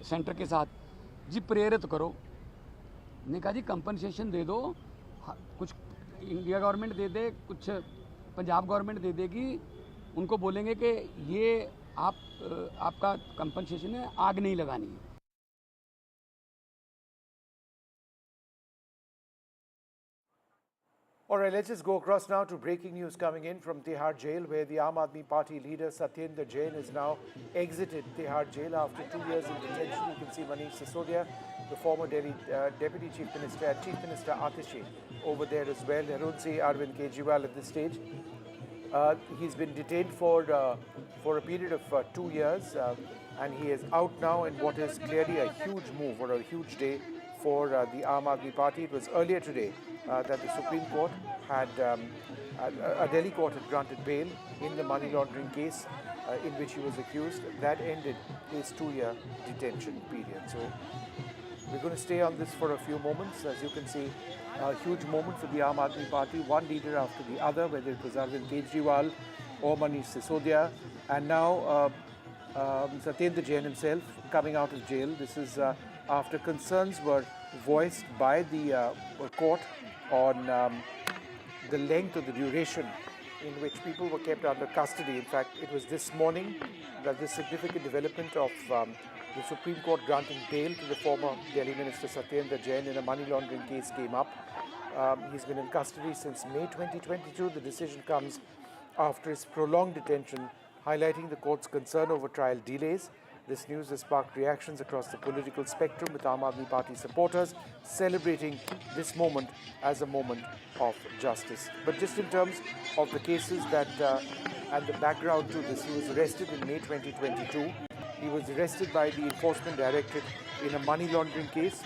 सेंटर के साथ, जी प्रेरित करो। ने कहा जी कंपनसेशन दे दो, कुछ इंडिया गवर्नमेंट दे दे, कुछ पंजाब गवर्नमेंट दे देगी। उनको बोलेंगे कि ये आपका कंपनसेशन है, आग नहीं लगानी है। All right, let's just go across now to breaking news coming in from Tihar jail, where the Aam Aadmi Party leader Satyendar Jain has now exited Tihar jail after 2 years in detention. You can see Manish Sisodia, the former Delhi Deputy Chief Minister, and Chief Minister Atishi over there as well. I don't see Arvind Kejriwal at this stage. He's been detained for a period of 2 years, and he is out now in what is clearly a huge move or a huge day for the Aam Aadmi Party. It was earlier today that the Supreme Court had, a Delhi court had granted bail in the money laundering case in which he was accused. That ended his 2-year detention period. So we're going to stay on this for a few moments. As you can see, a huge moment for the Aam Aadmi Party, one leader after the other, whether it was Arvind Kejriwal or Manish Sisodia, and now Satyendar Jain himself coming out of jail. This is after concerns were voiced by the court on the length or the duration in which people were kept under custody. In fact, it was this morning that this significant development of the Supreme Court granting bail to the former Delhi Minister Satyendar Jain in a money laundering case came up. He's been in custody since May 2022. The decision comes after his prolonged detention, highlighting the court's concern over trial delays. This news has sparked reactions across the political spectrum, with Aam Aadmi Party supporters celebrating this moment as a moment of justice. But just in terms of the cases that and the background to this, he was arrested in May 2022. He was arrested by the Enforcement Directorate in a money laundering case.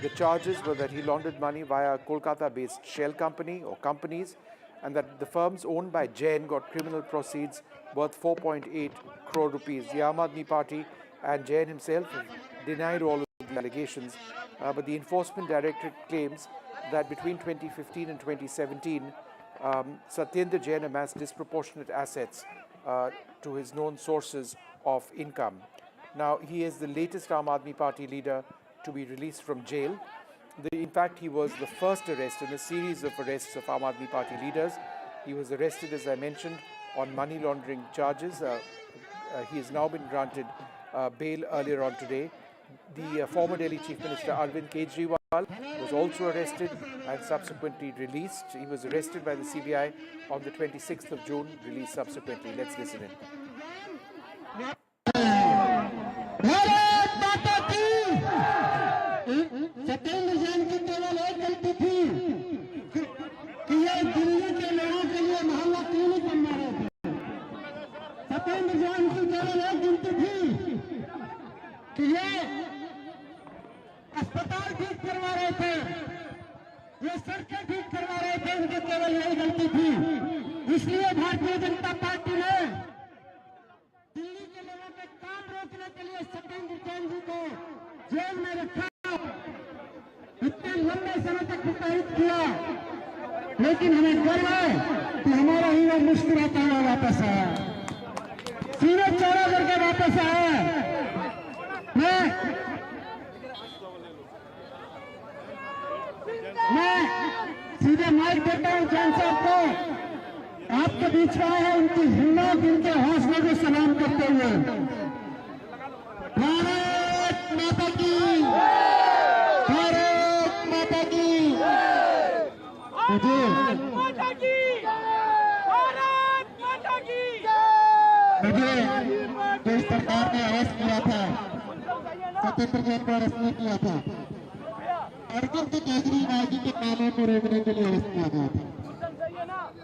The charges were that he laundered money via a Kolkata-based shell company or companies, and that the firms owned by Jain got criminal proceeds worth 4.8 crore rupees. The Aam Aadmi Party and Jain himself have denied all of the allegations, but the Enforcement Directorate claims that between 2015 and 2017, Satyendar Jain amassed disproportionate assets to his known sources of income. Now, he is the latest Aam Aadmi Party leader to be released from jail. In fact, he was the first arrest in a series of arrests of Aam Aadmi Party leaders. He was arrested, as I mentioned, on money laundering charges. He has now been granted bail earlier on today. The former Delhi Chief Minister Arvind Kejriwal was also arrested and subsequently released. He was arrested by the CBI on the 26th of June, released subsequently. Let's listen in. Satyendra Jain की केवल एक गलती थी कि ये दिल्ली के लोगों के लिए मोहल्ला क्लिनिक बनवा रहे थे। सत्येंद्र जैन की केवल एक गलती थी कि ये अस्पताल ठीक करवा रहे थे, ये सड़कें ठीक करवा रहे थे। उनकी केवल यही गलती थी। इसलिए भारतीय जनता पार्टी ने दिल्ली के लोगों के काम रोकने के लिए सत्येंद्र जैन जी को जेल में रखा, इतने लंबे समय तक प्रताड़ित किया, लेकिन हमें गर्व है कि हमारा हीरो मुस्कुराता हुआ वापस आया, सीने चौड़ा करके वापस आया। मैं सीधे माइक देता हूँ जैन साहब को। आपके बीच में आए हैं उनकी हिम्मत, उनके हौसले को सलाम करते हुए। भारत माता की, भारत माता की, भारत माता की, भारत माता की। मुझे जो सरकार ने अरेस्ट किया था, सत्येंद्र जैन को अरेस्ट नहीं किया था, अरविंद केजरीवाल जी के कामों को रोकने के लिए अरेस्ट किया गया था।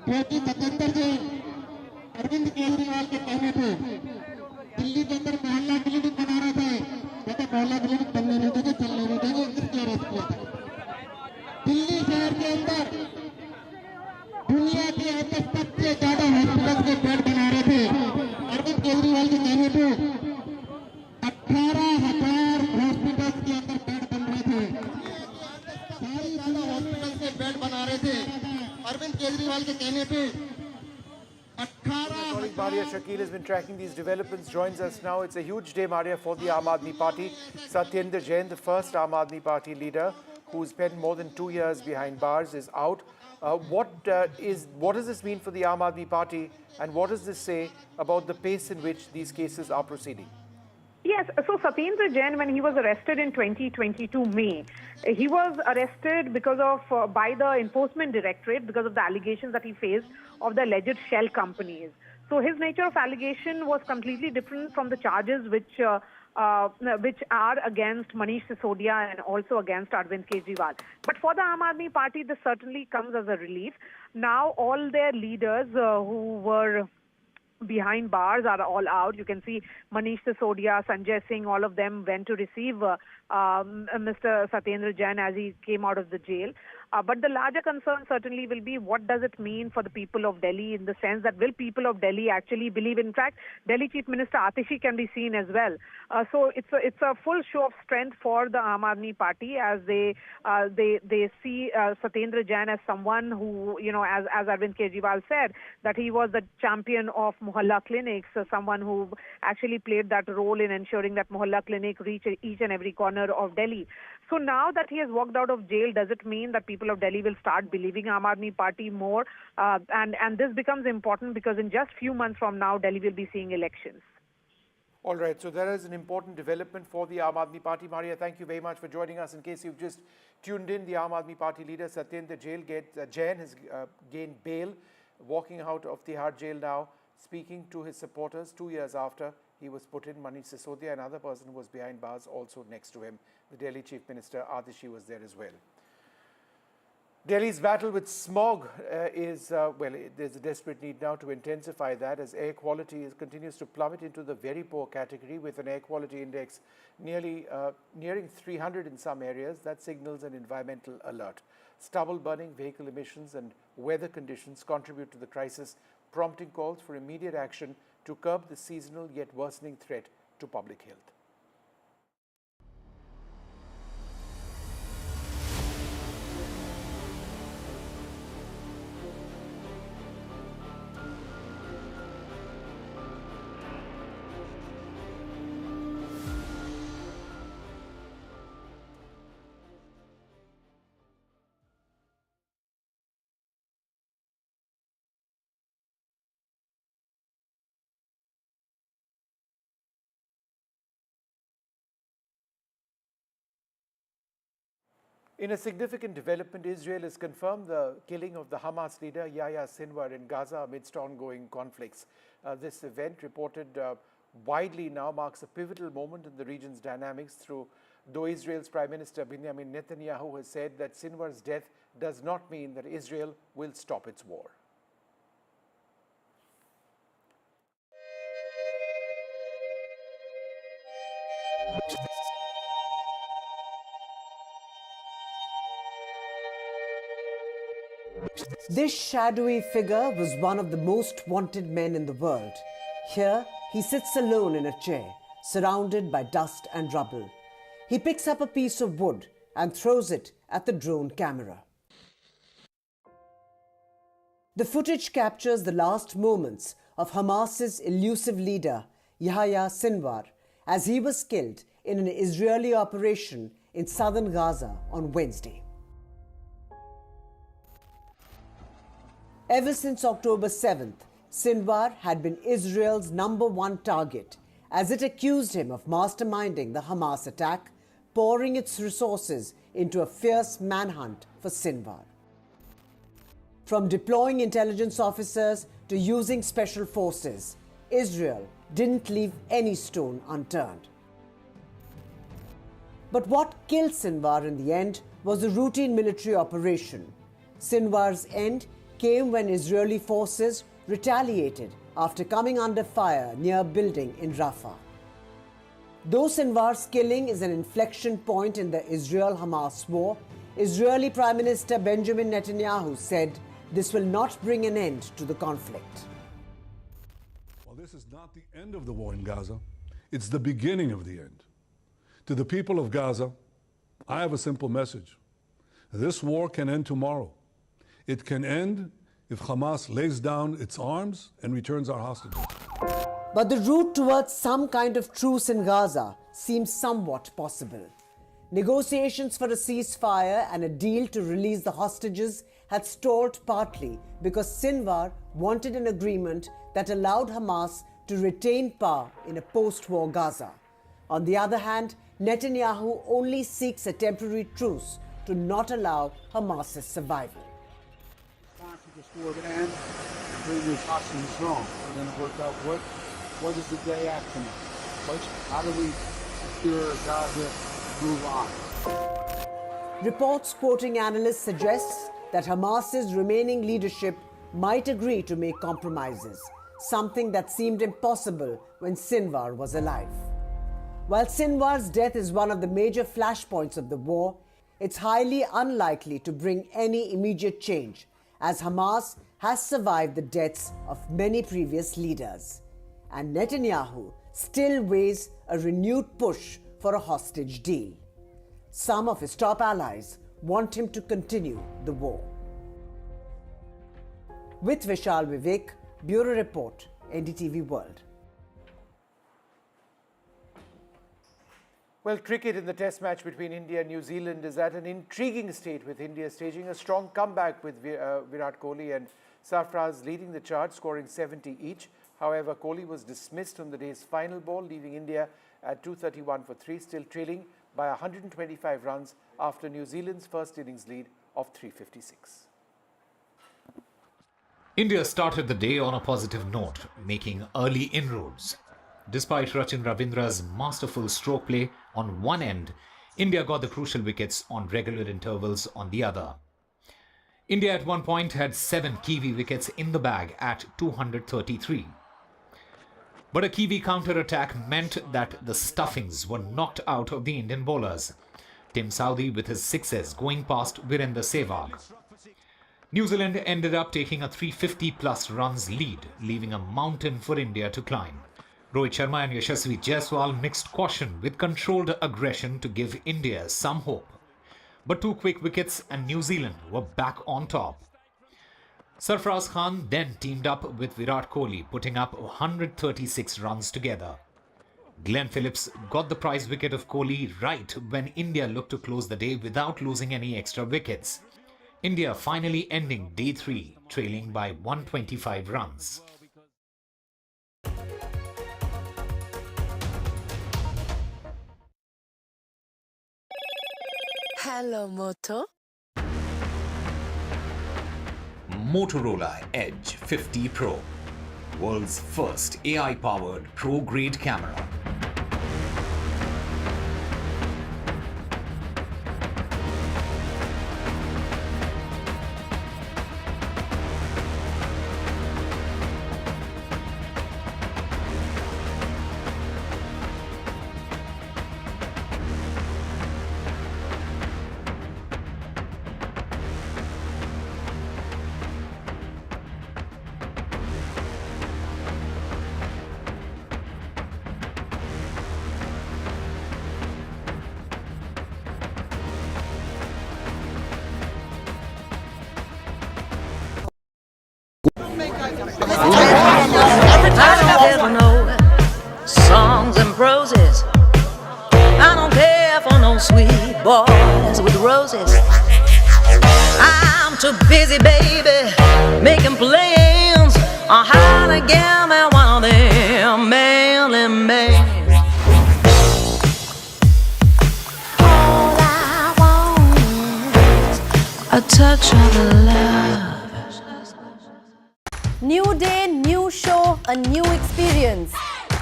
क्योंकि सत्येंद्र जैन अरविंद केजरीवाल के कहने पे दिल्ली के अंदर मोहल्ला क्लिनिक बना रहे थे, कहते मोहल्ला क्लिनिक बनने नहीं देंगे, चलने नहीं देंगे, इसलिए अरेस्ट किया था। दिल्ली शहर के अंदर दुनिया के 10 से ज्यादा हॉस्पिटल के बेड बना रहे थे। अरविंद केजरीवाल के कहने पे 18,000 हॉस्पिटल के अंदर बेड बन रहे थे, सारी ज्यादा हॉस्पिटल के बेड बना रहे थे। अरविंद केजरीवाल के कहने पे Maria Shakil has been tracking these developments, joins us now. It's a huge day, Maria, for the Aam Aadmi Party. Satyendar Jain, the first Aam Aadmi Party leader who spent more than 2 years behind bars, is out. What does this mean for the Aam Aadmi Party, and what does this say about the pace in which these cases are proceeding? Yes, so Satyendar Jain, when he was arrested in 2022 May, he was arrested because of by the Enforcement Directorate because of the allegations that he faced of the alleged shell companies. So his nature of allegation was completely different from the charges which are against Manish Sisodia and also against Arvind Kejriwal. But for the Aam Aadmi Party, this certainly comes as a relief. Now all their leaders who were behind bars are all out. You can see Manish Sisodia, Sanjay Singh, all of them went to receive Mr. Satyendar Jain as he came out of the jail. But the larger concern certainly will be what does it mean for the people of Delhi, in the sense that will people of Delhi actually believe? In fact, Delhi Chief Minister Atishi can be seen as well. So it's a full show of strength for the Aam Aadmi Party as they see Satyendar Jain as someone who, as Arvind Kejriwal said, that he was the champion of Mohalla clinics, someone who actually played that role in ensuring that Mohalla clinic reach each and every corner of Delhi. So now that he has walked out of jail, does it mean that people of Delhi will start believing Aam Aadmi Party more? And this becomes important because in just few months from now, Delhi will be seeing elections. All right, so there is an important development for the Aam Aadmi Party. Maria, thank you very much for joining us. In case you've just tuned in, the Aam Aadmi Party leader, Satyendar Jain, has gained bail, walking out of Tihar jail now, speaking to his supporters 2 years after he was put in. Manish Sisodia, another person who was behind bars, also next to him. The Delhi Chief Minister, Atishi, was there as well. Delhi's battle with smog there's a desperate need now to intensify that as air quality continues to plummet into the very poor category with an air quality index nearing 300 in some areas. That signals an environmental alert. Stubble burning, vehicle emissions and weather conditions contribute to the crisis, prompting calls for immediate action to curb the seasonal yet worsening threat to public health. In a significant development, Israel has confirmed the killing of the Hamas leader Yahya Sinwar in Gaza amidst ongoing conflicts. This event, reported widely now, marks a pivotal moment in the region's dynamics, though Israel's Prime Minister Benjamin Netanyahu has said that Sinwar's death does not mean that Israel will stop its war. This shadowy figure was one of the most wanted men in the world. Here, he sits alone in a chair, surrounded by dust and rubble. He picks up a piece of wood and throws it at the drone camera. The footage captures the last moments of Hamas's elusive leader, Yahya Sinwar, as he was killed in an Israeli operation in southern Gaza on Wednesday. Ever since October 7th, Sinwar had been Israel's #1 target as it accused him of masterminding the Hamas attack, pouring its resources into a fierce manhunt for Sinwar. From deploying intelligence officers to using special forces, Israel didn't leave any stone unturned. But what killed Sinwar in the end was a routine military operation. Sinwar's end came when Israeli forces retaliated after coming under fire near a building in Rafah. Though Sinwar's killing is an inflection point in the Israel-Hamas war, Israeli Prime Minister Benjamin Netanyahu said this will not bring an end to the conflict. Well, this is not the end of the war in Gaza. It's the beginning of the end. To the people of Gaza, I have a simple message. This war can end tomorrow. It can end if Hamas lays down its arms and returns our hostages. But the route towards some kind of truce in Gaza seems somewhat possible. Negotiations for a ceasefire and a deal to release the hostages had stalled partly because Sinwar wanted an agreement that allowed Hamas to retain power in a post-war Gaza. On the other hand, Netanyahu only seeks a temporary truce to not allow Hamas's survival. Previous hostages wrong. We're going to work out what is the day after now. How do we secure Gaza, move on? Reports quoting analysts suggests that Hamas's remaining leadership might agree to make compromises, something that seemed impossible when Sinwar was alive. While Sinwar's death is one of the major flashpoints of the war, it's highly unlikely to bring any immediate change, as Hamas has survived the deaths of many previous leaders. And Netanyahu still weighs a renewed push for a hostage deal. Some of his top allies want him to continue the war. With Vishal Vivek, Bureau Report, NDTV World. Well, cricket in the test match between India and New Zealand is at an intriguing state, with India staging a strong comeback with Virat Kohli and Sarfaraz leading the charge, scoring 70 each. However, Kohli was dismissed on the day's final ball, leaving India at 231 for 3, still trailing by 125 runs after New Zealand's first innings lead of 356. India started the day on a positive note, making early inroads. Despite Rachin Ravindra's masterful stroke play on one end, India got the crucial wickets on regular intervals on the other. India at one point had 7 Kiwi wickets in the bag at 233. But a Kiwi counter-attack meant that the stuffings were knocked out of the Indian bowlers. Tim Southee with his sixes going past Virender Sehwag. New Zealand ended up taking a 350-plus runs lead, leaving a mountain for India to climb. Rohit Sharma and Yashasvi Jaiswal mixed caution with controlled aggression to give India some hope. But 2 quick wickets and New Zealand were back on top. Sarfaraz Khan then teamed up with Virat Kohli, putting up 136 runs together. Glenn Phillips got the prize wicket of Kohli right when India looked to close the day without losing any extra wickets. India finally ending day 3, trailing by 125 runs. Hello, Moto. Motorola Edge 50 Pro, world's first AI-powered pro-grade camera. I don't know songs and proses. I don't care for no sweet boys with roses. I'm too busy, baby, making plans on how to get me one of them mailin' men. All I want is a touch of love. New day, new show, a new experience.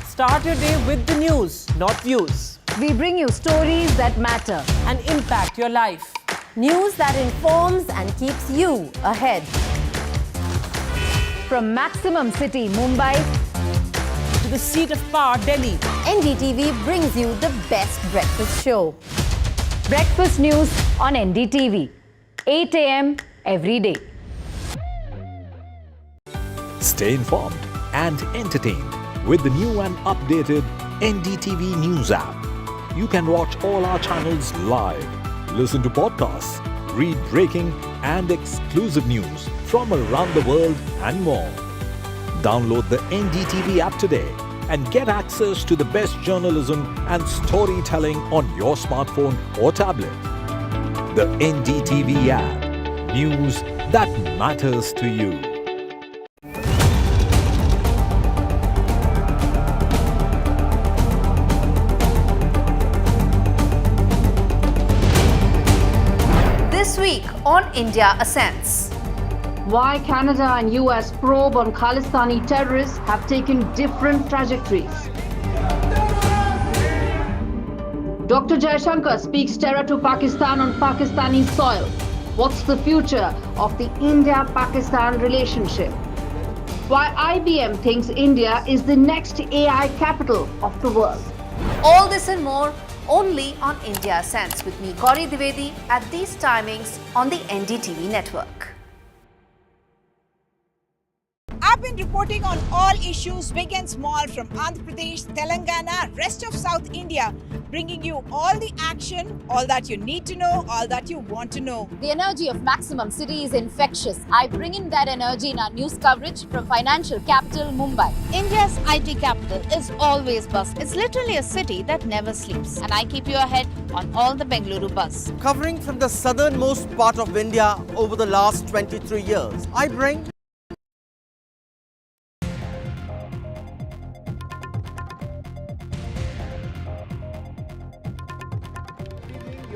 Start your day with the news, not views. We bring you stories that matter and impact your life. News that informs and keeps you ahead. From Maximum City, Mumbai, to the seat of power, Delhi, NDTV brings you the best breakfast show. Breakfast news on NDTV, 8 a.m. every day. Stay informed and entertained with the new and updated NDTV News app. You can watch all our channels live, listen to podcasts, read breaking and exclusive news from around the world and more. Download the NDTV app today and get access to the best journalism and storytelling on your smartphone or tablet. The NDTV app. News that matters to you. This week on India Ascends. Why Canada and US probe on Khalistani terrorists have taken different trajectories. Dr. Jaishankar speaks terror to Pakistan on Pakistani soil. What's the future of the India-Pakistan relationship? Why IBM thinks India is the next AI capital of the world. All this and more only on India Ascends with me, Gauri Dwivedi, at these timings on the NDTV network. I've been reporting on all issues big and small from Andhra Pradesh, Telangana, rest of South India, bringing you all the action, all that you need to know, all that you want to know. The energy of Maximum City is infectious. I bring in that energy in our news coverage from financial capital Mumbai. India's IT capital is always buzz. It's literally a city that never sleeps. And I keep you ahead on all the Bengaluru buzz. Covering from the southernmost part of India over the last 23 years, I bring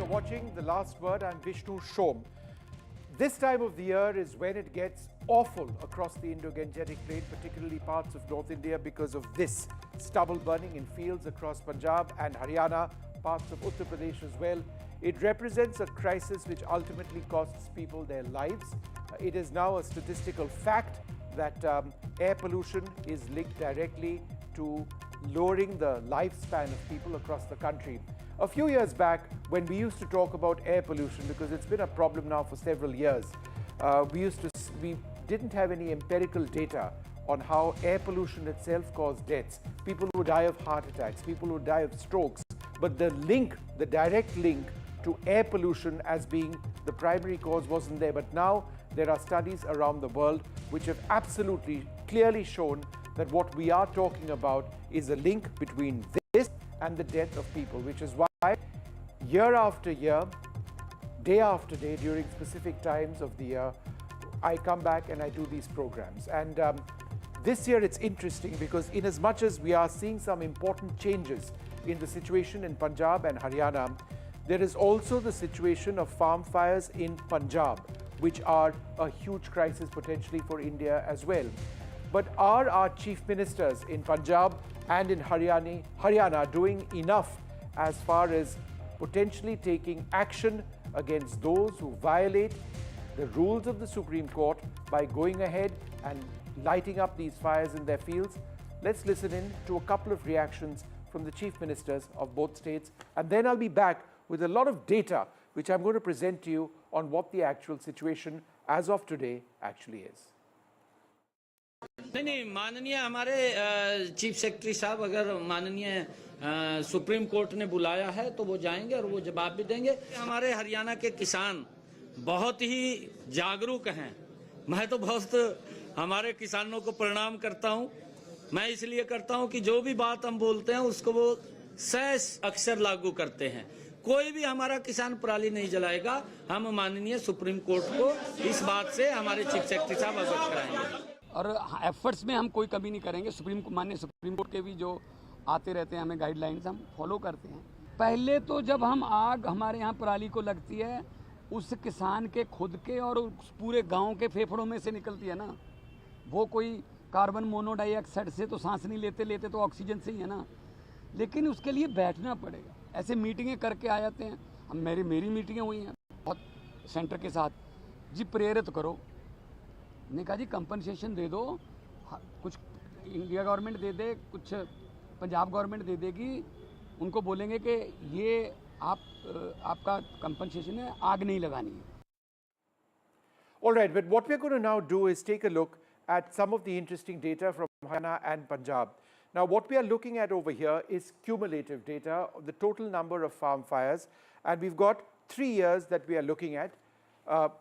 watching The Last Word. I'm Vishnu Shom. This time of the year is when it gets awful across the Indo-Gangetic Plain, particularly parts of North India, because of this stubble burning in fields across Punjab and Haryana, parts of Uttar Pradesh as well. It represents a crisis which ultimately costs people their lives. It is now a statistical fact that air pollution is linked directly to lowering the lifespan of people across the country. A few years back, when we used to talk about air pollution, because it's been a problem now for several years, we didn't have any empirical data on how air pollution itself caused deaths. People who die of heart attacks, people who die of strokes. But the link, the direct link to air pollution as being the primary cause wasn't there. But now there are studies around the world which have absolutely clearly shown that what we are talking about is a link between this and the death of people, which is why year after year, day after day, during specific times of the year, I come back and I do these programs. And this year it's interesting because in as much as we are seeing some important changes in the situation in Punjab and Haryana, there is also the situation of farm fires in Punjab, which are a huge crisis potentially for India as well. But are our chief ministers in Punjab and in Haryana doing enough as far as potentially taking action against those who violate the rules of the Supreme Court by going ahead and lighting up these fires in their fields? Let's listen in to a couple of reactions from the chief ministers of both states, and then I'll be back with a lot of data which I'm going to present to you on what the actual situation as of today actually is. नहीं माननीय हमारे chief secretary साहब अगर माननीय supreme court ने बुलाया है तो वो जाएंगे और वो जवाब भी देंगे। हमारे हरियाणा के किसान बहुत ही जागरूक हैं। मैं तो बहुत हमारे किसानों को प्रणाम करता हूं। मैं इसलिए करता हूं कि जो भी बात हम बोलते हैं उसको वो सहज अक्सर लागू करते हैं। कोई भी हमारा किसान पराली नहीं जलाएगा। हम माननीय सुप्रीम कोर्ट को इस बात से हमारे चीफ सेक्रेटरी साहब अवगत कराएंगे और एफर्ट्स में हम कोई कमी नहीं करेंगे। माननीय सुप्रीम कोर्ट के भी जो आते रहते हैं हमें गाइडलाइंस हम फॉलो करते हैं। पहले तो जब हम आग हमारे यहाँ पराली को लगती है उस किसान के खुद के और उस पूरे गांव के फेफड़ों में से निकलती है ना, वो कोई कार्बन मोनोडाइऑक्साइड से तो सांस नहीं लेते तो ऑक्सीजन से ही है ना। लेकिन उसके लिए बैठना पड़ेगा। ऐसे मीटिंगें करके आ जाते हैं। हम मेरी मीटिंगें हुई हैं बहुत सेंटर के साथ, जी प्रेरित करो। ने कहा जी कंपनसेशन दे दो, कुछ इंडिया गवर्नमेंट दे दे, कुछ पंजाब गवर्नमेंट दे देगी। उनको बोलेंगे कि ये आपका कंपनसेशन है, आग नहीं लगानी है। All right, but what we're going to now do is take a look at some of the interesting data from Haryana and Punjab. Now, what we are looking at over here is cumulative data of the total number of farm fires, and we've got 3 years that we are looking at,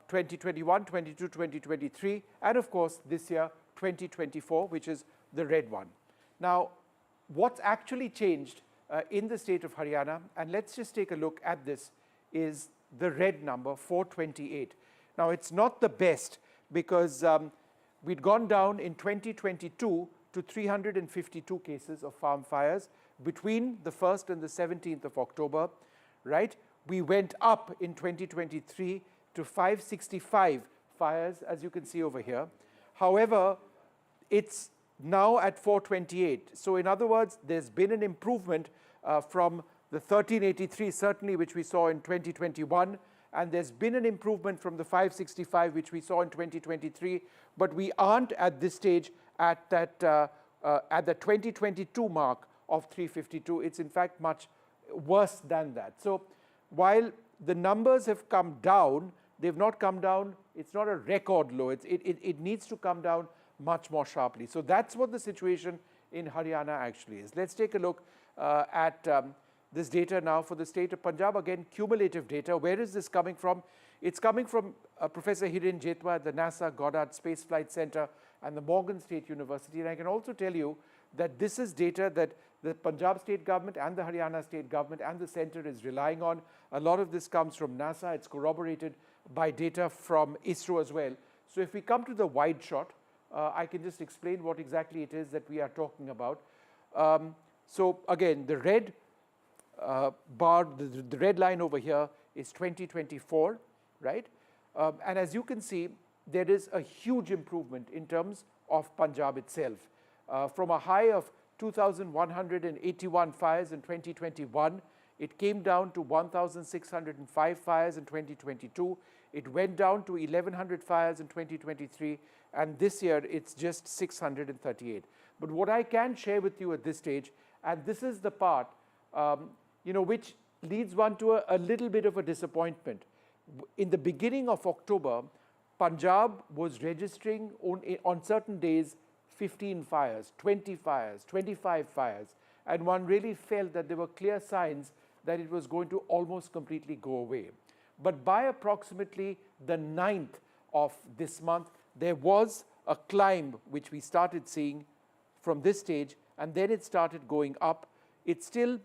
2021, 22, 2023, and of course this year, 2024, which is the red one. Now, what's actually changed in the state of Haryana, and let's just take a look at this, is the red number, 428. Now, it's not the best because we'd gone down in 2022 to 352 cases of farm fires between the 1st and the 17th of October, right? We went up in 2023 to 565 fires, as you can see over here. However, it's now at 428. So in other words, there's been an improvement from the 1383 certainly, which we saw in 2021, and there's been an improvement from the 565 which we saw in 2023, but we aren't at this stage at that at the 2022 mark of 352. It's in fact much worse than that. So while the numbers have come down, they've not come down, it's not a record low, it needs to come down much more sharply. So that's what the situation in Haryana actually is. Let's take a look at this data now for the state of Punjab. Again, cumulative data. Where is this coming from? It's coming from Professor Hiren Jetwa at the NASA Goddard Space Flight Center and the Morgan State University. And I can also tell you that this is data that the Punjab state government and the Haryana state government and the center is relying on. A lot of this comes from NASA. It's corroborated by data from ISRO as well. So if we come to the wide shot, I can just explain what exactly it is that we are talking about. So again, the red bar, the red line over here is 2024, right? And as you can see, there is a huge improvement in terms of Punjab itself. From a high of 2,181 fires in 2021, it came down to 1,605 fires in 2022. It went down to 1,100 fires in 2023, and this year it's just 638. But what I can share with you at this stage, and this is the part which leads one to a little bit of a disappointment. In the beginning of October, Punjab was registering on certain days 15 fires, 20 fires, 25 fires, and one really felt that there were clear signs that it was going to almost completely go away. But by approximately the 9th of this month, there was a climb which we started seeing from this stage, and then it started going up. It's still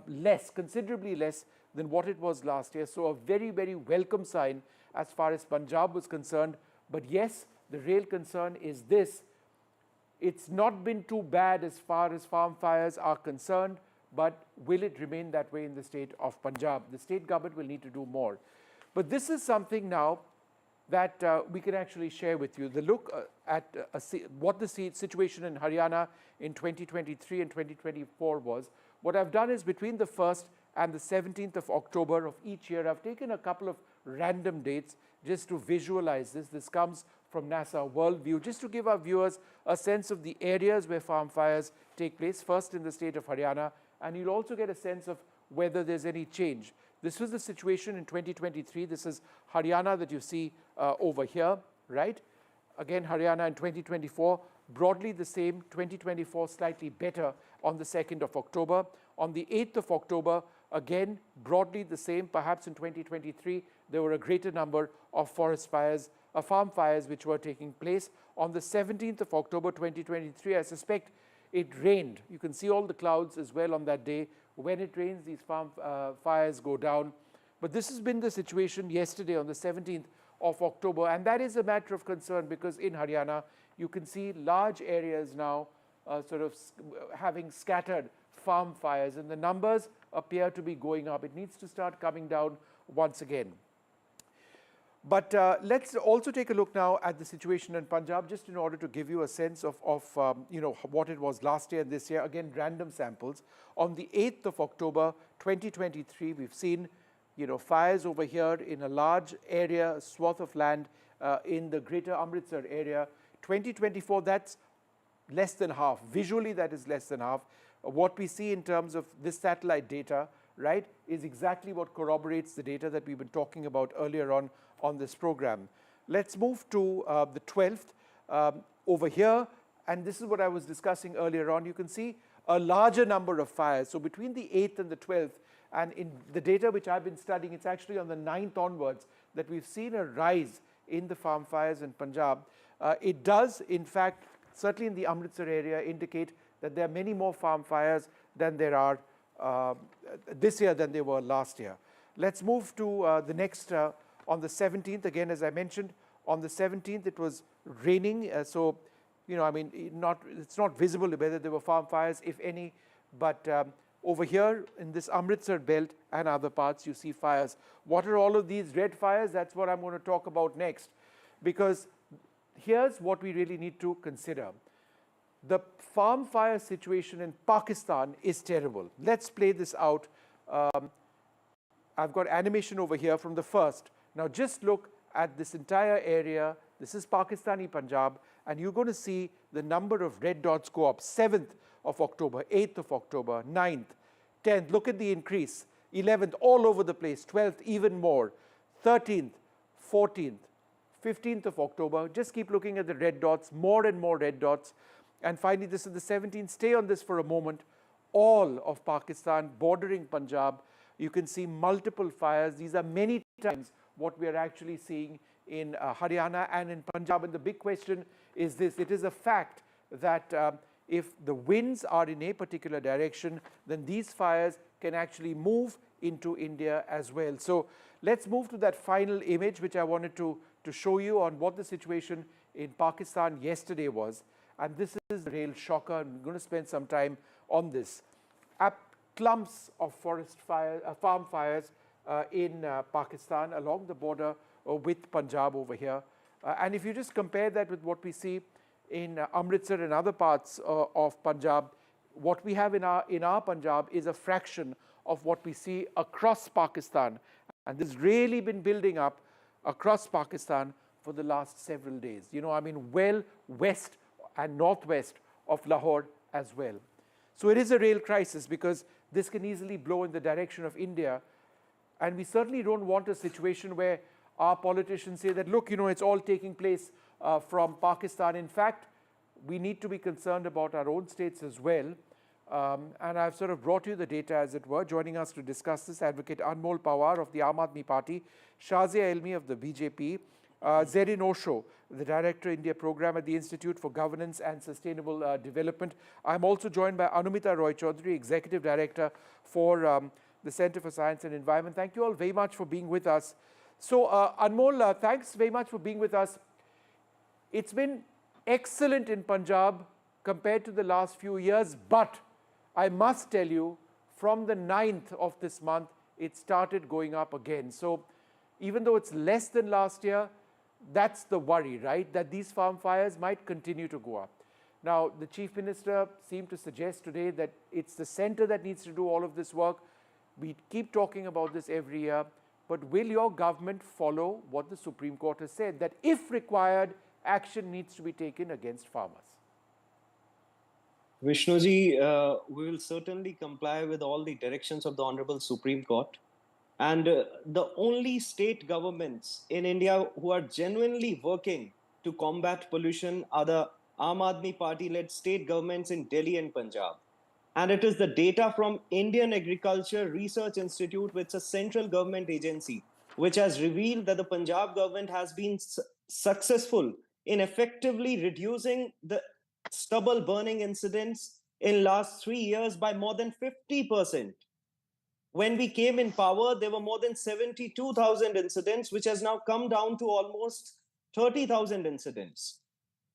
less, considerably less than what it was last year. So a very, very welcome sign as far as Punjab was concerned. But yes, the real concern is this. It's not been too bad as far as farm fires are concerned, but will it remain that way in the state of Punjab? The state government will need to do more. But this is something now that we can actually share with you. The look at what the situation in Haryana in 2023 and 2024 was. What I've done is between the 1st and the 17th of October of each year, I've taken a couple of random dates just to visualize this. This comes from NASA Worldview, just to give our viewers a sense of the areas where farm fires take place, first in the state of Haryana, and you'll also get a sense of whether there's any change. This was the situation in 2023. This is Haryana that you see over here, right? Again, Haryana in 2024, broadly the same, 2024 slightly better on the 2nd of October. On the 8th of October, again, broadly the same. Perhaps in 2023, there were a greater number of forest fires, farm fires which were taking place. On the 17th of October 2023, I suspect it rained. You can see all the clouds as well on that day. When it rains, these farm fires go down. But this has been the situation yesterday on the 17th of October, and that is a matter of concern because in Haryana, you can see large areas now sort of having scattered farm fires, and the numbers appear to be going up. It needs to start coming down once again. But let's also take a look now at the situation in Punjab, just in order to give you a sense of what it was last year and this year. Again, random samples. On the 8th of October 2023, we've seen fires over here in a large area, swath of land in the greater Amritsar area. 2024, that's less than half. Visually, that is less than half. What we see in terms of this satellite data, right, is exactly what corroborates the data that we've been talking about earlier on this program. Let's move to the 12th over here, and this is what I was discussing earlier on. You can see a larger number of fires. So between the 8th and the 12th, and in the data which I've been studying, it's actually on the 9th onwards that we've seen a rise in the farm fires in Punjab. It does, in fact, certainly in the Amritsar area, indicate that there are many more farm fires than there are this year than there were last year. Let's move to the next, on the 17th, again, as I mentioned, on the 17th it was raining, so, it's not visible whether there were farm fires, if any, but over here in this Amritsar belt and other parts, you see fires. What are all of these red fires? That's what I'm going to talk about next. Because here's what we really need to consider. The farm fire situation in Pakistan is terrible. Let's play this out. I've got animation over here from the first. Now just look at this entire area. This is Pakistani Punjab, and you're going to see the number of red dots go up. 7th of October, 8th of October, 9th, 10th. Look at the increase. 11th, all over the place. 12th, even more. 13th, 14th, 15th of October. Just keep looking at the red dots, more and more red dots. And finally, this is the 17th. Stay on this for a moment. All of Pakistan bordering Punjab, you can see multiple fires. These are many times what we are actually seeing in Haryana and in Punjab. And the big question is this. It is a fact that if the winds are in a particular direction, then these fires can actually move into India as well. So let's move to that final image, which I wanted to show you on what the situation in Pakistan yesterday was. And this is a real shocker. I'm going to spend some time on this. Clumps of forest fire, farm fires in Pakistan along the border with Punjab over here. And if you just compare that with what we see in Amritsar and other parts of Punjab, what we have in our Punjab is a fraction of what we see across Pakistan. And this has really been building up across Pakistan for the last several days. You know, I mean, well west and northwest of Lahore as well. So it is a real crisis because this can easily blow in the direction of India. And we certainly don't want a situation where our politicians say that, look, you know, it's all taking place from Pakistan. In fact, we need to be concerned about our own states as well. And I've sort of brought you the data, as it were. Joining us to discuss this, Advocate Anmol Pawar of the Aam Aadmi Party, Shazia Elmi of the BJP, Zerin Osho, the Director, India Program at the Institute for Governance and Sustainable Development. I'm also joined by Anumita Roy Chaudhary, Executive Director for the Center for Science and Environment. Thank you all very much for being with us. So, Anmol, thanks very much for being with us. It's been excellent in Punjab compared to the last few years, but I must tell you, from the 9th of this month, it started going up again. So, even though it's less than last year, that's the worry, right? That these farm fires might continue to go up. Now, the Chief Minister seemed to suggest today that it's the centre that needs to do all of this work. We keep talking about this every year, but will your government follow what the Supreme Court has said, that if required, action needs to be taken against farmers? Vishnuji, we will certainly comply with all the directions of the Honorable Supreme Court. And the only state governments in India who are genuinely working to combat pollution are the Aam Aadmi Party-led state governments in Delhi and Punjab. And it is the data from Indian Agriculture Research Institute, which is a central government agency, which has revealed that the Punjab government has been successful in effectively reducing the stubble burning incidents in last 3 years by more than 50%. When we came in power, there were more than 72,000 incidents, which has now come down to almost 30,000 incidents.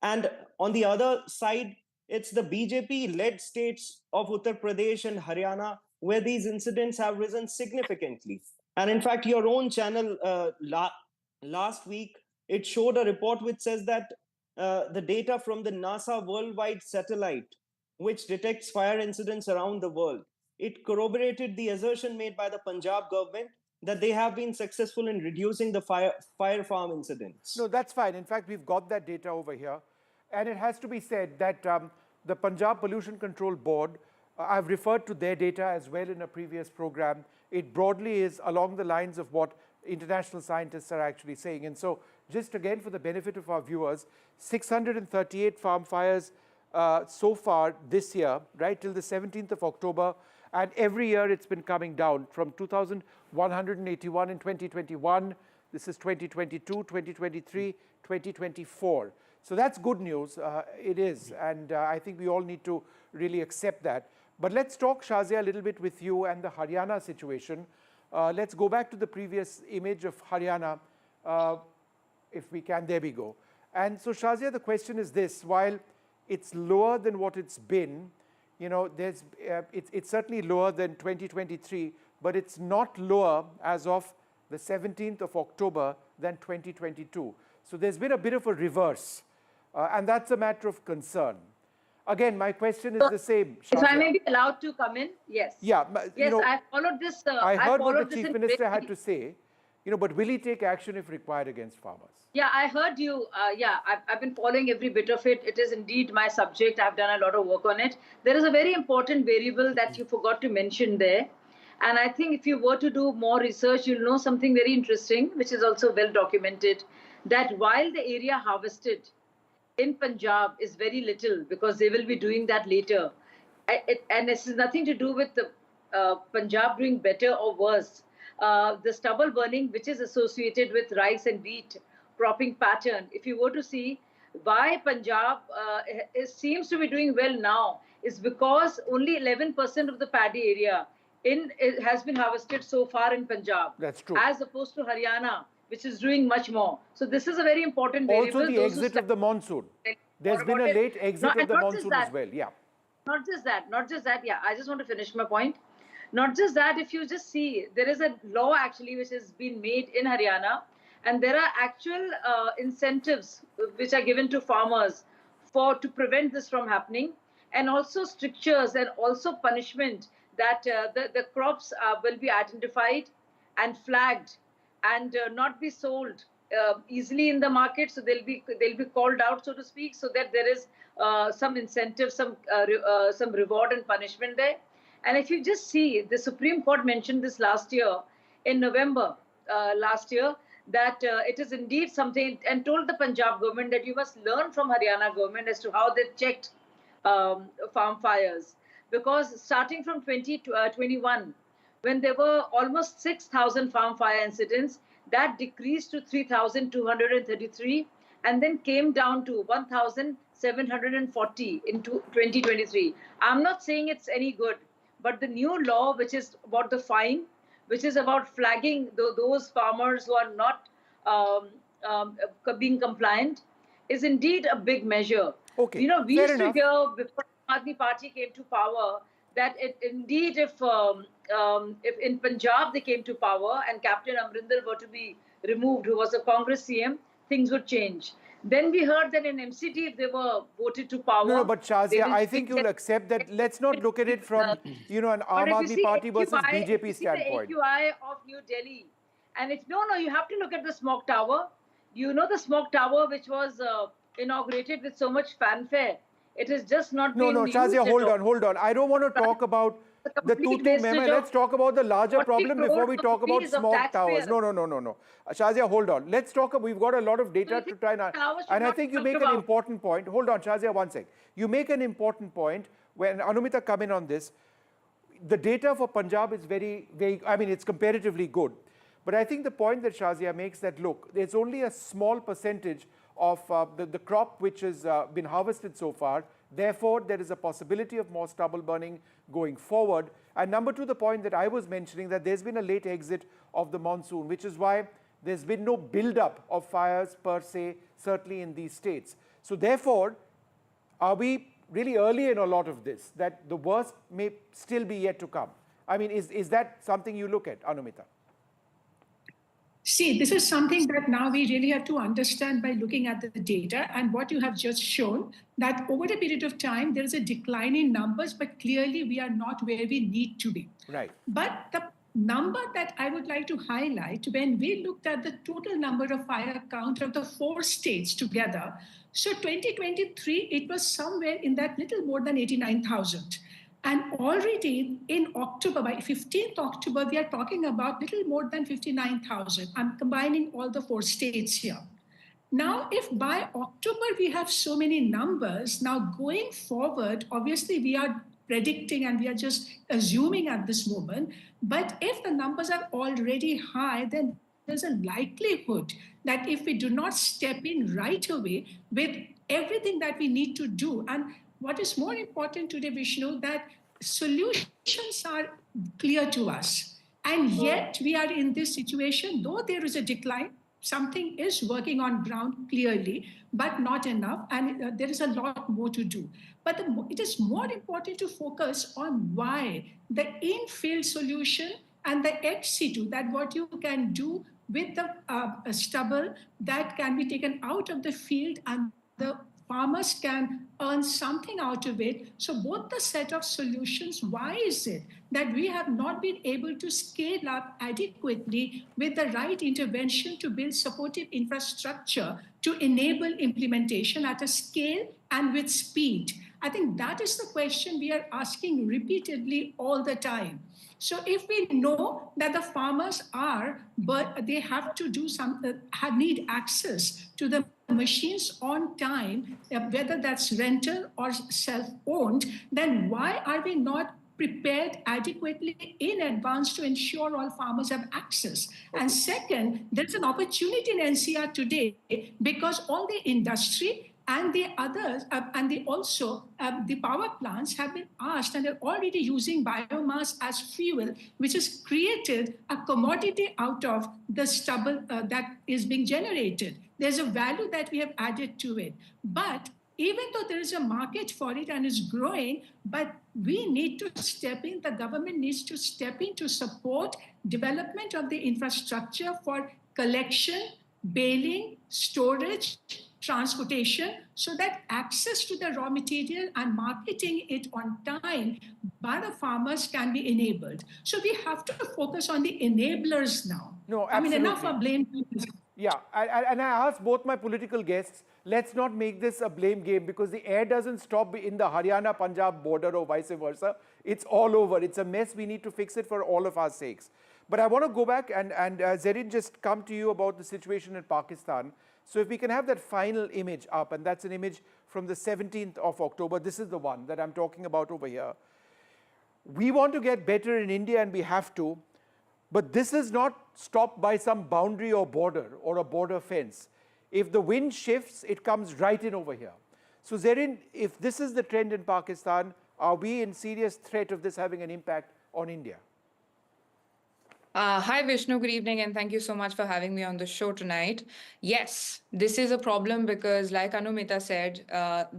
And on the other side, it's the BJP-led states of Uttar Pradesh and Haryana where these incidents have risen significantly. And in fact, your own channel last week, it showed a report which says that the data from the NASA worldwide satellite, which detects fire incidents around the world, it corroborated the assertion made by the Punjab government that they have been successful in reducing the fire farm incidents. No, that's fine. In fact, we've got that data over here. And it has to be said that the Punjab Pollution Control Board, I've referred to their data as well in a previous program. It broadly is along the lines of what international scientists are actually saying. And so, just again for the benefit of our viewers, 638 farm fires so far this year, right, till the 17th of October. And every year it's been coming down from 2,181 in 2021. This is 2022, 2023, 2024. So that's good news. It is. And I think we all need to really accept that. But let's talk, Shazia, a little bit with you and the Haryana situation. Let's go back to the previous image of Haryana, if we can. There we go. And so, Shazia, the question is this. While it's lower than what it's been, you know, it's certainly lower than 2023, but it's not lower as of the 17th of October than 2022. So there's been a bit of a reverse, and that's a matter of concern. Again, my question is the same. If I Shazia. may be allowed to come in, yes. Yeah, yes, you know, I followed this. I heard what the this Chief in Minister great had to say, you know, but will he take action if required against farmers? Yeah, I heard you. I've been following every bit of it. It is indeed my subject. I've done a lot of work on it. There is a very important variable that you forgot to mention there. And I think if you were to do more research, you'll know something very interesting, which is also well documented, that while the area harvested in Punjab is very little, because they will be doing that later. And this has nothing to do with the Punjab doing better or worse. The stubble burning, which is associated with rice and wheat cropping pattern, if you were to see why Punjab seems to be doing well now, is because only 11% of the paddy area has been harvested so far in Punjab. That's true. As opposed to Haryana, which is doing much more. So this is a very important variable. Also the exit of the monsoon. There's been a late exit of the monsoon as well, yeah. Not just that, yeah, I just want to finish my point. Not just that, if you just see, there is a law actually which has been made in Haryana, and there are actual incentives which are given to farmers to prevent this from happening, and also strictures and also punishment that the crops will be identified and flagged and not be sold easily in the market. So they'll be called out, so to speak, so that there is some incentive, some reward and punishment there. And if you just see, the Supreme Court mentioned this last year, in November last year, that it is indeed something, and told the Punjab government that you must learn from Haryana government as to how they checked farm fires. Because starting from 2021, when there were almost 6,000 farm fire incidents, that decreased to 3,233 and then came down to 1,740 in 2023. I'm not saying it's any good, but the new law, which is about the fine, which is about flagging those farmers who are not being compliant, is indeed a big measure. Okay, you know, we fair used enough. to hear before Aam Aadmi Party came to power that indeed if in Punjab they came to power and Captain Amrinder were to be removed, who was a Congress CM, things would change. Then we heard that in MCT, if they were voted to power... No, but Shazia, I think you'll accept that. Let's not look at it from, you know, an Aam Aadmi Party versus BJP standpoint. The AQI of New Delhi. And if, no, you have to look at the smoke tower. You know the smoke tower which was inaugurated with so much fanfare. It has just not been No, used Shazia, at all. hold on. I don't want to talk about the tutu meme. Let's talk about the larger problem before we talk about smoke towers. No. Shazia, hold on. Let's talk. We've got a lot of data to try and I think you make an important point. Hold on, Shazia, one sec. You make an important point when Anumita come in on this. The data for Punjab is very, I mean, it's comparatively good. But I think the point that Shazia makes that, look, there's only a small percentage of the crop which has been harvested so far. Therefore, there is a possibility of more stubble burning going forward. And number two, the point that I was mentioning, that there's been a late exit of the monsoon, which is why there's been no build-up of fires per se, certainly in these states. So therefore, are we really early in a lot of this, that the worst may still be yet to come? I mean, is that something you look at, Anumita? See, this is something that now we really have to understand by looking at the data and what you have just shown, that over a period of time, there is a decline in numbers, but clearly we are not where we need to be. Right. But the number that I would like to highlight, when we looked at the total number of fire count of the 4 states together, so 2023, it was somewhere in that little more than 89,000. And already in October, by 15th October, we are talking about little more than 59,000. I'm combining all the 4 states here. Now, if by October we have so many numbers, now going forward, obviously we are predicting and we are just assuming at this moment. But if the numbers are already high, then there's a likelihood that if we do not step in right away with everything that we need to do, and what is more important today, Vishnu, that solutions are clear to us. And yet we are in this situation, though there is a decline, something is working on ground clearly, but not enough, and there is a lot more to do. But it is more important to focus on why the in-field solution and the ex situ, that what you can do with the stubble that can be taken out of the field and the farmers can earn something out of it. So both the set of solutions, why is it that we have not been able to scale up adequately with the right intervention to build supportive infrastructure to enable implementation at a scale and with speed? I think that is the question we are asking repeatedly all the time. So if we know that the farmers but they have to do need access to the machines on time, whether that's rental or self-owned, then why are we not prepared adequately in advance to ensure all farmers have access? And second, there's an opportunity in NCR today because all the industry and the others, the power plants have been asked, and they're already using biomass as fuel, which has created a commodity out of the stubble that is being generated. There's a value that we have added to it. But even though there is a market for it and is growing, but we need to step in, the government needs to step in to support development of the infrastructure for collection, baling, storage, transportation, so that access to the raw material and marketing it on time by the farmers can be enabled. So we have to focus on the enablers now. No, absolutely. I mean, enough of blame. Yeah, and I asked both my political guests, let's not make this a blame game, because the air doesn't stop in the Haryana-Punjab border or vice versa. It's all over. It's a mess. We need to fix it for all of our sakes. But I want to go back and Zarin, just come to you about the situation in Pakistan. So if we can have that final image up, and that's an image from the 17th of October. This is the one that I'm talking about over here. We want to get better in India, and we have to. But this is not stopped by some boundary or border or a border fence. If the wind shifts, it comes right in over here. So Zarin, if this is the trend in Pakistan, are we in serious threat of this having an impact on India? Hi Vishnu, good evening, and thank you so much for having me on the show tonight. Yes, this is a problem because, like Anumita said,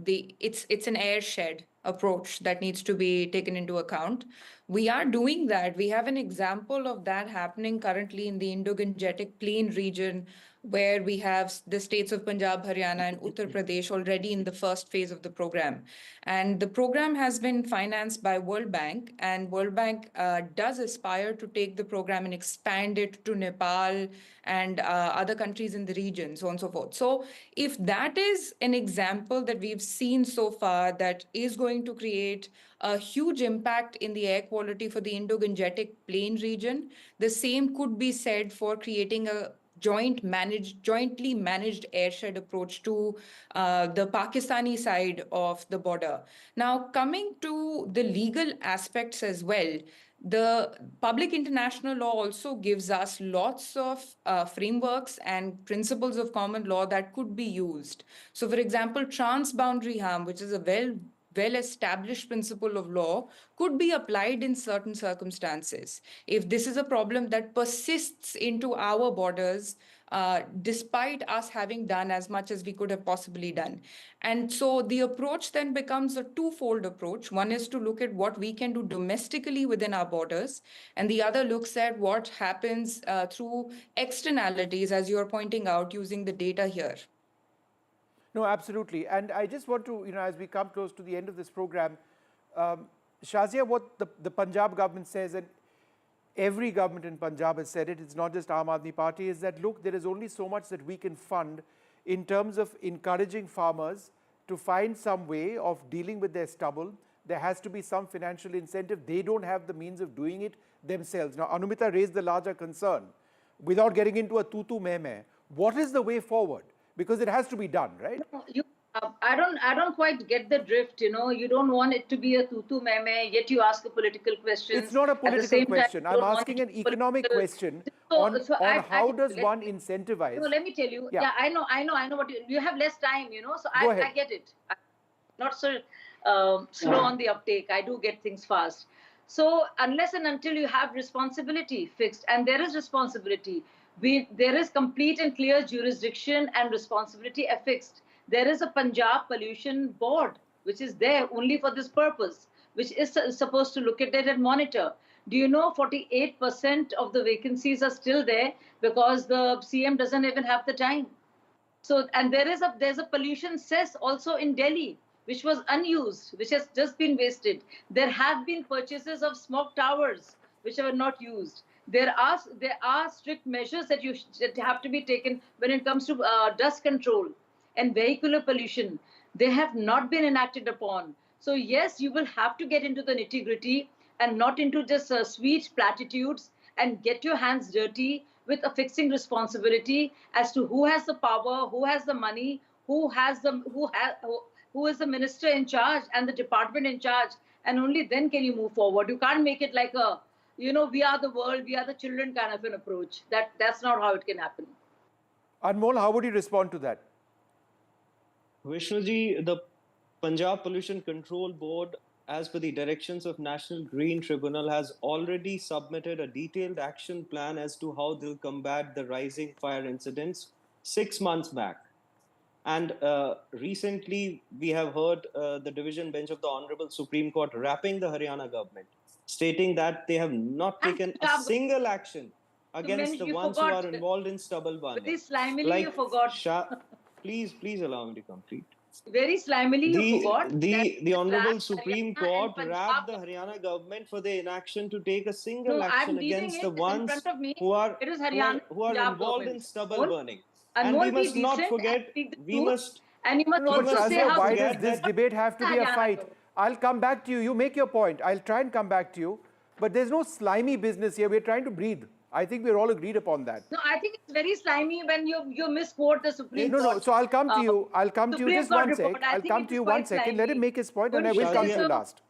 it's an airshed approach that needs to be taken into account. We are doing that. We have an example of that happening currently in the Indo-Gangetic Plain region, where we have the states of Punjab, Haryana, and Uttar Pradesh already in the first phase of the program. And the program has been financed by World Bank, and World Bank does aspire to take the program and expand it to Nepal and other countries in the region, so on and so forth. So if that is an example that we've seen so far that is going to create a huge impact in the air quality for the Indo-Gangetic Plain region, the same could be said for creating a jointly managed airshed approach to the Pakistani side of the border. Now, coming to the legal aspects as well, the public international law also gives us lots of frameworks and principles of common law that could be used. So, for example, transboundary harm, which is a well-established principle of law, could be applied in certain circumstances. If this is a problem that persists into our borders, despite us having done as much as we could have possibly done. And so the approach then becomes a twofold approach. One is to look at what we can do domestically within our borders, and the other looks at what happens through externalities, as you're pointing out, using the data here. No, absolutely. And I just want to, as we come close to the end of this program, Shazia, what the Punjab government says, and every government in Punjab has said it, it's not just Aam Aadmi Party, is that, look, there is only so much that we can fund in terms of encouraging farmers to find some way of dealing with their stubble. There has to be some financial incentive. They don't have the means of doing it themselves. Now, Anumita raised the larger concern. Without getting into a tutu meh, what is the way forward? Because it has to be done, right? I don't quite get the drift. You don't want it to be a tutu meh, yet you ask a political question. It's not a political question. I'm asking an economic question on how does one incentivize. No, let me tell you. Yeah, I know what you have less time. So I get it. I'm not so slow on the uptake. I do get things fast. So unless and until you have responsibility fixed, and there is responsibility, There is complete and clear jurisdiction and responsibility affixed. There is a Punjab Pollution Board, which is there only for this purpose, which is supposed to look at it and monitor. Do you know 48% of the vacancies are still there because the CM doesn't even have the time? So, and there's a pollution cess also in Delhi, which was unused, which has just been wasted. There have been purchases of smoke towers, which are not used. There are strict measures that have to be taken when it comes to dust control and vehicular pollution. They have not been enacted upon. So yes, you will have to get into the nitty-gritty and not into just sweet platitudes and get your hands dirty with a fixing responsibility as to who has the power, who has the money, who is the minister in charge and the department in charge, and only then can you move forward. You can't make it like a, we are the world, we are the children kind of an approach. That's not how it can happen. Anmol, how would you respond to that? Vishnuji, the Punjab Pollution Control Board, as per the directions of National Green Tribunal, has already submitted a detailed action plan as to how they'll combat the rising fire incidents 6 months back. And recently, we have heard the division bench of the Honorable Supreme Court rapping the Haryana government, stating that they have not taken a single action against the ones who are involved in stubble burning. Very slimily you forgot. Please allow me to complete. Very slimily you forgot. The Honorable Supreme Court rapped the Haryana government for the inaction to take a single action against the ones who are involved in stubble burning. And we must not forget, we must... And you must also say how... Why does this debate have to be a fight? I'll come back to you. You make your point. I'll try and come back to you. But there's no slimy business here. We're trying to breathe. I think we're all agreed upon that. No, I think it's very slimy when you misquote the Supreme Court. No. So I'll come to you. I'll come to you just one sec. I'll come to you 1 second. Let him make his point and I will come to you last.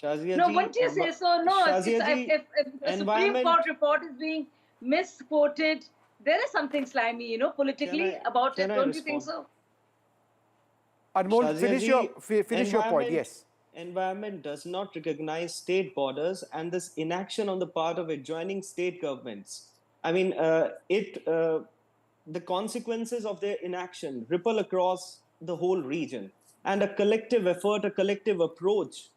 No, won't you say so? No, if the Supreme Court report is being misquoted, there is something slimy, politically about it. Don't you think so? Anmol, finish your point. Yes. Environment does not recognize state borders, and this inaction on the part of adjoining state governments. I mean, the consequences of their inaction ripple across the whole region, and a collective effort, a collective approach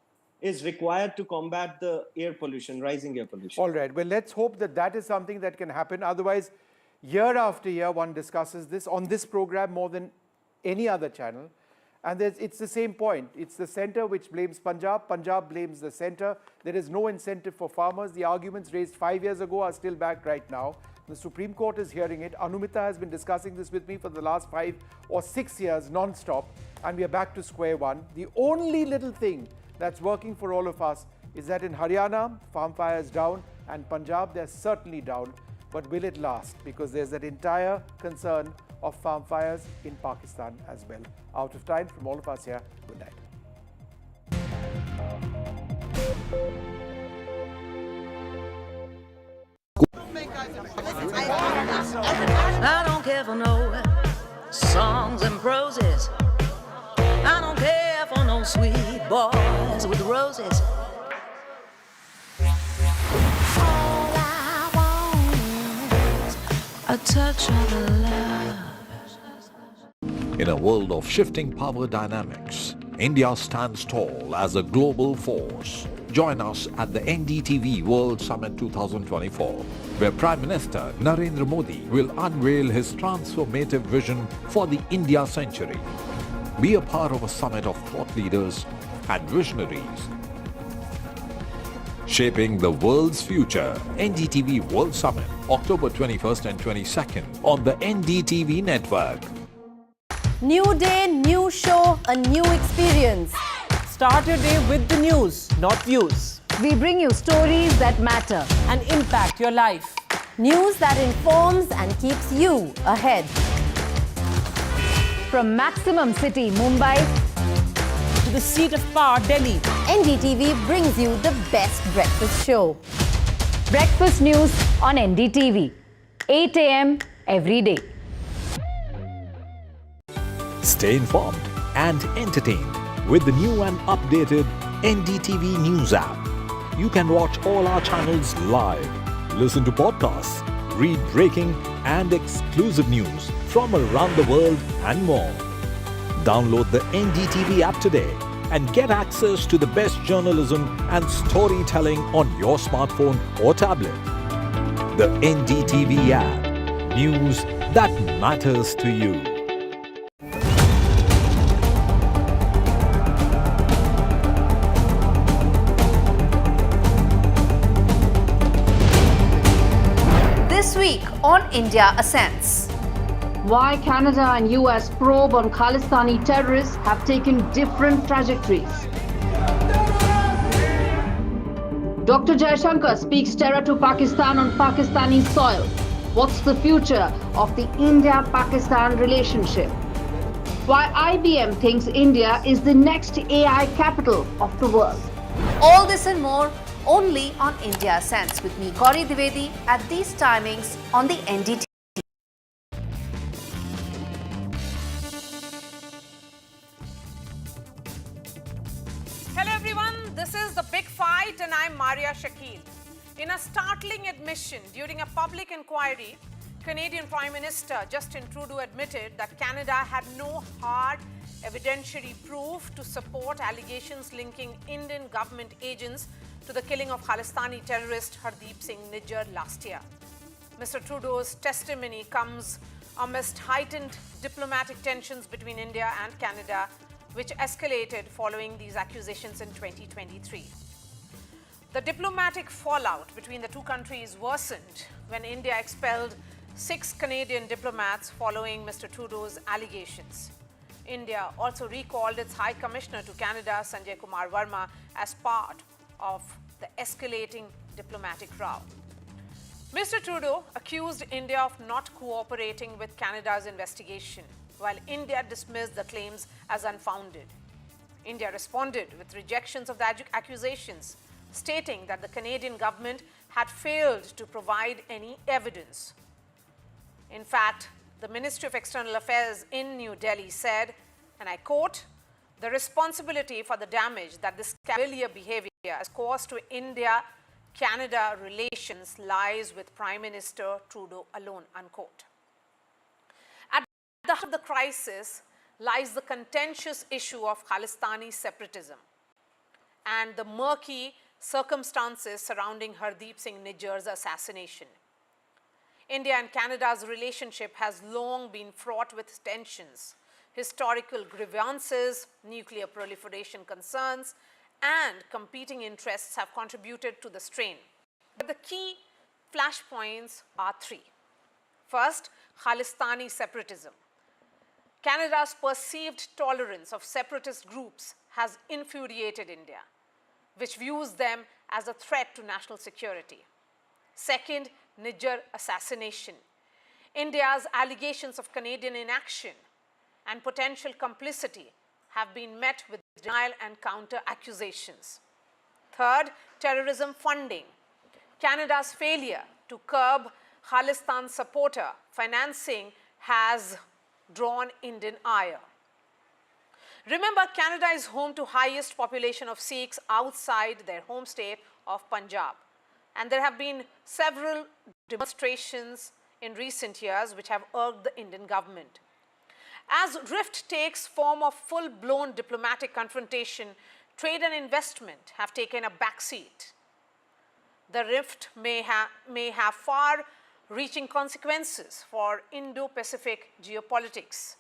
is required to combat the air pollution, rising air pollution. All right. Well, let's hope that is something that can happen. Otherwise, year after year, one discusses this on this program more than any other channel. And it's the same point. It's the centre which blames Punjab. Punjab blames the centre. There is no incentive for farmers. The arguments raised 5 years ago are still back right now. The Supreme Court is hearing it. Anumita has been discussing this with me for the last 5 or 6 years non-stop. And we are back to square one. The only little thing that's working for all of us is that in Haryana, farm fires down, and Punjab, they're certainly down. But will it last? Because there's that entire concern of farm fires in Pakistan as well. Out of time from all of us here. Good night. I don't care for no songs and proses. I don't care for no sweet boys with roses. All I want is a touch of love. In a world of shifting power dynamics, India stands tall as a global force. Join us at the NDTV World Summit 2024, where Prime Minister Narendra Modi will unveil his transformative vision for the India century. Be a part of a summit of thought leaders and visionaries, shaping the world's future. NDTV World Summit, October 21st and 22nd on the NDTV network. New day, new show, a new experience. Start your day with the news, not views. We bring you stories that matter and impact your life. News that informs and keeps you ahead. From Maximum City, Mumbai, to the seat of power, Delhi, NDTV brings you the best breakfast show. Breakfast news on NDTV, 8 a.m. every day. Stay informed and entertained with the new and updated NDTV News app. You can watch all our channels live, listen to podcasts, read breaking and exclusive news from around the world and more. Download the NDTV app today and get access to the best journalism and storytelling on your smartphone or tablet. The NDTV app. News that matters to you. This week on India Ascends. Why Canada and US probe on Khalistani terrorists have taken different trajectories. Dr. Jaishankar speaks terror to Pakistan on Pakistani soil. What's the future of the India-Pakistan relationship? Why IBM thinks India is the next AI capital of the world. All this and more only on India Ascends with me, Gauri Dwivedi, at these timings on the NDTV. Hello everyone, this is The Big Fight and I'm Maria Shakil. In a startling admission during a public inquiry, Canadian Prime Minister Justin Trudeau admitted that Canada had no hard evidentiary proof to support allegations linking Indian government agents to the killing of Khalistani terrorist Hardeep Singh Nijjar last year. Mr. Trudeau's testimony comes amidst heightened diplomatic tensions between India and Canada, which escalated following these accusations in 2023. The diplomatic fallout between the two countries worsened when India expelled 6 Canadian diplomats following Mr. Trudeau's allegations. India also recalled its High Commissioner to Canada, Sanjay Kumar Verma, as part of the escalating diplomatic row. Mr. Trudeau accused India of not cooperating with Canada's investigation, while India dismissed the claims as unfounded. India responded with rejections of the accusations, stating that the Canadian government had failed to provide any evidence. In fact, the Ministry of External Affairs in New Delhi said, and I quote, "The responsibility for the damage that this cavalier behavior has caused to India-Canada relations lies with Prime Minister Trudeau alone," unquote. At the heart of the crisis lies the contentious issue of Khalistani separatism and the murky circumstances surrounding Hardeep Singh Nijjar's assassination. India and Canada's relationship has long been fraught with tensions. Historical grievances, nuclear proliferation concerns, and competing interests have contributed to the strain. But the key flashpoints are 3. First, Khalistani separatism. Canada's perceived tolerance of separatist groups has infuriated India, which views them as a threat to national security. Second, Nijjar assassination. India's allegations of Canadian inaction and potential complicity have been met with denial and counter-accusations. Third, terrorism funding. Canada's failure to curb Khalistan supporter financing has drawn Indian ire. Remember, Canada is home to highest population of Sikhs outside their home state of Punjab. And there have been several demonstrations in recent years which have irked the Indian government. As rift takes form of full-blown diplomatic confrontation, trade and investment have taken a backseat. The rift may have far-reaching consequences for Indo-Pacific geopolitics.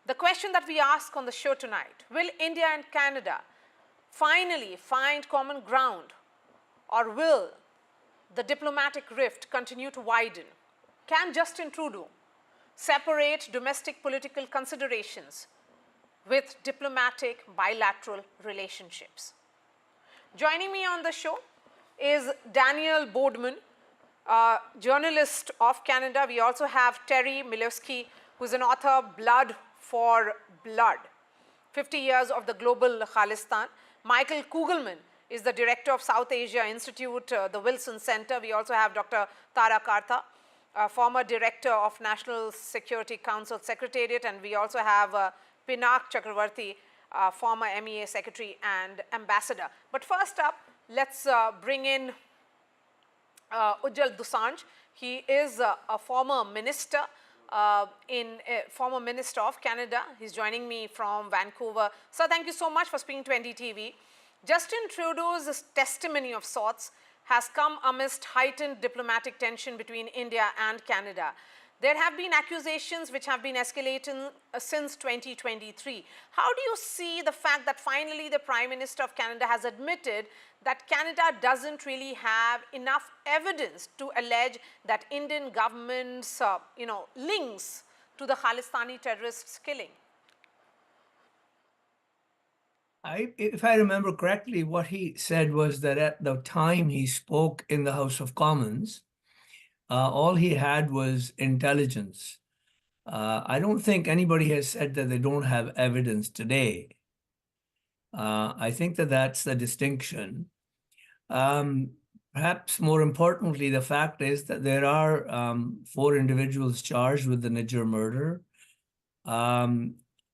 The question that we ask on the show tonight, will India and Canada finally find common ground, or will the diplomatic rift continue to widen? Can Justin Trudeau separate domestic political considerations with diplomatic bilateral relationships? Joining me on the show is Daniel Boardman, journalist of Canada. We also have Terry Milewski, who is an author, Blood for Blood, 50 years of the global Khalistan. Michael Kugelman is the director of South Asia Institute, the Wilson Center. We also have Dr. Tara Kartha, former director of National Security Council Secretariat, and we also have Pinak Chakravarti, former MEA secretary and ambassador. But first up, let's bring in Ujjal Dosanjh. He is a former minister former minister of Canada. He's joining me from Vancouver. Sir, thank you so much for speaking to NDTV. Justin Trudeau's testimony of sorts has come amidst heightened diplomatic tension between India and Canada. There have been accusations which have been escalating since 2023. How do you see the fact that finally the Prime Minister of Canada has admitted that Canada doesn't really have enough evidence to allege that Indian government's links to the Khalistani terrorists killing? If I remember correctly, what he said was that at the time he spoke in the House of Commons, all he had was intelligence. I don't think anybody has said that they don't have evidence today. I think that that's the distinction. Perhaps more importantly, the fact is that there are 4 individuals charged with the Niger murder.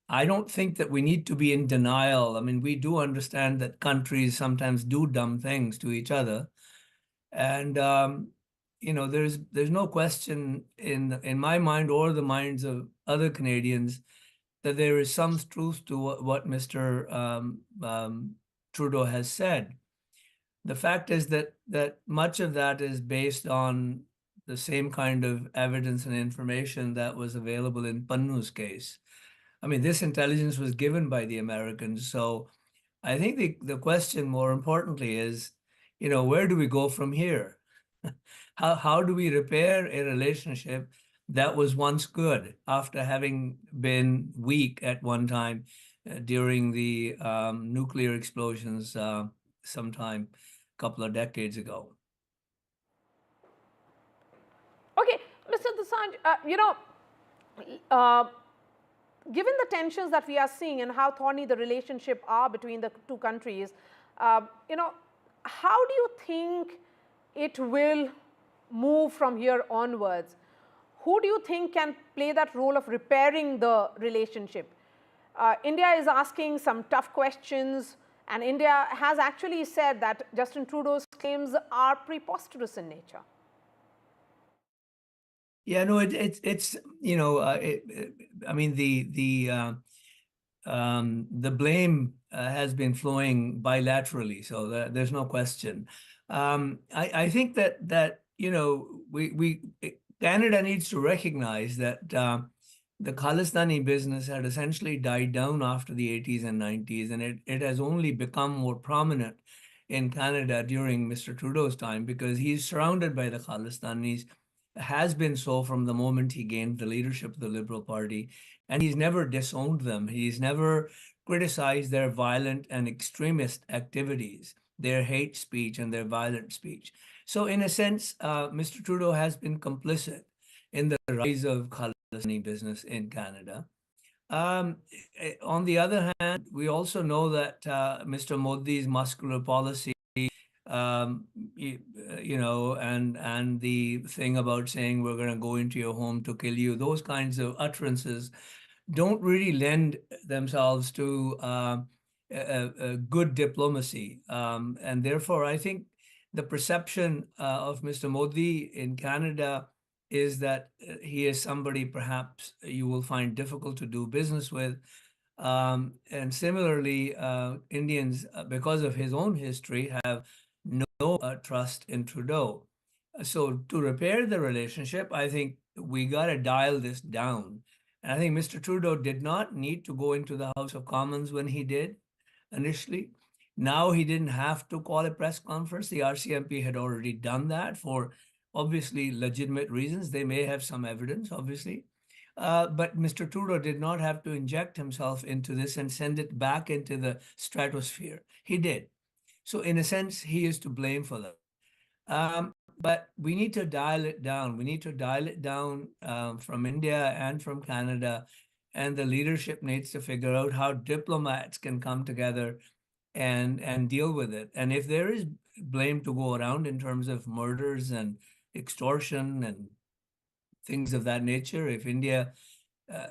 I don't think that we need to be in denial. I mean, we do understand that countries sometimes do dumb things to each other. And, there's no question in my mind or the minds of other Canadians that there is some truth to what Mr. Trudeau has said. The fact is that much of that is based on the same kind of evidence and information that was available in Pannu's case. I mean, this intelligence was given by the Americans. So I think the question more importantly is, where do we go from here? How do we repair a relationship that was once good after having been weak at one time during the nuclear explosions sometime a couple of decades ago? Okay, Mr. Dosanjh, given the tensions that we are seeing and how thorny the relationship are between the two countries, how do you think it will move from here onwards? Who do you think can play that role of repairing the relationship? India is asking some tough questions, and India has actually said that Justin Trudeau's claims are preposterous in nature. Yeah, no, it's I mean, the blame has been flowing bilaterally, so there's no question. I think that Canada needs to recognize that the Khalistani business had essentially died down after the 80s and 90s, and it has only become more prominent in Canada during Mr. Trudeau's time because he's surrounded by the Khalistanis, has been so from the moment he gained the leadership of the Liberal Party, and he's never disowned them. He's never criticized their violent and extremist activities, their hate speech and their violent speech. So in a sense, Mr. Trudeau has been complicit in the rise of Khalistani business in Canada. On the other hand, we also know that Mr. Modi's muscular policy, and the thing about saying we're going to go into your home to kill you, those kinds of utterances don't really lend themselves to a good diplomacy. And therefore, I think the perception of Mr. Modi in Canada is that he is somebody perhaps you will find difficult to do business with. And similarly, Indians, because of his own history, have no trust in Trudeau. So to repair the relationship, I think we got to dial this down. And I think Mr. Trudeau did not need to go into the House of Commons when he did initially. Now he didn't have to call a press conference. The RCMP had already done that for obviously legitimate reasons. They may have some evidence, obviously. But Mr. Trudeau did not have to inject himself into this and send it back into the stratosphere. He did. So in a sense, he is to blame for that. But we need to dial it down. We need to dial it down from India and from Canada. And the leadership needs to figure out how diplomats can come together and deal with it. And if there is blame to go around in terms of murders and extortion and things of that nature, if India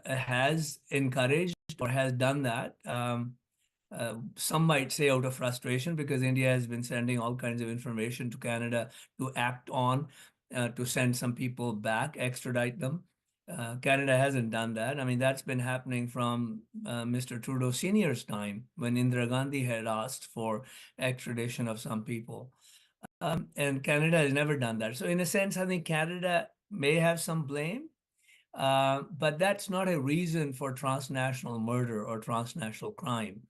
has encouraged or has done that, some might say out of frustration, because India has been sending all kinds of information to Canada to act on, to send some people back, extradite them. Canada hasn't done that. I mean, that's been happening from Mr. Trudeau Sr.'s time, when Indira Gandhi had asked for extradition of some people. And Canada has never done that. So in a sense, I think Canada may have some blame, but that's not a reason for transnational murder or transnational crime.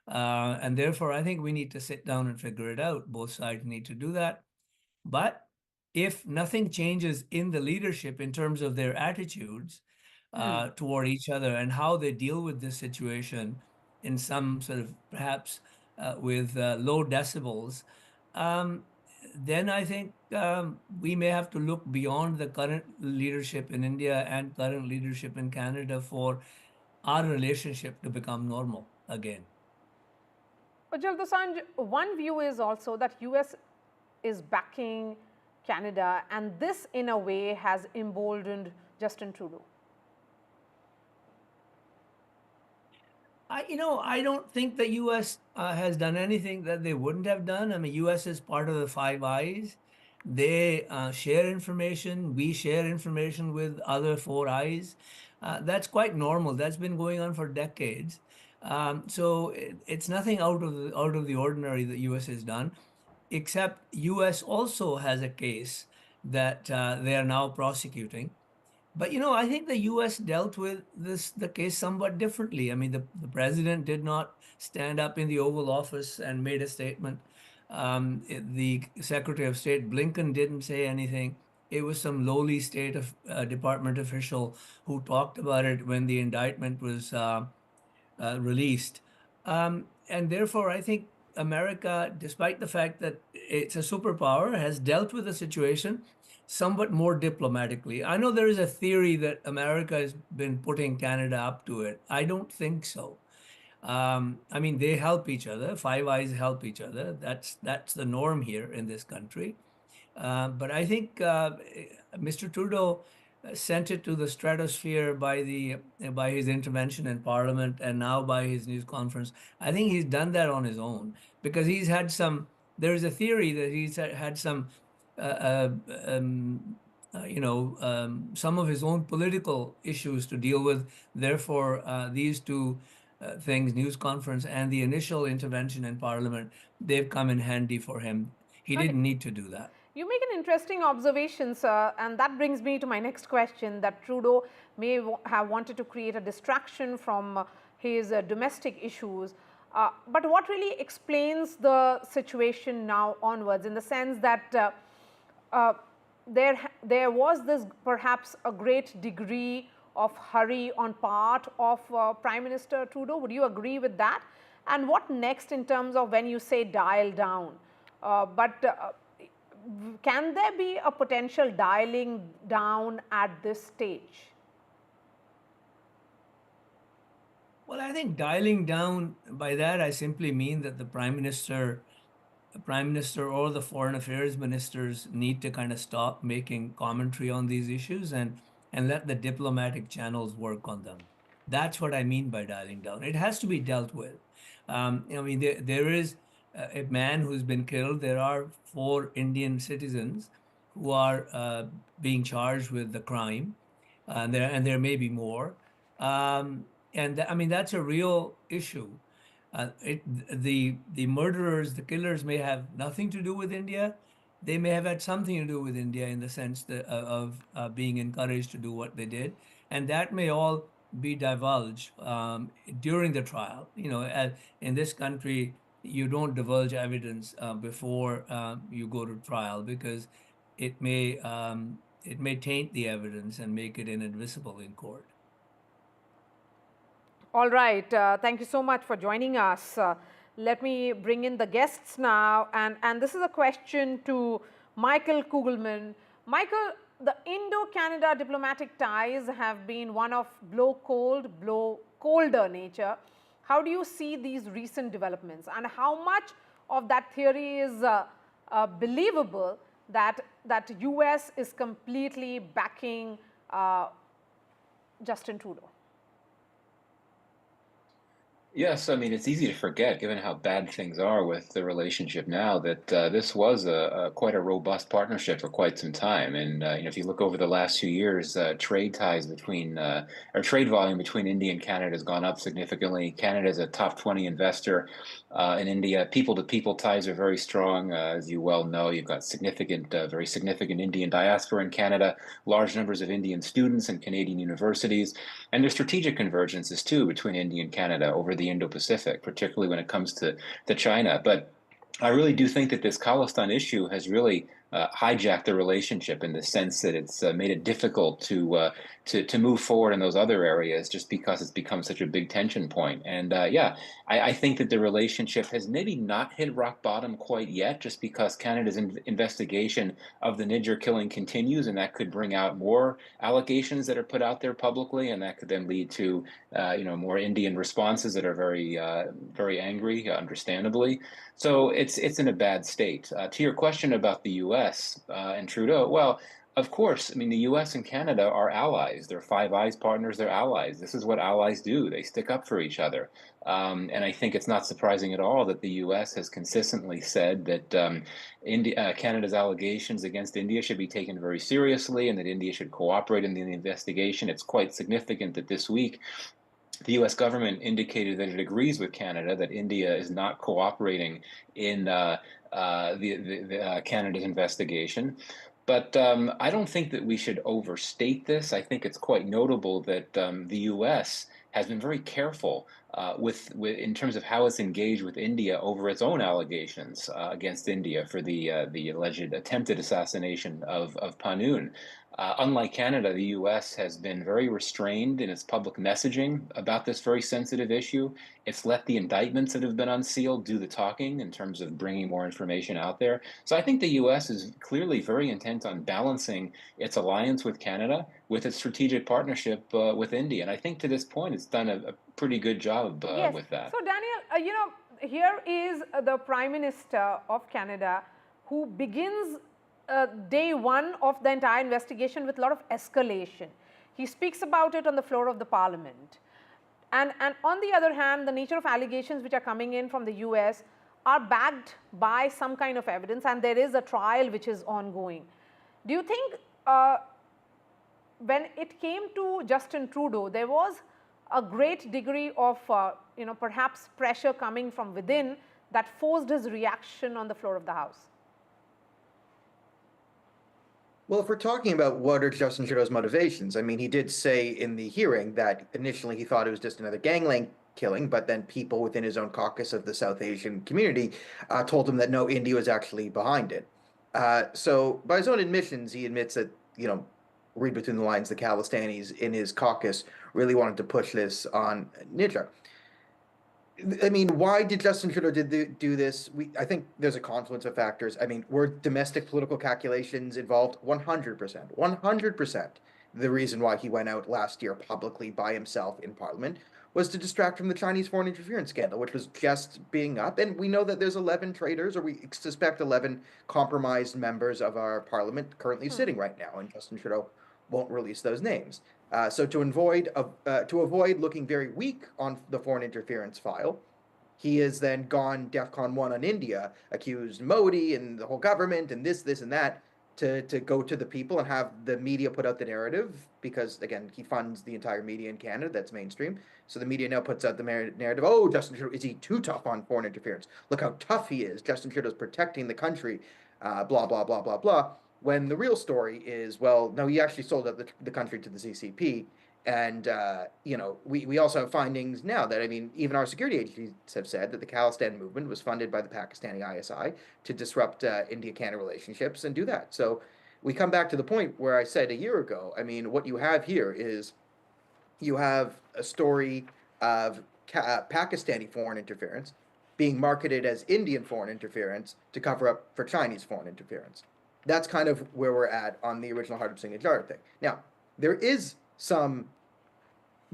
And therefore, I think we need to sit down and figure it out. Both sides need to do that. But if nothing changes in the leadership in terms of their attitudes toward each other and how they deal with this situation in some sort of perhaps with low decibels, then I think we may have to look beyond the current leadership in India and current leadership in Canada for our relationship to become normal again. Ujjwal Dosanjh, one view is also that US is backing Canada, and this in a way has emboldened Justin Trudeau. I don't think the U.S. Has done anything that they wouldn't have done. I mean, U.S. is part of the Five Eyes. They share information. We share information with other Four Eyes. That's quite normal. That's been going on for decades. So it's nothing out of the ordinary that U.S. has done, except U.S. also has a case that they are now prosecuting. But I think the U.S. dealt with the case somewhat differently. I mean, the president did not stand up in the Oval Office and made a statement. The Secretary of State Blinken didn't say anything. It was some lowly State of Department official who talked about it when the indictment was released. And therefore, I think America, despite the fact that it's a superpower, has dealt with the situation somewhat more diplomatically. I know there is a theory that America has been putting Canada up to it. I don't think so. I mean, they help each other. Five Eyes help each other. That's the norm here in this country. But I think Mr. Trudeau sent it to the stratosphere by his intervention in Parliament and now by his news conference. I think he's done that on his own because he's had some. There is a theory that he's had some. Some of his own political issues to deal with. Therefore, these two things, news conference and the initial intervention in Parliament, they've come in handy for him. He didn't need to do that. You make an interesting observation, sir, and that brings me to my next question, that Trudeau may have wanted to create a distraction from his domestic issues. But what really explains the situation now onwards, in the sense that there was this perhaps a great degree of hurry on part of Prime Minister Trudeau? Would you agree with that? And what next in terms of when you say dial down? Can there be a potential dialing down at this stage? Well, I think dialing down, by that I simply mean that the Prime Minister or the Foreign Affairs ministers need to kind of stop making commentary on these issues and let the diplomatic channels work on them. That's what I mean by dialing down. It has to be dealt with. I mean, there is a man who's been killed. There are 4 Indian citizens who are being charged with the crime, and there may be more. I mean, that's a real issue. The murderers, the killers may have nothing to do with India. They may have had something to do with India in the sense of being encouraged to do what they did. And that may all be divulged during the trial. In this country, you don't divulge evidence before you go to trial because it may taint the evidence and make it inadmissible in court. All right. Thank you so much for joining us. Let me bring in the guests now. And this is a question to Michael Kugelman. Michael, the Indo-Canada diplomatic ties have been one of blow colder nature. How do you see these recent developments? And how much of that theory is believable that US is completely backing Justin Trudeau? Yes, I mean, it's easy to forget, given how bad things are with the relationship now, that this was a quite a robust partnership for quite some time. And if you look over the last few years, trade ties between or trade volume between India and Canada has gone up significantly. Canada is a top 20 investor in India. People-to-people ties are very strong, as you well know. You've got very significant Indian diaspora in Canada, large numbers of Indian students in Canadian universities. And there's strategic convergences too between India and Canada over the Indo-Pacific, particularly when it comes to China. But I really do think that this Khalistan issue has really hijacked the relationship in the sense that it's made it difficult to move forward in those other areas just because it's become such a big tension point. And yeah, I think that the relationship has maybe not hit rock bottom quite yet, just because Canada's investigation of the Niger killing continues, and that could bring out more allegations that are put out there publicly, and that could then lead to more Indian responses that are very angry, understandably. So it's in a bad state. To your question about the U.S. And Trudeau, well, of course, I mean, the U.S. and Canada are allies. They're Five Eyes partners. They're allies. This is what allies do. They stick up for each other. And I think it's not surprising at all that the U.S. has consistently said that Canada's allegations against India should be taken very seriously, and that India should cooperate in the investigation. It's quite significant that this week the U.S. government indicated that it agrees with Canada that India is not cooperating in Canada's investigation. But I don't think that we should overstate this. I think it's quite notable that the U.S. has been very careful in terms of how it's engaged with India over its own allegations against India for the alleged attempted assassination of Panoon. Unlike Canada, the U.S. has been very restrained in its public messaging about this very sensitive issue. It's let the indictments that have been unsealed do the talking in terms of bringing more information out there. So I think the U.S. is clearly very intent on balancing its alliance with Canada with its strategic partnership with India. And I think to this point, it's done a pretty good job Yes. with that. So Daniel, here is the Prime Minister of Canada who begins day one of the entire investigation with a lot of escalation. He speaks about it on the floor of the Parliament. And on the other hand, the nature of allegations which are coming in from the US are backed by some kind of evidence, and there is a trial which is ongoing. Do you think when it came to Justin Trudeau, there was a great degree of perhaps pressure coming from within that forced his reaction on the floor of the House? Well, if we're talking about what are Justin Trudeau's motivations, I mean, he did say in the hearing that initially he thought it was just another gangland killing, but then people within his own caucus of the South Asian community told him that no, India was actually behind it. So by his own admissions, he admits that, read between the lines, the Khalistanis in his caucus really wanted to push this on Niger. I mean, why did Justin Trudeau do this? I think there's a confluence of factors. I mean, were domestic political calculations involved? 100%. 100%. The reason why he went out last year publicly by himself in Parliament was to distract from the Chinese foreign interference scandal, which was just being up. And we know that there's 11 traitors, or we suspect 11 compromised members of our Parliament currently sitting right now, and Justin Trudeau won't release those names. So to avoid looking very weak on the foreign interference file, he has then gone DEFCON 1 on India, accused Modi and the whole government and this and that to go to the people and have the media put out the narrative, because, again, he funds the entire media in Canada that's mainstream. So the media now puts out the narrative, oh, Justin Trudeau, is he too tough on foreign interference? Look how tough he is. Justin Trudeau's protecting the country, blah, blah, blah, blah, blah. When the real story is, well, no, he actually sold out the country to the CCP. And, we also have findings now that, I mean, even our security agencies have said that the Khalistan movement was funded by the Pakistani ISI to disrupt India-Canada relationships and do that. So we come back to the point where I said a year ago, I mean, what you have here is you have a story of Pakistani foreign interference being marketed as Indian foreign interference to cover up for Chinese foreign interference. That's kind of where we're at on the original Hardip Singh Nijjar thing. Now, there is some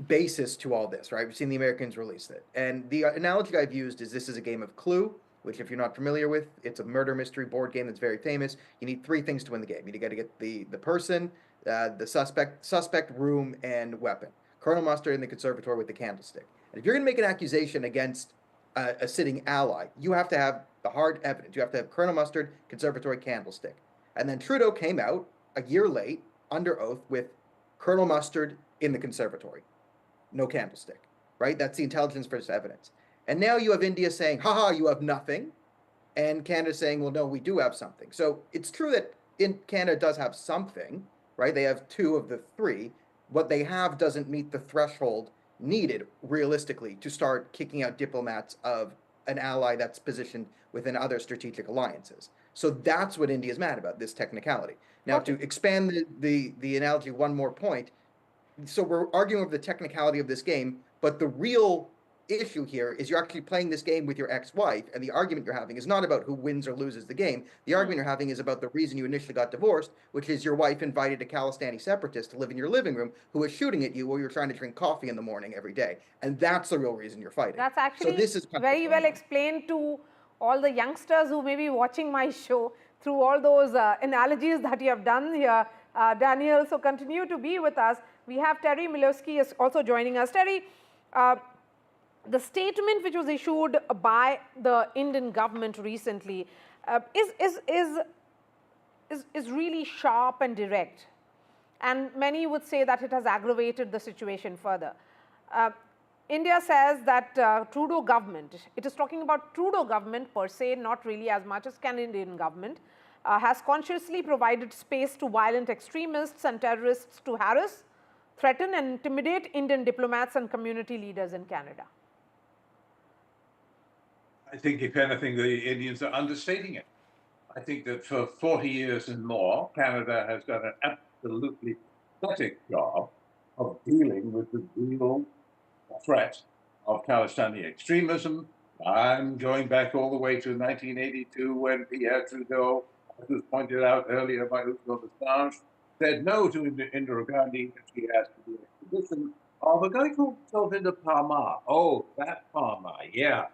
basis to all this, right? We've seen the Americans release it. And the analogy I've used is this is a game of Clue, which, if you're not familiar with, it's a murder mystery board game that's very famous. You need 3 things to win the game. You got to get the person, the suspect, room, and weapon. Colonel Mustard in the conservatory with the candlestick. And if you're going to make an accusation against a sitting ally, you have to have the hard evidence. You have to have Colonel Mustard, conservatory, candlestick. And then Trudeau came out a year late under oath with Colonel Mustard in the conservatory. No candlestick, right? That's the intelligence versus evidence. And now you have India saying, haha, you have nothing. And Canada saying, well, no, we do have something. So it's true that Canada does have something, right? They have 2 of the 3. What they have doesn't meet the threshold needed realistically to start kicking out diplomats of an ally that's positioned within other strategic alliances. So that's what India is mad about, this technicality. Now, to expand the analogy one more point, so we're arguing over the technicality of this game, but the real issue here is you're actually playing this game with your ex-wife, and the argument you're having is not about who wins or loses the game. The argument you're having is about the reason you initially got divorced, which is your wife invited a Khalistani separatist to live in your living room who was shooting at you while you're trying to drink coffee in the morning every day. And that's the real reason you're fighting. That's actually so this is very well explained to all the youngsters who may be watching my show through all those analogies that you have done here, Daniel. So continue to be with us. We have Terry Milewski is also joining us. Terry, the statement which was issued by the Indian government recently is really sharp and direct, and many would say that it has aggravated the situation further. India says that Trudeau government, it is talking about Trudeau government per se, not really as much as Canadian government, has consciously provided space to violent extremists and terrorists to harass, threaten and intimidate Indian diplomats and community leaders in Canada. I think, if anything, the Indians are understating it. I think that for 40 years and more, Canada has done an absolutely pathetic job of dealing with the real threat of Khalistani extremism. I'm going back all the way to 1982 when Pierre Trudeau, as was pointed out earlier by Hugo Assange, said no to Indira Gandhi when she asked for the extradition of a guy called Satyendar Jain. Oh, that farmer, yeah.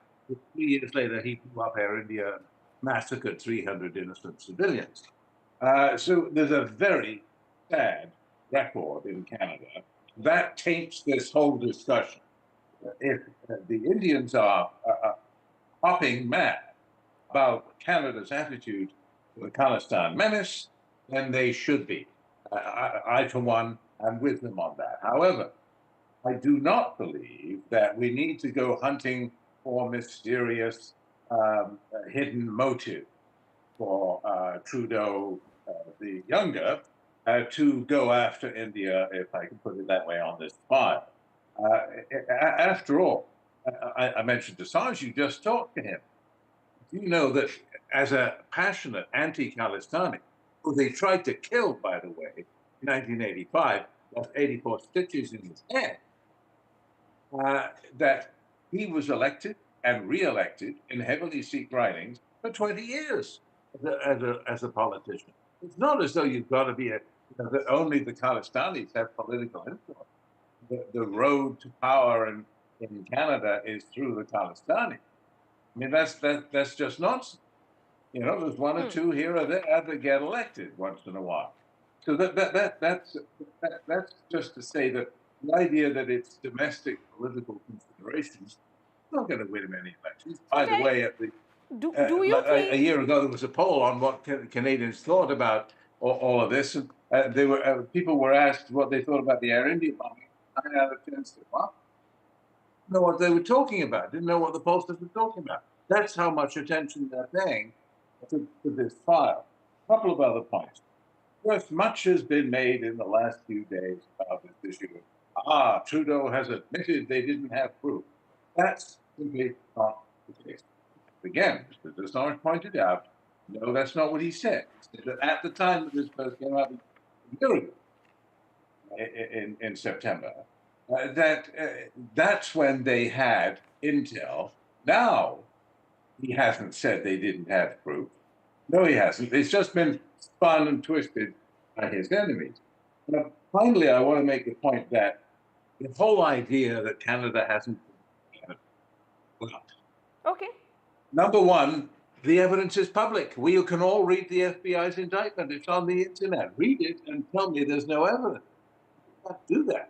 3 years later, he blew up Air India and massacred 300 innocent civilians. So there's a very sad record in Canada. That taints this whole discussion. If the Indians are hopping mad about Canada's attitude to the Khalistan menace, then they should be. I, for one, am with them on that. However, I do not believe that we need to go hunting for mysterious hidden motive for Trudeau the Younger to go after India, if I can put it that way, on this file. After all, I mentioned Assange, you just talked to him. Do you know that as a passionate anti-Khalistani, who they tried to kill, by the way, in 1985, left 84 stitches in his head, that he was elected and re-elected in heavily Sikh ridings for 20 years as a politician. It's not as though you've got to be that only the Khalistanis have political influence. The road to power in Canada is through the Khalistani. I mean, that's just nonsense. You know, there's one or two here or there that get elected once in a while. So that's just to say that the idea that it's domestic political considerations is not going to win him any elections. By the way, at the a year ago there was a poll on what Canadians thought about all of this, and people were asked what they thought about the Air India bombing. 9 out of 10 said, "Well, didn't know what they were talking about. Didn't know what the pollsters were talking about." That's how much attention they're paying to this file. A couple of other points. First, much has been made in the last few days about this issue. Trudeau has admitted they didn't have proof. That's simply not the case. Again, as Assange pointed out, no, that's not what he said. He said that at the time that this first came out a year ago, in September, that's when they had intel. Now, he hasn't said they didn't have proof. No, he hasn't. It's just been spun and twisted by his enemies. Now, finally, I want to make the point that the whole idea that Canada hasn't been okay. Number one, the evidence is public. We can all read the FBI's indictment. It's on the internet. Read it and tell me there's no evidence. You can't do that.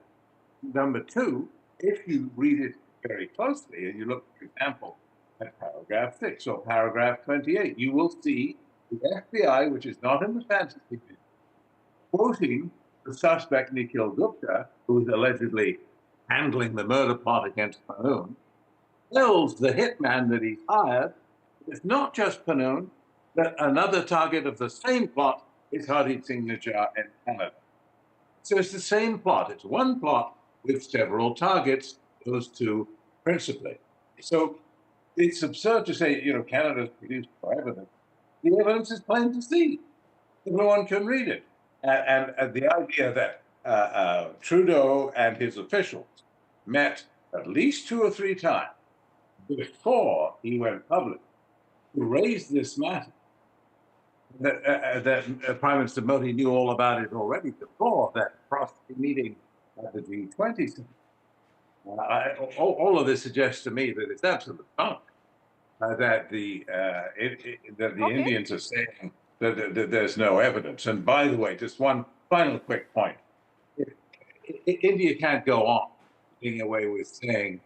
Number two, if you read it very closely and you look, for example, at paragraph 6 or paragraph 28, you will see the FBI, which is not in the fantasy, quoting the suspect Nikhil Gupta, who is allegedly handling the murder plot against Panoon, tells the hitman that he's hired, it's not just Panoon, that another target of the same plot is Hardeep Singh Nijjar in Canada. So it's the same plot. It's one plot with several targets, those two principally. So it's absurd to say, Canada's produced for evidence. The evidence is plain to see. Everyone can read it. And the idea that Trudeau and his officials met at least 2 or 3 times before he went public to raise this matter, that Prime Minister Modi knew all about it already before that meeting at the G20. All of this suggests to me that it's absolute bunk that the Indians are saying that there's no evidence. And by the way, just one final quick point. India can't go on getting away with saying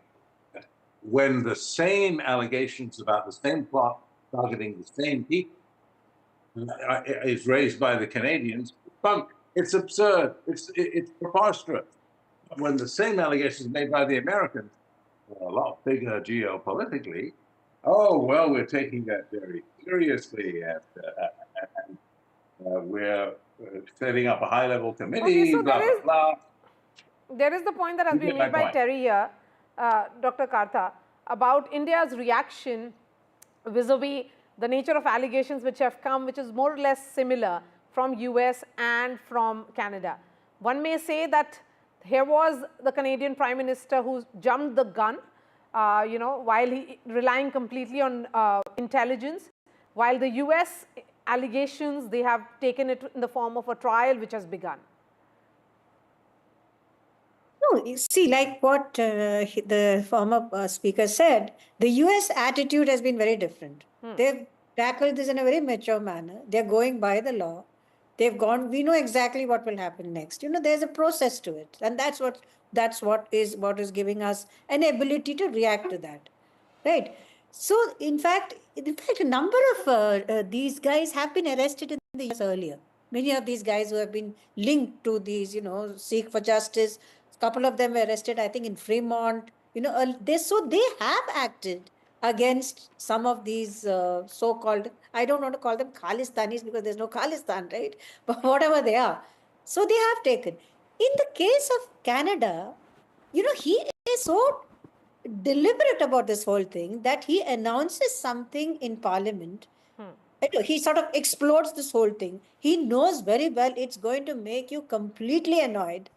that when the same allegations about the same plot targeting the same people is raised by the Canadians, bunk. It's absurd. It's preposterous. When the same allegations made by the Americans are a lot bigger geopolitically, oh, well, we're taking that very seriously, and we're setting up a high-level committee, so blah, blah, blah. There is the point that has You been get my made by point. Terry here, Dr. Kartha, about India's reaction vis-a-vis the nature of allegations which have come, which is more or less similar from US and from Canada. One may say that here was the Canadian Prime Minister who jumped the gun, while he relying completely on intelligence, while the US allegations, they have taken it in the form of a trial which has begun. No, you see, like what the former speaker said, the US attitude has been very different. They've tackled this in a very mature manner. They're going by the law. They've gone, we know exactly what will happen next. There's a process to it. And that's what is giving us an ability to react to that. Right? So, in fact, a number of these guys have been arrested in the US earlier. Many of these guys who have been linked to these, seek for justice. A couple of them were arrested, I think, in Fremont. They have acted against some of these so-called, I don't want to call them Khalistanis because there's no Khalistan, right? But whatever they are. So they have taken. In the case of Canada, he is so deliberate about this whole thing that he announces something in Parliament. He sort of explodes this whole thing. He knows very well it's going to make you completely annoyed.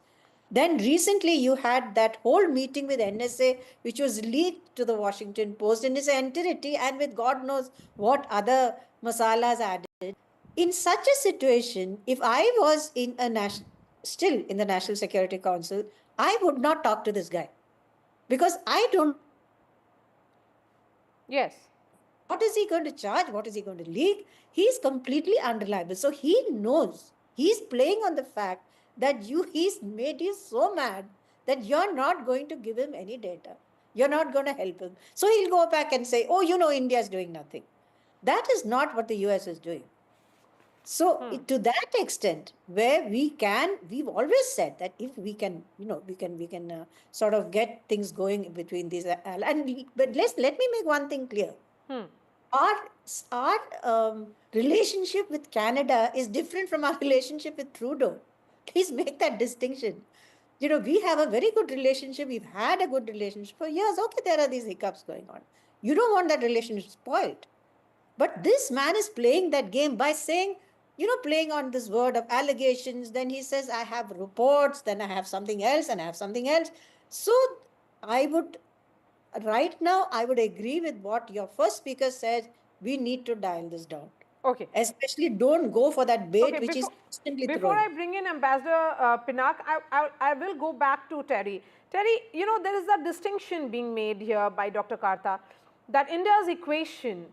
Then recently you had that whole meeting with NSA, which was leaked to the Washington Post in its entirety and with God knows what other masalas added. In such a situation, if I was still in the National Security Council, I would not talk to this guy. Because I don't. Yes. What is he going to charge? What is he going to leak? He's completely unreliable. So he knows. He's playing on the fact that he's made you so mad that you're not going to give him any data. You're not going to help him. So he'll go back and say, oh, India's doing nothing. That is not what the US is doing. So to that extent, where we've always said that if we can, we can sort of get things going between these. But let me make one thing clear. Our relationship with Canada is different from our relationship with Trudeau. Please make that distinction. We have a very good relationship. We've had a good relationship for years. Okay, there are these hiccups going on. You don't want that relationship spoiled. But this man is playing that game by saying, playing on this word of allegations. Then he says, I have reports, then I have something else, and I have something else. So right now, I would agree with what your first speaker said. We need to dial this down. Okay. Especially don't go for that bait which is constantly thrown. Before I bring in Ambassador Pinnock, I will go back to Terry. Terry, there is a distinction being made here by Dr. Kartha that India's equation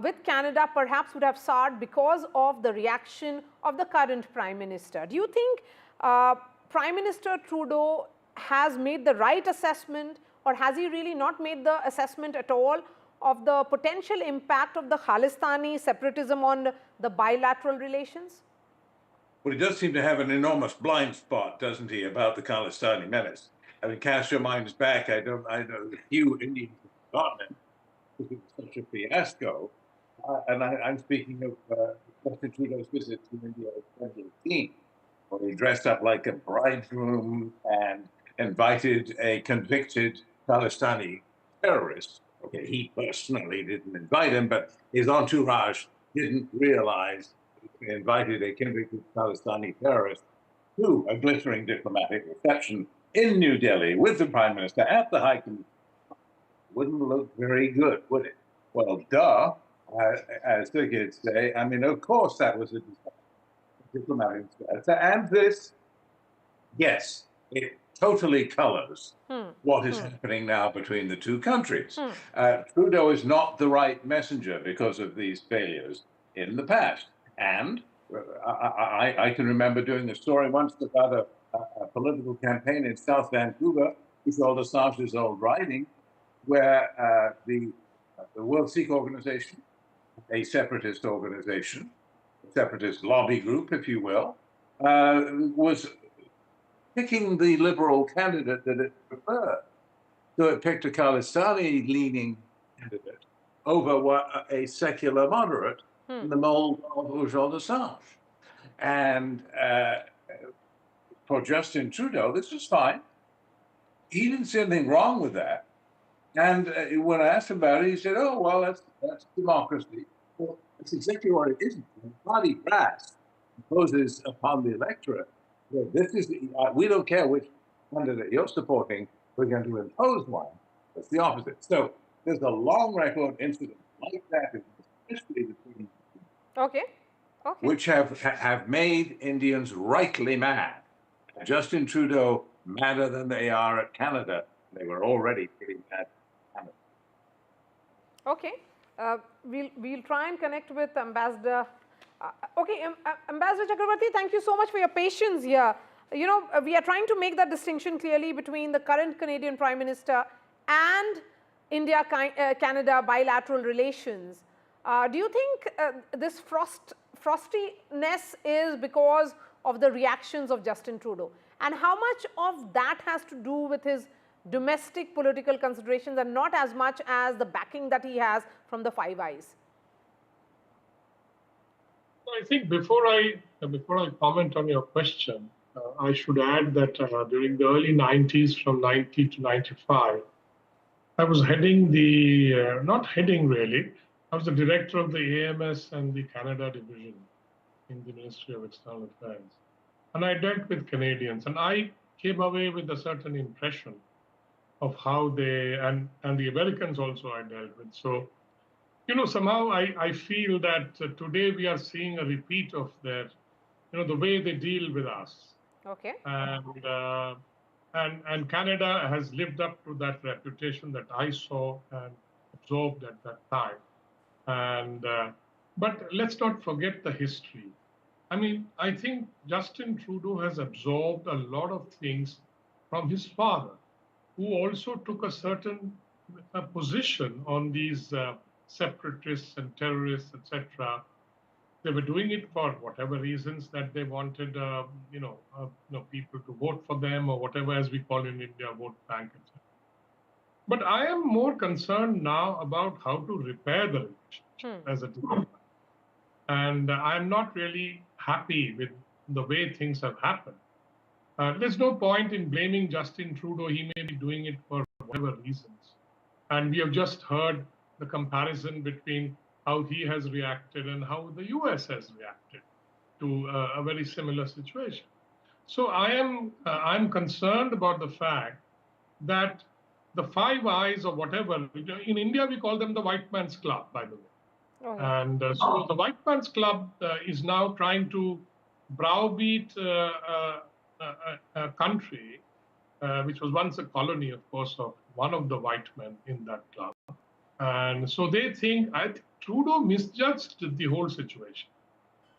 with Canada perhaps would have soured because of the reaction of the current Prime Minister. Do you think Prime Minister Trudeau has made the right assessment, or has he really not made the assessment at all of the potential impact of the Khalistani separatism on the bilateral relations? Well, he does seem to have an enormous blind spot, doesn't he, about the Khalistani menace? I mean, cast your minds back. I know the few Indians have forgotten it because it was such a fiasco. And I'm speaking of Justin Trudeau's visit to India in 2018, where he dressed up like a bridegroom and invited a convicted Khalistani terrorist. Okay, he personally didn't invite him, but his entourage didn't realize he invited a convicted Khalistani terrorist to a glittering diplomatic reception in New Delhi with the Prime Minister at the High Commission. Wouldn't look very good, would it? Well, duh, as the kids say. I mean, of course that was a diplomatic disaster. And this, yes, it totally colors what is happening now between the two countries. Trudeau is not the right messenger because of these failures in the past. And I can remember doing a story once about a political campaign in South Vancouver, which called Assange's old writing, where the World Sikh Organization, a separatist organization, a separatist lobby group, if you will, was picking the liberal candidate that it preferred. So it picked a Khalistani-leaning candidate over a secular moderate in the mold of Jean Assange. And for Justin Trudeau, this was fine. He didn't see anything wrong with that. And when I asked him about it, he said, oh, well, that's democracy. Well, that's exactly what it isn't. When the party brass imposes upon the electorate, well, this is we don't care which candidate you're supporting, we're going to impose one. That's the opposite. So there's a long record incident like that, especially between which have made Indians rightly mad. Justin Trudeau madder than they are at Canada. They were already pretty mad. Okay, we'll try and connect with Ambassador. Ambassador Chakravarti, thank you so much for your patience here. You know, we are trying to make that distinction clearly between the current Canadian Prime Minister and India-Canada bilateral relations. Do you think this frostiness is because of the reactions of Justin Trudeau? And how much of that has to do with his domestic political considerations and not as much as the backing that he has from the Five Eyes? I think before I comment on your question, I should add that during the early 90s, from 90 to 95, I was heading the, not heading really, I was the director of the AMS and the Canada division in the Ministry of External Affairs. And I dealt with Canadians, and I came away with a certain impression of how they, and the Americans also I dealt with. So, you know, somehow I feel that today we are seeing a repeat of their, you know, the way they deal with us. Okay. And Canada has lived up to that reputation that I saw and absorbed at that time. And but let's not forget the history. I mean, I think Justin Trudeau has absorbed a lot of things from his father, who also took a certain position on these separatists and terrorists, etc. They were doing it for whatever reasons that they wanted, people to vote for them or whatever, as we call in India, vote bank, etc. But I am more concerned now about how to repair the relationship as a diplomat. And I'm not really happy with the way things have happened. There's no point in blaming Justin Trudeau. He may be doing it for whatever reasons. And we have just heard the comparison between how he has reacted and how the US has reacted to a very similar situation. So I'm concerned about the fact that the Five Eyes or whatever, in India we call them the white man's club, by the way. Oh, yeah. And so the white man's club is now trying to browbeat a country which was once a colony, of course, of one of the white men in that club. And so they think, I think Trudeau misjudged the whole situation.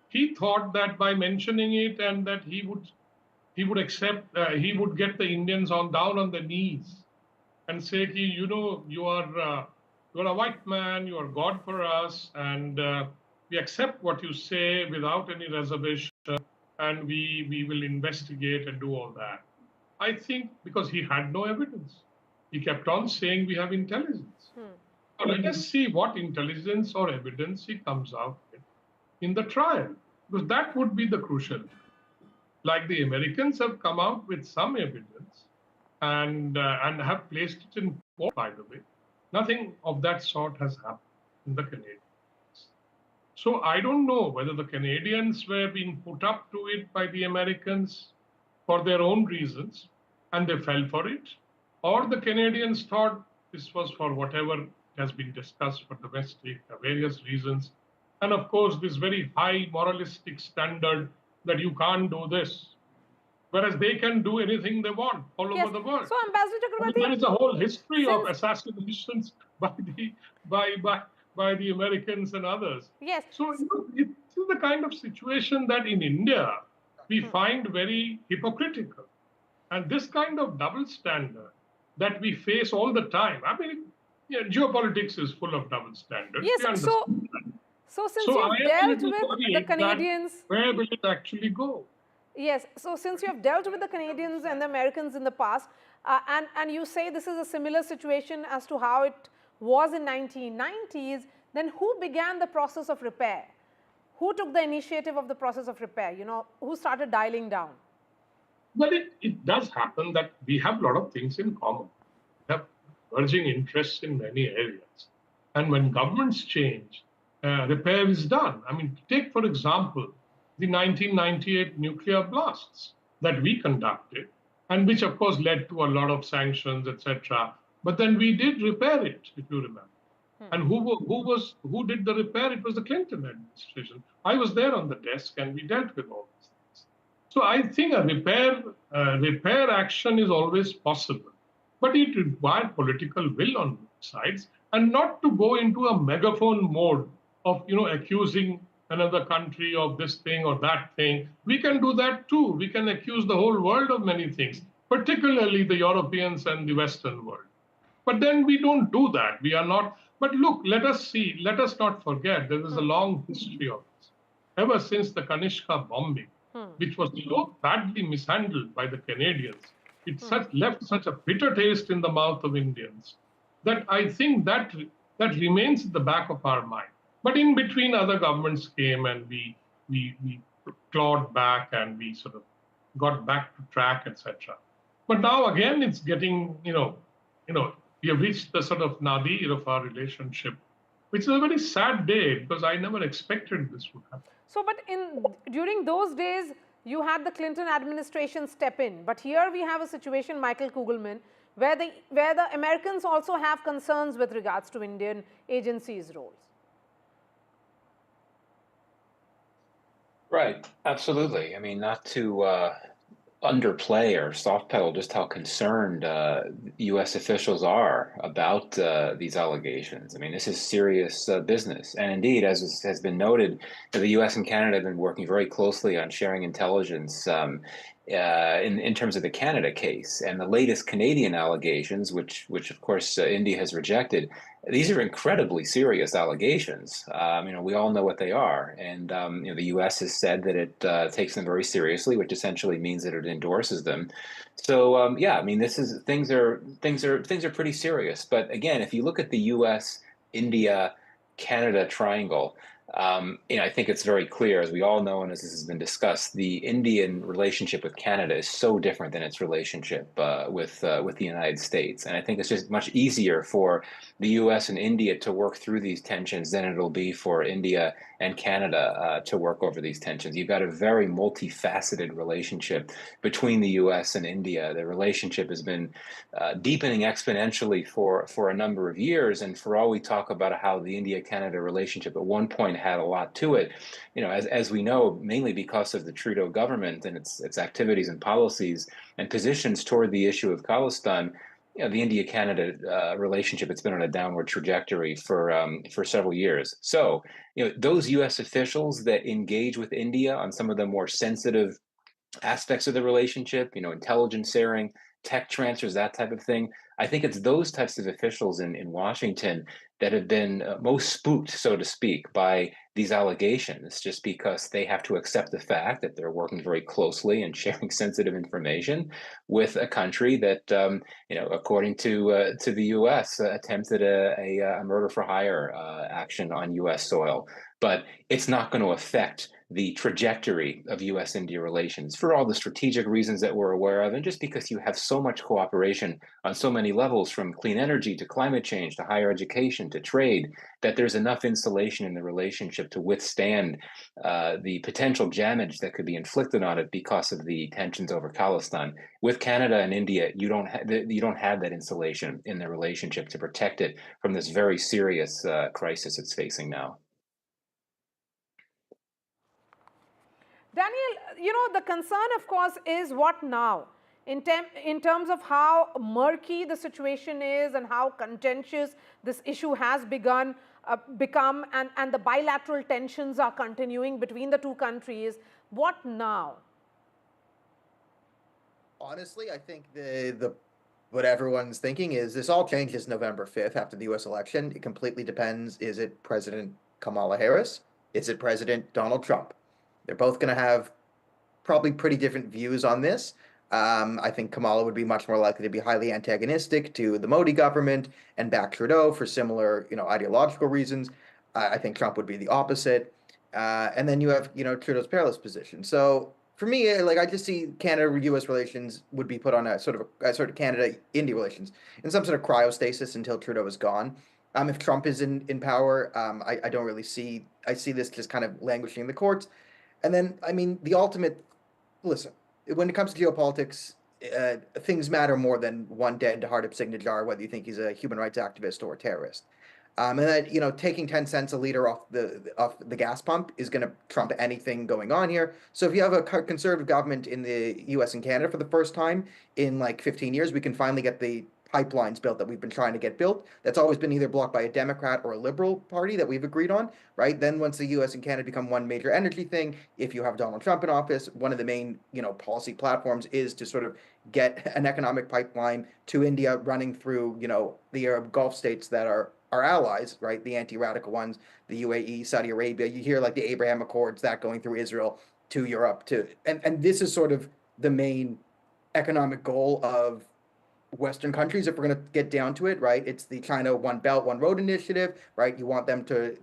He thought that by mentioning it and that he he would accept, he would get the Indians down on their knees and say, you know, you're a white man, you are God for us, and we accept what you say without any reservation, and we will investigate and do all that. I think because he had no evidence. He kept on saying we have intelligence. So let us see what intelligence or evidence he comes out with in the trial, because that would be the crucial. Like the Americans have come out with some evidence and have placed it in court, by the way. Nothing of that sort has happened in the Canadians. So I don't know whether the Canadians were being put up to it by the Americans for their own reasons and they fell for it, or the Canadians thought this was for whatever has been discussed for domestic, various reasons. And of course, this very high moralistic standard that you can't do this, whereas they can do anything they want all over the world. So, Ambassador Chakrabarti, there is a whole history of assassinations by the Americans and others. Yes. So it is the kind of situation that in India we find very hypocritical, and this kind of double standard that we face all the time. I mean, geopolitics is full of double standards. Yes. So since you've dealt with the Canadians, where will it actually go? Yes. So since you have dealt with the Canadians and the Americans in the past, and you say this is a similar situation as to how it was in 1990s, then who began the process of repair? Who took the initiative of the process of repair? You know, who started dialing down? Well, it does happen that we have a lot of things in common. We have merging interests in many areas. And when governments change, repair is done. I mean, take, for example, the 1998 nuclear blasts that we conducted, and which, of course, led to a lot of sanctions, etc. But then we did repair it, if you remember. And who did the repair? It was the Clinton administration. I was there on the desk, and we dealt with all these things. So I think a repair action is always possible, but it requires political will on both sides, and not to go into a megaphone mode of accusing another country of this thing or that thing. We can do that too. We can accuse the whole world of many things, particularly the Europeans and the Western world. But then we don't do that. We are not. But look, let us not forget there is a long history of this. Ever since the Kanishka bombing, which was so badly mishandled by the Canadians, it left such a bitter taste in the mouth of Indians that I think that remains at the back of our mind. But in between, other governments came and we clawed back and we sort of got back to track, etc. But now again, it's getting, we have reached the sort of nadir of our relationship, which is a very sad day because I never expected this would happen. So, but during those days, you had the Clinton administration step in. But here we have a situation, Michael Kugelman, where the Americans also have concerns with regards to Indian agencies' roles. Right, absolutely. I mean, not to underplay or soft pedal just how concerned U.S. officials are about these allegations. I mean, this is serious business. And indeed, as has been noted, the U.S. and Canada have been working very closely on sharing intelligence in terms of the Canada case. And the latest Canadian allegations, which of course India has rejected, these are incredibly serious allegations. We all know what they are, and the U.S. has said that it takes them very seriously, which essentially means that it endorses them. So yeah, I mean, things are pretty serious. But again, if you look at the U.S., India, Canada triangle, I think it's very clear, as we all know, and as this has been discussed, the Indian relationship with Canada is so different than its relationship with the United States. And I think it's just much easier for the U.S. and India to work through these tensions than it'll be for India and Canada to work over these tensions. You've got a very multifaceted relationship between the U.S. and India. The relationship has been deepening exponentially for a number of years. And for all we talk about how the India-Canada relationship at one point had a lot to it, as we know, mainly because of the Trudeau government and its activities and policies and positions toward the issue of Khalistan, the India-Canada relationship, it's been on a downward trajectory for several years. So, those U.S. officials that engage with India on some of the more sensitive aspects of the relationship, intelligence sharing, tech transfers, that type of thing. I think it's those types of officials in Washington that have been most spooked, so to speak, by these allegations, just because they have to accept the fact that they're working very closely and sharing sensitive information with a country that, according to the U.S., attempted a murder for hire action on U.S. soil. But it's not going to affect the trajectory of U.S.-India relations for all the strategic reasons that we're aware of, and just because you have so much cooperation on so many levels, from clean energy to climate change to higher education to trade, that there's enough insulation in the relationship to withstand the potential damage that could be inflicted on it because of the tensions over Khalistan. With Canada and India, you don't have that insulation in the relationship to protect it from this very serious crisis it's facing now. Daniel, the concern, of course, is what now? In terms of how murky the situation is and how contentious this issue has become, and the bilateral tensions are continuing between the two countries, what now? Honestly, I think what everyone's thinking is this all changes November 5th after the U.S. election. It completely depends. Is it President Kamala Harris? Is it President Donald Trump? They're both going to have probably pretty different views on this. I think Kamala would be much more likely to be highly antagonistic to the Modi government and back Trudeau for similar, ideological reasons. I think Trump would be the opposite. And then you have, Trudeau's perilous position. So for me, I just see Canada-U.S. relations would be put on a sort of Canada-India relations in some sort of cryostasis until Trudeau is gone. If Trump is in power, I don't really see. I see this just kind of languishing in the courts. And then, the ultimate, listen, when it comes to geopolitics, things matter more than one dead hard-up signature, whether you think he's a human rights activist or a terrorist. And that, taking 10 cents a liter off the gas pump is going to trump anything going on here. So if you have a conservative government in the U.S. and Canada for the first time in 15 years, we can finally get the pipelines built that we've been trying to get built. That's always been either blocked by a Democrat or a Liberal Party that we've agreed on, right? Then once the U.S. and Canada become one major energy thing, if you have Donald Trump in office, one of the main, policy platforms is to sort of get an economic pipeline to India running through, the Arab Gulf states that are our allies, right? The anti-radical ones, the UAE, Saudi Arabia. You hear the Abraham Accords, that going through Israel to Europe and this is sort of the main economic goal of Western countries, if we're going to get down to it, right? It's the China One Belt, One Road initiative, right? You want them to,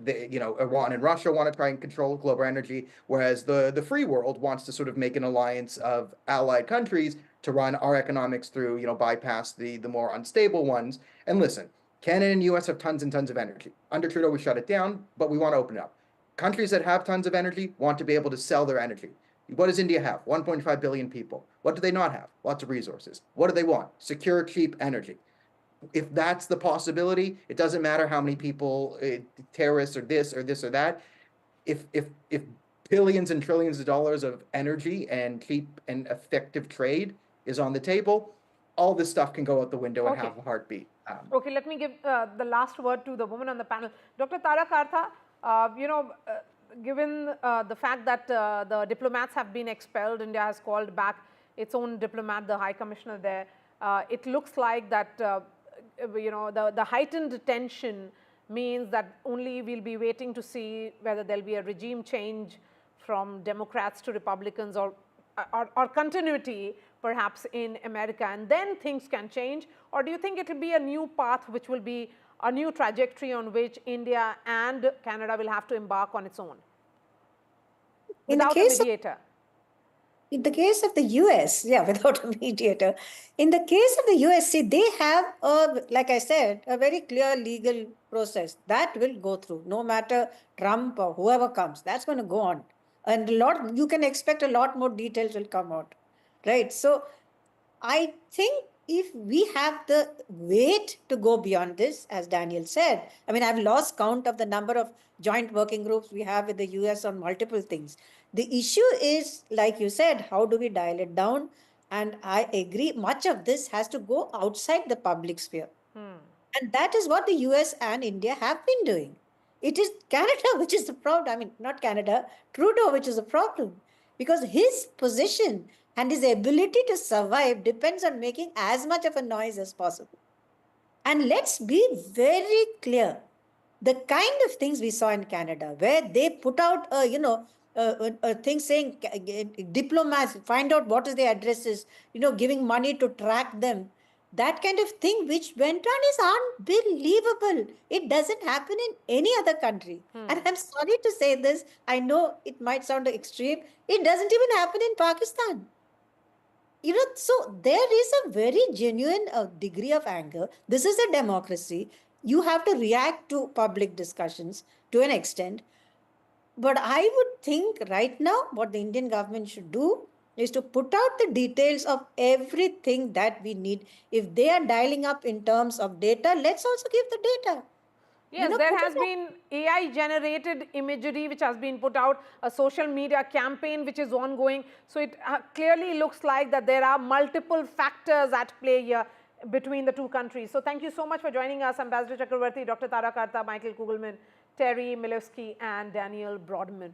Iran and Russia want to try and control global energy, whereas the free world wants to sort of make an alliance of allied countries to run our economics through, bypass the more unstable ones. And listen, Canada and U.S. have tons and tons of energy. Under Trudeau, we shut it down, but we want to open it up. Countries that have tons of energy want to be able to sell their energy. What does India have? 1.5 billion people. What do they not have? Lots of resources. What do they want? Secure, cheap energy. If that's the possibility, it doesn't matter how many people, terrorists or this or that. If billions and trillions of dollars of energy and cheap and effective trade is on the table, all this stuff can go out the window and have a heartbeat. Okay, let me give the last word to the woman on the panel. Dr. Tara Kartha, given the fact that the diplomats have been expelled, India has called back its own diplomat, the High Commissioner there. It looks like that, the heightened tension means that only we'll be waiting to see whether there'll be a regime change from Democrats to Republicans or continuity perhaps in America, and then things can change? Or do you think it will be a new path which will be a new trajectory on which India and Canada will have to embark on its own without a mediator? In the case of the US, without a mediator. In the case of the US, see, they have, like I said, a very clear legal process that will go through, no matter Trump or whoever comes. That's going to go on. And you can expect a lot more details will come out, right? So I think if we have the weight to go beyond this, as Daniel said, I've lost count of the number of joint working groups we have with the US on multiple things. The issue is, like you said, how do we dial it down? And I agree, much of this has to go outside the public sphere. And that is what the US and India have been doing. It is Canada which is the problem. Not Canada, Trudeau which is the problem. because his position and his ability to survive depends on making as much of a noise as possible. And let's be very clear. The kind of things we saw in Canada, where they put out a thing saying diplomats, find out what is their addresses, giving money to track them. That kind of thing which went on is unbelievable. It doesn't happen in any other country. And I'm sorry to say this, I know it might sound extreme. It doesn't even happen in Pakistan. So there is a very genuine degree of anger. This is a democracy. You have to react to public discussions to an extent. But I would think right now what the Indian government should do is to put out the details of everything that we need. If they are dialing up in terms of data, let's also give the data. Yes, there has been AI-generated imagery which has been put out, a social media campaign which is ongoing. So it clearly looks like that there are multiple factors at play here between the two countries. So thank you so much for joining us, Ambassador Chakravarti, Dr. Tara Karta, Michael Kugelman, Terry Milewski and Daniel Broadman.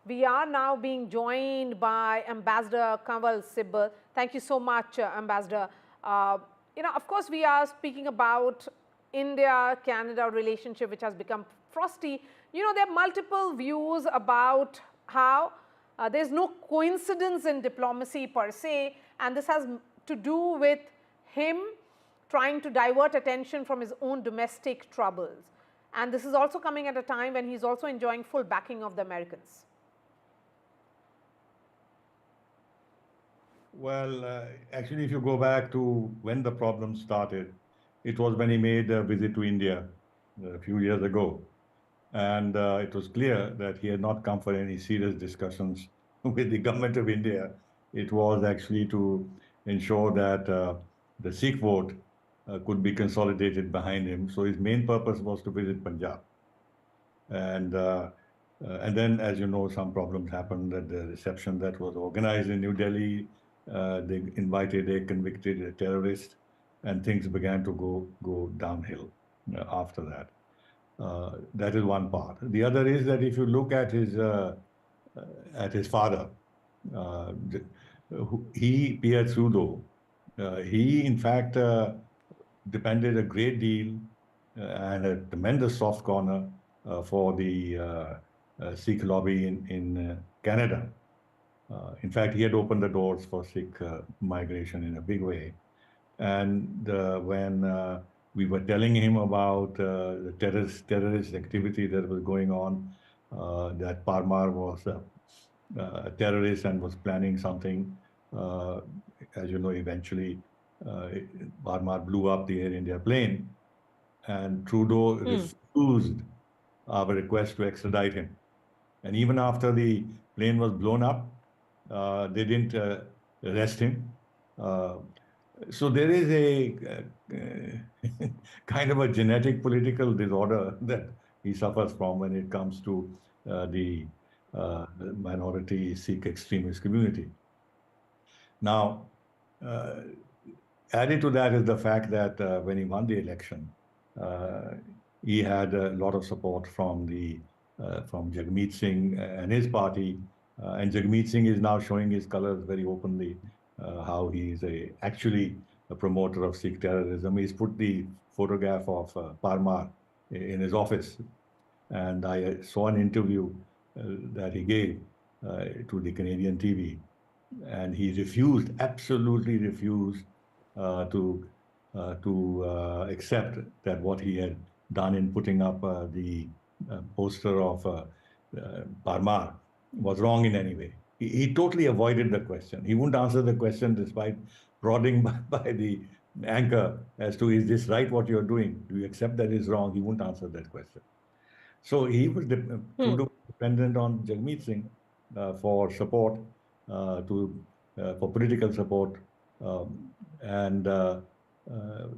We are now being joined by Ambassador Kanwal Sibal. Thank you so much, Ambassador. Of course, we are speaking about India-Canada relationship which has become frosty. There are multiple views about how there's no coincidence in diplomacy per se, and this has to do with him trying to divert attention from his own domestic troubles. And this is also coming at a time when he's also enjoying full backing of the Americans. Well, actually, if you go back to when the problem started, it was when he made a visit to India a few years ago. And it was clear that he had not come for any serious discussions with the government of India. It was actually to ensure that the Sikh vote could be consolidated behind him. So his main purpose was to visit Punjab. And then, as you know, some problems happened at the reception that was organized in New Delhi. They invited a convicted terrorist, and things began to go downhill after that. That is one part. The other is that if you look at his father, Pierre Trudeau, he in fact depended a great deal and a tremendous soft corner for the Sikh lobby in Canada. In fact, he had opened the doors for Sikh migration in a big way. And when we were telling him about the terrorist activity that was going on, that Parmar was a terrorist and was planning something, as you know, eventually Parmar blew up the Air India plane, and Trudeau refused our request to extradite him. And even after the plane was blown up, they didn't arrest him. So there is a kind of a genetic political disorder that he suffers from when it comes to the minority Sikh extremist community. Now, added to that is the fact that when he won the election, he had a lot of support from Jagmeet Singh and his party. And Jagmeet Singh is now showing his colors very openly, how he is actually a promoter of Sikh terrorism. He's put the photograph of Parmar in his office. And I saw an interview that he gave to the Canadian TV. And he refused, absolutely refused to accept that what he had done in putting up the poster of Parmar was wrong in any way. He totally avoided the question. He wouldn't answer the question despite prodding by the anchor as to, is this right what you're doing? Do you accept that is wrong? He wouldn't answer that question. So he was dependent on Jagmeet Singh for support, for political support,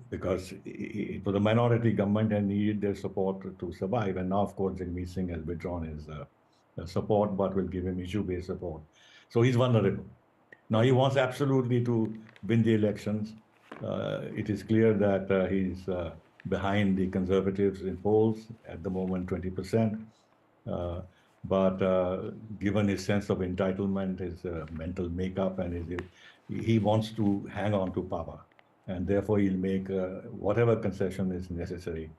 because it was a minority government and needed their support to survive. And now, of course, Jagmeet Singh has withdrawn his support, but will give him issue-based support. So he's vulnerable. Now he wants absolutely to win the elections. It is clear that he's behind the Conservatives in polls, at the moment 20%. but given his sense of entitlement, his mental makeup, and he wants to hang on to power, and therefore he'll make whatever concession is necessary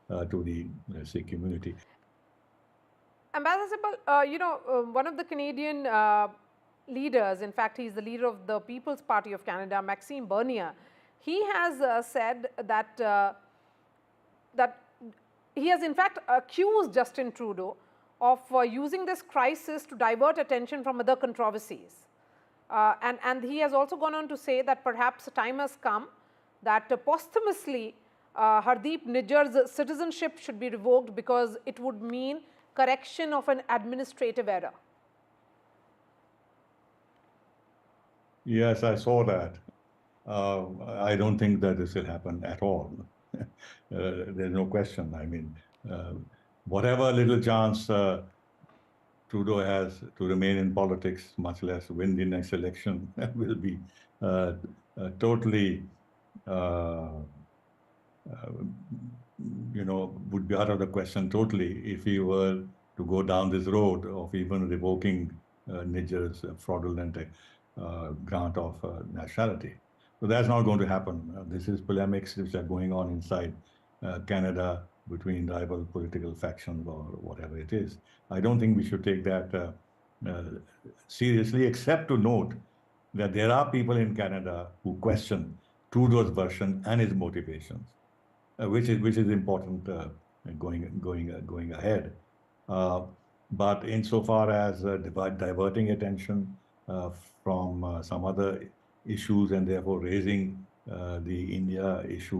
to the Sikh community. Ambassador Sibal, one of the Canadian leaders, in fact, he's the leader of the People's Party of Canada, Maxime Bernier, he has said that that he has in fact accused Justin Trudeau of using this crisis to divert attention from other controversies. And he has also gone on to say that perhaps the time has come that posthumously Hardeep Nijjar's citizenship should be revoked because it would mean correction of an administrative error. Yes, I saw that. I don't think that this will happen at all. There's no question. I mean, whatever little chance Trudeau has to remain in politics, much less win the next election, will be totally, would be out of the question totally if he were to go down this road of even revoking Nijjar's fraudulent grant of nationality. So that's not going to happen. This is polemics which are going on inside Canada between rival political factions or whatever it is. I don't think we should take that seriously, except to note that there are people in Canada who question Trudeau's version and his motivations, which is important going ahead. But insofar as diverting attention from some other issues and therefore raising the India issue